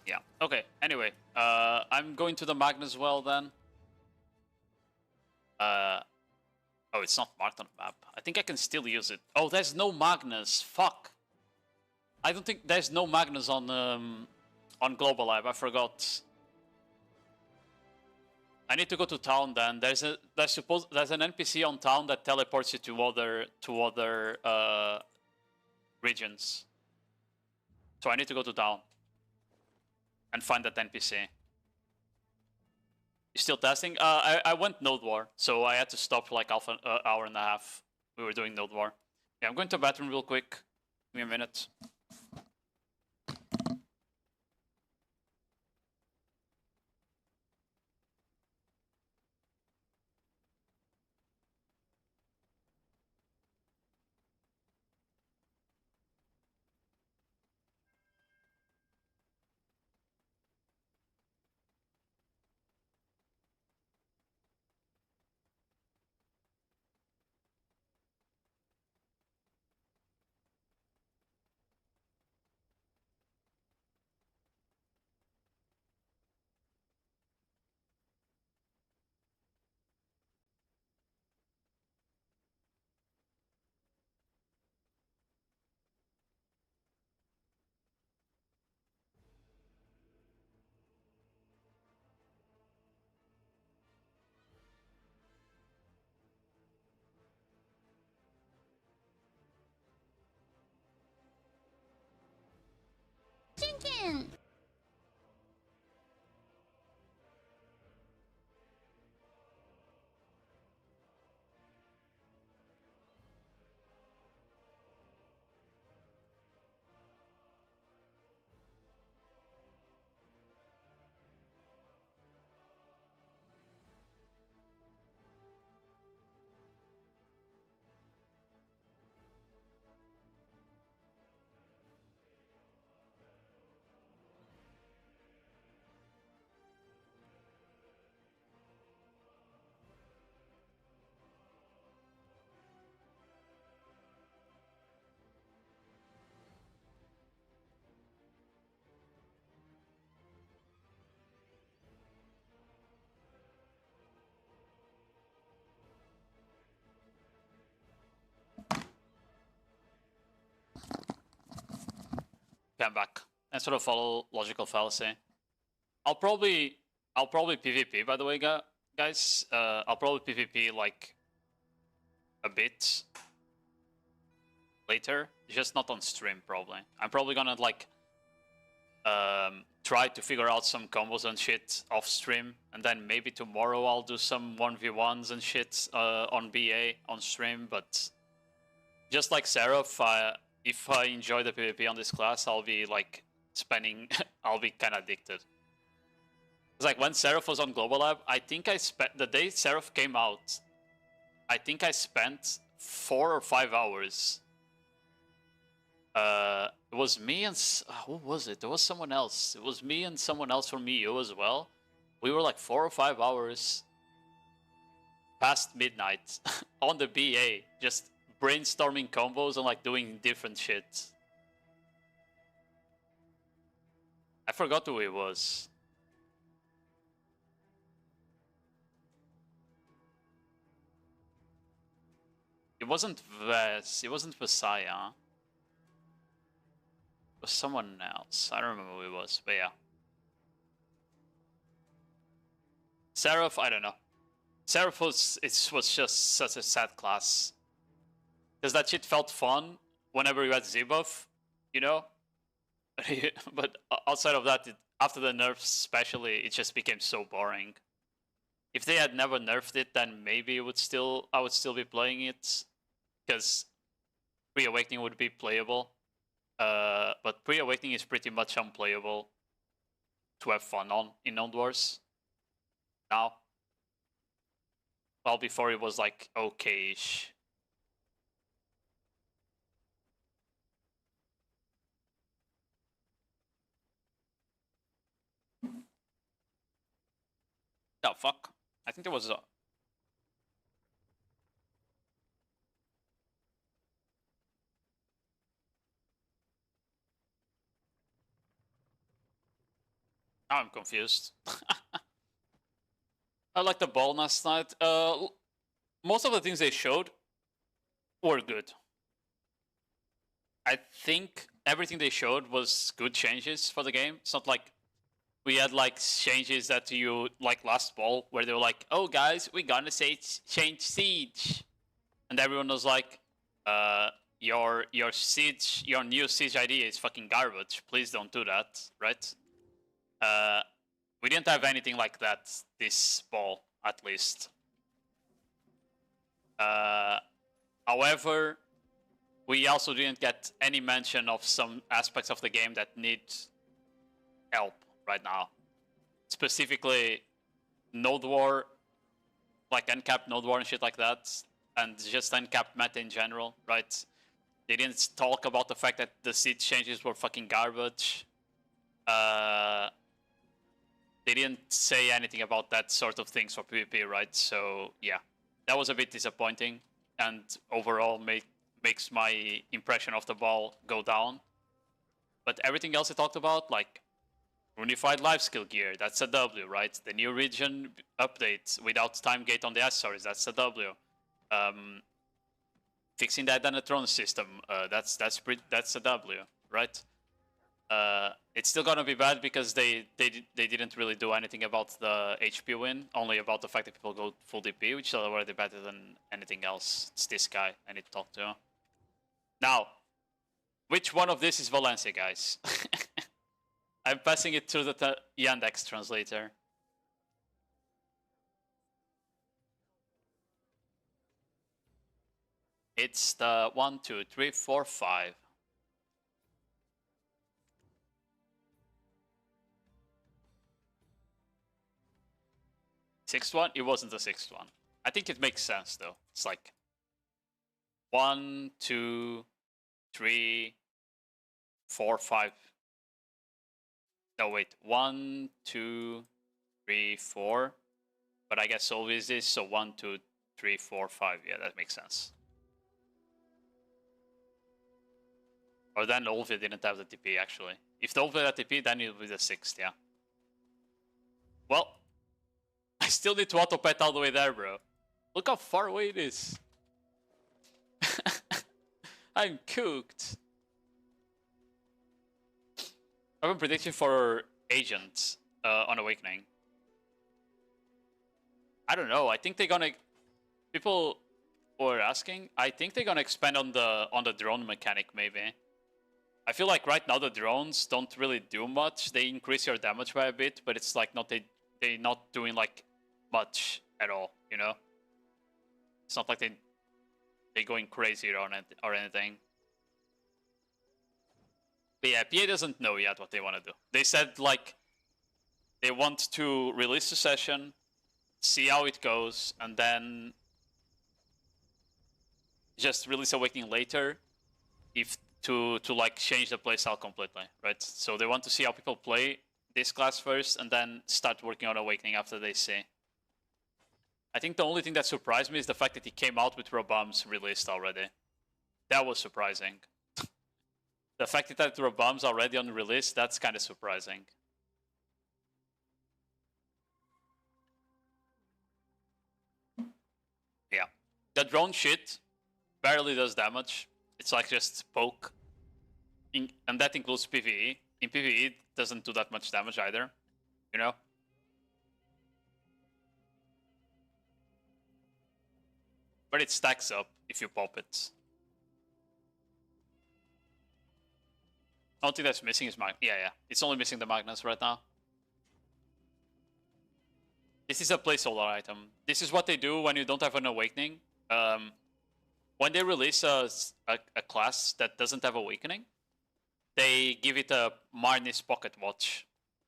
Yeah. Okay. Anyway, I'm going to the Magnus well then. Oh, it's not marked on the map. I think I can still use it. Oh, there's no Magnus. Fuck. I don't think there's no Magnus on Global Lab. I forgot. I need to go to town then. There's an NPC on town that teleports you to other regions. So I need to go to town and find that NPC. You still testing? I went nodewar, so I had to stop for like half an hour and a half. We were doing nodewar. Yeah, I'm going to the bathroom real quick. Give me a minute. Chicken! come back and sort of follow logical fallacy. I'll probably PvP, by the way, guys. I'll probably PvP like a bit later, just not on stream probably. I'm probably gonna like try to figure out some combos and shit off stream, and then maybe tomorrow I'll do some 1v1s and shit on BA on stream. But just like Seraph, if I enjoy the PvP on this class, I'll be like spending, I'll be kind of addicted. It's like when Seraph was on Global Lab, I think I spent, the day Seraph came out, I think I spent 4 or 5 hours. It was me and, who was it? There was someone else. It was me and someone else from EU as well. We were like 4 or 5 hours past midnight on the BA, just brainstorming combos and like doing different shit. I forgot who it was. It wasn't Ves, it wasn't Messiah. It was someone else. I don't remember who it was, but yeah. Seraph, I don't know. Seraph was just such a sad class. Because that shit felt fun whenever you had Z-buff, you know? But outside of that, after the nerfs especially, it just became so boring. If they had never nerfed it, then maybe I would still be playing it. Because Pre-Awakening would be playable. But Pre-Awakening is pretty much unplayable to have fun on in Nodewars now. Well, before it was like okay-ish. Oh, fuck. I think there was a... Now I'm confused. I like the ball last night. Most of the things they showed were good. I think everything they showed was good changes for the game. It's not like we had like changes that you like last ball where they were like, "Oh guys, we're gonna say change siege," and everyone was like, your siege, your new siege idea is fucking garbage. Please don't do that, right?" We didn't have anything like that this ball, at least. However, we also didn't get any mention of some aspects of the game that need help right now. Specifically, nodewar, like uncapped nodewar and shit like that, and just uncapped meta in general, right? They didn't talk about the fact that the seed changes were fucking garbage. They didn't say anything about that sort of things for PvP, right? So yeah, that was a bit disappointing, and overall makes my impression of the ball go down. But everything else I talked about, like unified life skill gear, that's a W, right? The new region update without time gate on the accessories, that's a W. Fixing the Identitron system, that's a W, right? It's still gonna be bad because they didn't really do anything about the HP win, only about the fact that people go full DP, which is already better than anything else. It's this guy I need to talk to. Now, which one of this is Valencia, guys? I'm passing it through the Yandex translator. It's the 1, 2, 3, 4, 5. Sixth one? It wasn't the sixth one. I think it makes sense though. It's like 1, 2, 3, 4, 5. No, wait. 1, 2, 3, 4. But I guess always is, so 1, 2, 3, 4, 5. Yeah, that makes sense. Or then Olvi didn't have the TP actually. If the Olvi had TP, then it would be the sixth, yeah. Well, I still need to auto-pet all the way there, bro. Look how far away it is. I'm cooked. I have a prediction for Agent on Awakening. I don't know. I think they're gonna. People were asking. I think they're gonna expand on the drone mechanic maybe. I feel like right now the drones don't really do much. They increase your damage by a bit, but it's like they're not doing like much at all. You know. It's not like they're going crazy or anything. But yeah, PA doesn't know yet what they want to do. They said like they want to release the session, see how it goes, and then just release Awakening later, if to like change the playstyle completely, right? So they want to see how people play this class first, and then start working on Awakening after they see. I think the only thing that surprised me is the fact that he came out with Robams released already. That was surprising. The fact that Robams already on release, that's kind of surprising. Yeah. The drone shit barely does damage. It's like just poke. And that includes PvE. In PvE, it doesn't do that much damage either. You know? But it stacks up if you pop it. The only thing that's missing is yeah. It's only missing the Magnus right now. This is a placeholder item. This is what they do when you don't have an Awakening. When they release a class that doesn't have Awakening, they give it a Marnis pocket watch.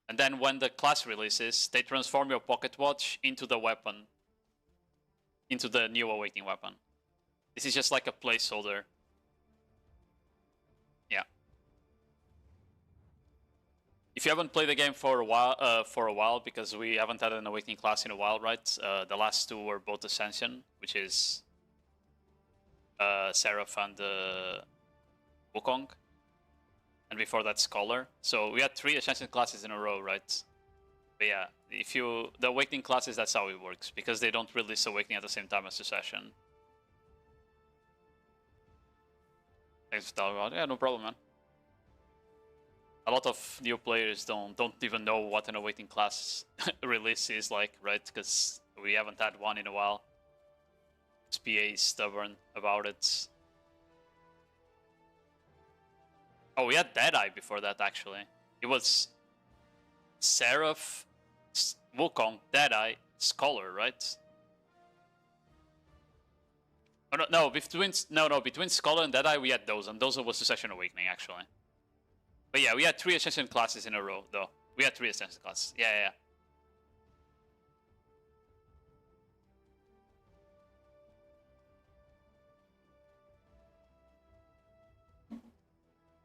And then when the class releases, they transform your pocket watch into the weapon. Into the new Awakening weapon. This is just like a placeholder. Yeah. If you haven't played the game for a while, because we haven't had an Awakening class in a while, right? The last two were both Ascension, which is Seraph and Wukong, and before that Scholar. So we had 3 Ascension classes in a row, right? But yeah, the Awakening classes, that's how it works, because they don't release Awakening at the same time as Succession. Thanks for talking about. Yeah, no problem, man. A lot of new players don't even know what an Awakening class release is like, right? Because we haven't had one in a while. PA is stubborn about it. Oh, we had Deadeye before that, actually. It was Seraph, Wukong, Deadeye, Scholar, right? Oh, no, between Scholar and Deadeye we had those, and those was Succession Awakening, actually. But yeah, we had 3 Ascension classes in a row, though. We had 3 Ascension classes. Yeah.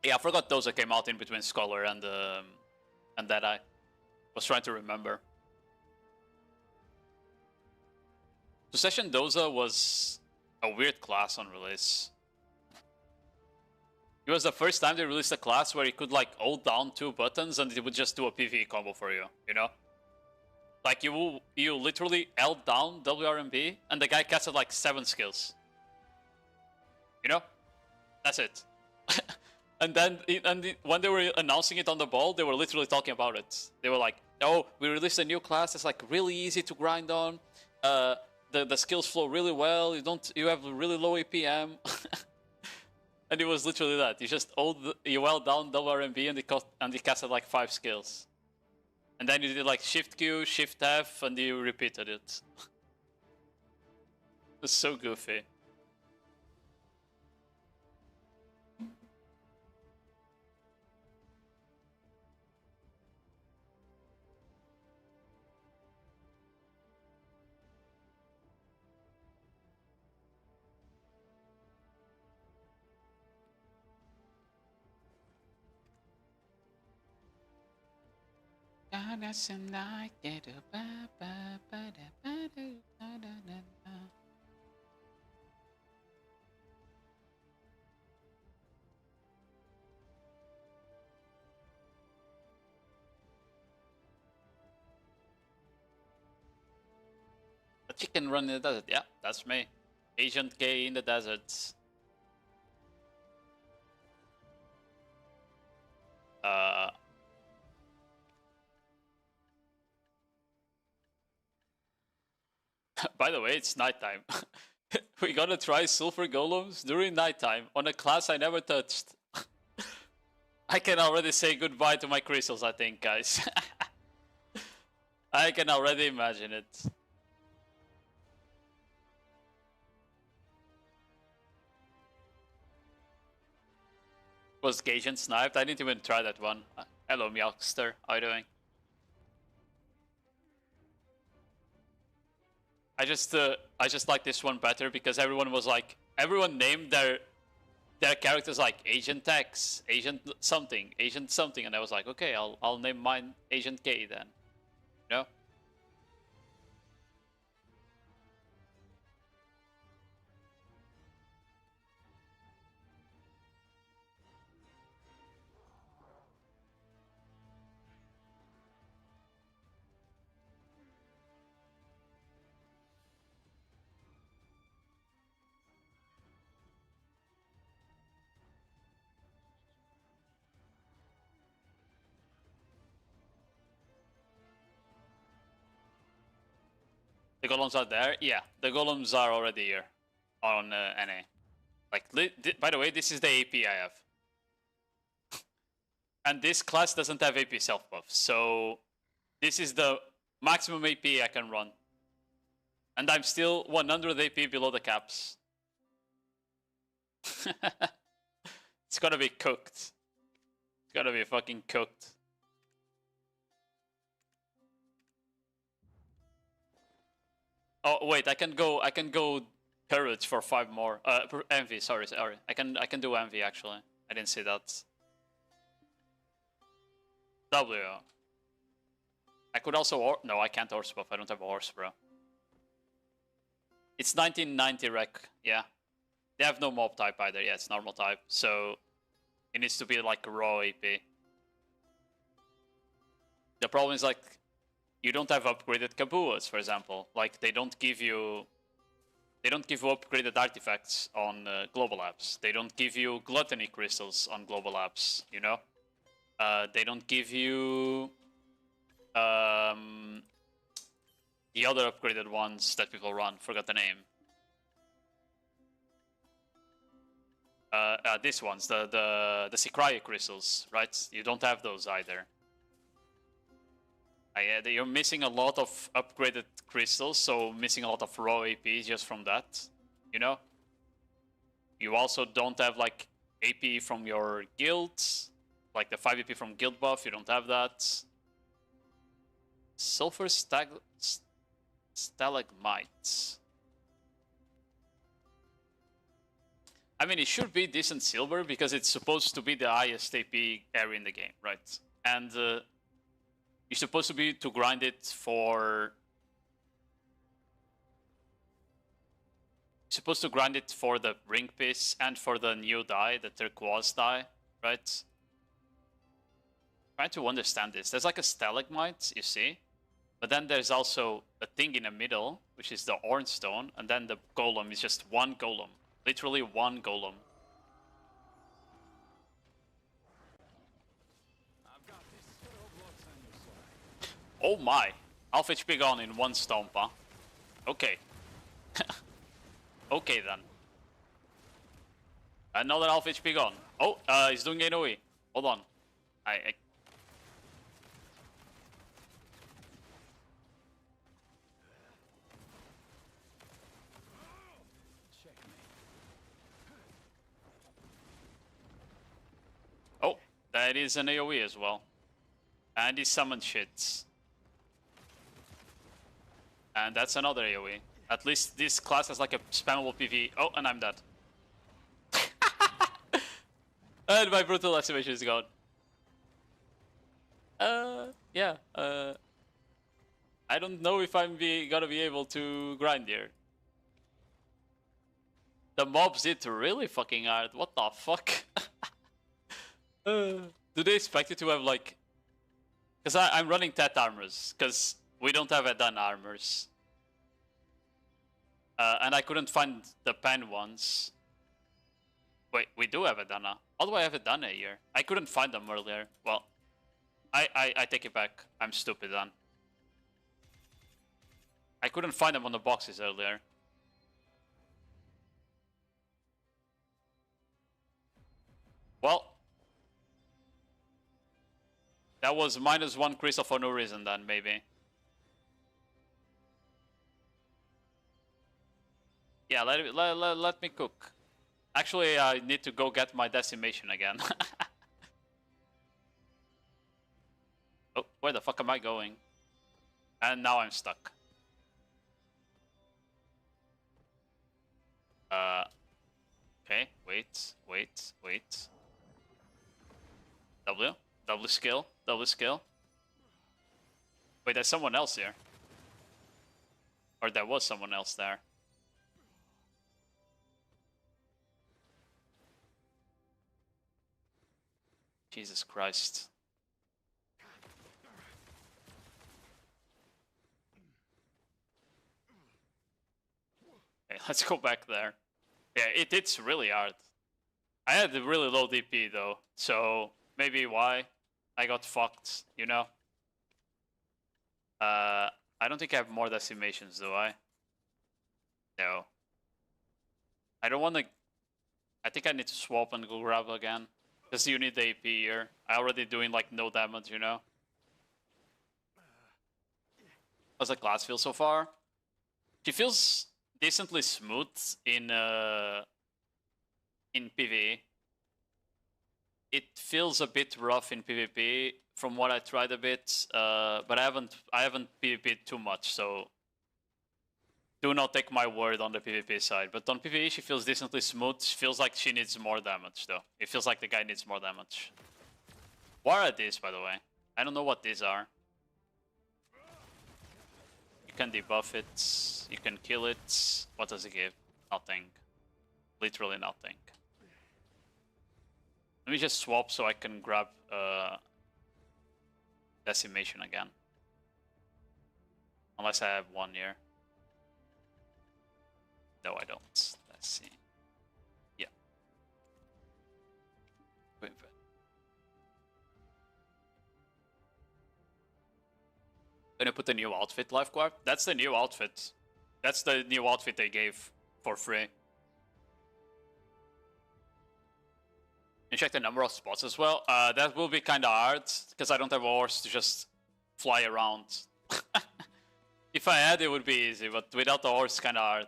Yeah, I forgot those that came out in between Scholar and Deadeye. Was trying to remember. Succession Doza was a weird class on release. It was the first time they released a class where you could like hold down 2 buttons and it would just do a PvE combo for you, you know? Like you literally held down WRMB and the guy casted like 7 skills. You know? That's it. And then when they were announcing it on the ball, they were literally talking about it. They were like, "Oh, we released a new class. It's like really easy to grind on. The skills flow really well. You have really low APM." And it was literally that. You held down WRMB and he casted like 5 skills. And then you did like Shift Q, Shift F, and you repeated it. It was so goofy. A chicken run in the desert. Yeah, that's me. Agent K in the desert. By the way, it's nighttime. We gotta try sulfur golems during nighttime on a class I never touched. I can already say goodbye to my crystals, I think, guys. I can already imagine it. Was Gajan sniped? I didn't even try that one. Hello, Meowster. How are you doing? I just like this one better because everyone named their characters like Agent X, Agent something, and I was like, okay, I'll name mine Agent K then. You know? The golems are there? Yeah, the golems are already here on NA. Like, by the way, this is the AP I have. And this class doesn't have AP self-buff, so this is the maximum AP I can run. And I'm still 100 AP below the caps. It's gonna be cooked. It's gonna be fucking cooked. Oh wait, I can go courage for 5 more. Envy, sorry. I can do envy actually. I didn't see that. W. I could also no, I can't horse buff. I don't have a horse, bro. It's 1990 rec. Yeah, they have no mob type either. Yeah, it's normal type. So it needs to be like raw AP. The problem is like you don't have upgraded Kabuas, for example. Like they don't give you upgraded artifacts on global apps. They don't give you gluttony crystals on global apps. You know, they don't give you the other upgraded ones that people run. Forgot the name. These ones, the Sikraya crystals, right? You don't have those either. You're missing a lot of upgraded crystals, so missing a lot of raw AP just from that, you know? You also don't have like AP from your guilds, like the 5 AP from guild buff, you don't have that. Sulfur stalagmites. I mean, it should be decent silver because it's supposed to be the highest AP area in the game, right? And you're supposed to be to grind it for. You're supposed to grind it for the ring piece and for the new dye, the turquoise dye, right? Trying to understand this. There's like a stalagmite, you see, but then there's also a thing in the middle, which is the orange stone, and then the golem is just one golem, literally one golem. Oh my! Half HP gone in one stomp, huh? Okay. Okay then. Another half HP gone. Oh, he's doing AoE. Hold on. I... Oh, that is an AoE as well. And he summoned shits. And that's another AoE. At least this class has like a spammable PV. Oh, and I'm dead. And my brutal estimation is gone. Yeah. I don't know if I'm gonna be able to grind here. The mobs hit really fucking hard. What the fuck? Do they expect you to have like... Because I'm running Tet armors, because we don't have Edan armors. And I couldn't find the pen ones. Wait, we do have Edana. How do I have Edana here? I couldn't find them earlier. Well, I take it back. I'm stupid then. I couldn't find them on the boxes earlier. Well, that was -1 crystal for no reason then, maybe. Yeah, let me cook. Actually, I need to go get my decimation again. Oh, where the fuck am I going? And now I'm stuck. Okay, wait. Double skill. Wait, there's someone else here. Or there was someone else there. Jesus Christ. Okay, let's go back there. Yeah, it's really hard. I had a really low DP though, so maybe why I got fucked, you know? I don't think I have more decimations, do I? No. I don't want to... I think I need to swap and go grab again. Because you need the AP here. I already doing like no damage, you know? How's the class feel so far? She feels decently smooth in PvE. It feels a bit rough in PvP from what I tried a bit, but I haven't PvP'd too much, so do not take my word on the PvP side. But on PvE, she feels decently smooth. She feels like she needs more damage, though. It feels like the guy needs more damage. What are these, by the way? I don't know what these are. You can debuff it. You can kill it. What does it give? Nothing. Literally nothing. Let me just swap so I can grab decimation again. Unless I have one here. No, I don't. Let's see. Yeah. Gonna put the new outfit, Lifeguard. That's the new outfit. That's the new outfit they gave for free. And check the number of spots as well. That will be kind of hard because I don't have a horse to just fly around. If I had, it would be easy, but without the horse, kind of hard.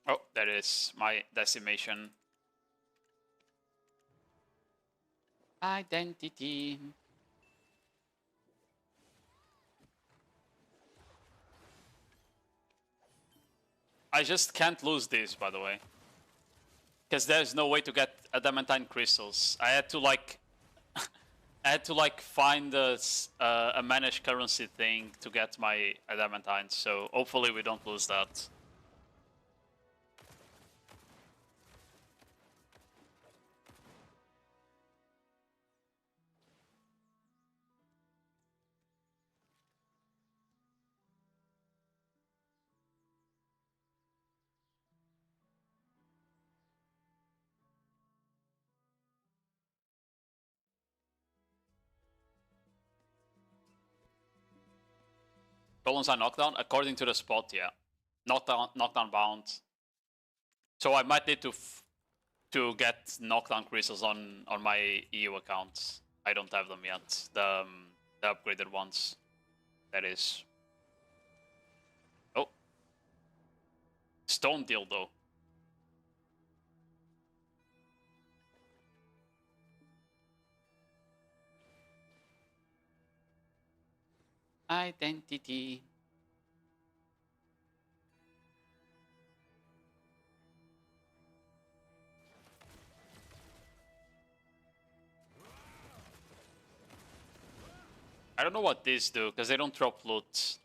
Oh, that is my decimation. Identity. I just can't lose this, by the way. Because there's no way to get adamantine crystals. I had to like... I had to like find a managed currency thing to get my adamantine, so hopefully we don't lose that. Golems are knockdown? According to the spot, yeah. Knockdown bound. So I might need to get knockdown crystals on my EU accounts. I don't have them yet. The upgraded ones. That is. Oh. Stone dildo. Identity. I don't know what these do, because they don't drop loot.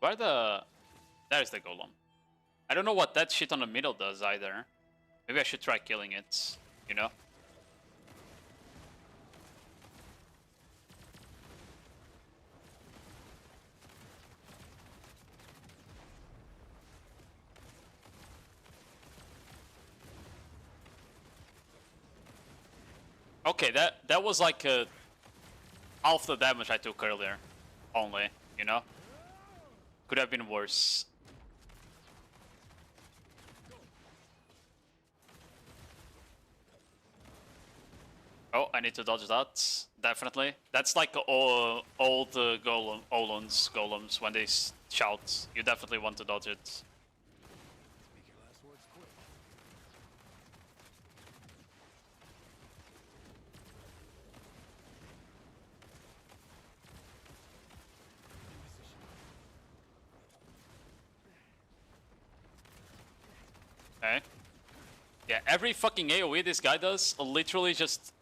Where the... There's the golem. I I don't know what that shit on the middle does either. Maybe I should try killing it, you know? Okay, that was like half the damage I took earlier, only, you know? Could have been worse. Oh, I need to dodge that, definitely. That's like old golems when they shout. You definitely want to dodge it. Okay. Yeah, every fucking AoE this guy does literally just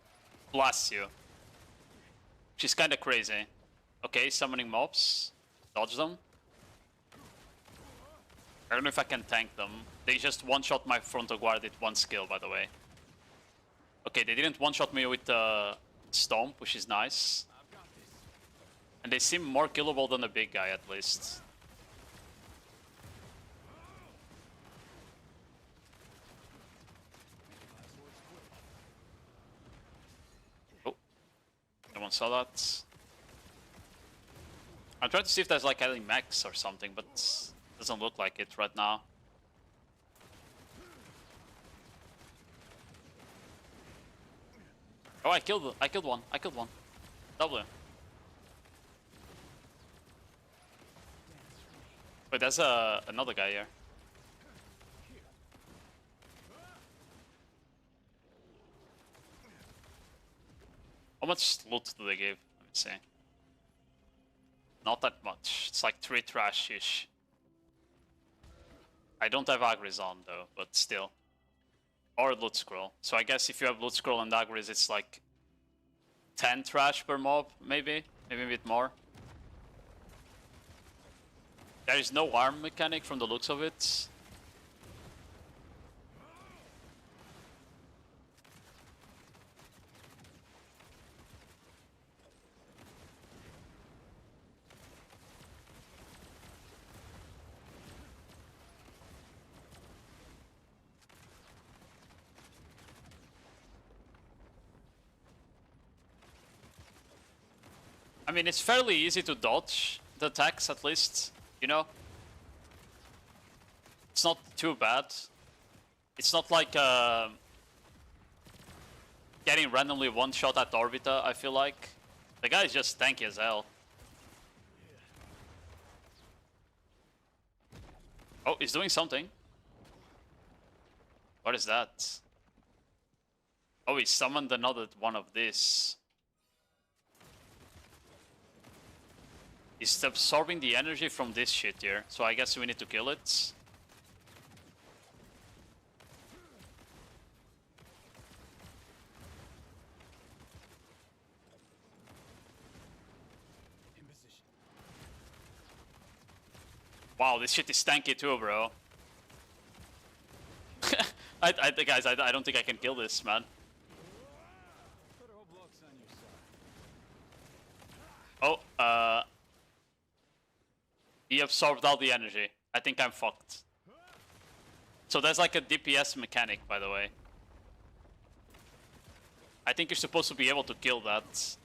blasts you. Which is kinda crazy. Okay, summoning mobs. Dodge them. I don't know if I can tank them. They just one-shot my frontal guard with one skill, by the way. Okay, they didn't one-shot me with Stomp, which is nice. And they seem more killable than the big guy, at least. Oh. No one saw that. I'm trying to see if there's like any max or something, but doesn't look like it right now. Oh, I killed one. W. Wait, there's another guy here. How much loot do they give? Let me see. Not that much. It's like 3 trash-ish. I don't have Agris on though, but still. Or loot scroll. So I guess if you have loot scroll and Agris, it's like 10 trash per mob, maybe? Maybe a bit more. There is no arm mechanic from the looks of it. I mean, it's fairly easy to dodge the attacks, at least, you know? It's not too bad. It's not like getting randomly one shot at Orbita, I feel like. The guy is just tanky as hell. Oh, he's doing something. What is that? Oh, he summoned another one of this. He's absorbing the energy from this shit here, so I guess we need to kill it. Wow, this shit is stanky too, bro. Guys, I don't think I can kill this, man. Oh, he absorbed all the energy. I think I'm fucked. So there's like a DPS mechanic, by the way. I think you're supposed to be able to kill that.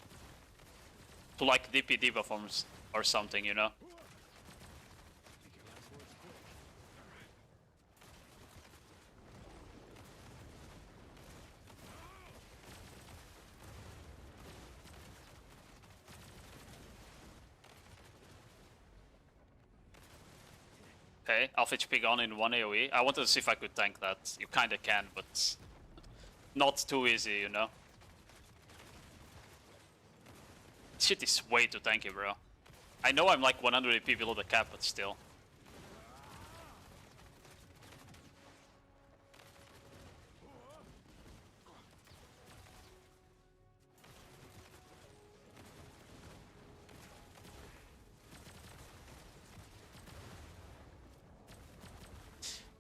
To like DP diva forms or something, you know? Okay, Alpha HP gone in 1 AoE. I wanted to see if I could tank that. You kinda can, but not too easy, you know? Shit is way too tanky, bro. I know I'm like 100 AP below the cap, but still.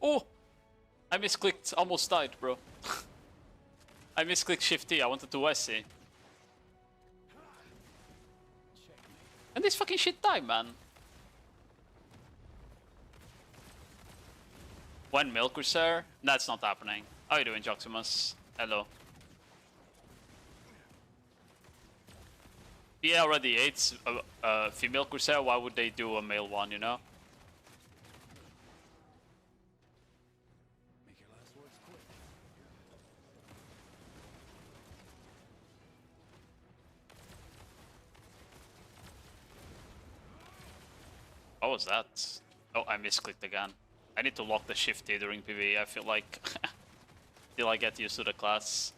Oh! I misclicked, almost died, bro. I misclicked Shift T, I wanted to SC. And this fucking shit die, man. One mil Corsair? That's not happening. How you doing, Joximus? Hello. Yeah, already ate a female Corsair, why would they do a male one, you know? Make your last words quick. What was that? Oh, I misclicked again. I need to lock the Shift T during PvE, I feel like. Till I get used to the class.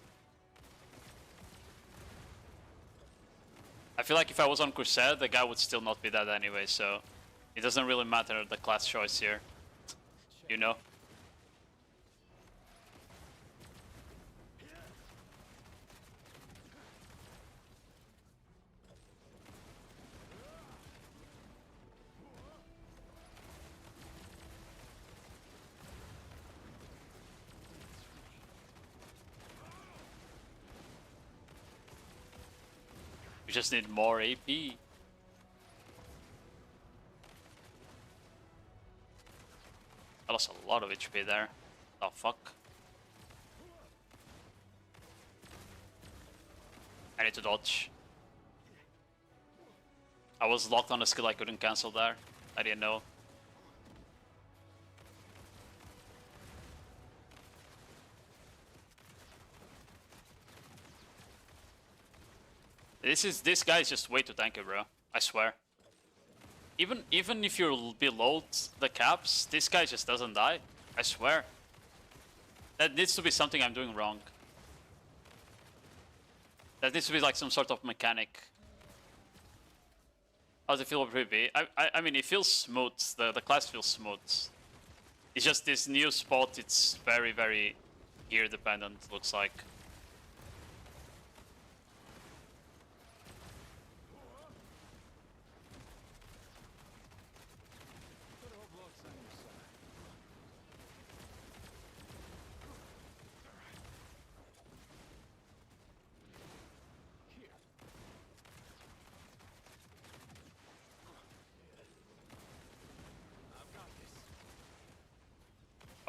I feel like if I was on Corsair, the guy would still not be dead anyway, so it doesn't really matter the class choice here. You know? We just need more AP. I lost a lot of HP there. Oh fuck. I need to dodge. I was locked on a skill I couldn't cancel there. I didn't know. This guy is just way too tanky, bro. I swear. Even if you're below the caps, this guy just doesn't die. I swear. That needs to be something I'm doing wrong. That needs to be like some sort of mechanic. How does it feel over PvP? I mean, it feels smooth. The class feels smooth. It's just this new spot. It's very, very gear dependent, looks like.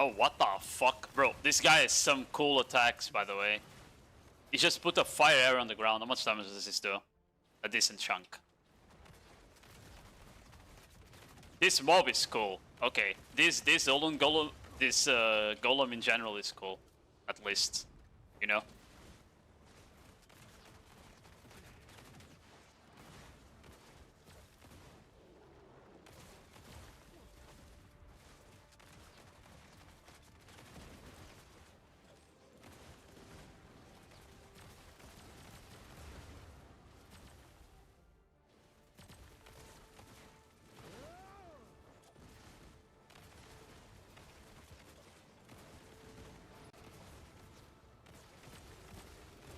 Oh, what the fuck? Bro, this guy has some cool attacks, by the way. He just put a fire arrow on the ground. How much damage does this do? A decent chunk. This mob is cool. Okay, this golem in general is cool. At least, you know?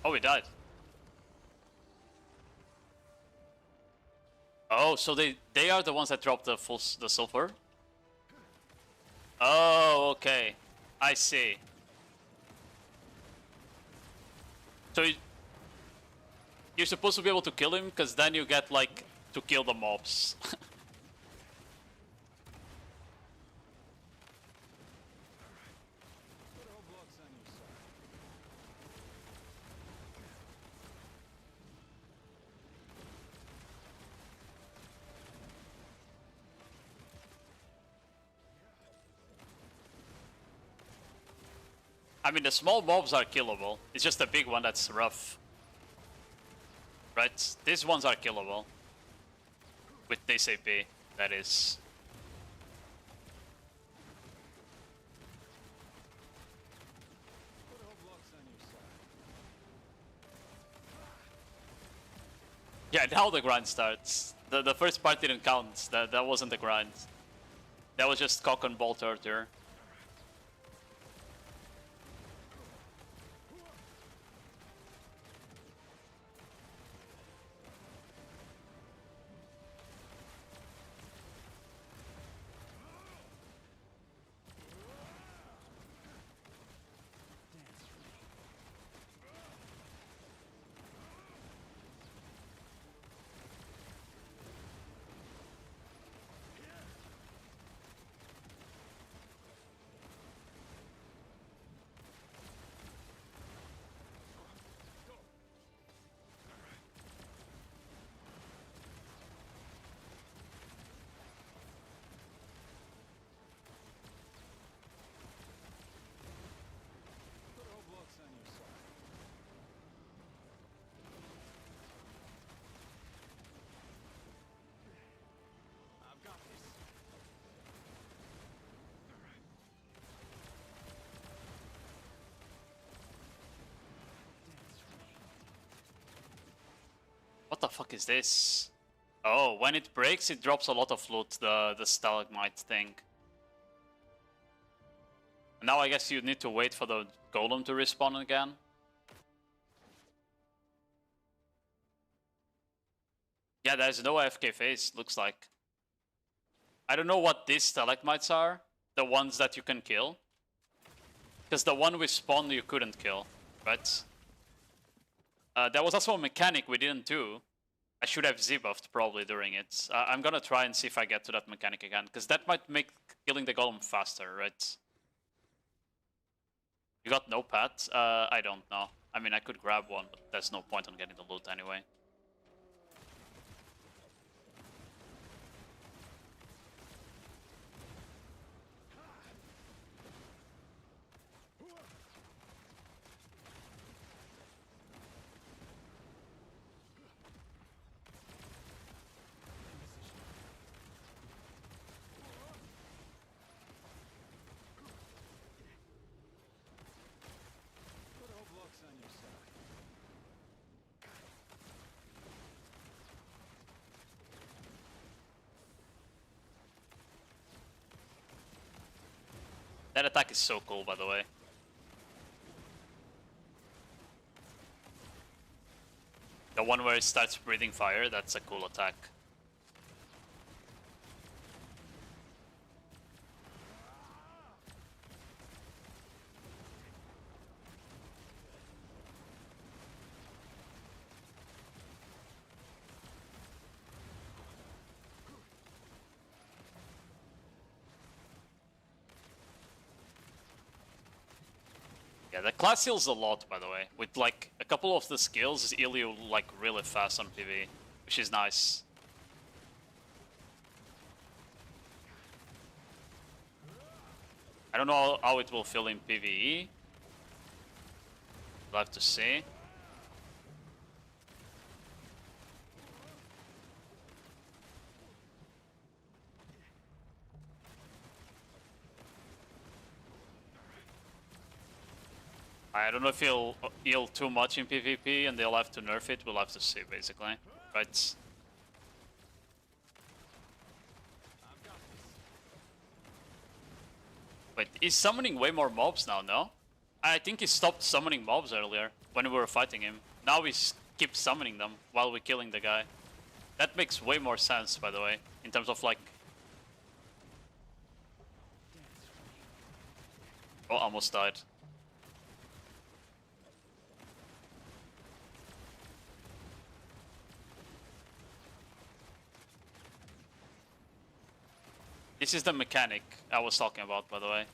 Oh, we died. Oh, so they are the ones that dropped the sulfur? Oh, okay. I see. So you're supposed to be able to kill him, because then you get, like, to kill the mobs. I mean, the small mobs are killable. It's just the big one that's rough. Right? These ones are killable. With this AP, that is. Yeah, now the grind starts. The first part didn't count. That wasn't the grind. That was just cock and bolt earlier. the fuck is this? Oh, when it breaks, it drops a lot of loot, the stalagmite thing. Now I guess you need to wait for the golem to respawn again. Yeah, there's no AFK phase, looks like. I don't know what these stalagmites are, the ones that you can kill. Because the one we spawned you couldn't kill, right? There was also a mechanic we didn't do. I should have Z-buffed probably during it. I'm gonna try and see if I get to that mechanic again, because that might make killing the golem faster, right? You got no pet? I don't know. I mean, I could grab one, but there's no point on getting the loot anyway. That attack is so cool, by the way. The one where it starts breathing fire, that's a cool attack. Yeah, the class heals a lot, by the way. With like a couple of the skills, heal you like really fast on PV, which is nice. I don't know how it will feel in PvE. We'll have to see. I don't know if he'll heal too much in PvP and they'll have to nerf it. We'll have to see, basically. Right? Wait, he's summoning way more mobs now, no? I think he stopped summoning mobs earlier when we were fighting him. Now we keep summoning them while we're killing the guy. That makes way more sense, by the way, in terms of like... Oh, almost died. This is the mechanic I was talking about, by the way.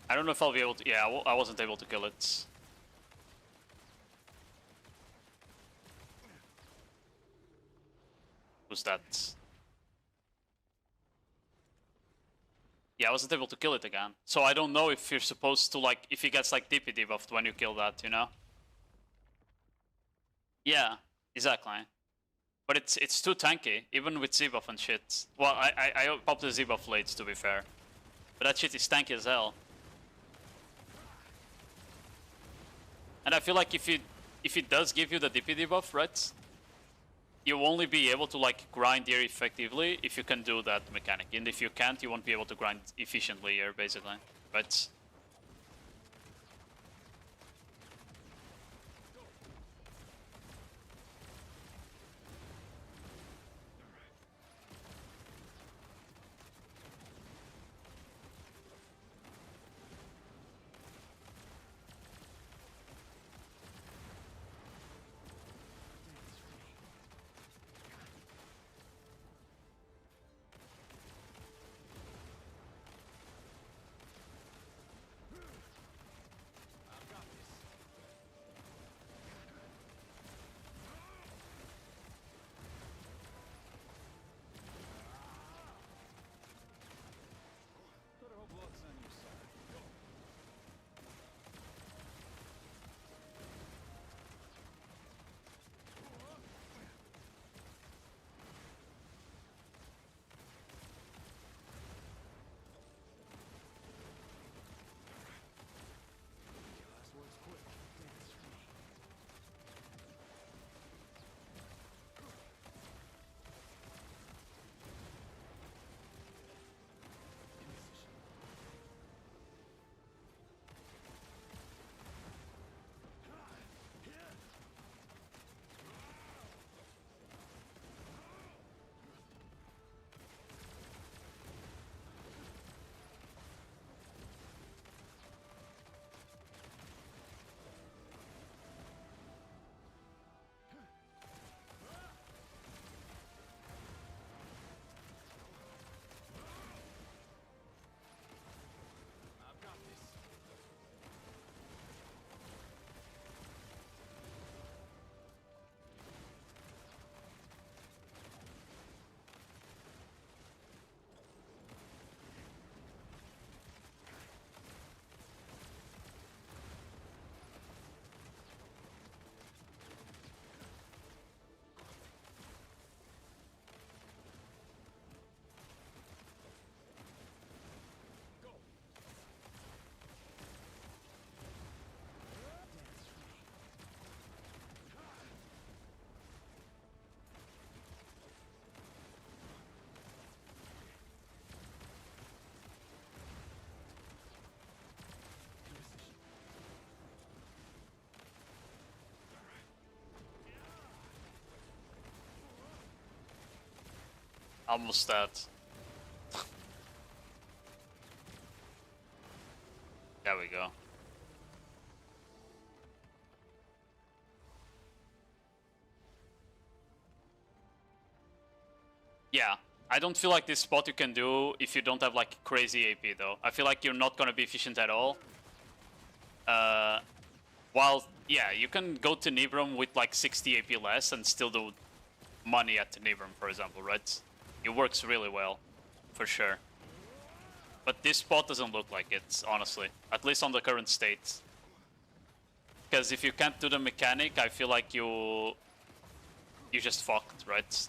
I don't know if I'll be able to... Yeah, I wasn't able to kill it. Who's that? Yeah, I wasn't able to kill it again. So I don't know if you're supposed to, like, if he gets, like, DP debuffed when you kill that, you know? Yeah, exactly. But it's too tanky, even with Z-buff and shit. Well, I popped the Z-buff late, to be fair. But that shit is tanky as hell. And I feel like if it does give you the DP debuff, right? You'll only be able to like grind here effectively if you can do that mechanic. And if you can't, you won't be able to grind efficiently here, basically. But Almost dead. There we go. Yeah, I don't feel like this spot you can do if you don't have like crazy AP though. I feel like you're not gonna be efficient at all. While, yeah, you can go to Nibram with like 60 AP less and still do money at Nibram, for example, right? It works really well, for sure. But this spot doesn't look like it, honestly. At least on the current state. Because if you can't do the mechanic, I feel like you just fucked, right?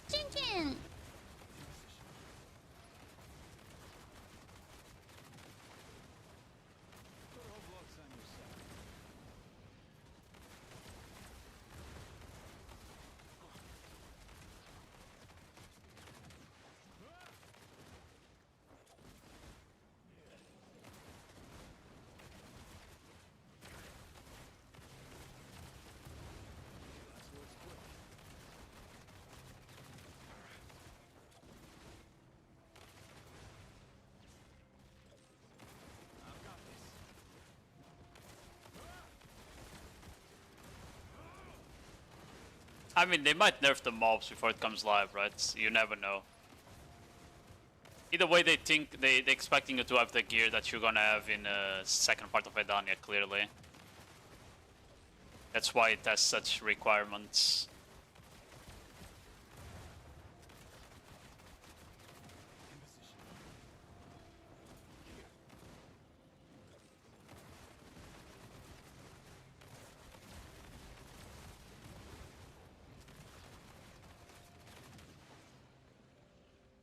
Chin Chin! I mean, they might nerf the mobs before it comes live, right? You never know. Either way, they're expecting you to have the gear that you're gonna have in the second part of Edania, clearly. That's why it has such requirements.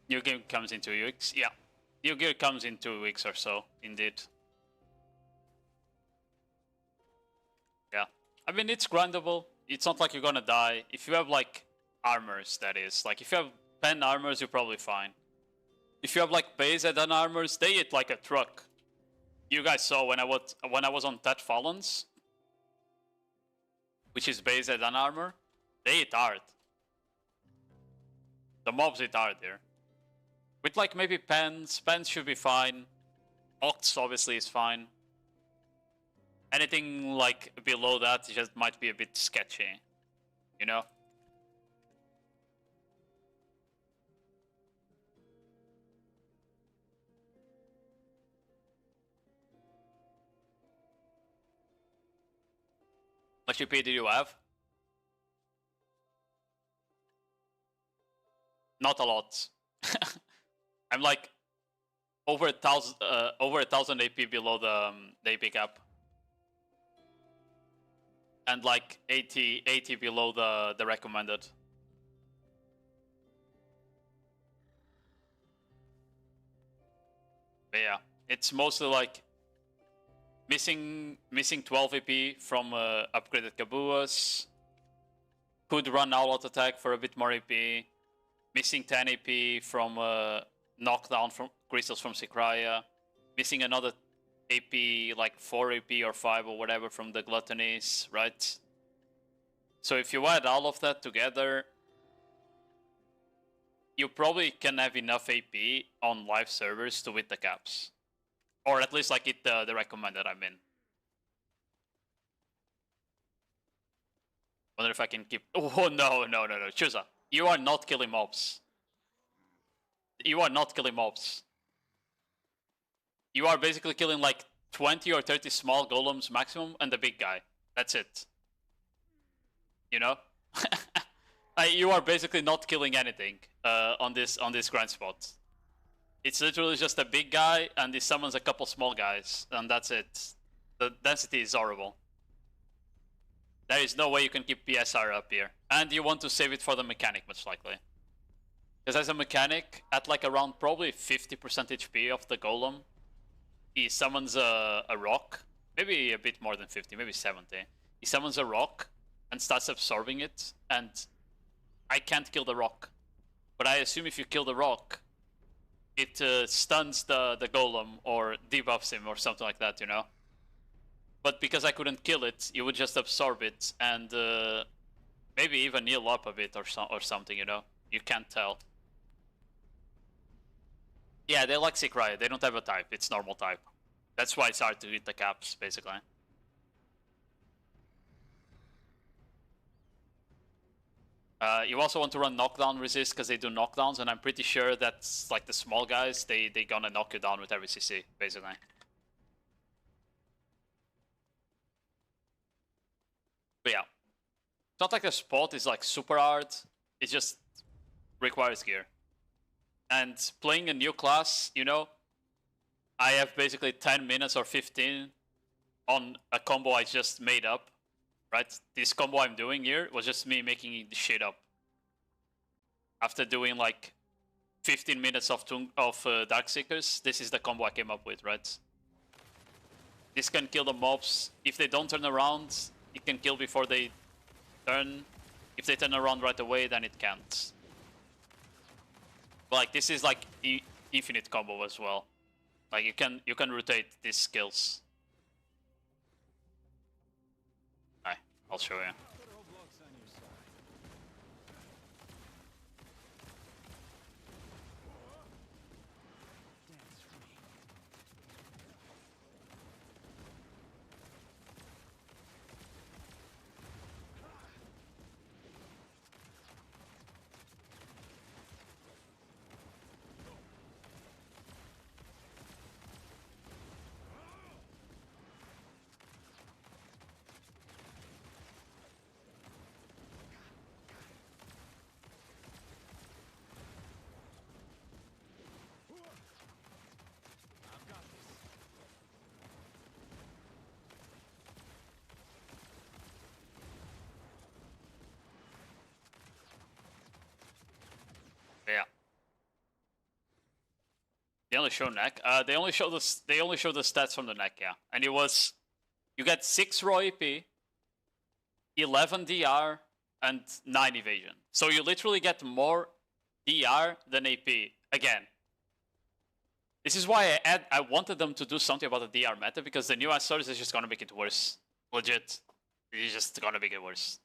New game comes in 2 weeks. Yeah, new gear comes in 2 weeks or so, indeed. Yeah, I mean it's grindable. It's not like you're gonna die. If you have like armors, that is, like if you have pen armors, you're probably fine. If you have like base add-on armors, they hit like a truck. You guys saw when I was on Tet Fallons, which is base add-on armor, they hit hard. The mobs hit hard there. With like maybe pens should be fine. Octs obviously is fine. Anything like below that just might be a bit sketchy, you know? How much EP did you have? Not a lot. I'm like over 1,000 AP below the AP cap, and like 80 below the recommended. But yeah, it's mostly like missing 12 AP from upgraded Kabuas. Could run all-out attack for a bit more AP. Missing 10 AP from knockdown from crystals from Sekraya. Missing another AP, like 4 AP or 5 or whatever from the Gluttonies, right? So if you add all of that together, you probably can have enough AP on live servers to hit the caps. Or at least like hit the recommended, I mean. Wonder if I can keep... Oh, no. Chusa, you are not killing mobs. You are not killing mobs. You are basically killing like 20 or 30 small golems maximum and the big guy. That's it. You know? You are basically not killing anything on this grind spot. It's literally just a big guy and he summons a couple small guys and that's it. The density is horrible. There is no way you can keep PSR up here. And you want to save it for the mechanic, most likely. Because as a mechanic, at like around probably 50% HP of the golem, he summons a rock. Maybe a bit more than 50, maybe 70. He summons a rock and starts absorbing it, and I can't kill the rock. But I assume if you kill the rock, it stuns the golem or debuffs him or something like that, you know? But because I couldn't kill it, you would just absorb it and maybe even heal up a bit or something, you know? You can't tell. Yeah, they like Sick Riot. They don't have a type. It's normal type. That's why it's hard to hit the caps, basically. You also want to run knockdown resist because they do knockdowns, and I'm pretty sure that's like the small guys, they gonna knock you down with every CC, basically. But yeah. It's not like the spot is like super hard, it just requires gear. And playing a new class, you know, I have basically 10 minutes or 15 on a combo I just made up, right? This combo I'm doing here was just me making the shit up. After doing like 15 minutes of Darkseekers, this is the combo I came up with, right? This can kill the mobs. If they don't turn around, it can kill before they turn. If they turn around right away, then it can't. But like this is like infinite combo as well. Like you can rotate these skills. Alright, I'll show you. Yeah. They only show neck. They only show the stats from the neck, yeah. And it was, you get 6 raw AP, 11 DR, and 9 evasion. So you literally get more DR than AP again. This is why I wanted them to do something about the DR meta, because the new Asors is just gonna make it worse. Legit. It's just gonna make it worse.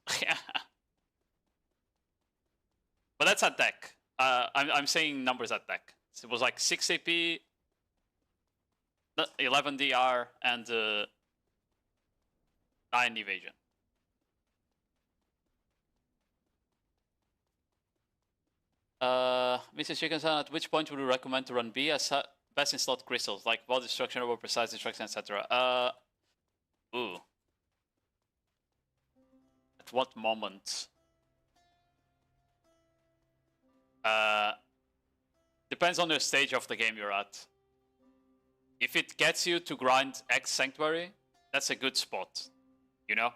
But that's at deck. I'm saying numbers at deck. So it was like 6 AP, 11 DR, and 9 evasion. Mrs. Chickenson, at which point would you recommend to run B as best in slot crystals, like ball destruction, over precise destruction, etc.? Ooh. At what moment? Depends on the stage of the game you're at. If it gets you to grind X Sanctuary, that's a good spot. You know?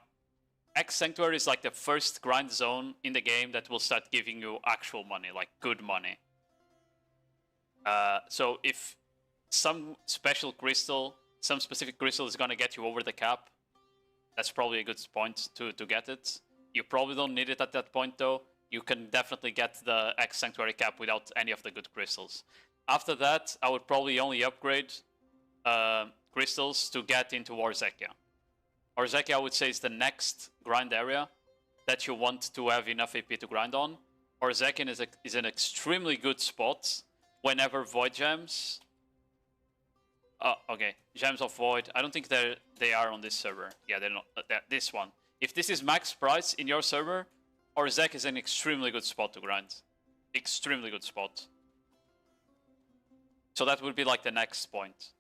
X Sanctuary is like the first grind zone in the game that will start giving you actual money, like good money. So if some special crystal, some specific crystal is gonna get you over the cap, that's probably a good point to get it. You probably don't need it at that point though. You can definitely get the X Sanctuary cap without any of the good crystals. After that, I would probably only upgrade crystals to get into Warzekia. Warzekia, I would say, is the next grind area that you want to have enough AP to grind on. Warzekia is an extremely good spot whenever Void Gems... Oh, okay. Gems of Void. I don't think they are on this server. Yeah, they're not. This one. If this is max price in your server, Orzek is an extremely good spot to grind. Extremely good spot. So that would be like the next point.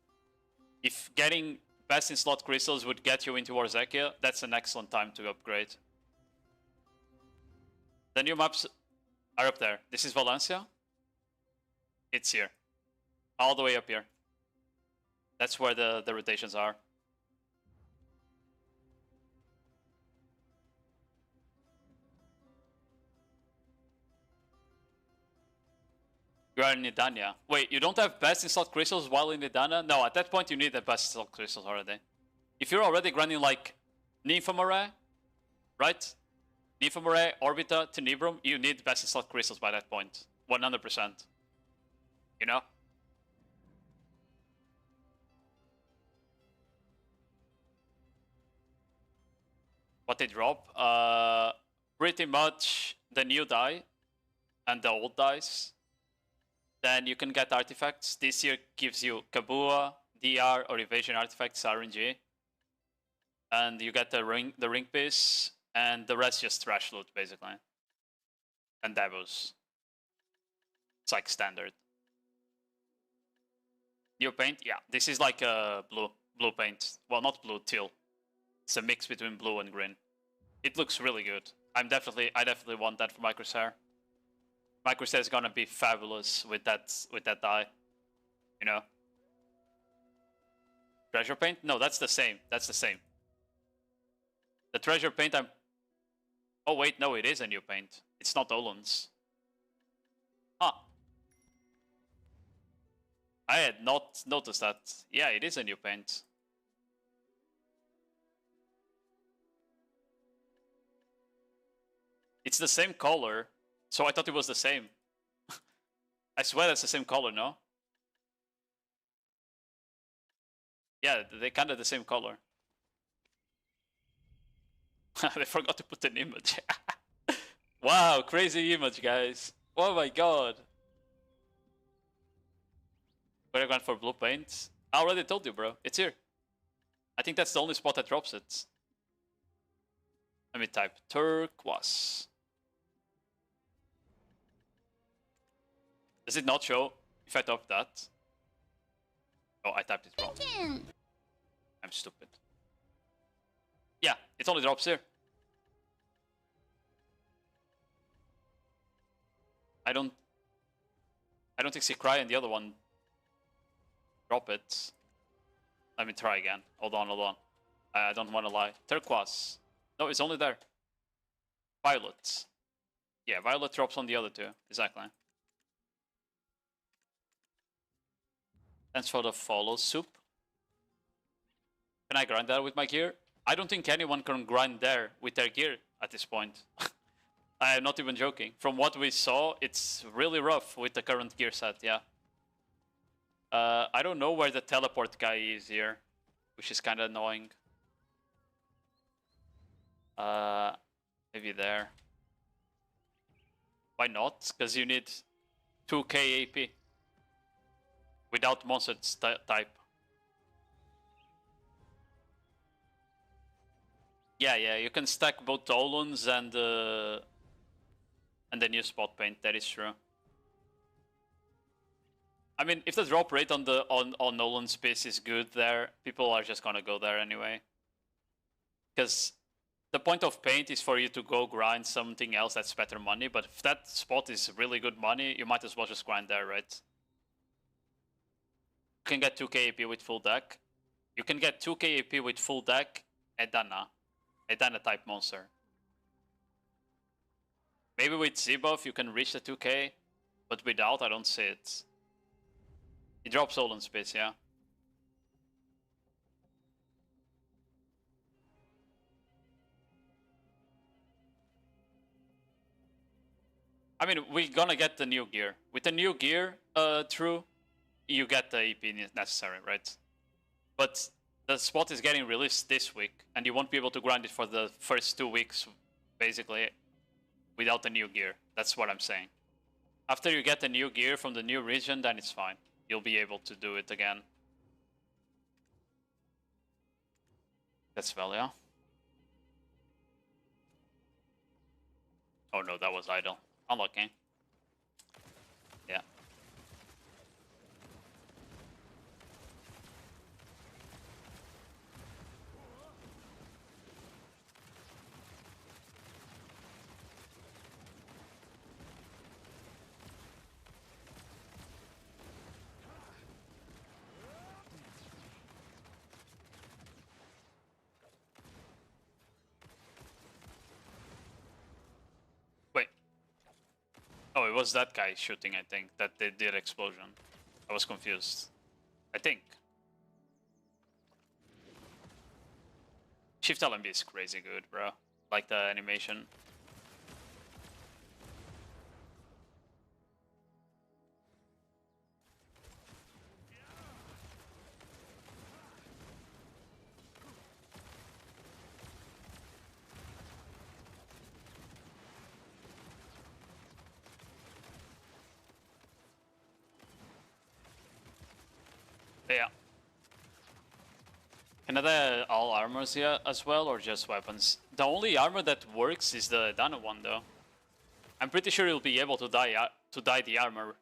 If getting best in slot crystals would get you into Warzekia, that's an excellent time to upgrade. The new maps are up there. This is Valencia. It's here. All the way up here. That's where the rotations are. You are in Nidania. Wait, you don't have best in slot crystals while in Nidania? No, at that point you need the best in slot crystals already. If you're already grinding like Nymphomare, right? Nymphomore, Orbita, Tenebrum, you need best in slot crystals by that point. 100%. You know? What they drop? Pretty much the new die and the old dice. Then you can get artifacts. This year gives you Kabua, DR, or evasion artifacts, RNG. And you get the ring piece, and the rest just trash loot, basically. And Devos. It's like standard. New paint? Yeah, this is like a blue paint. Well, not blue, teal. It's a mix between blue and green. It looks really good. I definitely want that for my Corsair. My Corsair is gonna be fabulous with that dye. You know? Treasure paint? No, that's the same. That's the same. The treasure paint Oh wait, no, it is a new paint. It's not Olin's. Huh. I had not noticed that. Yeah, it is a new paint. It's the same color, so I thought it was the same. I swear that's the same color, no? Yeah, they're kind of the same color. They forgot to put an image. Wow, crazy image, guys. Oh my god. We're going for blue paint. I already told you, bro. It's here. I think that's the only spot that drops it. Let me type turquoise. Does it not show if I type that? Oh, I typed it wrong. I'm stupid. Yeah, it only drops here. I don't think see Cry and the other one drop it. Let me try again. Hold on. I don't want to lie. Turquoise. No, it's only there. Violet. Yeah, Violet drops on the other two. Exactly. Thanks for the follow, Soup. Can I grind that with my gear? I don't think anyone can grind there with their gear at this point. I am not even joking. From what we saw, it's really rough with the current gear set, yeah. I don't know where the teleport guy is here, which is kind of annoying. Maybe there. Why not? Because you need 2k AP without monster type. Yeah, you can stack both Olons and the new spot paint. That is true. I mean, if the drop rate on Nolan space is good there, people are just gonna go there anyway. Because the point of paint is for you to go grind something else that's better money. But if that spot is really good money, you might as well just grind there, right? You can get 2k AP with full deck. You can get 2k AP with full deck Edana type monster. Maybe with Z-buff you can reach the 2k, but without I don't see it. He drops all in space, yeah. I mean, we're gonna get the new gear. With the new gear, true, you get the AP necessary, right? But the spot is getting released this week, and you won't be able to grind it for the first 2 weeks, basically, without the new gear. That's what I'm saying. After you get the new gear from the new region, then it's fine. You'll be able to do it again. That's Velia. Oh no, that was idle. Unlucky. Yeah. Wait. Oh, it was that guy shooting, I think, that they did explosion. I was confused. I think. Shift LMB is crazy good, bro. Like the animation. Yeah. Can I add all armors here as well, or just weapons? The only armor that works is the Dana one, though. I'm pretty sure you'll be able to dye the armor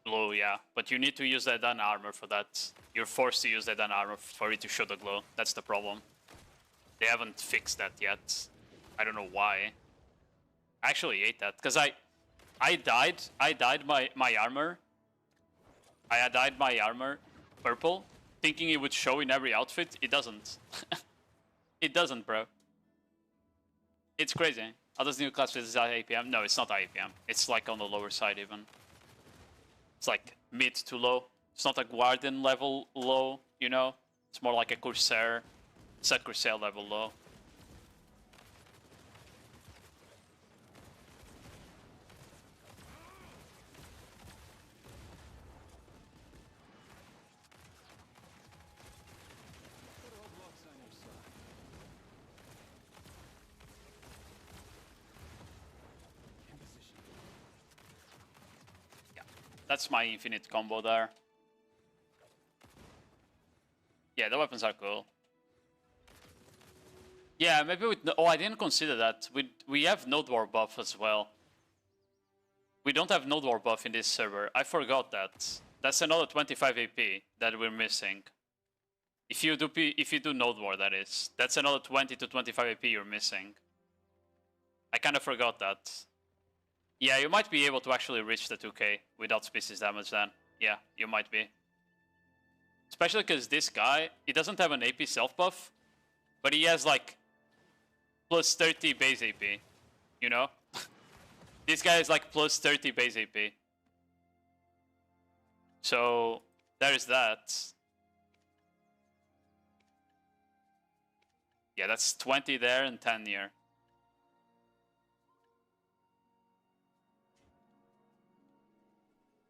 glow, yeah. But you need to use that Dana armor for that. You're forced to use that Dana armor for it to show the glow. That's the problem. They haven't fixed that yet. I don't know why. I actually hate that because I dyed my armor. I had dyed my armor purple, thinking it would show in every outfit. It doesn't. It doesn't, bro. It's crazy. How does new class is APM? No, it's not APM. It's like on the lower side even. It's like mid to low. It's not a Guardian level low, you know? It's more like a Corsair. It's a Corsair level low. That's my infinite combo there. Yeah, the weapons are cool. Yeah, maybe with... Oh, I didn't consider that. We have nodewar buff as well. We don't have nodewar buff in this server. I forgot that. That's another 25 AP that we're missing. If you do nodewar, that is. That's another 20 to 25 AP you're missing. I kind of forgot that. Yeah, you might be able to actually reach the 2k without species damage then. Yeah, you might be. Especially because this guy, he doesn't have an AP self buff, but he has like plus 30 base AP, you know? This guy is like plus 30 base AP. So, there's that. Yeah, that's 20 there and 10 here.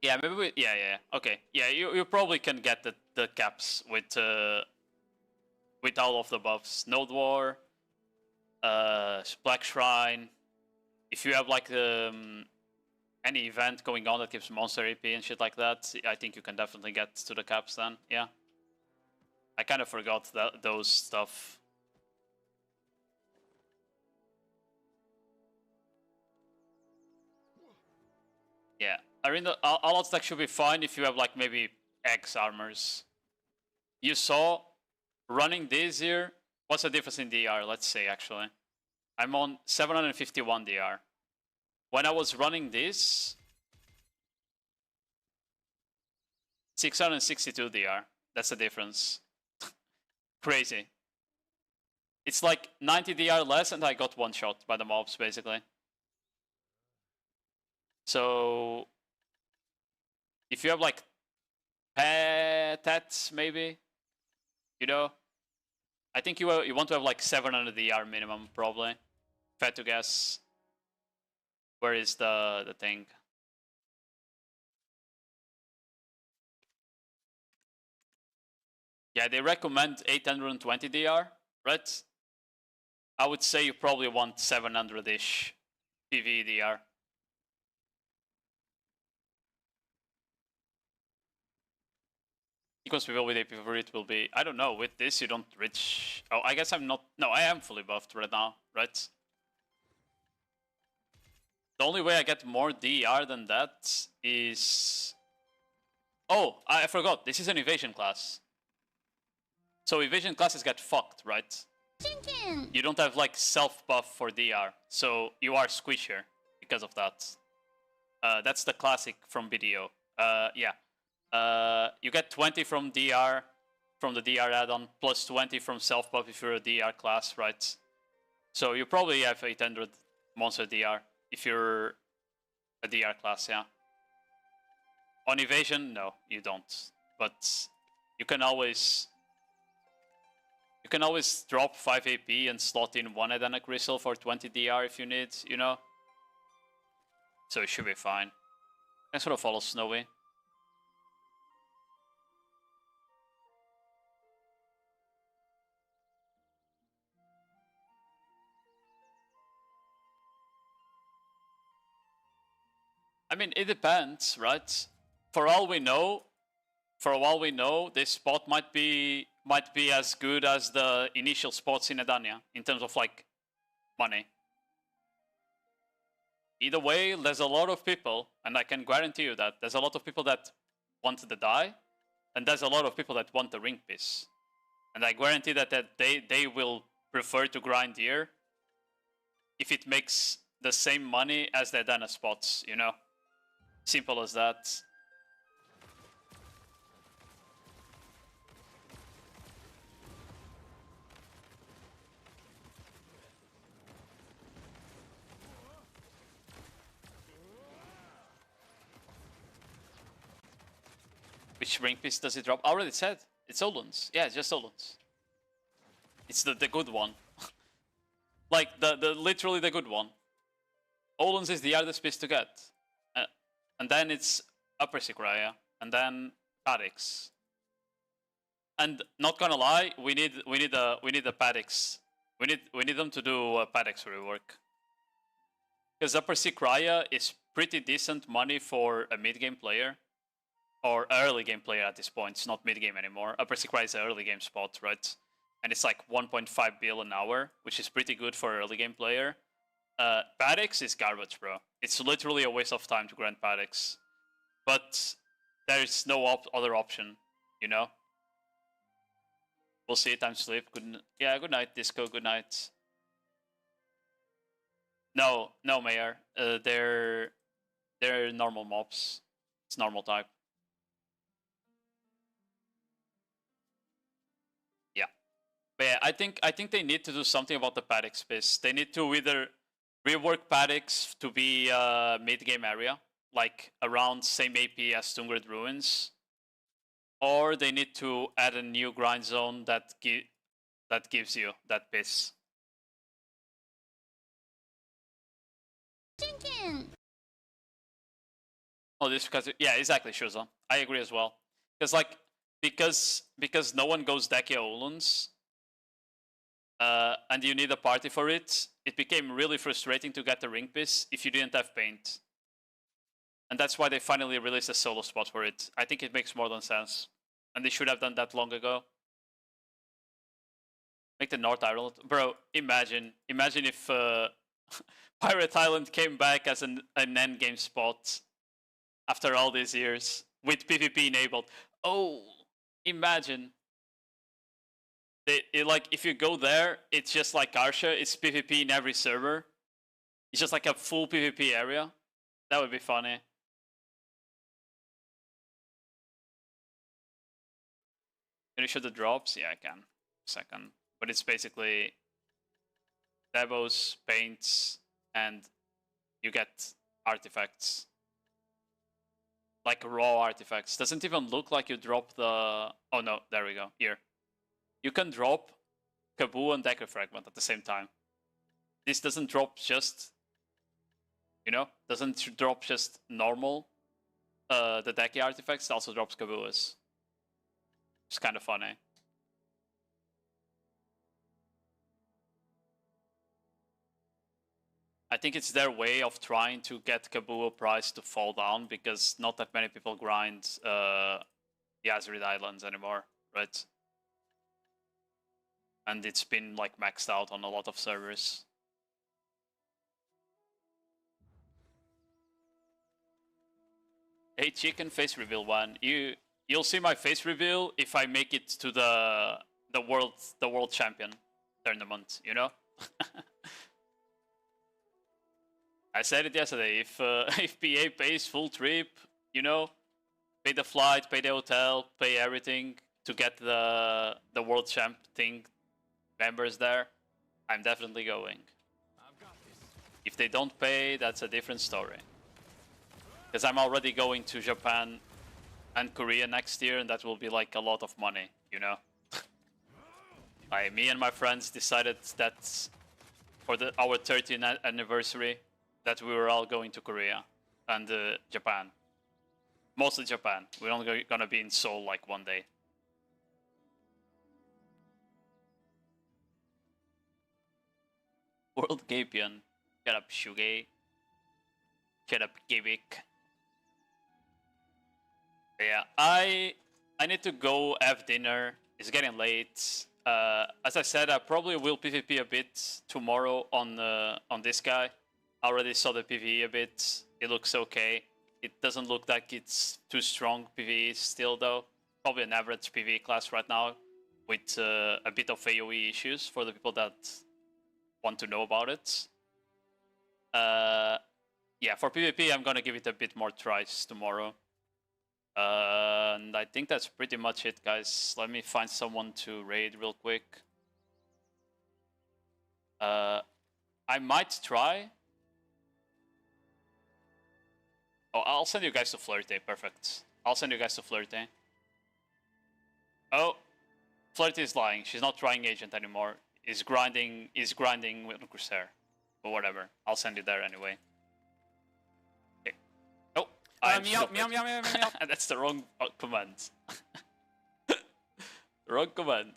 Yeah, maybe we, yeah, okay. Yeah, you probably can get the caps with all of the buffs. Nodewar, Black Shrine. If you have like any event going on that gives monster AP and shit like that, I think you can definitely get to the caps then, yeah. I kind of forgot those stuff. Yeah. Arena, all out stack should be fine if you have like maybe X armors. You saw running this here. What's the difference in DR? Let's say actually. I'm on 751 DR. When I was running this, 662 DR. That's the difference. Crazy. It's like 90 DR less and I got one shot by the mobs basically. So if you have like tats maybe, you know, I think you want to have like 700 DR minimum probably. If I had to guess. Where is the thing? Yeah, they recommend 820 DR, right? I would say you probably want 700-ish PV DR. Because we will with AP favorite will be, I don't know, with this you don't reach... Oh, I guess I'm not... No, I am fully buffed right now, right? The only way I get more DR than that is... Oh, I forgot, this is an evasion class. So evasion classes get fucked, right? Thinking. You don't have like self-buff for DR, so you are squishier because of that. That's the classic from BDO. Yeah. You get 20 from DR, from the DR add-on, plus 20 from self-buff if you're a DR class, right? So you probably have 800 monster DR if you're a DR class, yeah. On evasion, no, you don't. But you can always drop 5 AP and slot in one Edenic Crystal for 20 DR if you need, you know? So it should be fine. I sort of follow Snowy. I mean, it depends, right? For all we know, for all we know, this spot might be as good as the initial spots in Edania in terms of like money. Either way, there's a lot of people, and I can guarantee you that there's a lot of people that want the die, and there's a lot of people that want the ring piece. And I guarantee that they will prefer to grind here if it makes the same money as the Edana spots, you know? Simple as that. Which ring piece does it drop? I already said. It's Olun's. Yeah, it's just Olun's. It's the good one. Like, the literally the good one. Olun's is the hardest piece to get. And then it's Upper Sikraya. And then Paddix. And not gonna lie, we need a Paddix. We need them to do a Paddix rework. Because Upper Sikraya is pretty decent money for a mid-game player. Or early game player at this point. It's not mid-game anymore. Upper Sikraya is an early game spot, right? And it's like 1.5 bill an hour, which is pretty good for an early game player. Paddix is garbage, bro. It's literally a waste of time to grind Paddix. But there's no other option, you know? We'll see, time to sleep. Yeah, good night, Disco, good night. No, Mayor. They're normal mobs. It's normal type. But yeah, I think they need to do something about the Paddix space. They need to either rework Paddix to be a mid-game area, like around same AP as Stungrid Ruins, or they need to add a new grind zone that gives you that piece. Chicken. Oh, this because yeah, exactly, Shuza. I agree as well. Because no one goes Dekia Uluns. And you need a party for it, it became really frustrating to get the ring piece if you didn't have paint. And that's why they finally released a solo spot for it. I think it makes more than sense. And they should have done that long ago. Make the North Ireland. Bro, imagine if Pirate Island came back as an endgame spot after all these years with PvP enabled. Oh, imagine. Like, if you go there, it's just like Arsha, it's PvP in every server. It's just like a full PvP area. That would be funny. Can you show the drops? Yeah, I can. Second. But it's basically Devos, paints, and you get artifacts. Like raw artifacts. Doesn't even look like you drop the... Oh no, there we go. Here. You can drop Kaboo and Decker Fragment at the same time. This doesn't drop just, you know, doesn't drop just normal the Decky artifacts, it also drops Kaboo's. It's kind of funny. I think it's their way of trying to get Kaboo price to fall down because not that many people grind the Azerid Islands anymore, right? And it's been like maxed out on a lot of servers. Hey, chicken face reveal one. You'll see my face reveal if I make it to the world champion tournament. You know. I said it yesterday. If if PA pays full trip, you know, pay the flight, pay the hotel, pay everything to get the world champ thing. Members there, I'm definitely going. If they don't pay, that's a different story. Because I'm already going to Japan and Korea next year, and that will be like a lot of money, you know? Me and my friends decided that for our 30th anniversary, that we were all going to Korea and Japan. Mostly Japan. We're only gonna be in Seoul like one day. World Gapian. Shut up, Shuge. Shut up, Gibik. Yeah, I need to go have dinner. It's getting late. As I said, I probably will PvP a bit tomorrow on this guy. I already saw the PvE a bit. It looks okay. It doesn't look like it's too strong PvE still though. Probably an average PvE class right now with a bit of AoE issues for the people that want to know about it. Yeah, for PvP, I'm gonna give it a bit more tries tomorrow. And I think that's pretty much it, guys. Let me find someone to raid real quick. I might try. Oh, I'll send you guys to Flirty. Perfect. I'll send you guys to Flirty. Oh, Flirty is lying. She's not trying agent anymore. Is grinding with Corsair. But whatever. I'll send you there anyway. Okay. Oh, I'm meow, meow, meow, meow, meow. That's the wrong command. Wrong command.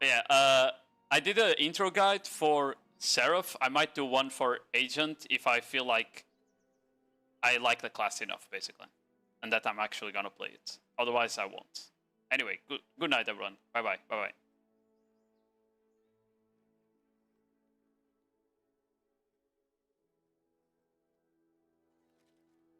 Yeah, I did an intro guide for Seraph. I might do one for Agent if I feel like I like the class enough, basically. And that I'm actually gonna play it. Otherwise, I won't. Anyway, good night, everyone. Bye-bye. Bye-bye.